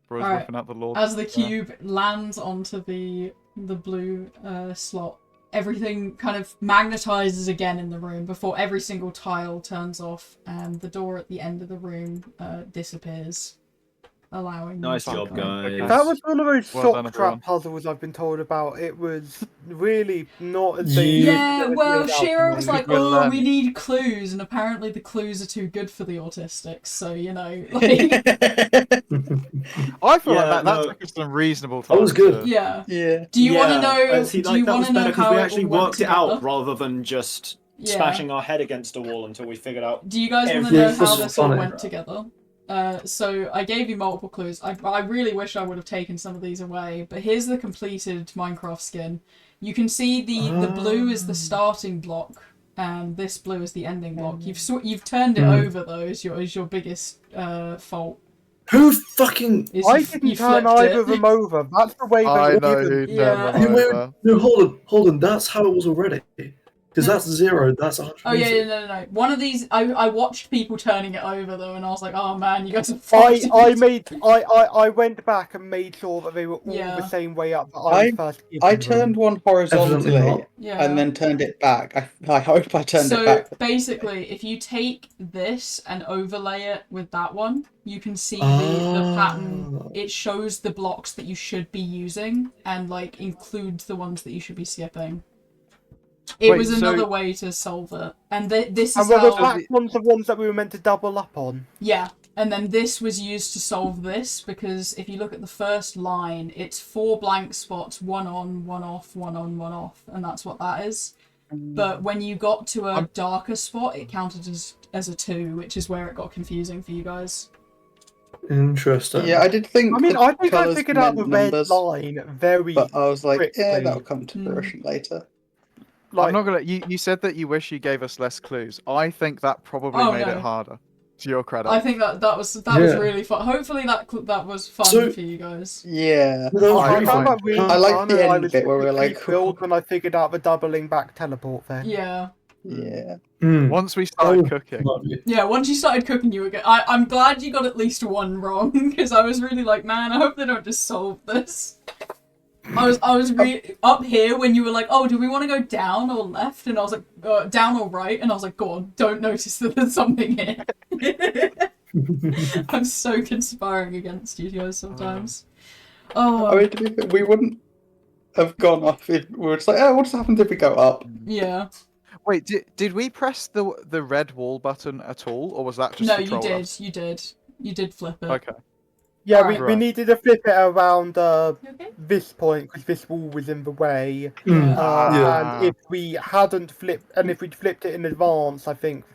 Bro's Alright, whipping out the Lord. As the cube lands onto the blue slot, everything kind of magnetizes again in the room before every single tile turns off and the door at the end of the room disappears, allowing you Nice to job, go. guys. That was one of those Well sock done, trap everyone. puzzles I've been told about. It was really not as You- dangerous Yeah, as it well, made out Shira to was me. like, We'll "Oh, learn. we need clues," and apparently the clues are too good for the autistics. So you know, like, I feel Yeah, like that no. took us some reasonable time. That was good. yeah. Yeah. Do you want to Yeah, know? see, do like, you that want was to know better because how we it actually all went worked it out together? rather than just Yeah. smashing our head against a wall until we figured out. Do you guys want to Every- know Yes, how this is this all funny. went together? So I gave you multiple clues. I really wish I would have taken some of these away, but here's the completed Minecraft skin. You can see the blue is the starting block, and this blue is the ending block. You've turned it over though. Is your biggest fault? Who fucking? Is I you didn't turn flipped either it. of them over. That's the way they I were know given. who turned Yeah. them Wait, over. no, hold on. That's how it was already. Because that's 0. That's 100. Oh yeah, no. One of these, I watched people turning it over though, and I was like, oh man, you guys are fucked. I went back and made sure that they were all Yeah. the same way up that I was first given I them. turned one Evidently horizontally not. Yeah. and then turned it back. I hope I turned So it back. basically, if you take this and overlay it with that one, you can see the pattern. It shows the blocks that you should be using and like includes the ones that you should be skipping. It Wait, was so- another way to solve it, and this And is were the how. black ones the ones that we were meant to double up on? Yeah, and then this was used to solve this because if you look at the first line, it's 4 blank spots, 1 on, 1 off, 1 on, 1 off, and that's what that is. but when you got to a darker spot, it counted as a 2, which is where it got confusing for you guys. Interesting. Yeah, I did think. I mean, the I think I colours figured out the meant red numbers, line very but I was like, yeah, quickly. that'll come to fruition later. Like, I'm not gonna. You said that you wish you gave us less clues. I think that probably Oh, made no. it harder. To your credit. I think that was Yeah. really fun. Hopefully that was fun So- for you guys. Yeah. That was I really found fun. that really I like fun, the and I end was bit where we're particularly like, thrilled when I figured out the doubling back teleport thing. Yeah. Yeah. Once we That started was cooking, lovely. Yeah, once you started cooking, you were good. I'm glad you got at least one wrong, because I was really like, man, I hope they don't just solve this. I was really up here when you were like, oh, do we want to go down or left? And I was like, down or right? And I was like, go on, don't notice that there's something here. I'm so conspiring against you guys sometimes. Oh, I mean, to be fair, we wouldn't have gone off if we were just like, oh, what just happens if we go up? yeah. wait, did we press the red wall button at all, or was that just No, to you troll did. us? You did flip it. Okay. Yeah, Alright. we needed to flip it around You okay? this point because this wall was in the way. Mm. Ah. And if we hadn't flipped, and if we'd flipped it in advance, I think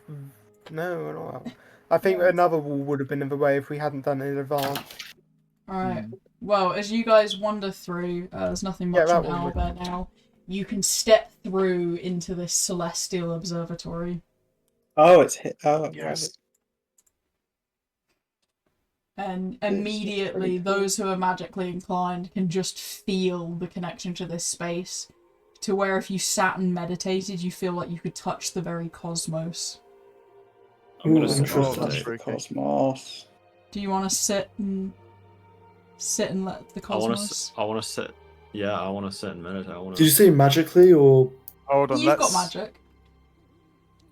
no. I think another wall would have been in the way if we hadn't done it in advance. Alright. Well, as you guys wander through, there's nothing Yeah, much that on one would- Owlbear now. You can step through into this celestial observatory. Oh, it's hit. Oh, Yes. And pretty immediately, cool. those who are magically inclined can just feel the connection to this space. To where if you sat and meditated, you feel like you could touch the very cosmos. I'm gonna Ooh, sit interesting. and That's meditate. freaky. Cosmos. Do you want to sit and let the cosmos? I wanna sit. Yeah, I wanna sit and meditate. I wanna. Did you say magically or? Hold on, You've got magic.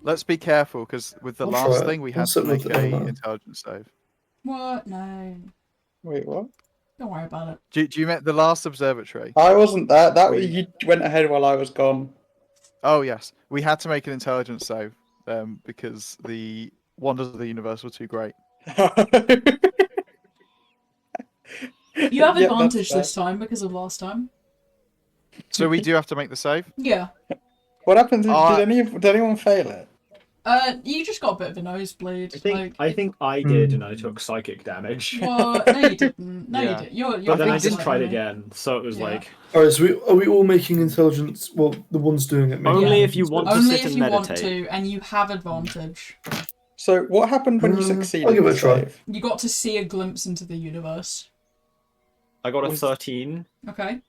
Let's be careful because with the I'll last try it. thing we I'll had to sit make with it, don't a know. intelligence save. What? No. Wait, what? Don't worry about it. Do you mean the last observatory? I wasn't there. That We- you went ahead while I was gone. Oh yes, we had to make an intelligence save because the wonders of the universe were too great. You have Yeah, that's advantage fair. this time because of last time. So we do have to make the save. Yeah. What happens if Uh, did anyone fail it? You just got a bit of a nosebleed. I think I did, and I took psychic damage. What? No, you didn't. No, Yeah. you did. You're But then I fine, just tried Simon. again, so it was Yeah. like Alright, so are we all making intelligence? Well, the ones doing it. making Only Yeah. if you want to Only sit if and you want meditate. to, and you have advantage. So what happened when you I'll succeeded give it a the try. save? You got to see a glimpse into the universe. I got a Was- 13. Okay.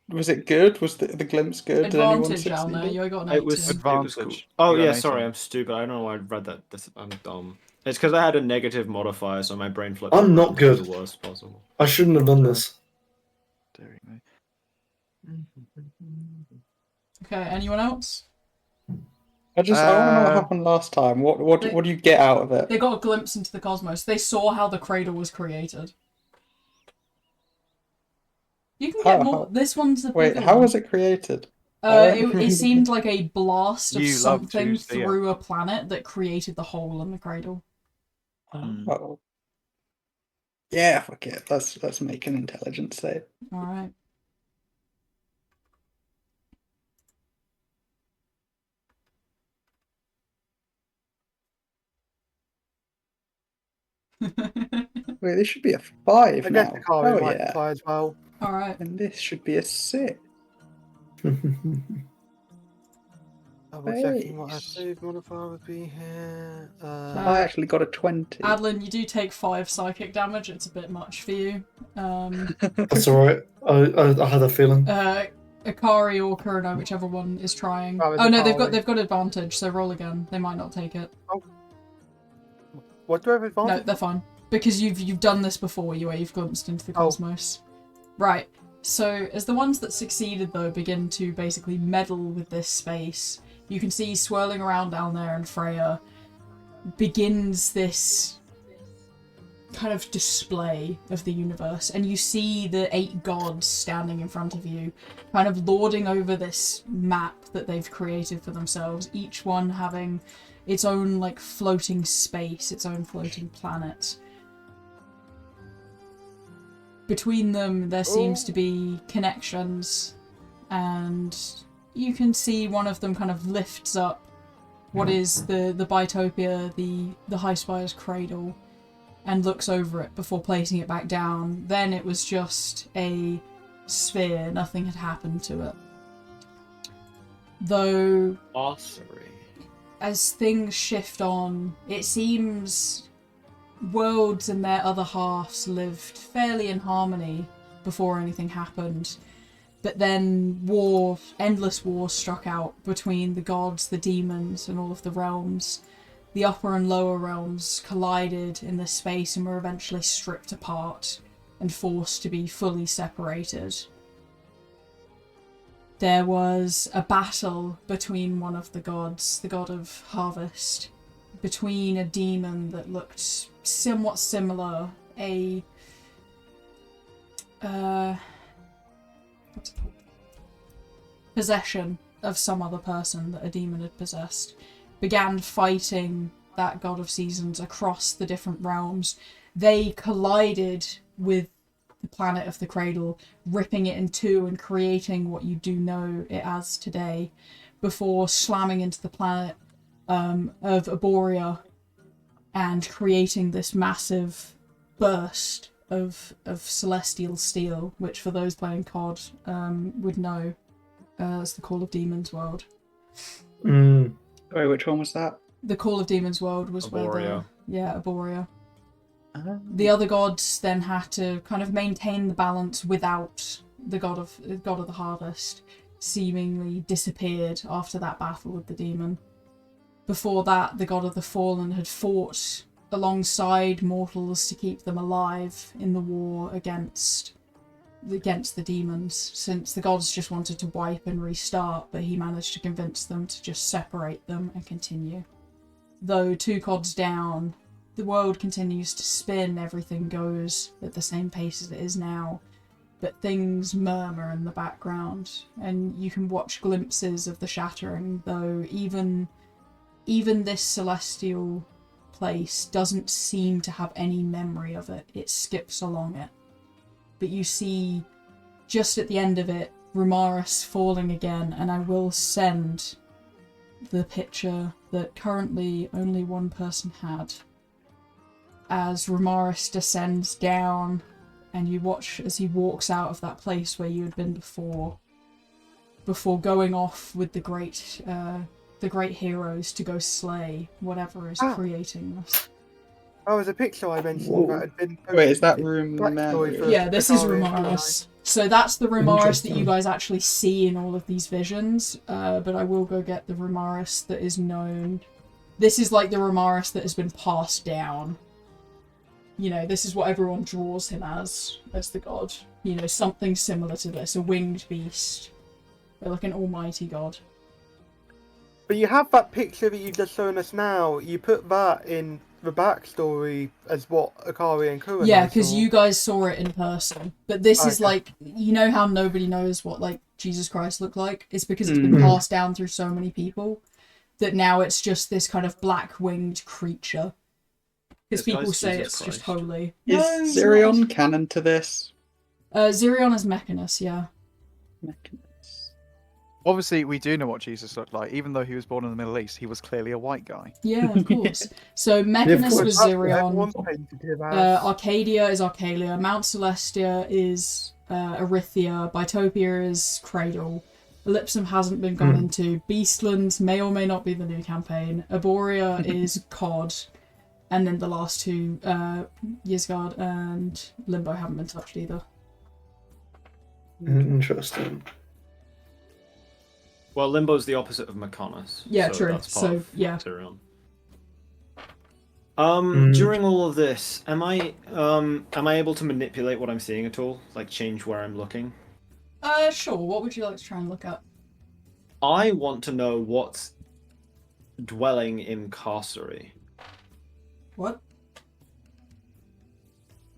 Was it good? Was the glimpse good? Did anyone Advantage, succeed? Alnair. You got an It was 18. Advantage. Oh You got yeah, an sorry, 18. I'm stupid. I don't know why I read that. I'm dumb. It's because I had a negative modifier, so my brain flipped. I'm not around to good. The worst possible. I shouldn't have done this. Dear me. Okay, anyone else? I want to know what Uh, happened last time. What do you get out of it? They got a glimpse into the cosmos. They saw how the cradle was created. You can get How- more. how- This one's the Wait, bigger how one. was it created? It seemed like a blast of You love to something see it. through a planet that created the hole in the cradle. Oh. Yeah, fuck it. Let's make an intelligence save. Alright. Wait, this should be a 5 I now. guess the car Oh might yeah, try as well. Alright. and this should be a 6. Double checking what our Nice. save modifier would be here. I actually got a 20. Adolin, you do take 5 psychic damage. It's a bit much for you. That's alright. I had a feeling. Akari or Kurano, whichever one is trying. That was Oh no, Akari. they've got advantage, so roll again. They might not take it. What do I have No, advantage? they're fine. Because you've done this before, where you've glimpsed into the Oh. cosmos. Right. So as the ones that succeeded though begin to basically meddle with this space, you can see swirling around down there and Freya begins this kind of display of the universe, and you see the 8 gods standing in front of you, kind of lording over this map that they've created for themselves, each one having its own like floating space, its own floating planet. Between them there seems to be connections and you can see one of them kind of lifts up what is the Bitopia, the Highspire's cradle, and looks over it before placing it back down. Then it was just a sphere, nothing had happened to it. Though, as things shift on, it seems worlds and their other halves lived fairly in harmony before anything happened. But then endless war struck out between the gods, the demons, and all of the realms. The upper and lower realms collided in this space and were eventually stripped apart and forced to be fully separated. There was a battle between one of the gods, the god of harvest, between a demon that looked somewhat similar, what's it called? Possession of some other person that a demon had possessed, began fighting that god of seasons across the different realms. They collided with the planet of the Cradle, ripping it in two and creating what you do know it as today, before slamming into the planet of Aboria and creating this massive burst of celestial steel, which for those playing COD would know as the Call of Demons world. Sorry, which one was that? The Call of Demons world was Aboria. Aboria. The other gods then had to kind of maintain the balance without the god of the harvest, seemingly disappeared after that battle with the demon. Before that, the god of the fallen had fought alongside mortals to keep them alive in the war against the demons, since the gods just wanted to wipe and restart, but he managed to convince them to just separate them and continue. Though 2 gods down, the world continues to spin, everything goes at the same pace as it is now, but things murmur in the background, and you can watch glimpses of the shattering, though even this celestial place doesn't seem to have any memory of it. It skips along it. But you see, just at the end of it, Rumaris falling again, and I will send the picture that currently only one person had. As Rumaris descends down, and you watch as he walks out of that place where you had been before going off with the great heroes to go slay whatever is creating this. Oh, there's a picture I mentioned that had been posted. Wait, is that Backstory for Yeah, this is Akari and Rumaris. So that's the Rumaris that you Interesting. guys actually see in all of these visions, but I will go get the Rumaris that is known. This is like the Rumaris that has been passed down. You know, this is what everyone draws him as the god. You know, something similar to this, a winged beast. But like an almighty god. But you have that picture that you've just shown us now. You put that in the backstory as what Akari and Kuren Yeah, because saw. you guys saw it in person. But this is Okay. like, you know how nobody knows what like Jesus Christ looked like? It's because it's been passed down through so many people that now it's just this kind of black-winged creature. Because This people guy's say Jesus it's just Christ. holy. Is No, it's Zirion not. canon to this? Zirion is Mechanus, yeah. Obviously, we do know what Jesus looked like. Even though he was born in the Middle East, he was clearly a white guy. Yeah, of course. So Mechanus course. was That's what Zirion. everyone's painted him as. Arcadia is Arcalia. Mount Celestia is Erythia. Bitopia is Cradle. Ellipsum hasn't been gone into. Beastlands may or may not be the new campaign. Aboria is COD. And then the last 2, Ysgard and Limbo haven't been touched either. Interesting. Well, Limbo's the opposite of Mechonis. Yeah, so true. That's part So, of yeah. Tyrion. During all of this, am I able to manipulate what I'm seeing at all? Like change where I'm looking? Sure. What would you like to try and look at? I want to know what's dwelling in Carcery. What?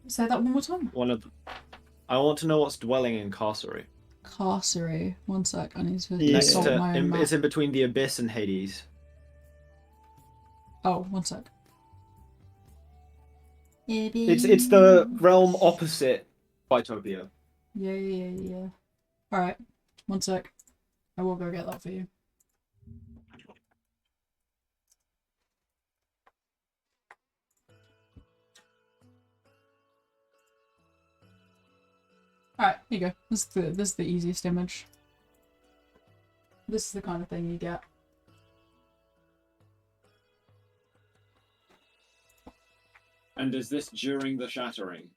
Say that one more time. I want to know what's dwelling in Carcery. Carcery. One sec. I need to Next consult my own map. It's in between the Abyss and Hades. Oh, one sec. It's the realm opposite Bitopia. Yeah. Alright. One sec. I will go get that for you. Alright, here you go. This is the easiest image. This is the kind of thing you get. And is this during the shattering?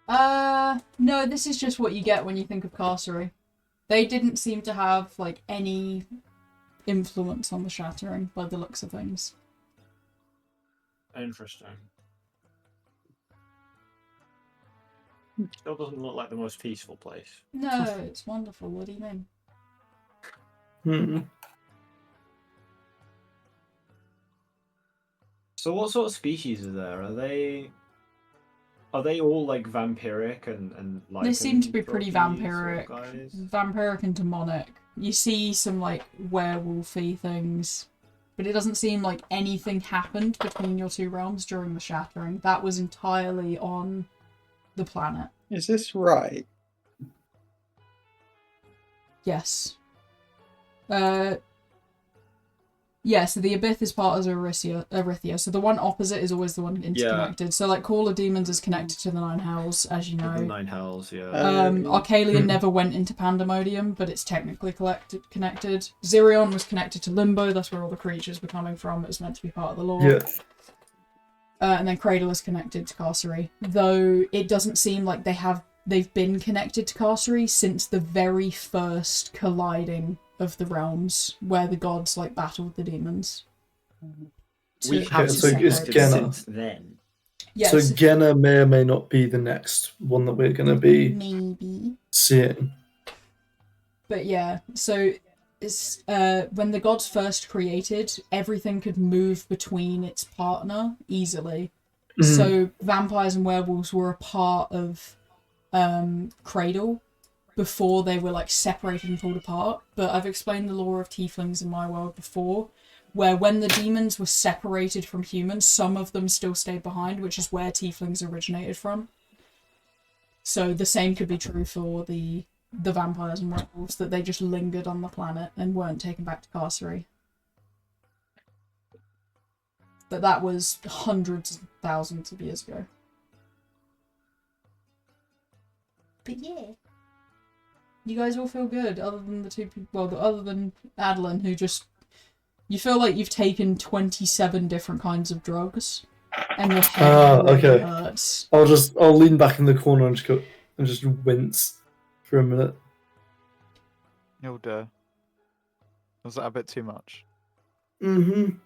No, this is just what you get when you think of Carcery. They didn't seem to have, like, any influence on the shattering, by the looks of things. Interesting. Still doesn't look like the most peaceful place. No, it's wonderful. What do you mean? Hmm. So what sort of species are there? Are they all like vampiric and like? They seem to be pretty guys? vampiric and demonic. You see some, like, werewolfy things, but it doesn't seem like anything happened between your two realms during the shattering. That was entirely on the planet. Is this right? Yes. Yeah, so the Abyss is part of Erythia, so the one opposite is always the one interconnected. So, like, Call of Demons is connected to the Nine Hells, as you know. The Nine Hells, yeah. Arcalian never went into Pandemonium, but it's technically connected. Zirion was connected to Limbo, that's where all the creatures were coming from, it was meant to be part of the lore. Yeah. And then Cradle is connected to Carcery, though it doesn't seem like they've been connected to Carcery since the very first colliding of the realms, where the gods, like, battled the demons. We have so it's Genna. since then. Yes. So Genna may or may not be the next one that we're going to be Maybe. seeing. But yeah, so it's when the gods first created, everything could move between its partner easily. Mhm. So vampires and werewolves were a part of Cradle before they were, like, separated and pulled apart. But I've explained the lore of tieflings in my world before, where when the demons were separated from humans, some of them still stayed behind, which is where tieflings originated from. So the same could be true for the vampires and werewolves, that they just lingered on the planet and weren't taken back to Carcery. But that was hundreds of thousands of years ago. But yeah. You guys all feel good, other than the two people, well, other than Adolin, who just, you feel like you've taken 27 different kinds of drugs, and your head really okay. hurts. I'll lean back in the corner and just wince for a minute. Hilda, was that a bit too much? Mm-hmm.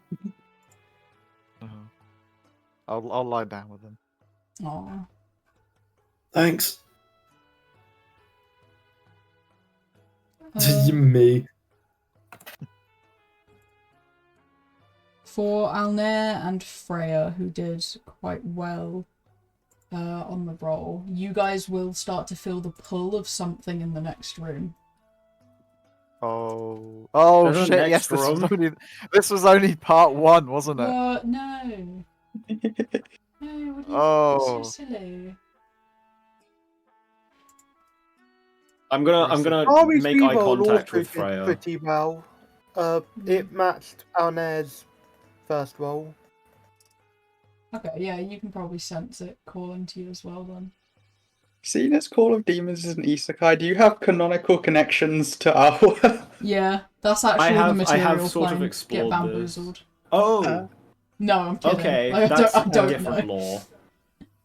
I'll lie down with him. Aww. Thanks. Uh, Me. For Alnair and Freya, who did quite well on the roll, you guys will start to feel the pull of something in the next room. Oh There's a shit! next Yes, room. this was only part one, wasn't it? What? No. No, what are you Oh. so silly? I'm gonna Army's make eye reroll contact also with did Freya. pretty well. It matched Alnair's first roll. Okay, yeah, you can probably sense it calling to you as well then. Seeing as Call of Demons is an isekai, do you have canonical connections to Owl? Yeah, that's actually I the material have sort of plane. explored Get this. bamboozled. Oh, No, I'm kidding. okay, Like, that's I don't different know. lore.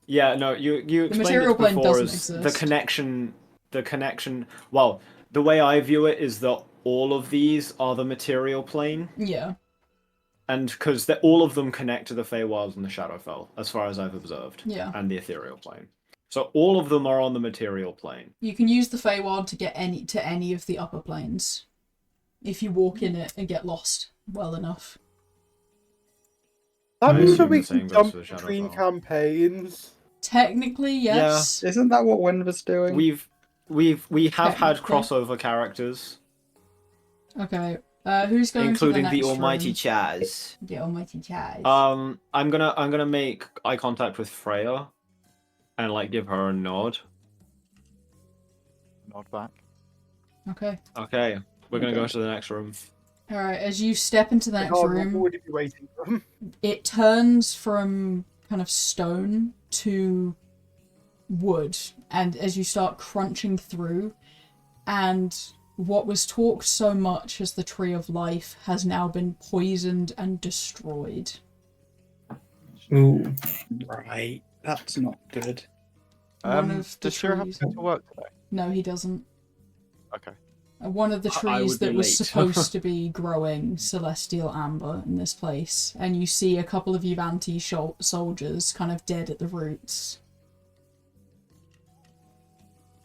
Yeah, no, you explained material it plane before doesn't as exist. the connection. Well, the way I view it is that all of these are the material plane, Yeah. and because all of them connect to the Feywild and the Shadowfell, as far as I've observed, Yeah. and the ethereal plane. So all of them are on the material plane. You can use the Feywild to get any of the upper planes. If you walk in it and get lost well enough. That I means that assume we the same can goes jump for the between Shadowfell. campaigns. Technically, yes. Isn't that what Wind was doing? We have had Technically. crossover characters, Okay. Who's going including to the next Almighty room? Chaz. The Almighty Chaz. I'm gonna make eye contact with Freya, and like give her a nod. Nod back. Okay. Okay. We're gonna Okay. go to the next room. Alright, as you step into the next God, room, what would it be waiting for him? it turns from kind of stone to wood, and as you start crunching through, and what was talked so much as the Tree of Life has now been poisoned and destroyed. Ooh. Right. That's not good. One of the Does Shira have trees... to go to work today? No, he doesn't. Okay. One of the I trees would be that was late. supposed to be growing celestial amber in this place, and you see a couple of Yuvanti soldiers kind of dead at the roots.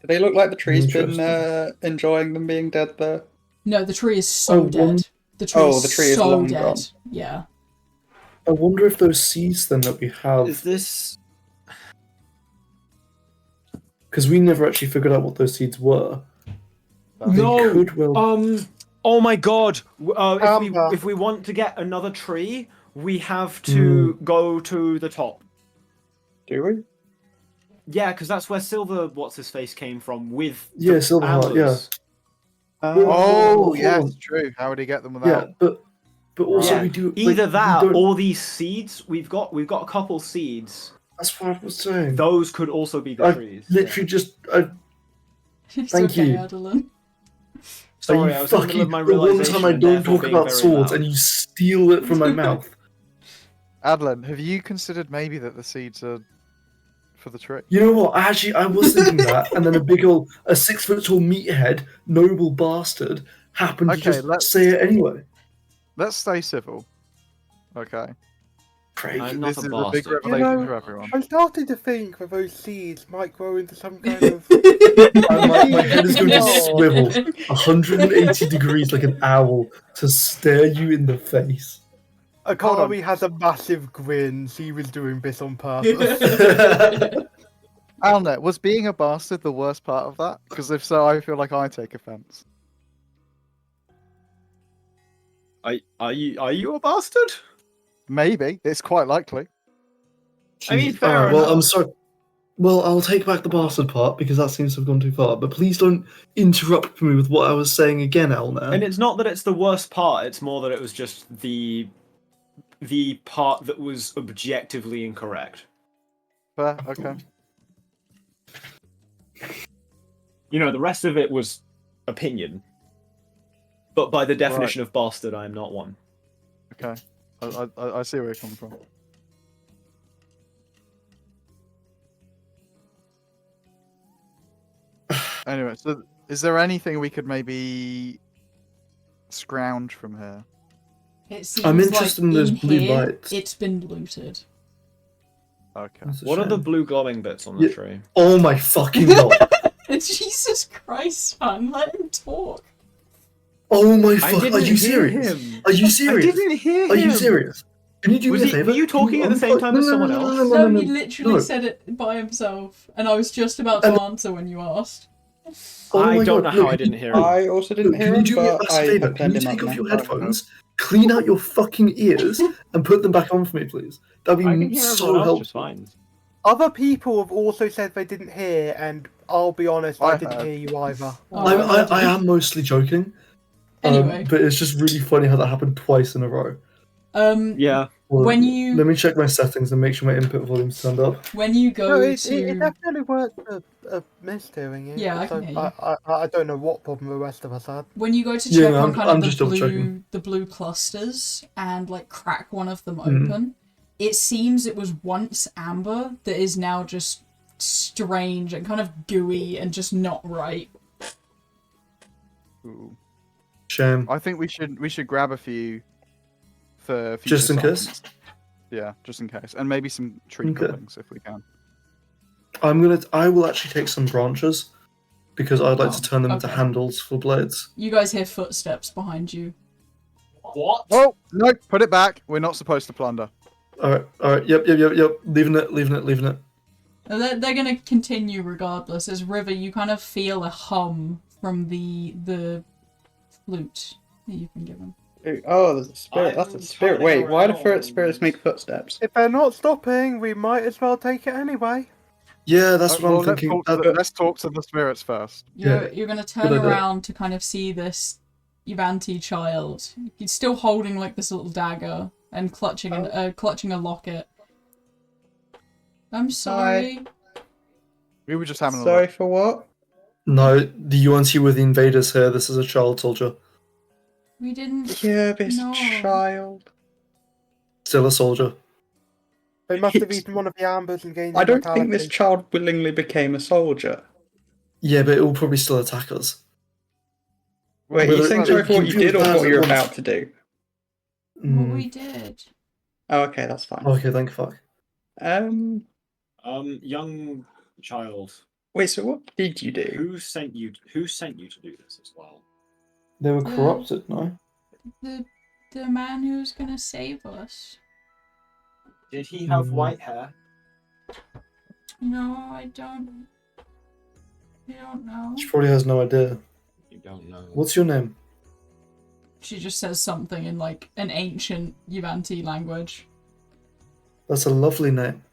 Do they look like the tree's been Interesting. enjoying them being dead there? No, the tree is so Oh, dead. The tree Oh, is the tree is so long dead. gone. Yeah. I wonder if those seeds then that we have, Is this? because we never actually figured out what those seeds were. They No. could well. Oh my God. Amber. If we want to get another tree, we have to go to the top. Do we? Yeah, because that's where Silver What's His Face came from with Yeah, the Silverheart, yeah. antlers. Oh, hold yes, on. true. How would he get them Yeah, without? but also Yeah, we do either like, that we don't- or these seeds. We've got a couple seeds. That's what I was saying. Those could also be the I trees. literally just. It's Thank okay, you. Adolin. Sorry, you I was in the middle fucking of my the one realization time I and don't therefore talk being about very swords loud. and you steal it from my mouth. Adolin, have you considered maybe that the seeds are for the tree? You know what? I was thinking that, and then a 6 foot tall meathead, noble bastard, happened to Okay, just let's- say it anyway. Let's stay civil. Okay. Crazy. I'm not This a is a big bastard. revelation know, for everyone. I started to think that those seeds might grow into some kind of. My head is going to Oh. swivel 180 degrees like an owl to stare you in the face. Akari has a massive grin. She was doing this on purpose. Alnair, was being a bastard the worst part of that? Because if so, I feel like I take offense. Are you a bastard? Maybe. It's quite likely. I mean, fair Alright, well, I'm enough. sorry. Well, I'll take back the bastard part because that seems to have gone too far. But please don't interrupt me with what I was saying again, Alnair. And it's not that it's the worst part. It's more that it was just the part that was objectively incorrect. Fair, okay. You know, the rest of it was opinion. But by the definition of bastard, I am not one. Okay. I see where you're coming from. Anyway, so is there anything we could maybe scrounge from here? It seems I'm interested like in those blue here, lights. it's been looted. Okay. That's a What are the shame. blue glowing bits on the Yeah. tree? Oh my fucking god! Jesus Christ, man, let him talk. Oh my I fuck! didn't Are you hear serious? him. Are you I serious? didn't hear him. Are you serious? Can you do Was me a he- favor? were you talking at the same time as someone else? No, he literally no. said it by himself, and I was just about to answer when you asked. Oh I my don't God, know how look, I didn't hear him. I also didn't hear Can you him, do me a but massive I favor? have Can turned you him up take off now. your headphones, clean out your fucking ears, and put them back on for me, please? That'd I can be hear so everyone else just helpful. fine. Other people have also said they didn't hear, and I'll be honest, I I didn't heard. hear you either. Oh, I am mostly joking. Anyway. But it's just really funny how that happened twice in a row. Yeah. Well, When you- let me check my settings and make sure my input volume's turned up. When you go No, it to... definitely worked a mishearing it. Yeah, I so can hear you. I don't know what problem the rest of us had. When you go to Yeah, check no, on kind I'm of just double checking. the blue clusters and like crack one of them Mhm. open, it seems it was once amber that is now just strange and kind of gooey and just not right. Ooh. Shame. I think we should grab a few for future Just in case? sightings. Yeah, just in case, and maybe some tree Okay. clippings if we can. I will actually take some branches because I'd like to turn them into okay. handles for blades. You guys hear footsteps behind you. What? Oh no! Put it back. We're not supposed to plunder. Alright, yep. Leaving it. They're gonna continue regardless. As River, you kind of feel a hum from the flute that you've been given. Oh, there's a spirit. That's a I'm spirit. turning Wait, why do around. spirits make footsteps? If they're not stopping, we might as well take it anyway. Yeah, that's what Well, I'm thinking. Let's talk to the spirits first. You're Yeah, gonna turn good idea. around to kind of see this Yuvanti child. He's still holding like this little dagger and clutching a locket. I'm sorry. We were just having a Sorry look. for what? No, the UNC were the invaders here. This is a child soldier. We didn't. Yeah, this No. child. Still a soldier. They must have eaten one of the ambers and gained I don't think this immortality. child willingly became a soldier. Yeah, but it will probably still attack us. Wait, Whether you saying it- sorry it for what can you feel did or bad what at you're once. about to do? What we did. Oh, okay, that's fine. Okay, thank fuck. Young child, Wait, so what did you do? who sent you to do this as well? They were corrupted, no? The man who's gonna save us. Did he have Hmm. white hair? No, I don't know. She probably has no idea. You don't know. What's your name? She just says something in like an ancient Yuvanti language. That's a lovely name.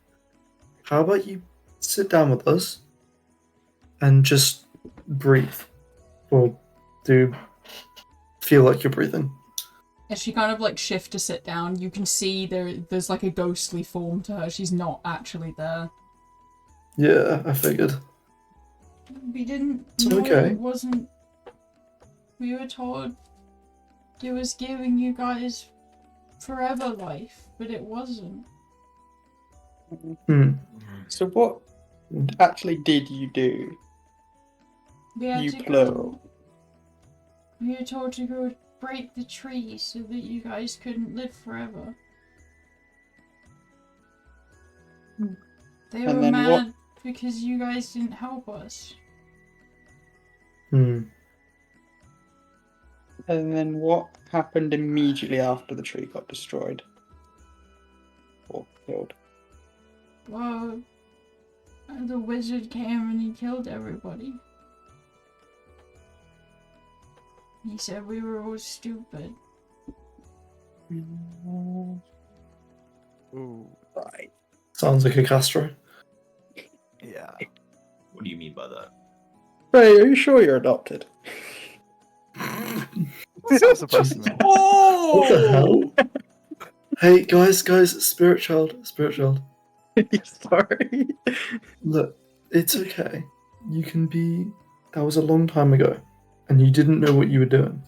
How about you sit down with us and just breathe? Or do feel like you're breathing? As she kind of like shifts to sit down, you can see there's like a ghostly form to her. She's not actually there. Yeah, I figured. We didn't It's know okay. it wasn't. We were told it was giving you guys forever life, but it wasn't. Hmm. So what actually did you do? We had You to plural. go. We were told to go break the tree so that you guys couldn't live forever. They And were then mad what- because you guys didn't help us. Hmm. And then what happened immediately after the tree got destroyed? Or killed? Well, the wizard came and he killed everybody. He said we were all stupid. Ooh. Right. Sounds like a Castro. Yeah. What do you mean by that? Ray, are you sure you're adopted? What's that supposed to mean? What the hell? Hey, guys, spirit child. Sorry. Look, it's okay. You can be. That was a long time ago, and you didn't know what you were doing.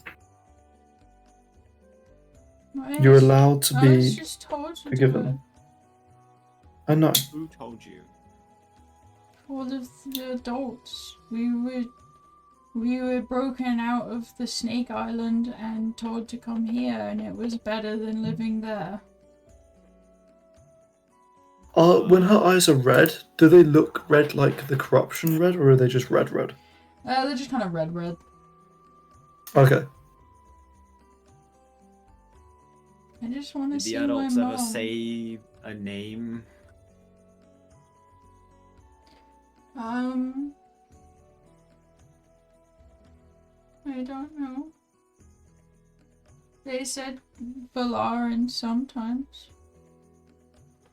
You're allowed to I was be just told to do it. forgiven. I know. Who told you? All of the adults. We were broken out of the Snake Island and told to come here, and it was better than living there. When her eyes are red, do they look red like the corruption red, or are they just red? They're just kind of red. Okay. I just want to Did see the adults my ever mom. say a name? I don't know. They said Valarin sometimes.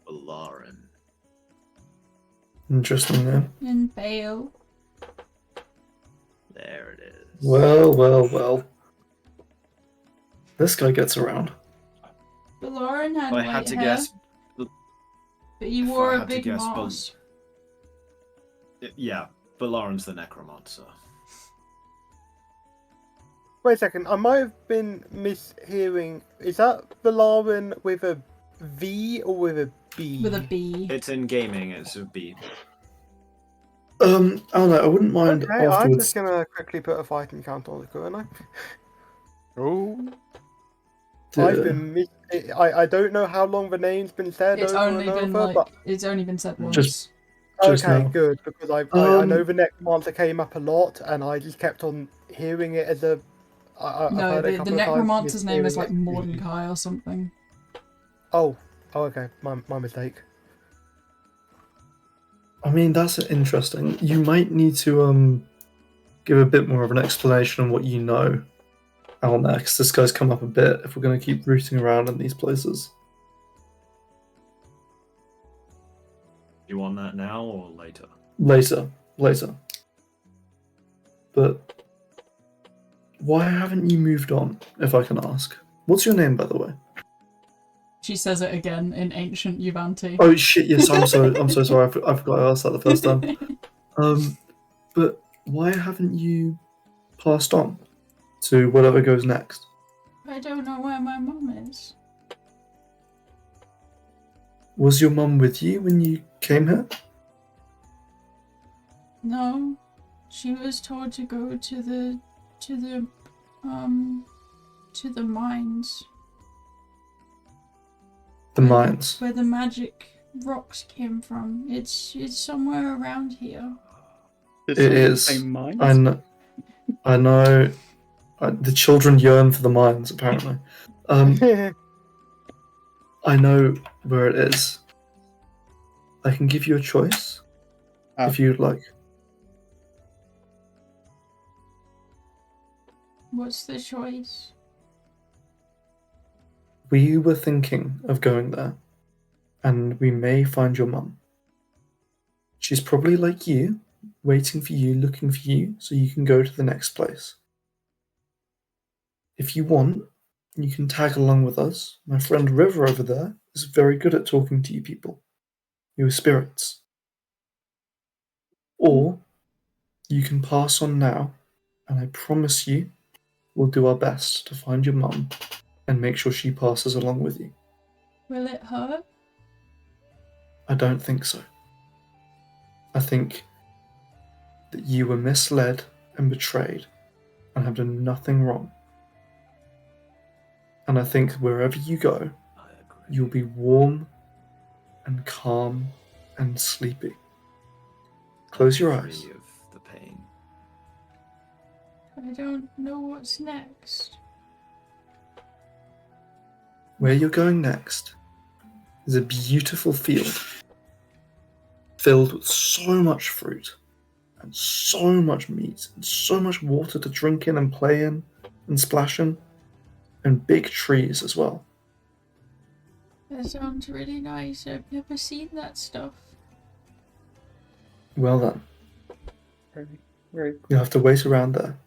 Valarin. Interesting name. And Bale. There it is. Well. This guy gets around. Valarin had If I white had to hair, guess, but he if I wore a had to big guess, mask. yeah, Valarin's the necromancer. Wait a second, I might have been mishearing. Is that Valarin with a V or with a B? With a B. It's in gaming, it's a B. Alnair, I wouldn't mind Okay, I'm afterwards. just gonna quickly put a fighting count on the corner. Oh. I've been I don't know how long the name's been said It's over only and been over, like but it's only been said once. Just okay, now. good, because I know the necromancer came up a lot, and I just kept on hearing it as a. I've No, heard it a the couple of times, necromancer's name is like mishearing Mordecai or something. it. Oh, okay, my mistake. I mean, that's interesting. You might need to give a bit more of an explanation on what you know, Alnair, because this guy's come up a bit if we're going to keep rooting around in these places. You want that now or later? Later. But why haven't you moved on, if I can ask? What's your name, by the way? She says it again in ancient Uvanti. Oh shit! Yes, I'm so sorry. I forgot I asked that the first time. But why haven't you passed on to whatever goes next? I don't know where my mum is. Was your mum with you when you came here? No, she was told to go to the mines. The mines. Where the magic rocks came from. It's somewhere around here. It is. Same mind? I know. The children yearn for the mines, apparently. I know where it is. I can give you a choice if you'd like. What's the choice? We were thinking of going there, and we may find your mum. She's probably like you, waiting for you, looking for you, so you can go to the next place. If you want, you can tag along with us. My friend River over there is very good at talking to you people, your spirits. Or you can pass on now, and I promise you we'll do our best to find your mum and make sure she passes along with you. Will it hurt? I don't think so. I think that you were misled and betrayed and have done nothing wrong. And I think wherever you go, you'll be warm and calm and sleepy. Close your eyes. Free of the pain. I don't know what's next. Where you're going next is a beautiful field filled with so much fruit and so much meat and so much water to drink in and play in and splash in, and big trees as well. That sounds really nice. I've never seen that stuff. Well then, Very, very you'll have to wait around there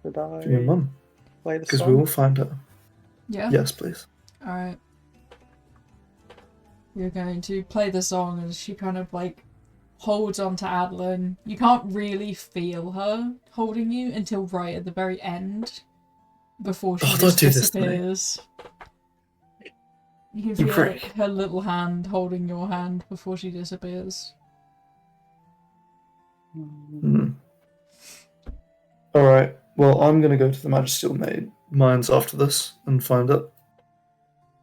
Could I for your mum, play the because song? we will find her. Yeah? Yes, please. Alright. You're going to play the song as she kind of like holds on to Adolin. You can't really feel her holding you until right at the very end, before she don't just do this to me. disappears. You You feel like prick. her little hand holding your hand before she disappears. Alright, well, I'm going to go to the Magistral Mines after this and find it.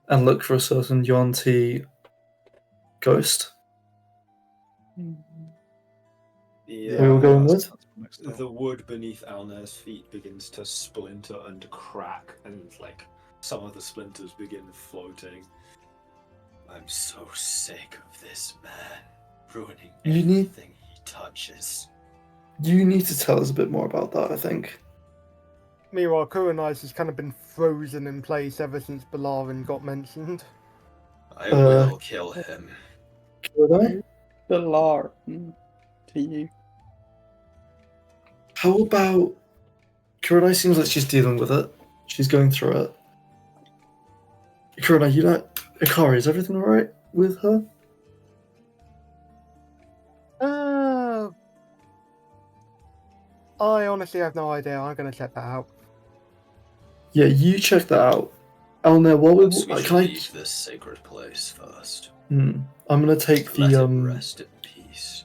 And look for a certain Yuan-Ti ghost. Yeah, Who are we going with? The wood beneath Alnair's feet begins to splinter and crack, and like some of the splinters begin floating. I'm so sick of this man ruining You need- everything he touches. You need to tell us a bit more about that, I think. Meanwhile, Kuranice has kind of been frozen in place ever since Balarin got mentioned. I will kill him. Could I? The Lar to you. How about... Kurenai seems like she's dealing with it. She's going through it. Kurenai, you like... Ikari, is everything alright with her? I honestly have no idea. I'm going to check that out. Yeah, you check that out. Alnair, what would... Perhaps we should Can I... leave this sacred place first. I'm gonna take Let the, him rest in peace.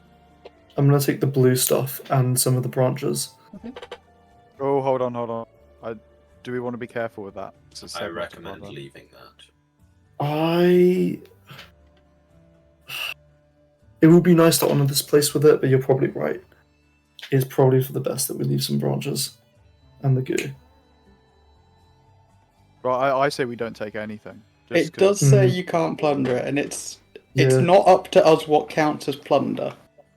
I'm gonna take the blue stuff and some of the branches. Okay. Oh, hold on. Do we want to be careful with that? It's a I separate recommend brother. leaving that. It would be nice to honour this place with it, but you're probably right. It's probably for the best that we leave some branches and the goo. Right, I say we don't take anything. Just It does 'cause- say you can't plunder it, and it's Yeah. not up to us what counts as plunder.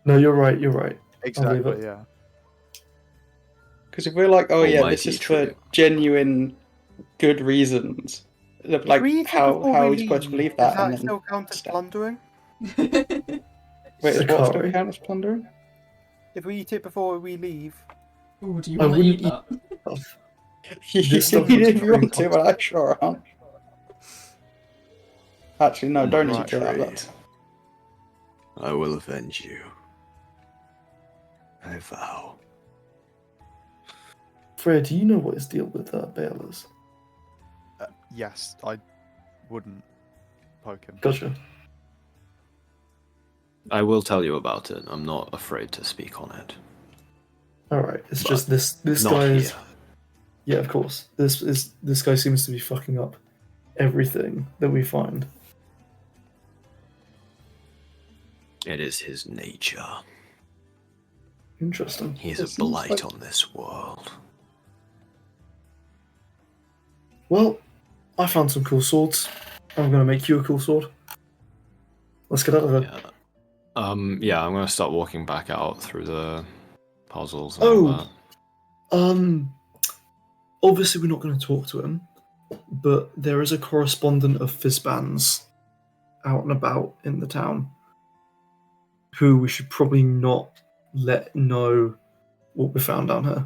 No, you're right. Exactly, yeah. Because if we're like, oh yeah, this Almighty is for true. genuine good reasons, like we eat it how before are we we supposed to leave, believe that? Does And that then still count as step. plundering? Wait, does what Sakari. still count as plundering? If we eat it before we leave? Ooh, do you I want to eat wouldn't that? This stuff You looks if you want to, pretty but I sure aren't. Actually, no, don't My eat that. tree. That's... I will avenge you. I vow. Freya, do you know what his deal with Bale is? Yes, I wouldn't poke him. Gotcha. I will tell you about it. I'm not afraid to speak on it. Alright, it's But just this Not guy is... here. Yeah, of course. This guy seems to be fucking up everything that we find. It is his nature. Interesting. He is It a seems blight like- on this world. Well, I found some cool swords. I'm gonna make you a cool sword. Let's get out of there. Yeah. I'm gonna start walking back out through the puzzles and all that. Obviously we're not going to talk to him, but there is a correspondent of Fizzbands out and about in the town who we should probably not let know what we found down here.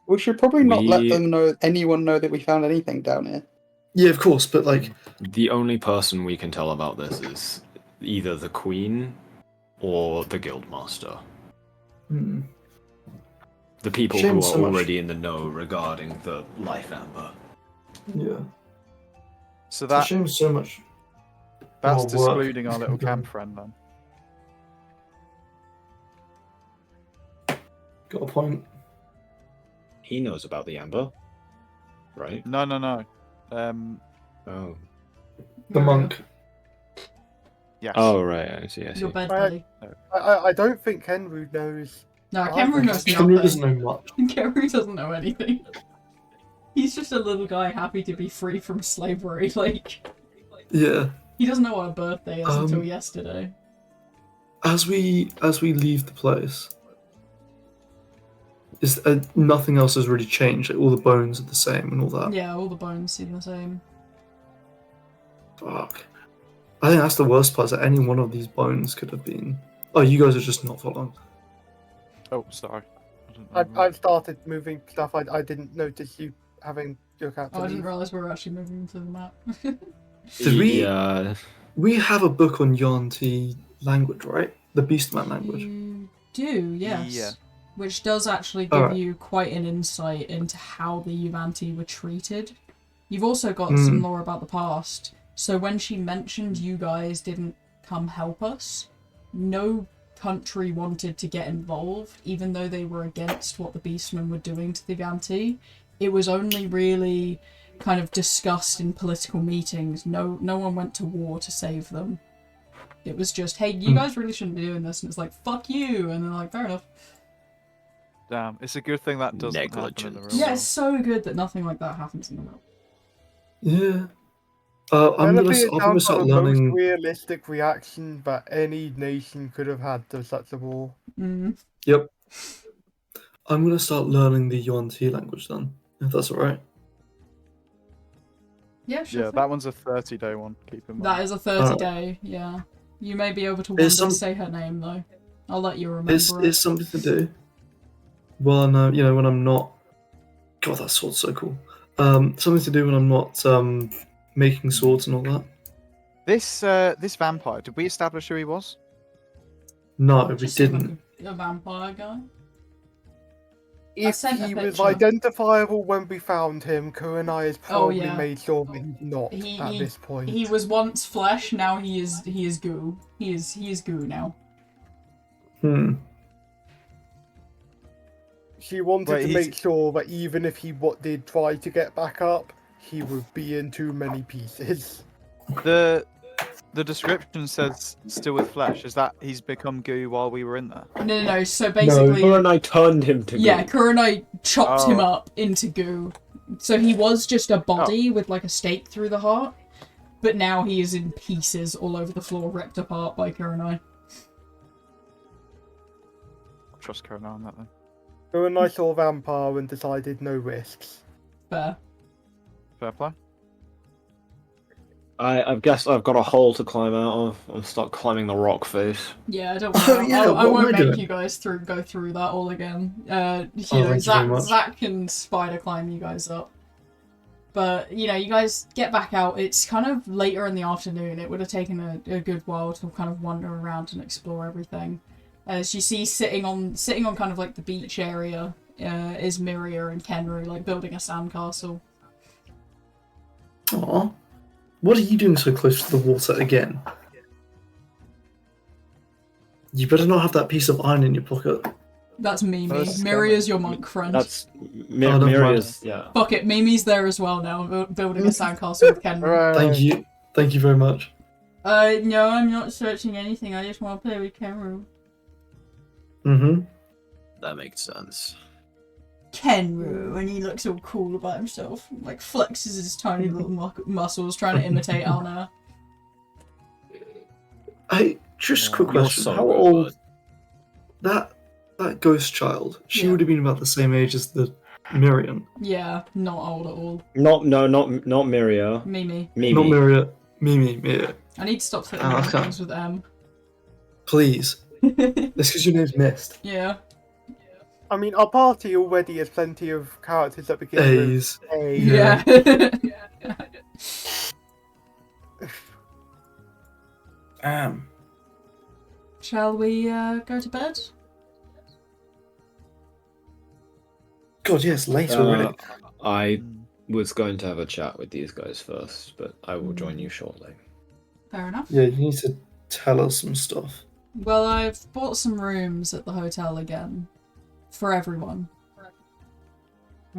We should probably not let We- them know, anyone know that we found anything down here. Yeah, of course, but like, The only person we can tell about this is either the Queen or the Guildmaster. hmm, The people Shame who are so much. already in the know regarding the Life Amber. yeah, So it's a shame so much. that's more work excluding our little done. camp friend then. Got a point. He knows about the Amber, right? No. Oh. The monk. Yes. Oh, right. I see. Your bed Right. buddy. I don't think Kenru knows. No, I Kenru think knows Kenru nothing. doesn't know much. Kenru doesn't know anything. He's just a little guy happy to be free from slavery. Like, Yeah. he doesn't know what a birthday is until Um, yesterday. As we leave the place, is nothing else has really changed. Like, all the bones are the same and all that. Yeah, all the bones seem the same. Fuck. I think that's the worst part. Is that any one of these bones could have been. Oh, you guys are just not following. Oh, sorry. I didn't know. I've started moving stuff. I didn't notice you having your cat to Oh, I didn't leave. realise we were actually moving to the map. Did we- Yeah. We have a book on Yuan-Ti language, right? The Beastman language. You do, yes. Yeah. Which does actually give Alright. you quite an insight into how the Yuvan-Ti were treated. You've also got some lore about the past. So when she mentioned you guys didn't come help us, no country wanted to get involved, even though they were against what the Beastmen were doing to the Yuvan-Ti. It was only really kind of discussed in political meetings. No one went to war to save them. It was just, hey, you guys really shouldn't be doing this, and it's like, fuck you, and they're like, fair enough. Damn, it's a good thing that doesn't happen in the Negligence. real Yeah, world. it's so good that nothing like that happens in the world. Yeah. I'm That'd gonna be I'm gonna start the most learning. realistic reaction that any nation could have had to such a war. Mm. Yep. I'm gonna start learning the Yuan-Ti language then, if that's alright. Yeah, sure. Yeah, thing. that one's a 30-day one. Keep in mind. That is a 30-day, yeah. You may be able to one day There's some- say her name, though. I'll let you remember It's it. something to do. Well, no, you know, when I'm not. God, that sword's so cool. Something to do when I'm not making swords and all that. This vampire. Did we establish who he was? No, we Just seemed didn't. like a vampire guy. If sent a he was picture. identifiable when we found him, Kurenai has probably yeah. made sure that he's not He- at he- this point. He was once flesh, now he is goo. He is goo now. Hmm. She wanted Wait, to he's- make sure that even if he did try to get back up, he would be in too many pieces. The description says still with flesh. Is that he's become goo while we were in there? No. So basically, Her and I turned him to yeah, goo. Kurenai chopped him Oh. up into goo. So he was just a body with like a stake through the heart, but now he is in pieces all over the floor, ripped apart by Kurenai. I'll trust Karen on that then. Kurenai saw vampire and decided no risks. Fair. Fair play. I guess I've got a hole to climb out of. I'll start climbing the rock face. Yeah, don't Oh, worry. yeah, I what am won't I make doing? you guys go through that all again. Thank you very much. Zach can spider climb you guys up. But, you guys get back out. It's kind of later in the afternoon. It would have taken a good while to kind of wander around and explore everything. As you see, sitting on kind of like the beach area is Miria and Kenru, like building a sandcastle. Aw. What are you doing so close to the water again? You better not have that piece of iron in your pocket. That's Mimi. That's Miria's your monk friend. That's never Miria's. Yeah. Fuck it, Mimi's there as well now, building a sandcastle with Kenru. Hooray. Thank you very much. No, I'm not searching anything. I just want to play with Kenru. Mm-hmm. That makes sense. Kenru, and he looks all cool about himself, like flexes his tiny little muscles, trying to imitate Alnair. Hey, just a quick You're question. so How good, old... That ghost child, she Yeah. would have been about the same age as the Miriam. Yeah, not old at all. Not Miria. Mimi. Mimi. Not Miria. Mimi. I need to stop fitting Oh, on okay. things with M. Please. That's because your name's Mist. Yeah. I mean, our party already has plenty of characters that begin A's. with A. Yeah. Shall we go to bed? God, yes, late already. I was going to have a chat with these guys first, but I will join you shortly. Fair enough. Yeah, you need to tell us some stuff. Well, I've bought some rooms at the hotel again. For everyone.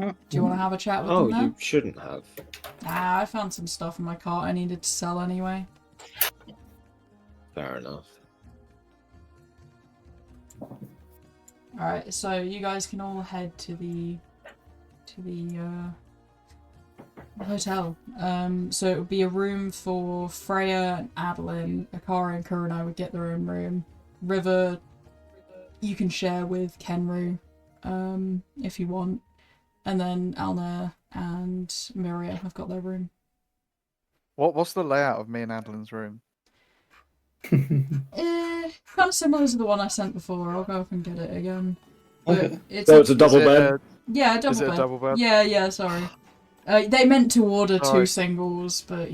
Do you want to have a chat with Oh, them now? you shouldn't have. Nah, I found some stuff in my cart I needed to sell anyway. Fair enough. Alright, so you guys can all head to the hotel. So it would be a room for Freya and Adolin. Akara and Kurunai would get their own room. River, you can share with Kenru, if you want. And then Alnair and Miria have got their room. What's the layout of me and Adelin's room? Kind of similar to the one I sent before. I'll go up and get it again. But Okay. it's So it's a double Is it bed. yeah, a double Is it bed. a double bed? Yeah, sorry. They meant to order two Sorry. singles, but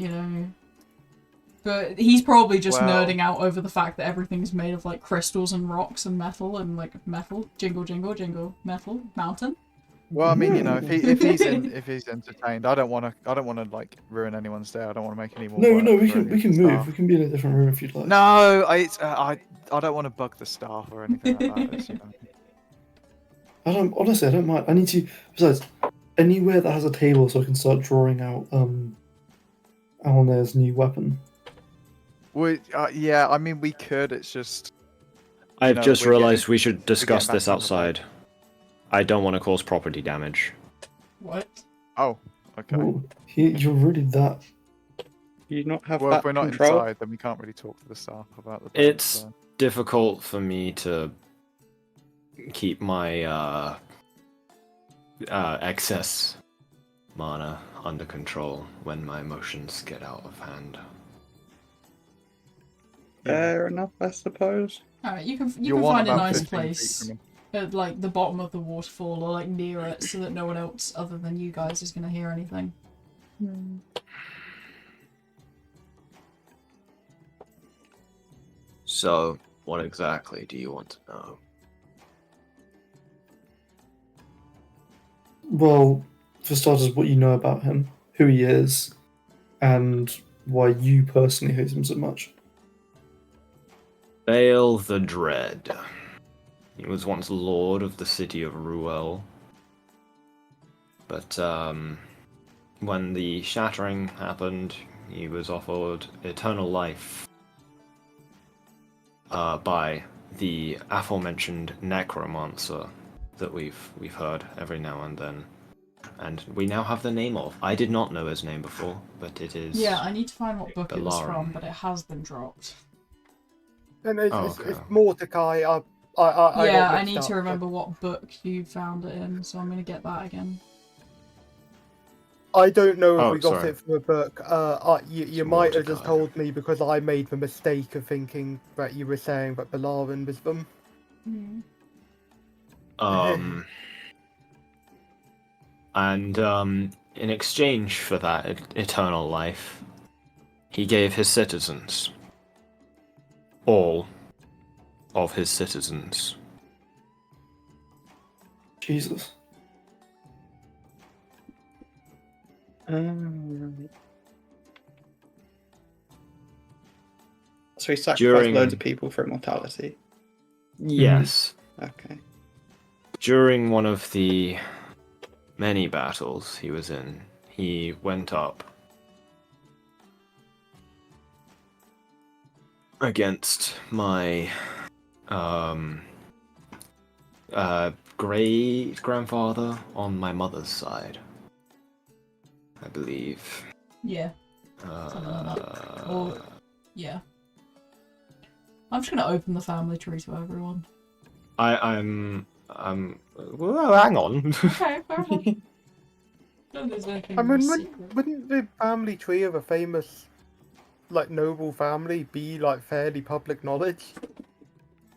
But he's probably just Well- nerding out over the fact that everything's made of like crystals and rocks and metal and like metal. Jingle, jingle, jingle. Metal. Mountain. Well, I mean, if he's entertained, I don't want to like ruin anyone's day. I don't want to make any more. No, work we for can any move. staff. We can be in a different room if you'd like. No, I don't want to bug the staff or anything like that. I don't mind. I need to. Besides, anywhere that has a table so I can start drawing out Alnair's new weapon. Yeah, I mean, we could. It's just. I've No, just we're realised getting- we should discuss back this on the outside. I don't want to cause property damage. What? Oh, okay. Ooh, you're really that. You not have Well, that if we're not control? inside, then we can't really talk to the staff about the. It's so. difficult for me to keep my excess mana under control when my emotions get out of hand. Fair enough, I suppose. Alright, you can You'll find want a about nice 15 feet place from him. at like the bottom of the waterfall or like near it so that no one else other than you guys is gonna hear anything. So, what exactly do you want to know? Well, for starters, what you know about him, who he is, and why you personally hate him so much. Bale the Dread. He was once lord of the city of Ruel. But when the shattering happened, he was offered eternal life by the aforementioned necromancer that we've heard every now and then. And we now have the name of. I did not know his name before, but it is. Yeah, I need to find what book it was Balaram. from, but it has been dropped. And it's, Oh, it's okay. Mordecai. I Yeah, got I mixed need up, to but- remember what book you found it in, so I'm gonna get that again. I don't know if Oh, we got sorry. it from a book. You It's might have just Mordecai. told me because I made the mistake of thinking that you were saying that Balarin was them. Hmm. And in exchange for that eternal life, he gave his citizens, all of his citizens. Jesus. So he sacrificed During- loads of people for immortality. Yes. Okay. During one of the many battles he was in, he went up against my great grandfather on my mother's side, I believe. Yeah. Something like that. Or, yeah. I'm just gonna open the family tree to everyone. I'm well, hang on. Okay, fair enough. Don't think there's anything I mean, secret. wouldn't the family tree of a famous, like, noble family be, like, fairly public knowledge?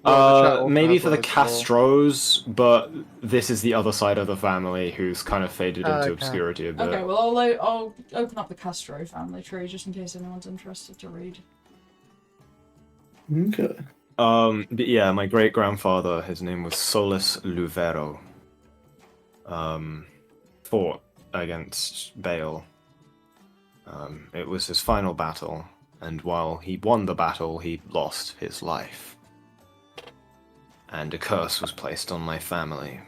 Well, the chat also Maybe has for the loads more. Castros, but this is the other side of the family who's kind of faded into Okay. obscurity a bit. Okay, well, I'll open up the Castro family tree just in case anyone's interested to read. Okay. But yeah, my great grandfather, his name was Solus Luvero. Fought against Baal. It was his final battle, and while he won the battle, he lost his life. And a curse was placed on my family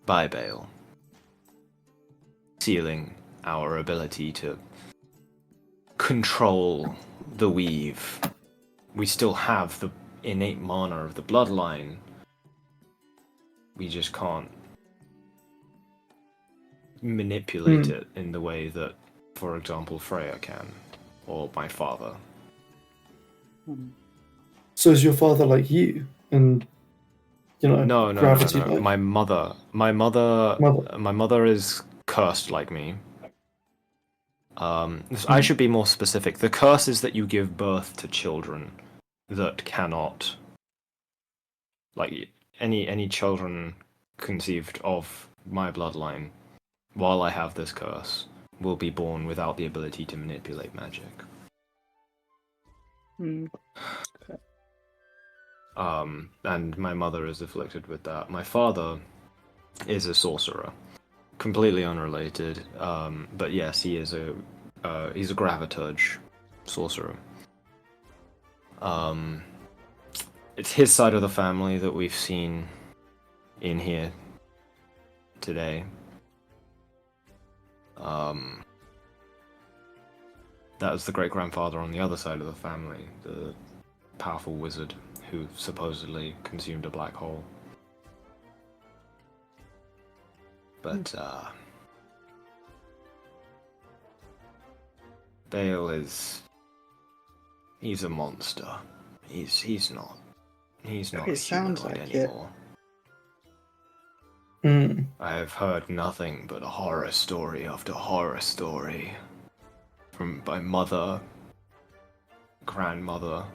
by Baal, sealing our ability to control the weave. We still have the innate mana of the bloodline. We just can't manipulate it in the way that, for example, Freya can, or my father. So is your father like you? And, you know, No. gravity like? My mother is cursed like me. I should be more specific. The curse is that you give birth to children that cannot, like, any children conceived of my bloodline, while I have this curse, will be born without the ability to manipulate magic. And my mother is afflicted with that. My father is a sorcerer, completely unrelated. But yes, he's a graviturge sorcerer. It's his side of the family that we've seen in here today. That was the great grandfather on the other side of the family, the powerful wizard who supposedly consumed a black hole. But Baal he's a monster. He's not It sounds humanoid like it. anymore. I have heard nothing but horror story after horror story from my mother, grandmother.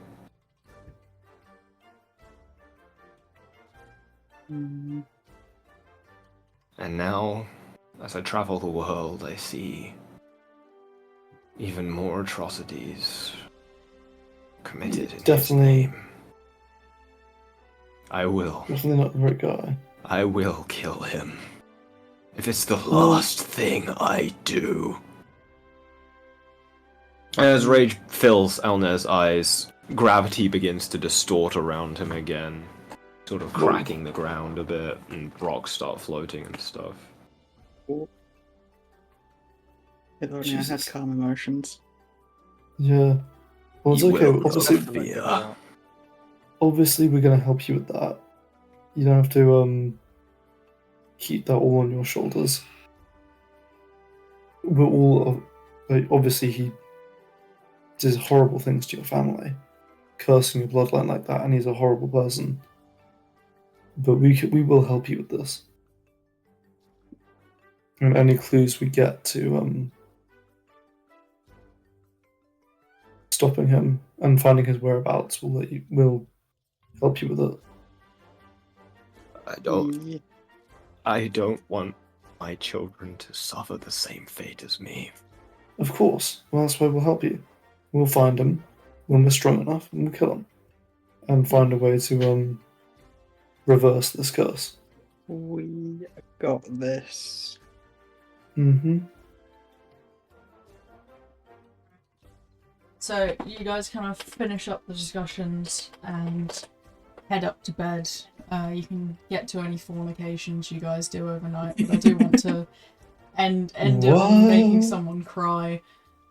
And now, as I travel the world, I see even more atrocities committed in his name. I will. Definitely not the right guy. I will kill him. If it's the last thing I do. As rage fills Alnair's eyes, gravity begins to distort around him again, sort of cracking the ground a bit, and rocks start floating and stuff. If only I had calm emotions. Yeah. Well, it's You okay. will Obviously, not fear. obviously, we're going to help you with that. You don't have to keep that all on your shoulders. We're all... obviously, he does horrible things to your family. Cursing your bloodline like that, and he's a horrible person. But we will help you with this. And any clues we get to stopping him and finding his whereabouts will help you with it. I don't want my children to suffer the same fate as me. Of course. Well, that's why we'll help you. We'll find him when we're strong enough, and we'll kill him, and find a way to reverse this curse. We got this. Mm-hmm. So you guys kind of finish up the discussions and head up to bed. You can get to any fornications you guys do overnight, but I do want to end it on making someone cry.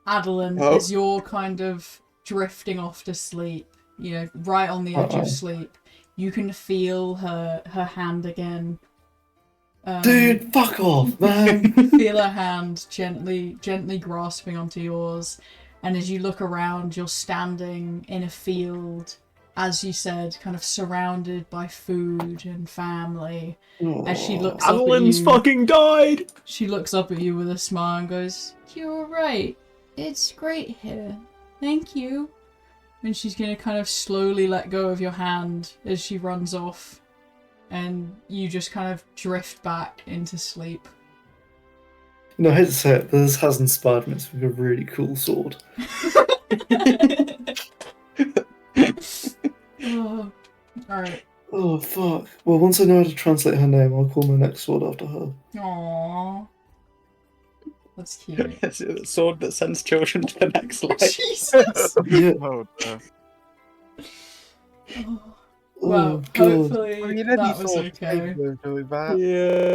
Adolin, as you're kind of drifting off to sleep, you know, right on the edge of sleep, you can feel her hand again. Dude, fuck off, man! Feel her hand gently grasping onto yours, and as you look around, you're standing in a field, as you said, kind of surrounded by food and family. As she looks up at Adolin's you, fucking died! she looks up at you with a smile and goes, "You're right. It's great here. Thank you." And she's gonna kind of slowly let go of your hand as she runs off, and you just kind of drift back into sleep. You know, I hate to say it, but this has inspired me to make a really cool sword. Oh, alright. Oh, fuck. Well, once I know how to translate her name, I'll call my next sword after her. Aww. That's cute. It's a sword that sends children to the next life. Jesus! Yeah. Oh, dear. Well, God. hopefully I mean, that any was sword okay. capable of doing that. Yeah.